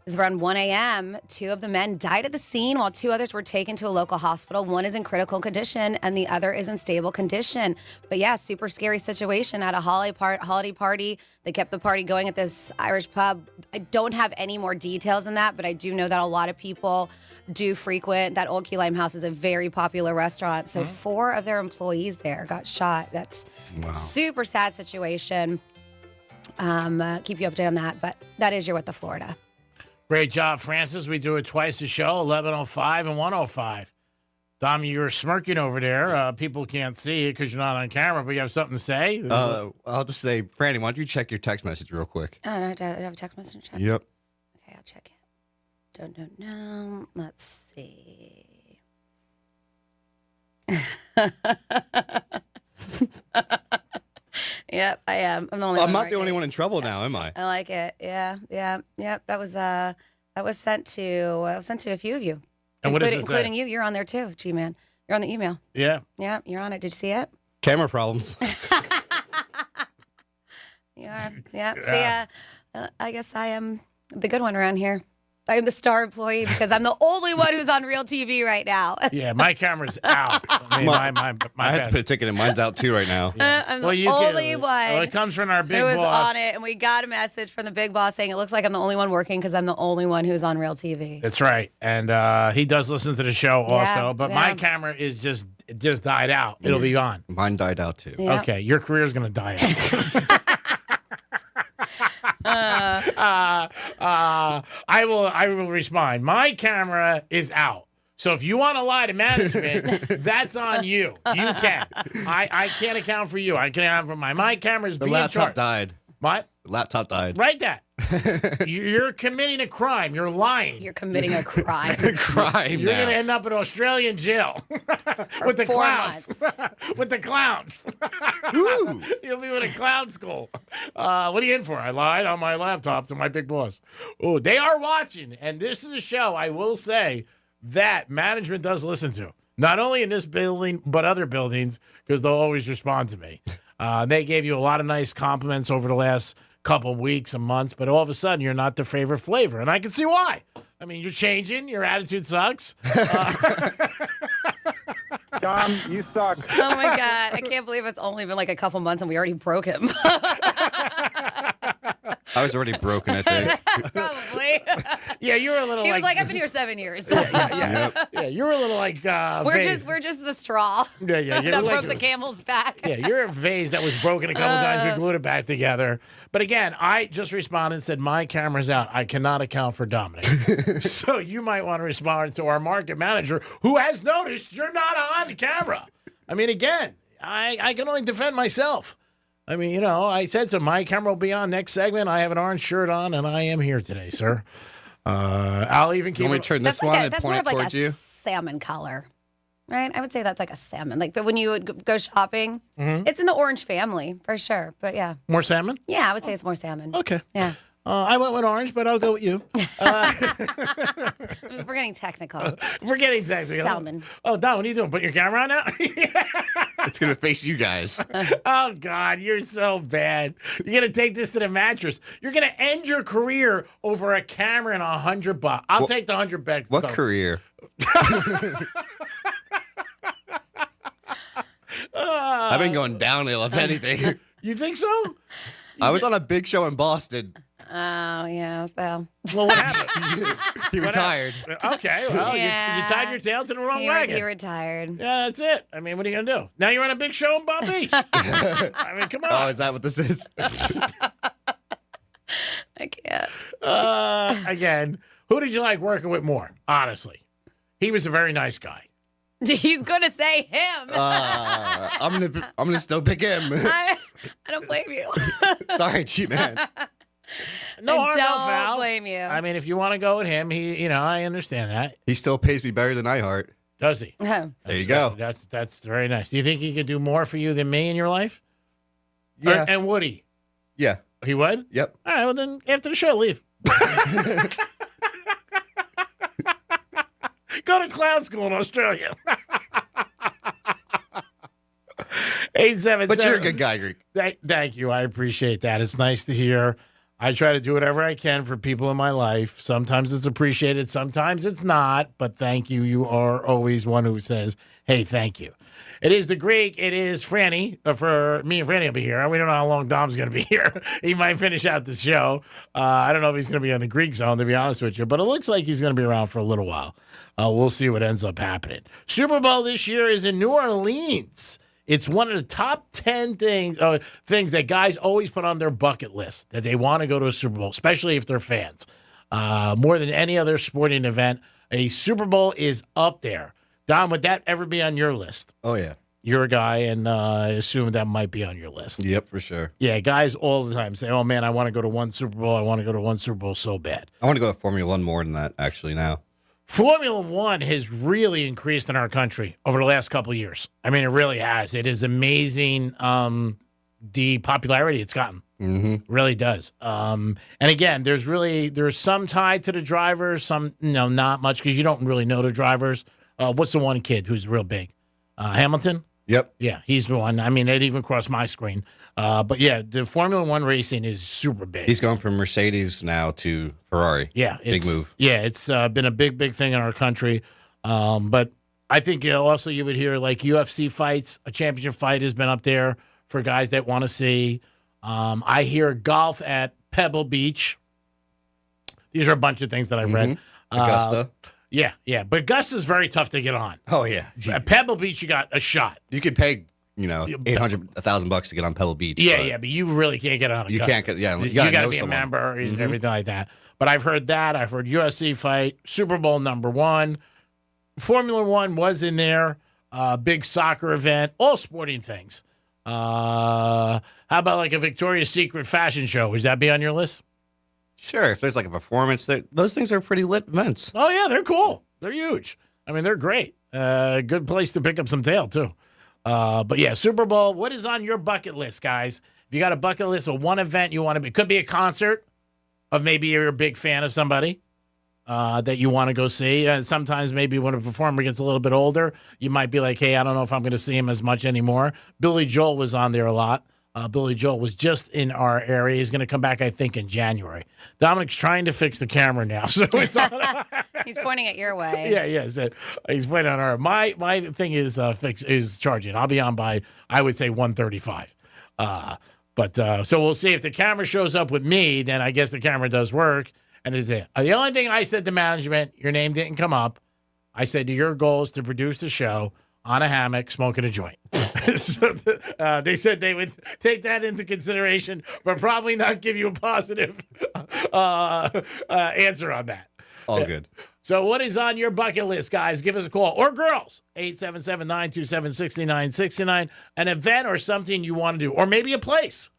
it was around 1 a.m. 2 of the men died at the scene while 2 others were taken to a local hospital. One is in critical condition and the other is in stable condition. But yeah, super scary situation at a holiday party. They kept the party going at this Irish pub. I don't have any more details than that, but I do know that a lot of people do frequent that Old Key Lime House. Is a very popular restaurant. So 4 of their employees there got shot. That's super sad situation. Keep you updated on that, but that is your What the Florida. Great job, Francis. We do it twice a show, 11:05 and 1:05. Dom, you're smirking over there. People can't see it because you're not on camera, but you have something to say? I'll just say, Franny, why don't you check your text message real quick? Oh, no, do I have a text message? Yep. Okay, I'll check it. Don't. Let's see. Yep, I am. I'm the only one. I'm not the only one in trouble now, am I? I like it. Yeah. Yep. That was sent to a few of you, including you. You're on there too, G-Man. You're on the email. Yeah. Yeah, you're on it. Did you see it? Camera problems. You are. Yeah. See, I guess I am the good one around here. I am the star employee because I'm the only one who's on real TV right now. Yeah, my camera's out. I mean, I had to put a ticket in. Mine's out too right now. I'm the only one. Well, it comes from our big who was boss. on it, and we got a message from the big boss saying it looks like I'm the only one working because I'm the only one who's on real TV. That's right, and he does listen to the show also. But my camera is just died out. It'll be gone. Mine died out too. Yep. Okay, your career's gonna die out. I will respond. My camera is out. So if you want to lie to management, that's on you. You can. I can't account for you. I can account for my camera is The being laptop charged. died. What? The laptop died. Write that. You're committing a crime. You're lying. You're committing a crime. Crime. You're going to end up in Australian jail with the 4 clowns. months. With the clowns. You'll be with a clown school. What are you in for? I lied on my laptop to my big boss. Oh, they are watching, and this is a show, I will say, that management does listen to. Not only in this building, but other buildings, because they'll always respond to me. They gave you a lot of nice compliments over the last couple weeks and months, but all of a sudden you're not the favorite flavor, and I can see why. I mean, you're changing. Your attitude sucks. Dom, you suck. Oh my God. I can't believe it's only been like a couple months and we already broke him. I was already broken, I think. Probably. Yeah, you're a little He like... was like, I've been here 7 years. Yeah, you're a little like... We're just the straw. Yeah. You're that like, broke the camel's back. Yeah, you're a vase that was broken a couple times. We glued it back together. But again, I just responded and said, my camera's out. I cannot account for Dominic. So you might want to respond to our market manager who has noticed you're not on the camera. I mean, again, I can only defend myself. I mean, I said so. My camera will be on next segment. I have an orange shirt on, and I am here today, sir. I'll even keep. Want me to turn this That's one like and that's point more it of like towards a you? salmon color, right? I would say that's like a salmon. Like, but when you would go shopping, Mhm. it's in the orange family for sure. But yeah, More salmon? yeah, I would say it's more salmon. Okay. Yeah. I went with orange, but I'll go with you. We're getting technical. We're getting technical. Salmon. Oh, Don, what are you doing? Putting your camera on now? It's going to face you guys. Oh, God, you're so bad. You're going to take this to the mattress. You're going to end your career over a camera and $100. I'll take the $100 What career? I've been going downhill, if anything. You think so? I was on a big show in Boston. Oh yeah. Well, what happened? He retired. Okay, well, Yeah. you tied your tail to the wrong he wagon. retired. Yeah, that's it. I mean, what are you going to do? Now you're on a big show in Palm Beach. I mean, come on. Oh, is that what this is? I can't. Again, who did you like working with more? Honestly, he was a very nice guy. He's gonna say him. I'm gonna still pick him. I don't blame you. Sorry, G-Man. No harm, no don't foul. blame you. I mean, if you want to go with him, I understand that. He still pays me better than iHeart. Does he? There you go. That's very nice. Do you think he could do more for you than me in your life? Yeah. And would he? Yeah. He would? Yep. All right, well, then after the show, leave. Go to clown school in Australia. 877. But you're a good guy, Greek. Thank you. I appreciate that. It's nice to hear. I try to do whatever I can for people in my life. Sometimes it's appreciated, sometimes it's not. But thank you. You are always one who says, hey, thank you. It is the Greek. It is Franny. For me and Franny will be here. We don't know how long Dom's going to be here. He might finish out the show. I don't know if he's going to be on the Greek zone, to be honest with you. But it looks like he's going to be around for a little while. We'll see what ends up happening. Super Bowl this year is in New Orleans. It's one of the top 10 things that guys always put on their bucket list, that they want to go to a Super Bowl, especially if they're fans. More than any other sporting event, a Super Bowl is up there. Dom, would that ever be on your list? Oh, yeah. You're a guy, and I assume that might be on your list. Yep, for sure. Yeah, guys all the time say, oh, man, I want to go to one Super Bowl. I want to go to one Super Bowl so bad. I want to go to Formula One more than that, actually, now. Formula One has really increased in our country over the last couple of years. I mean, it really has. It is amazing the popularity it's gotten. Mm-hmm. It really does. And again, there's some tied to the drivers, some not much, because you don't really know the drivers. What's the one kid who's real big? Hamilton? Yep. Yeah, he's the one. I mean, it even crossed my screen. But yeah, the Formula One racing is super big. He's going from Mercedes now to Ferrari. Yeah. Big move. Yeah, it's been a big thing in our country. But I think also you would hear like UFC fights. A championship fight has been up there for guys that want to see. I hear golf at Pebble Beach. These are a bunch of things that I've read. Augusta. Yeah. But Augusta's very tough to get on. Oh, yeah. At Pebble Beach, you got a shot. You could pay, $1,000 to get on Pebble Beach. Yeah, but you really can't get on Augusta. You can't get, you got to be a member and everything like that. But I've heard that. I've heard UFC fight, Super Bowl #1. Formula One was in there. Big soccer event, all sporting things. How about like a Victoria's Secret fashion show? Would that be on your list? Sure, if there's like a performance, those things are pretty lit events. Oh, yeah, they're cool. They're huge. I mean, they're great. Good place to pick up some tail, too. But, yeah, Super Bowl, what is on your bucket list, guys? If you got a bucket list of one event you want to be, it could be a concert of maybe you're a big fan of somebody that you want to go see. And sometimes maybe when a performer gets a little bit older, you might be like, hey, I don't know if I'm going to see him as much anymore. Billy Joel was on there a lot. Billy Joel was just in our area. He's going to come back, I think, in January. Dominic's trying to fix the camera now, so it's on. He's pointing it your way. Yeah. So he's pointing on our. My thing is is charging. I'll be on by, I would say, 1:35. So we'll see if the camera shows up with me. Then I guess the camera does work. And it's it. The only thing I said to management, your name didn't come up. I said your goal is to produce the show on a hammock, smoking a joint. So they said they would take that into consideration, but probably not give you a positive answer on that. All good. So what is on your bucket list, guys? Give us a call. Or girls, 877-927-6969. An event or something you want to do. Or maybe a place.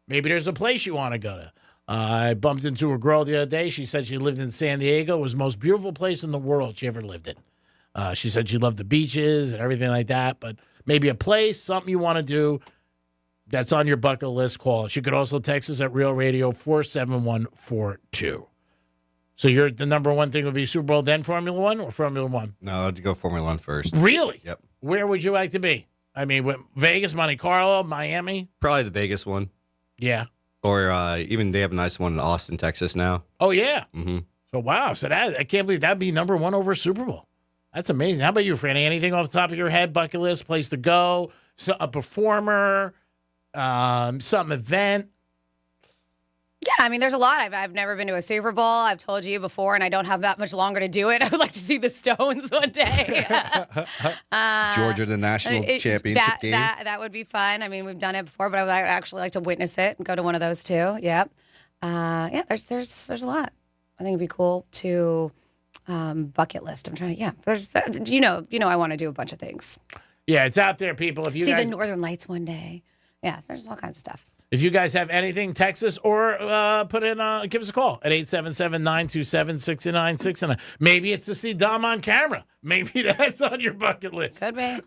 Maybe there's a place you want to go to. I bumped into a girl the other day. She said she lived in San Diego. It was the most beautiful place in the world she ever lived in. She said she loved the beaches and everything like that, but maybe a place, something you want to do that's on your bucket list, call us. You could also text us at Real Radio 47142. So the number one thing would be Super Bowl, then Formula One, or Formula One? No, I'd go Formula One first. Really? Yep. Where would you like to be? I mean, Vegas, Monte Carlo, Miami? Probably the Vegas one. Yeah. Or even they have a nice one in Austin, Texas now. Oh, yeah. Mm-hmm. So, wow. So I can't believe that'd be number one over Super Bowl. That's amazing. How about you, Franny? Anything off the top of your head, bucket list, place to go, a performer, some event? Yeah, I mean, there's a lot. I've never been to a Super Bowl. I've told you before, and I don't have that much longer to do it. I would like to see the Stones one day. Georgia, the national championship game. That would be fun. I mean, we've done it before, but I would actually like to witness it and go to one of those too. Yeah. There's a lot. I think it'd be cool to bucket list. I'm trying to, there's, I want to do a bunch of things. Yeah, it's out there, people. If you see guys the Northern Lights one day. Yeah, there's all kinds of stuff. If you guys have anything, text us or give us a call at 877-927-6969. Maybe it's to see Dom on camera. Maybe that's on your bucket list. Could be.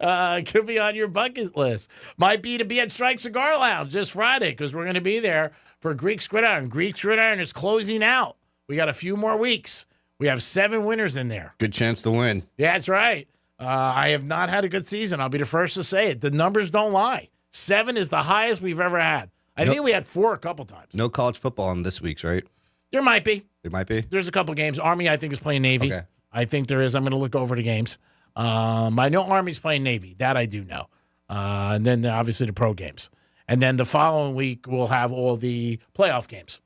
Could be on your bucket list. Might be to be at Strike Cigar Lounge this Friday because we're going to be there for Greek Gridiron. Greek Gridiron is closing out. We got a few more weeks. We have 7 winners in there. Good chance to win. Yeah, that's right. I have not had a good season. I'll be the first to say it. The numbers don't lie. 7 is the highest we've ever had. I think we had 4 a couple times. No college football on this week's, right? There might be. There might be? There's a couple games. Army, I think, is playing Navy. Okay. I think there is. I'm going to look over the games. I know Army's playing Navy. That I do know. And then, obviously, the pro games. And then the following week, we'll have all the playoff games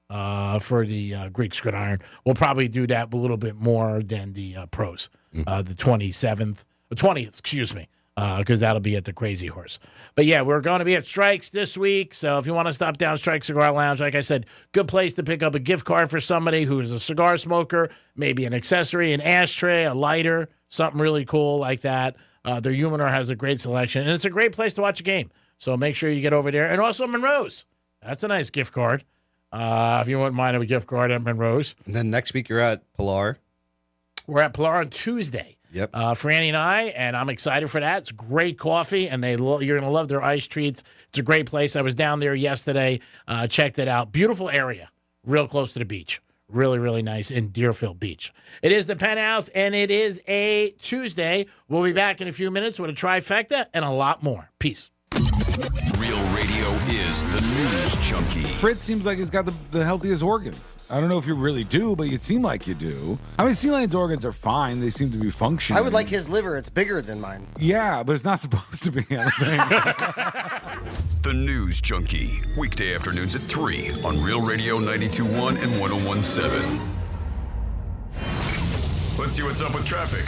for the Greek Gridiron. We'll probably do that a little bit more than the pros. The 20th, excuse me. Because that'll be at the Crazy Horse. But, yeah, we're going to be at Strikes this week. So if you want to stop down Strike Cigar Lounge, like I said, good place to pick up a gift card for somebody who's a cigar smoker, maybe an accessory, an ashtray, a lighter, something really cool like that. Their humidor has a great selection. And it's a great place to watch a game. So make sure you get over there. And also Monroe's. That's a nice gift card. If you wouldn't mind a gift card at Monroe's. And then next week you're at Pilar. We're at Pilar on Tuesday. Yep. For Annie and I, and I'm excited for that. It's great coffee, and you're going to love their ice treats. It's a great place. I was down there yesterday, checked it out. Beautiful area, real close to the beach. Really, really nice in Deerfield Beach. It is the Penthouse, and it is a Tuesday. We'll be back in a few minutes with a trifecta and a lot more. Peace. Real Radio is the news junkie. Fritz seems like he's got the healthiest organs. I don't know if you really do, but you seem like you do. I mean, Sea Lion's organs are fine. They seem to be functioning. I would like his liver. It's bigger than mine. Yeah, but it's not supposed to be, I don't think. The News Junkie. Weekday afternoons at 3 on Real Radio 92.1 and 101.7. Let's see what's up with traffic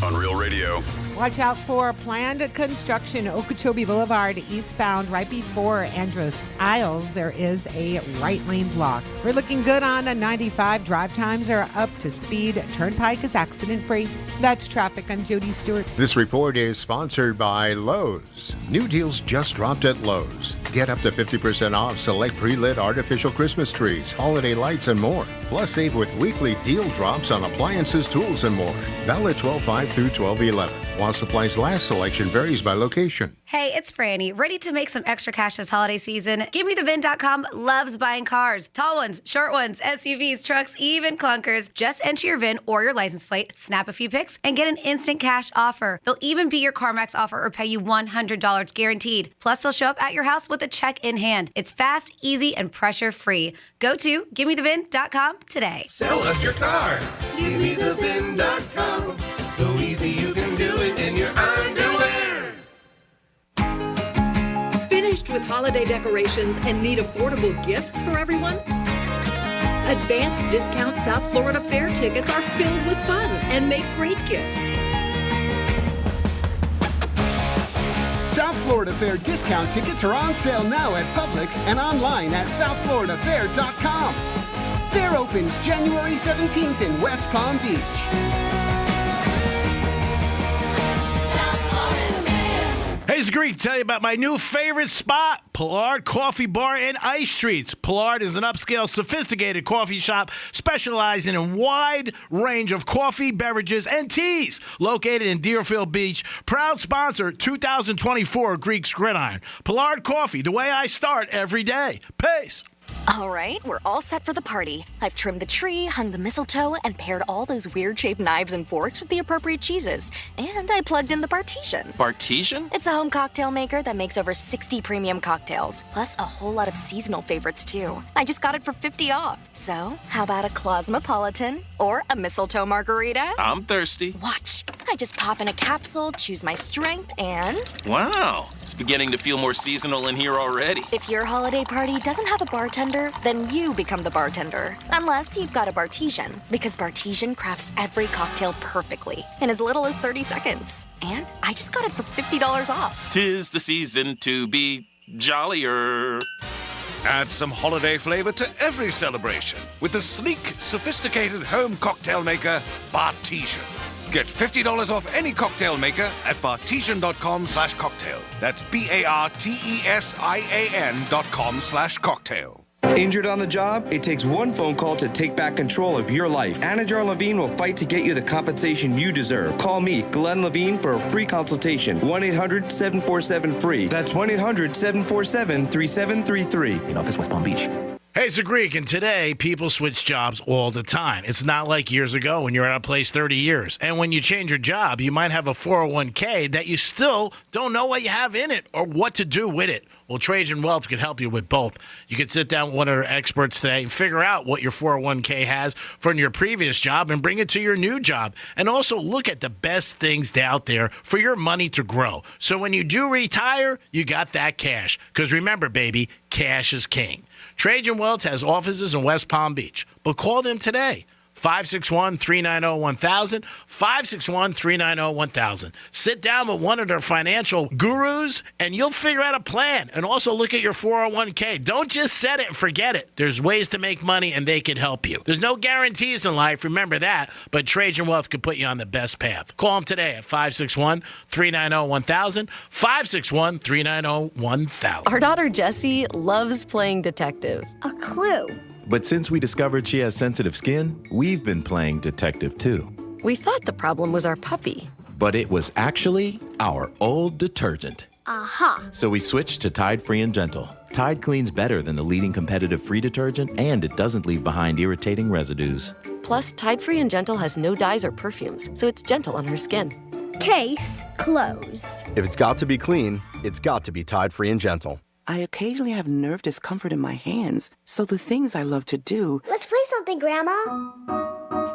on Real Radio. Watch out for planned construction, Okeechobee Boulevard eastbound right before Andros Isles. There is a right lane block. We're looking good on a 95. Drive times are up to speed. Turnpike is accident-free. That's traffic. I'm Jody Stewart. This report is sponsored by Lowe's. New deals just dropped at Lowe's. Get up to 50% off select pre-lit artificial Christmas trees, holiday lights, and more. Plus, save with weekly deal drops on appliances, tools, and more. Valid 12/5 through 12/11. While supplies last, selection varies by location. Hey, it's Franny. Ready to make some extra cash this holiday season? GiveMeTheVin.com loves buying cars. Tall ones, short ones, SUVs, trucks, even clunkers. Just enter your VIN or your license plate, snap a few pics, and get an instant cash offer. They'll even beat your CarMax offer or pay you $100 guaranteed. Plus, they'll show up at your house with a check in hand. It's fast, easy, and pressure-free. Go to GiveMeTheVin.com today. Sell us your car. GiveMeTheVin.com. So easy you can do it in your underwear. Finished with holiday decorations and need affordable gifts for everyone? Advanced Discount South Florida Fair tickets are filled with fun and make great gifts. South Florida Fair discount tickets are on sale now at Publix and online at southfloridafair.com. Fair opens January 17th in West Palm Beach. Hey, it's Greek to tell you about my new favorite spot, Pollard Coffee Bar and Ice Treats. Pollard is an upscale, sophisticated coffee shop specializing in a wide range of coffee, beverages, and teas. Located in Deerfield Beach, proud sponsor 2024 Greek's Gridiron. Pollard Coffee, the way I start every day. Peace. All right, we're all set for the party. I've trimmed the tree, hung the mistletoe, and paired all those weird-shaped knives and forks with the appropriate cheeses. And I plugged in the Bartesian. Bartesian? It's a home cocktail maker that makes over 60 premium cocktails, plus a whole lot of seasonal favorites, too. I just got it for $50 off. So, how about a Cosmopolitan or a mistletoe margarita? I'm thirsty. Watch. I just pop in a capsule, choose my strength, and... Wow, it's beginning to feel more seasonal in here already. If your holiday party doesn't have a bartender, then you become the bartender. Unless you've got a Bartesian, because Bartesian crafts every cocktail perfectly in as little as 30 seconds. And I just got it for $50 off. 'Tis the season to be jollier. Add some holiday flavor to every celebration with the sleek, sophisticated home cocktail maker, Bartesian. Get $50 off any cocktail maker at bartesian.com/cocktail. That's BARTESIAN.com/cocktail. Injured on the job? It takes one phone call to take back control of your life. Anajar Levine will fight to get you the compensation you deserve. Call me, Glenn Levine, for a free consultation. 1-800-747-FREE. That's 1-800-747-3733. In office, West Palm Beach. Hey, it's the Greek, and today people switch jobs all the time. It's not like years ago when you're at a place 30 years. And when you change your job, you might have a 401k that you still don't know what you have in it or what to do with it. Well, Trajan Wealth can help you with both. You can sit down with one of our experts today and figure out what your 401k has from your previous job and bring it to your new job. And also look at the best things out there for your money to grow. So when you do retire, you got that cash. Because remember, baby, cash is king. Trajan Wealth has offices in West Palm Beach, but call them today. 561-390-1000, 561-390-1000. Sit down with one of their financial gurus, and you'll figure out a plan. And also look at your 401k. Don't just set it and forget it. There's ways to make money, and they can help you. There's no guarantees in life, remember that, but Trajan Wealth can put you on the best path. Call them today at 561-390-1000, 561-390-1000. Our daughter Jessie loves playing detective. A clue. But since we discovered she has sensitive skin, we've been playing detective too. We thought the problem was our puppy. But it was actually our old detergent. Aha. So we switched to Tide Free and Gentle. Tide cleans better than the leading competitive free detergent, and it doesn't leave behind irritating residues. Plus, Tide Free and Gentle has no dyes or perfumes, so it's gentle on her skin. Case closed. If it's got to be clean, it's got to be Tide Free and Gentle. I occasionally have nerve discomfort in my hands, so the things I love to do... Let's play something, Grandma.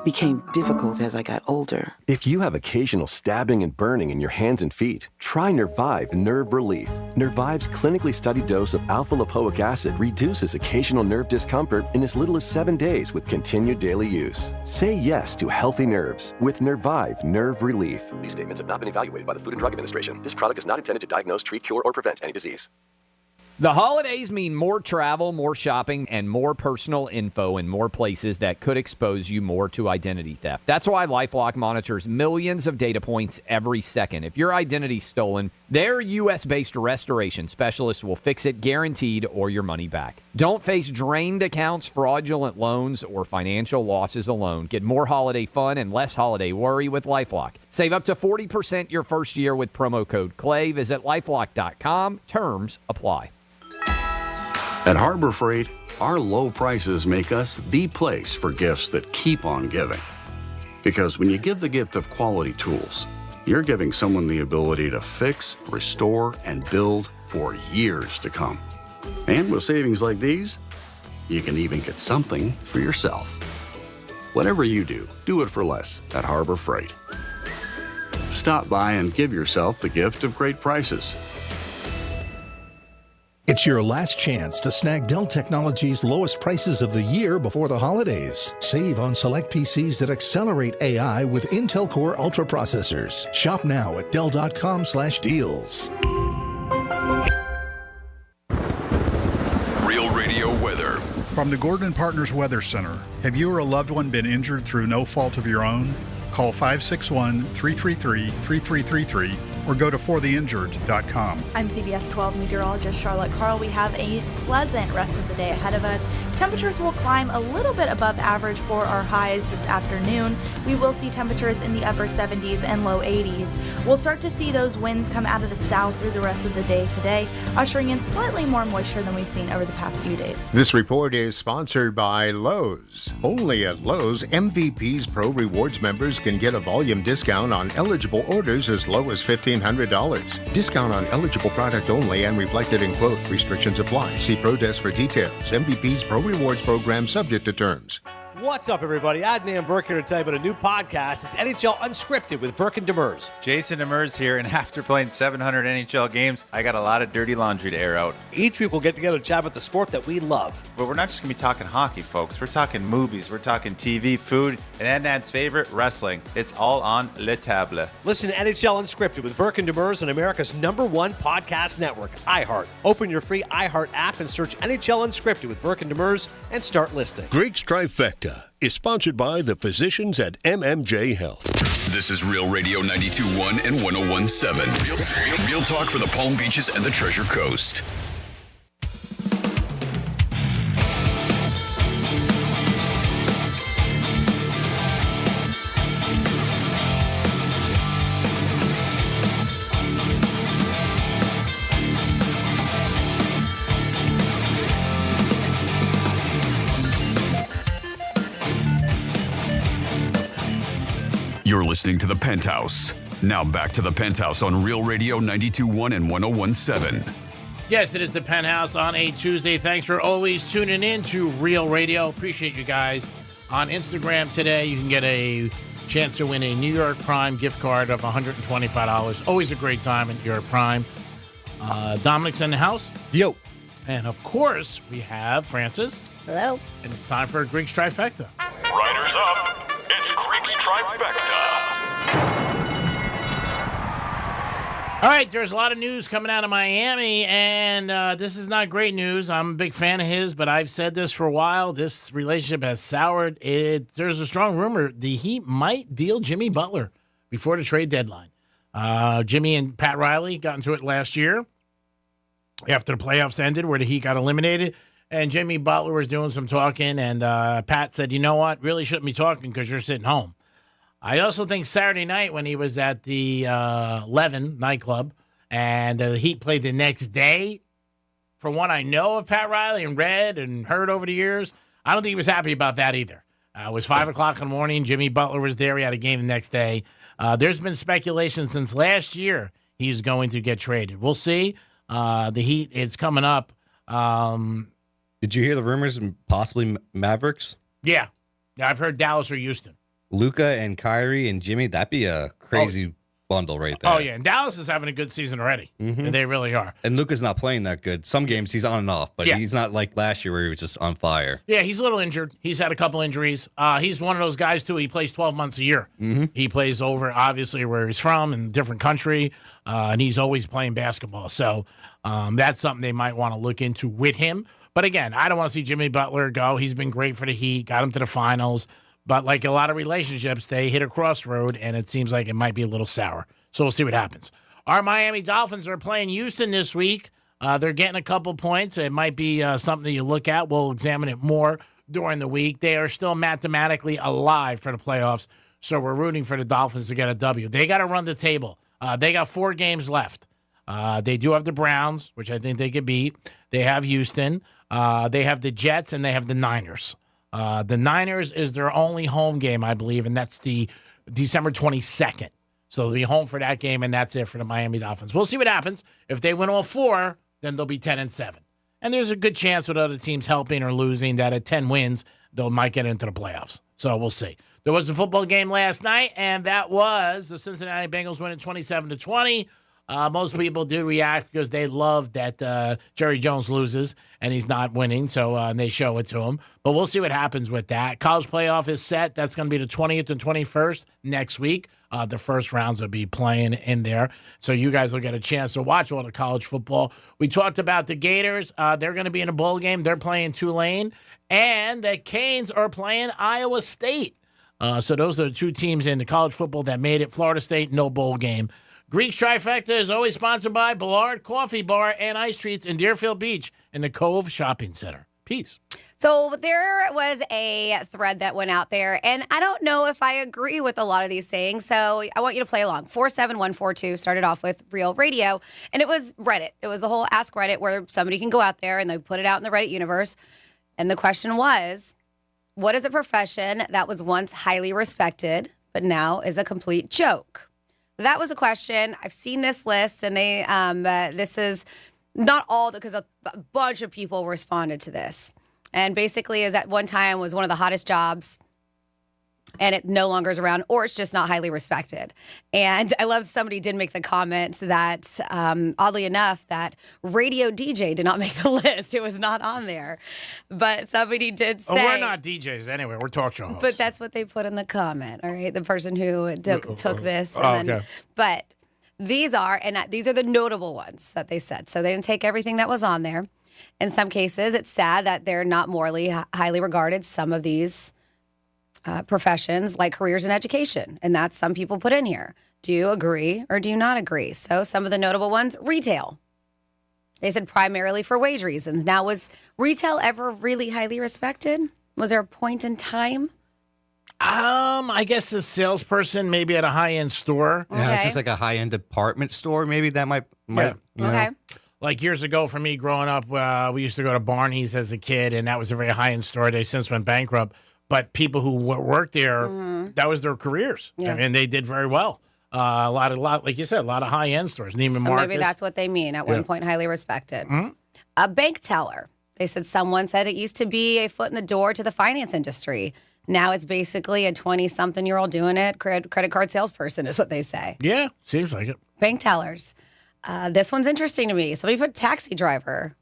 ...became difficult as I got older. If you have occasional stabbing and burning in your hands and feet, try Nervive Nerve Relief. Nervive's clinically studied dose of alpha-lipoic acid reduces occasional nerve discomfort in as little as 7 days with continued daily use. Say yes to healthy nerves with Nervive Nerve Relief. These statements have not been evaluated by the Food and Drug Administration. This product is not intended to diagnose, treat, cure, or prevent any disease. The holidays mean more travel, more shopping, and more personal info in more places that could expose you more to identity theft. That's why LifeLock monitors millions of data points every second. If your identity's stolen, their U.S.-based restoration specialists will fix it guaranteed or your money back. Don't face drained accounts, fraudulent loans, or financial losses alone. Get more holiday fun and less holiday worry with LifeLock. Save up to 40% your first year with promo code CLAY. Visit LifeLock.com. Terms apply. At Harbor Freight, our low prices make us the place for gifts that keep on giving. Because when you give the gift of quality tools, you're giving someone the ability to fix, restore, and build for years to come. And with savings like these, you can even get something for yourself. Whatever you do, do it for less at Harbor Freight. Stop by and give yourself the gift of great prices. It's your last chance to snag Dell Technologies' lowest prices of the year before the holidays. Save on select PCs that accelerate AI with Intel Core Ultra processors. Shop now at Dell.com/deals. Real Radio weather. From the Gordon Partners Weather Center, have you or a loved one been injured through no fault of your own? Call 561-333-3333 or go to fortheinjured.com. I'm CBS 12 meteorologist Charlotte Carl. We have a pleasant rest of the day ahead of us. Temperatures will climb a little bit above average for our highs this afternoon. We will see temperatures in the upper 70s and low 80s. We'll start to see those winds come out of the south through the rest of the day today, ushering in slightly more moisture than we've seen over the past few days. This report is sponsored by Lowe's. Only at Lowe's, MVP's Pro Rewards members can get a volume discount on eligible orders as low as $1,500. Discount on eligible product only and reflected in quote. Restrictions apply. See Pro Desk for details. MVP's Pro Rewards program subject to terms. What's up, everybody? Adnan Burke here to tell you about a new podcast. It's NHL Unscripted with Burke and Demers. Jason Demers here, and after playing 700 NHL games, I got a lot of dirty laundry to air out. Each week we'll get together to chat about the sport that we love. But we're not just going to be talking hockey, folks. We're talking movies, we're talking TV, food, and Adnan's favorite, wrestling. It's all on Le Table. Listen to NHL Unscripted with Burke and Demers on America's #1 podcast network, iHeart. Open your free iHeart app and search NHL Unscripted with Burke and Demers and start listening. Greg's Trifecta is sponsored by the physicians at MMJ Health. This is Real Radio 92.1 and 101.7. Real talk for the Palm Beaches and the Treasure Coast. You're listening to The Penthouse. Now back to The Penthouse on Real Radio 92.1 and 101.7. Yes, it is The Penthouse on a Tuesday. Thanks for always tuning in to Real Radio. Appreciate you guys. On Instagram today, you can get a chance to win a New York Prime gift card of $125. Always a great time at New York Prime. Dominic's in the house. Yo. And, of course, we have Francis. Hello. And it's time for a Greek's Trifecta. Riders up. It's Greek's Trifecta. All right, there's a lot of news coming out of Miami, and this is not great news. I'm a big fan of his, but I've said this for a while. This relationship has soured. There's a strong rumor the Heat might deal Jimmy Butler before the trade deadline. Jimmy and Pat Riley got into it last year after the playoffs ended where the Heat got eliminated, and Jimmy Butler was doing some talking, and Pat said, you know what, really shouldn't be talking because you're sitting home. I also think Saturday night when he was at the 11 nightclub and the Heat played the next day, from what I know of Pat Riley and read and heard over the years, I don't think he was happy about that either. It was 5 o'clock in the morning. Jimmy Butler was there. He had a game the next day. There's been speculation since last year he's going to get traded. We'll see. The Heat, it's coming up. Did you hear the rumors and possibly Mavericks? Yeah. I've heard Dallas or Houston. Luka and Kyrie and Jimmy, that'd be a crazy bundle right there. Oh, yeah. And Dallas is having a good season already. Mm-hmm. And they really are. And Luka's not playing that good. Some games he's on and off, but he's not like last year where he was just on fire. Yeah, he's a little injured. He's had a couple injuries. He's one of those guys, too. He plays 12 months a year. Mm-hmm. He plays over, obviously, where he's from in a different country, and he's always playing basketball. So that's something they might want to look into with him. But, again, I don't want to see Jimmy Butler go. He's been great for the Heat, got him to the finals. But like a lot of relationships, they hit a crossroad, and it seems like it might be a little sour. So we'll see what happens. Our Miami Dolphins are playing Houston this week. They're getting a couple points. It might be something that you look at. We'll examine it more during the week. They are still mathematically alive for the playoffs, so we're rooting for the Dolphins to get a W. They got to run the table. They got 4 games left. They do have the Browns, which I think they could beat. They have Houston. They have the Jets, and they have the Niners. The Niners is their only home game, I believe, and that's the December 22nd. So they'll be home for that game, and that's it for the Miami Dolphins. We'll see what happens. If they win all 4, then they'll be 10-7. And there's a good chance with other teams helping or losing that at 10 wins, they might get into the playoffs. So we'll see. There was a football game last night, and that was the Cincinnati Bengals winning 27-20. Most people do react because they love that Jerry Jones loses and he's not winning, so they show it to him. But we'll see what happens with that. College playoff is set. That's going to be the 20th and 21st next week. The first rounds will be playing in there, so you guys will get a chance to watch all the college football. We talked about the Gators. They're going to be in a bowl game. They're playing Tulane, and the Canes are playing Iowa State. So those are the 2 teams in the college football that made it. Florida State, no bowl game Greek Trifecta is always sponsored by Ballard Coffee Bar and Ice Treats in Deerfield Beach in the Cove Shopping Center. Peace. So there was a thread that went out there, and I don't know if I agree with a lot of these things, so I want you to play along. 47142 started off with Real Radio, and it was Reddit. It was the whole Ask Reddit where somebody can go out there and they put it out in the Reddit universe. And the question was, what is a profession that was once highly respected, but now is a complete joke? That was a question. I've seen this list, and this is not all, because a bunch of people responded to this. And basically, is at one time was one of the hottest jobs, and it no longer is around, or it's just not highly respected. And I loved somebody did make the comment that, oddly enough, that radio DJ did not make the list. It was not on there. But somebody did say... Oh, we're not DJs anyway. We're talk show hosts. But that's what they put in the comment, all right? The person who took this. Okay. But these are the notable ones that they said. So they didn't take everything that was on there. In some cases, it's sad that they're not morally highly regarded, some of these professions, like careers in education. And that's some people put in here. Do you agree or do you not agree? So some of the notable ones, retail. They said primarily for wage reasons. Now, was retail ever really highly respected? Was there a point in time? I guess a salesperson, maybe at a high-end store. Yeah, it's just like a high-end department store. Maybe that might Yeah. you know. Okay. Like years ago for me growing up, we used to go to Barney's as a kid, and that was a very high-end store. They since went bankrupt. But people who worked there, that was their careers. Yeah. And they did very well. A lot, like you said, a lot of high-end stores. Neiman So Marcus. maybe that's what they mean at one point, highly respected. Mm-hmm. A bank teller. They said someone said it used to be a foot in the door to the finance industry. Now it's basically a 20-something-year-old doing it. Credit card salesperson is what they say. Yeah, seems like it. Bank tellers. This one's interesting to me. Somebody put taxi driver.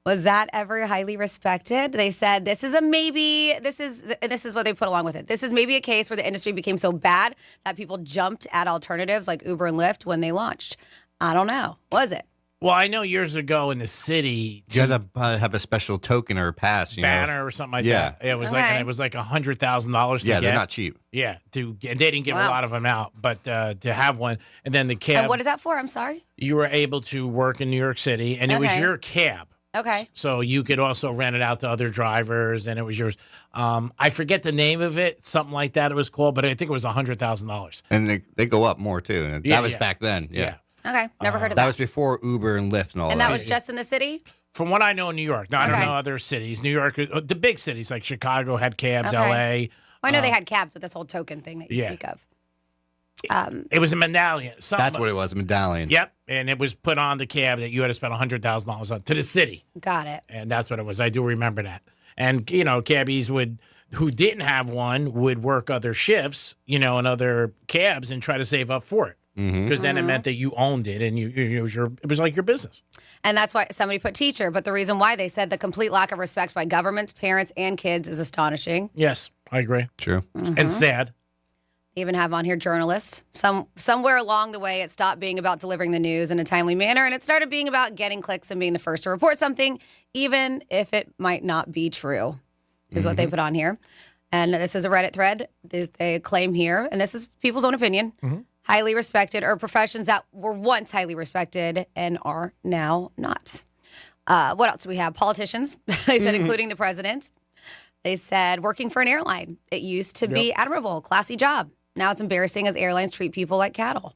Was that ever highly respected? They said this is a maybe. This is what they put along with it. This is maybe a case where the industry became so bad that people jumped at alternatives like Uber and Lyft when they launched. I don't know. Was it? Well, I know years ago in the city, You had to have a special token or pass, banner or something like that. It was Okay. like $100,000 to Yeah, get. they're not cheap. Yeah, and they didn't give a Wow. lot of them out, but to have one, and then the cab. And what is that for? I'm sorry. You were able to work in New York City, and it was Okay. your cab. Okay. So you could also rent it out to other drivers, and it was yours. I forget the name of it, something like that it was called, but I think it was $100,000. And they go up more too. And Yeah, that was yeah. back then. Yeah. Okay. Never heard of That that. was before Uber and Lyft and all And that. that was just in the city? From what I know in New York. Now, I don't Okay. know other cities. New York, the big cities like Chicago had cabs, Okay. L.A. Well, I know they had cabs with this whole token thing that you yeah. speak of. It was a medallion. That's what it was, a medallion. Yep, and it was put on the cab that you had to spend $100,000 on to the city. Got it. And that's what it was. I do remember that. And, cabbies who didn't have one would work other shifts, in other cabs and try to save up for it. Because then it meant that you owned it and it was like your business. And that's why somebody put teacher, but the reason why they said the complete lack of respect by governments, parents, and kids is astonishing. Yes, I agree. True. And sad. Even have on here journalists. Somewhere along the way, it stopped being about delivering the news in a timely manner, and it started being about getting clicks and being the first to report something, even if it might not be true, is what they put on here. And this is a Reddit thread. They claim here, and this is people's own opinion, highly respected, or professions that were once highly respected and are now not. What else do we have? Politicians, they said, including the president. They said working for an airline. It used to be admirable, classy job. Now it's embarrassing as airlines treat people like cattle.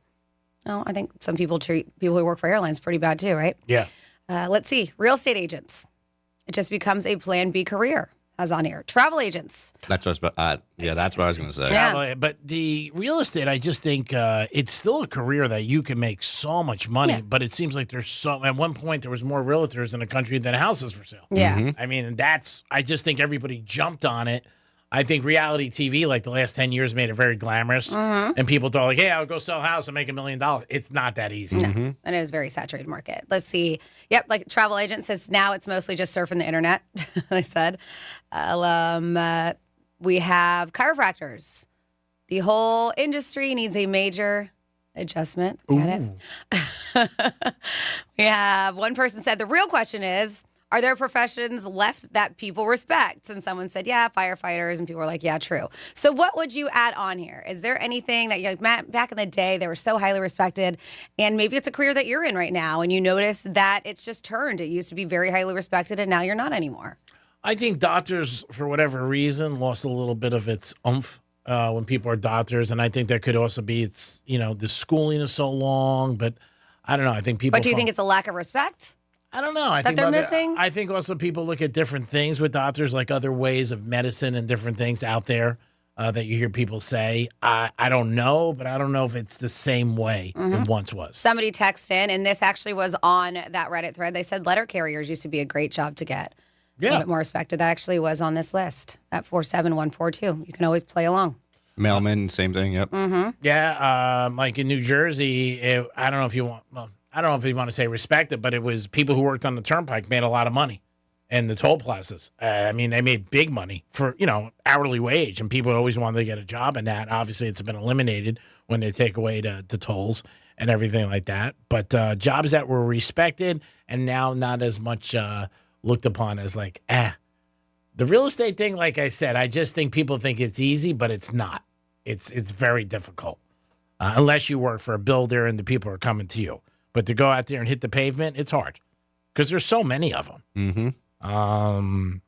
Well, I think some people treat people who work for airlines pretty bad too, right? Yeah. Let's see. Real estate agents. It just becomes a plan B career, as on here. Travel agents. That's what I was going to say. Yeah. But the real estate, I just think it's still a career that you can make so much money. Yeah. But it seems like at one point, there was more realtors in the country than houses for sale. Yeah. I mean, and I just think everybody jumped on it. I think reality TV, like the last 10 years, made it very glamorous. And people thought, like, hey, I'll go sell a house and make $1 million. It's not that easy. And it is a very saturated market. Let's see. Yep, like travel agent says now it's mostly just surfing the internet, they said. We have chiropractors. The whole industry needs a major adjustment. Get it? We have one person said the real question is, Are there professions left that people respect? And someone said, yeah, firefighters. And people were like, yeah, true. So what would you add on here? Is there anything that, Matt, back in the day, they were so highly respected, and maybe it's a career that you're in right now, and you notice that it's just turned. It used to be very highly respected, and now you're not anymore. I think doctors, for whatever reason, lost a little bit of its oomph when people are doctors. And I think that could also be, the schooling is so long, but I don't know. I think people. But do you think it's a lack of respect? I don't know. I think they're missing? I think also people look at different things with doctors, like other ways of medicine and different things out there that you hear people say. I don't know, but I don't know if it's the same way it once was. Somebody texted in, and this actually was on that Reddit thread. They said letter carriers used to be a great job to get. A little bit more respected. That actually was on this list at 47142. You can always play along. Mailman, same thing. Yep. Mm-hmm. Yeah, like in New Jersey, I don't know if you want. Well, I don't know if you want to say respected, but it was people who worked on the turnpike made a lot of money, and the toll plazas. I mean, they made big money for hourly wage, and people always wanted to get a job in that. Obviously, it's been eliminated when they take away the tolls and everything like that. But jobs that were respected and now not as much looked upon as like, the real estate thing, like I said, I just think people think it's easy, but it's not. It's very difficult unless you work for a builder and the people are coming to you. But to go out there and hit the pavement, it's hard because there's so many of them. Mm-hmm. I'm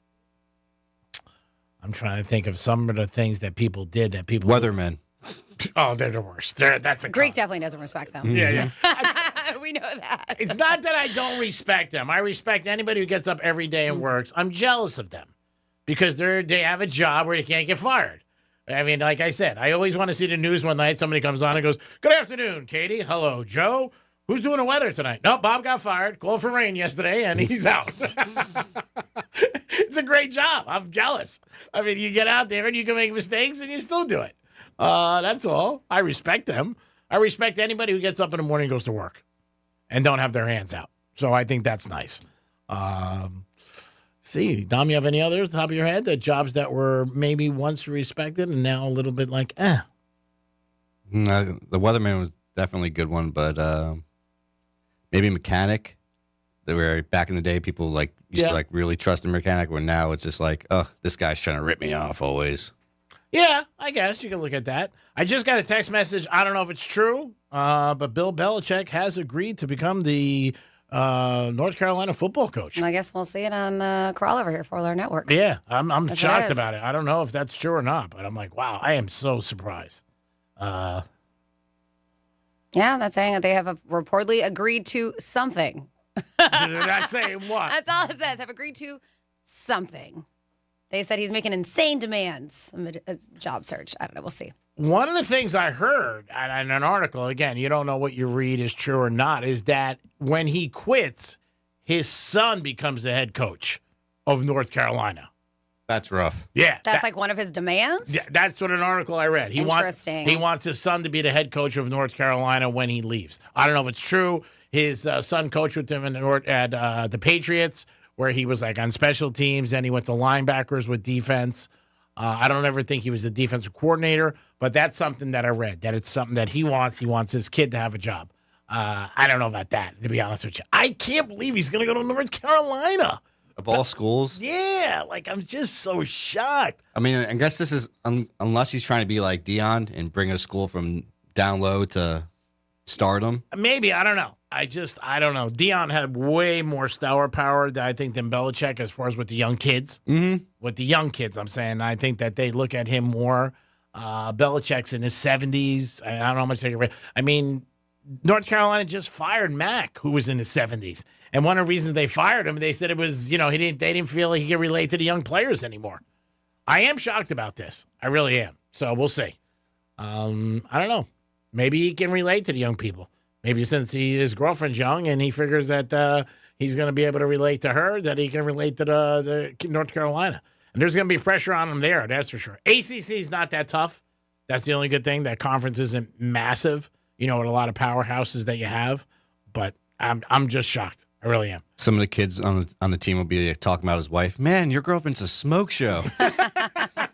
trying to think of some of the things that people did that people. Weathermen. Oh, they're the worst. That's a Greek definitely doesn't respect them. Yeah. We know that. It's not that I don't respect them. I respect anybody who gets up every day and works. I'm jealous of them because they have a job where they can't get fired. I mean, like I said, I always want to see the news one night. Somebody comes on and goes, "Good afternoon, Katie. Hello, Joe. Who's doing the weather tonight?" "No, Bob got fired. Called for rain yesterday, and he's out." It's a great job. I'm jealous. I mean, you get out there and you can make mistakes, and you still do it. That's all. I respect them. I respect anybody who gets up in the morning and goes to work and don't have their hands out. So I think that's nice. See, Dom, you have any others at the top of your head? The jobs that were maybe once respected and now a little bit like, The weatherman was definitely a good one, but maybe mechanic. They were back in the day, people used to really trust a mechanic, where now it's just like, oh, this guy's trying to rip me off always. Yeah, I guess you can look at that. I just got a text message. I don't know if it's true, but Bill Belichick has agreed to become the North Carolina football coach. I guess we'll see it on Crawl over here for our network. Yeah, I'm shocked about it. I don't know if that's true or not, but I'm like, wow, I am so surprised. Yeah, that's saying that they have reportedly agreed to something. They're not saying what. That's all it says. Have agreed to something. They said he's making insane demands. A job search. I don't know. We'll see. One of the things I heard in an article, again, you don't know what you read is true or not, is that when he quits, his son becomes the head coach of North Carolina. That's rough. Yeah. That's like one of his demands? Yeah, that's what an article I read. Interesting. He wants his son to be the head coach of North Carolina when he leaves. I don't know if it's true. His son coached with him at the Patriots, where he was like on special teams, and he went to linebackers with defense. I don't ever think he was the defensive coordinator, but that's something that I read, that it's something that he wants. He wants his kid to have a job. I don't know about that, to be honest with you. I can't believe he's going to go to North Carolina. Of all schools? Yeah, I'm just so shocked. I mean, I guess this is, unless he's trying to be like Dion and bring a school from down low to stardom. Maybe, I don't know. I don't know. Dion had way more star power, than Belichick, as far as with the young kids. Mm-hmm. With the young kids, I'm saying. I think that they look at him more. Belichick's in his 70s. I don't know how much they can. I mean, North Carolina just fired Mack, who was in his 70s. And one of the reasons they fired him, they said it was, they didn't feel like he could relate to the young players anymore. I am shocked about this. I really am. So we'll see. I don't know. Maybe he can relate to the young people. Maybe since his girlfriend's young and he figures that he's going to be able to relate to her, that he can relate to the North Carolina. And there's going to be pressure on him there, that's for sure. ACC is not that tough. That's the only good thing. That conference isn't massive, with a lot of powerhouses that you have. But I'm just shocked. I really am. Some of the kids on the team will be talking about his wife. Man, your girlfriend's a smoke show. I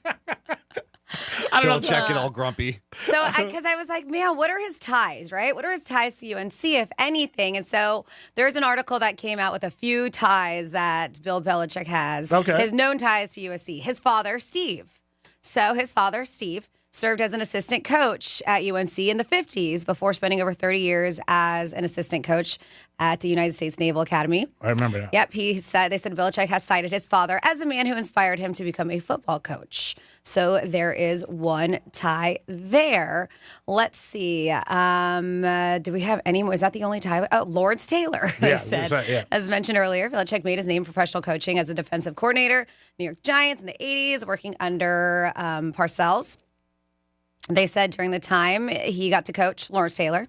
don't know. Check it all grumpy. So, because I was like, man, what are his ties, right? What are his ties to UNC, if anything? And so there's an article that came out with a few ties that Bill Belichick has. Okay. His known ties to USC. His father, Steve. So his father, Steve, served as an assistant coach at UNC in the 50s before spending over 30 years as an assistant coach at the United States Naval Academy. I remember that. Yep, they said Belichick has cited his father as a man who inspired him to become a football coach. So there is one tie there. Let's see. Do we have any more? Is that the only tie? Oh, Lawrence Taylor, they said. Right, yeah. As mentioned earlier, Belichick made his name in professional coaching as a defensive coordinator, New York Giants in the 80s, working under Parcells. They said during the time he got to coach Lawrence Taylor.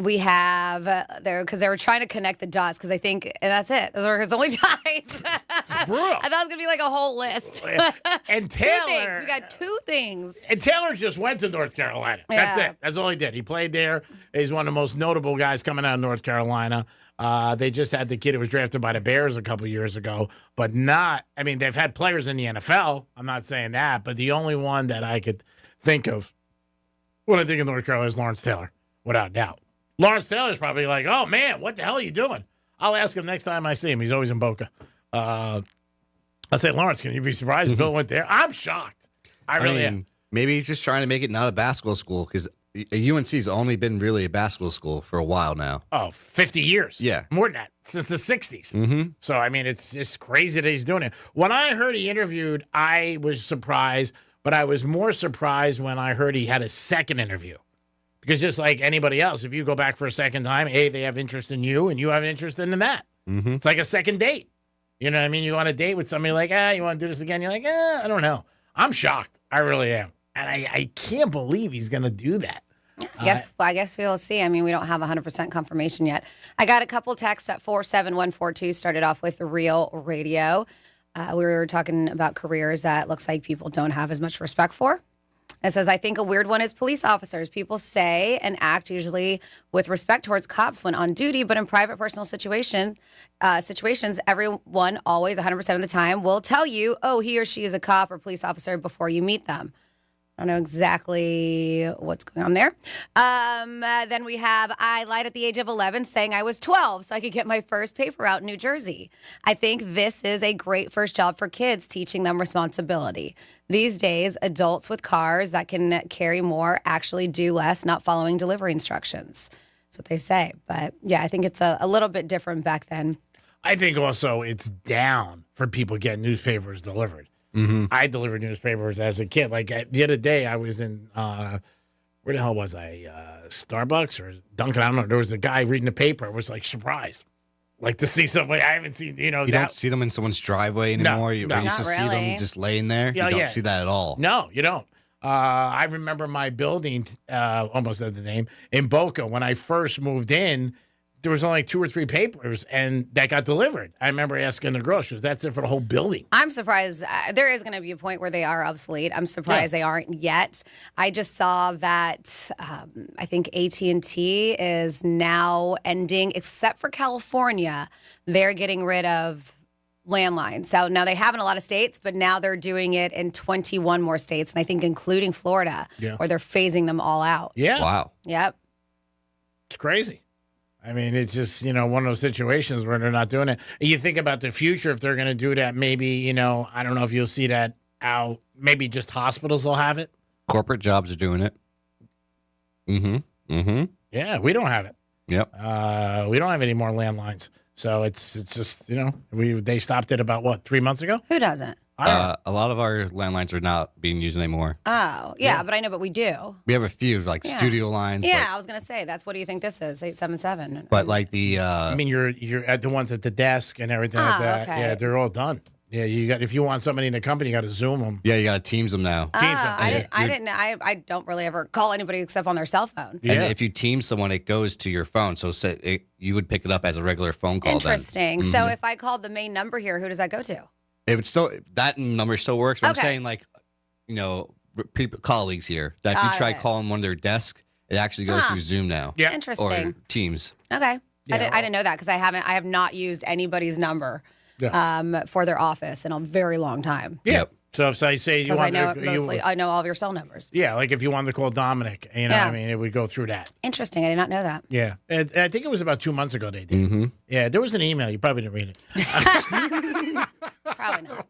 We have there because they were trying to connect the dots because I think, and that's it. Those are his only ties. I thought it was going to be like a whole list. And Taylor. 2 things. We got 2 things. And Taylor just went to North Carolina. That's Yeah. it. That's all he did. He played there. He's one of the most notable guys coming out of North Carolina. They just had the kid who was drafted by the Bears a couple years ago, but they've had players in the NFL. I'm not saying that, but the only one that I could think of when I think of North Carolina is Lawrence Taylor, without doubt. Lawrence Taylor's probably like, oh, man, what the hell are you doing? I'll ask him next time I see him. He's always in Boca. I'll say, Lawrence, can you be surprised Bill went there? I'm shocked. I really am. Maybe he's just trying to make it not a basketball school because UNC's only been really a basketball school for a while now. Oh, 50 years. Yeah. More than that, since the 60s. Mm-hmm. So, it's just crazy that he's doing it. When I heard he interviewed, I was surprised, but I was more surprised when I heard he had a second interview. Because just like anybody else, if you go back for a second time, they have interest in you and you have interest in that. Mm-hmm. It's like a second date. You know what I mean? You go on a date with somebody like, you want to do this again? You're like, I don't know. I'm shocked. I really am. And I can't believe he's going to do that. I guess we will see. We don't have 100% confirmation yet. I got a couple texts at 47142, started off with Real Radio. We were talking about careers that looks like people don't have as much respect for. It says, I think a weird one is police officers. People say and act usually with respect towards cops when on duty, but in private personal situations, everyone always 100% of the time will tell you, oh, he or she is a cop or police officer before you meet them. I don't know exactly what's going on there. Then we have, I lied at the age of 11 saying I was 12 so I could get my first paper route in New Jersey. I think this is a great first job for kids, teaching them responsibility. These days, adults with cars that can carry more actually do less, not following delivery instructions. That's what they say. But yeah, I think it's a little bit different back then. I think also it's down for people getting newspapers delivered. Mm-hmm. I delivered newspapers as a kid. Like the other day, I was in where the hell was I? Starbucks or Dunkin'? I don't know. There was a guy reading the paper. I was like surprised, like to see somebody I haven't seen. You don't see them in someone's driveway anymore. You used to see them just laying there. You don't see that at all. No, you don't. I remember my building, almost at the name, in Boca. When I first moved in, there was only 2 or 3 papers, and that got delivered. I remember asking the girl, she goes, that's it for the whole building. I'm surprised. There is going to be a point where they are obsolete. I'm surprised they aren't yet. I just saw that I think AT&T is now ending, except for California, they're getting rid of landlines. So now they have in a lot of states, but now they're doing it in 21 more states, and I think including Florida, where they're phasing them all out. Yeah. Wow. Yep. It's crazy. It's just, one of those situations where they're not doing it. You think about the future, if they're going to do that, maybe, I don't know if you'll see that out. Maybe just hospitals will have it. Corporate jobs are doing it. Mm-hmm. Mm-hmm. Yeah, we don't have it. Yep. We don't have any more landlines. So it's just, they stopped it about, 3 months ago? Who doesn't? A lot of our landlines are not being used anymore. Oh, yeah, but I know, but we do. We have a few, studio lines. Yeah, I was going to say, what do you think this is, 877? But like the... you're at the ones at the desk and everything like that. Okay. Yeah, they're all done. Yeah, if you want somebody in the company, you got to Zoom them. Yeah, you got to Teams them now. I don't really ever call anybody except on their cell phone. Yeah. And if you Teams someone, it goes to your phone. So you would pick it up as a regular phone call. Interesting. Then. So if I called the main number here, who does that go to? It would still, that number still works. But Okay. I'm saying colleagues here that if you try calling one of their desk, it actually goes through Zoom now. Yeah. Interesting. Or Teams. Okay. Yeah. I didn't know that because I have not used anybody's number for their office in a very long time. Yeah. So if I say you Because want I know all of your cell numbers. yeah, like if you wanted to call Dominic, you know, Yeah. I mean, it would go through that. Interesting. I did not know that. Yeah, and I think it was about 2 months ago they did. Mm-hmm. Yeah, there was an email. You probably didn't read it. Probably not.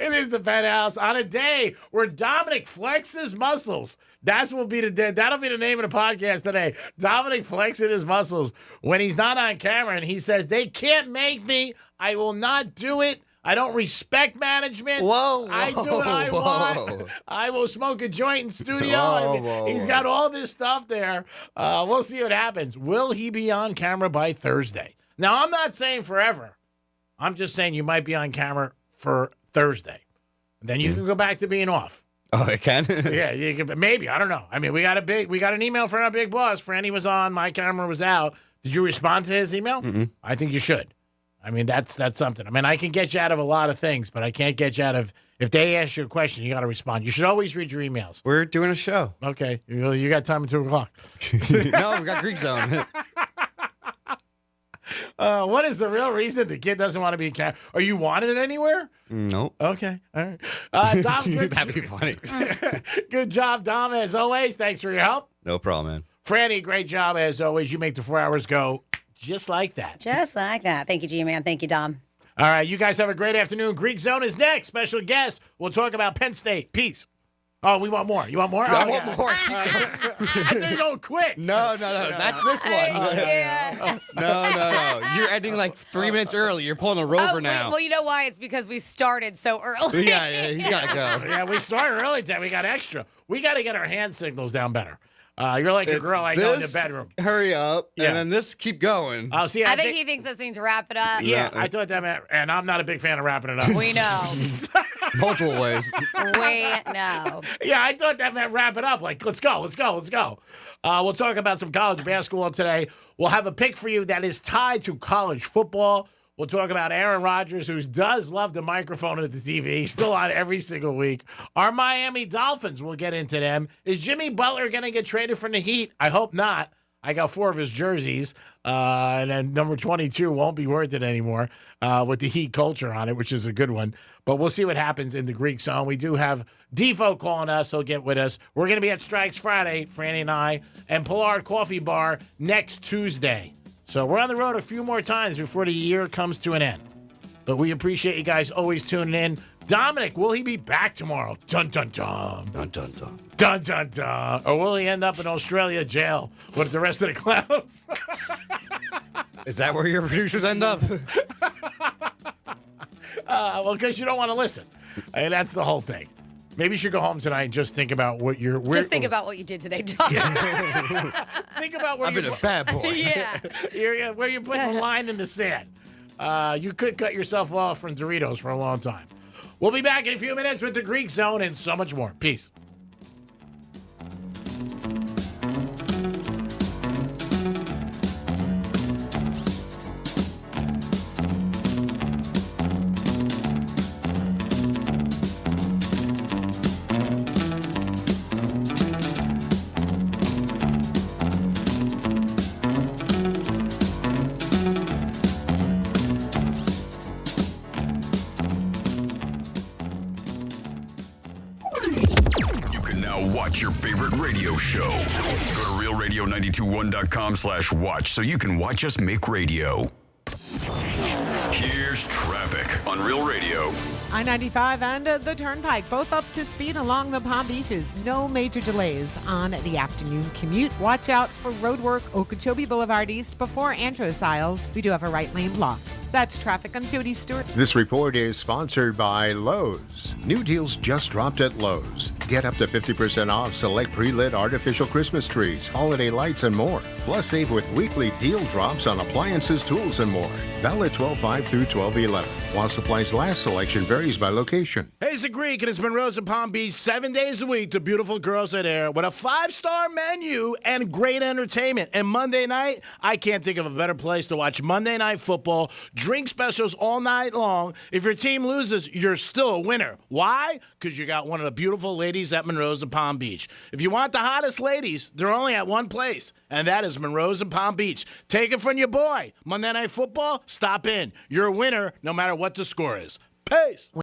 It is the Penthouse on a day where Dominic flexed his muscles. That'll be the name of the podcast today. Dominic flexing his muscles when he's not on camera, and he says, "They can't make me. I will not do it. I don't respect management. I do what I want. I will smoke a joint in studio." He's got all this stuff there. We'll see what happens. Will he be on camera by Thursday? Now, I'm not saying forever. I'm just saying you might be on camera for Thursday. Then you can go back to being off. Oh, it can? Yeah, you can, maybe. I don't know. I mean, we got an email from our big boss. Franny was on. My camera was out. Did you respond to his email? Mm-mm. I think you should. I mean, that's something. I mean, I can get you out of a lot of things, but I can't get you out of, if they ask you a question, you got to respond. You should always read your emails. We're doing a show. Okay. You got time at 2 o'clock. No, we got Greek Zone. What is the real reason the kid doesn't want to be a cat? Are you wanted anywhere? Nope. Okay. All right. Dom, That'd be funny. Good job, Dom, as always. Thanks for your help. No problem, man. Franny, great job, as always. You make the 4 hours go just like that. Just like that. Thank you, G-Man. Thank you, Dom. All right. You guys have a great afternoon. Greek Zone is next. Special guest. We'll talk about Penn State. Peace. Oh, we want more. You want more? I want more. I think going quick. No. That's this one. No. You're ending like 3 minutes early. You're pulling a Rover now. Well, you know why? It's because we started so early. Yeah, he's got to go. Yeah, we started early today. We got extra. We got to get our hand signals down better. You're like a girl I go in the bedroom. Hurry up, Yeah. and then this keep going. Oh, see, I think he thinks this means wrap it up. Yeah, I thought that meant, and I'm not a big fan of wrapping it up. We know. Multiple ways. We know. Yeah, I thought that meant wrap it up. Like, let's go. We'll talk about some college basketball today. We'll have a pick for you that is tied to college football. We'll talk about Aaron Rodgers, who does love the microphone at the TV. He's still on every single week. Our Miami Dolphins, we'll get into them. Is Jimmy Butler going to get traded from the Heat? I hope not. I got 4 of his jerseys, and then number 22 won't be worth it anymore with the Heat culture on it, which is a good one. But we'll see what happens in the Greek Zone. We do have Defo calling us. He'll get with us. We're going to be at Strikes Friday, Franny and I, and Pollard Coffee Bar next Tuesday. So we're on the road a few more times before the year comes to an end. But we appreciate you guys always tuning in. Dominic, will he be back tomorrow? Dun, dun, dun. Dun, dun, dun. Dun, dun, dun. Or will he end up in Australia jail with the rest of the clowns? Is that where your producers end up? Well, because you don't want to listen. I mean, that's the whole thing. Maybe you should go home tonight and just think about what you're... Just think about what you did today, Dom. Think about where I've been a bad boy. Yeah. where you're putting the line in the sand. You could cut yourself off from Doritos for a long time. We'll be back in a few minutes with the Greek Zone and so much more. Peace. Watch your favorite radio show. Go to realradio921.com/watch so you can watch us make radio. Here's traffic on Real Radio. I-95 and the Turnpike, both up to speed along the Palm Beaches. No major delays on the afternoon commute. Watch out for roadwork Okeechobee Boulevard East before Andros Isles. We do have a right lane block. That's traffic. I'm Jody Stewart. This report is sponsored by Lowe's. New deals just dropped at Lowe's. Get up to 50% off select pre-lit artificial Christmas trees, holiday lights, and more. Plus, save with weekly deal drops on appliances, tools, and more. Valid 12/5 through 12/11. While supplies last, selection varies by location. Hey, it's the Greek, and it's Monroe's and Palm Beach 7 days a week. The beautiful girls are there with a 5-star menu and great entertainment. And Monday night, I can't think of a better place to watch Monday Night Football. Drink specials all night long. If your team loses, you're still a winner. Why? Because you got one of the beautiful ladies at Monroe's and Palm Beach. If you want the hottest ladies, they're only at one place, and that is Monroe's and Palm Beach. Take it from your boy. Monday Night Football, stop in. You're a winner no matter what the score is. Peace.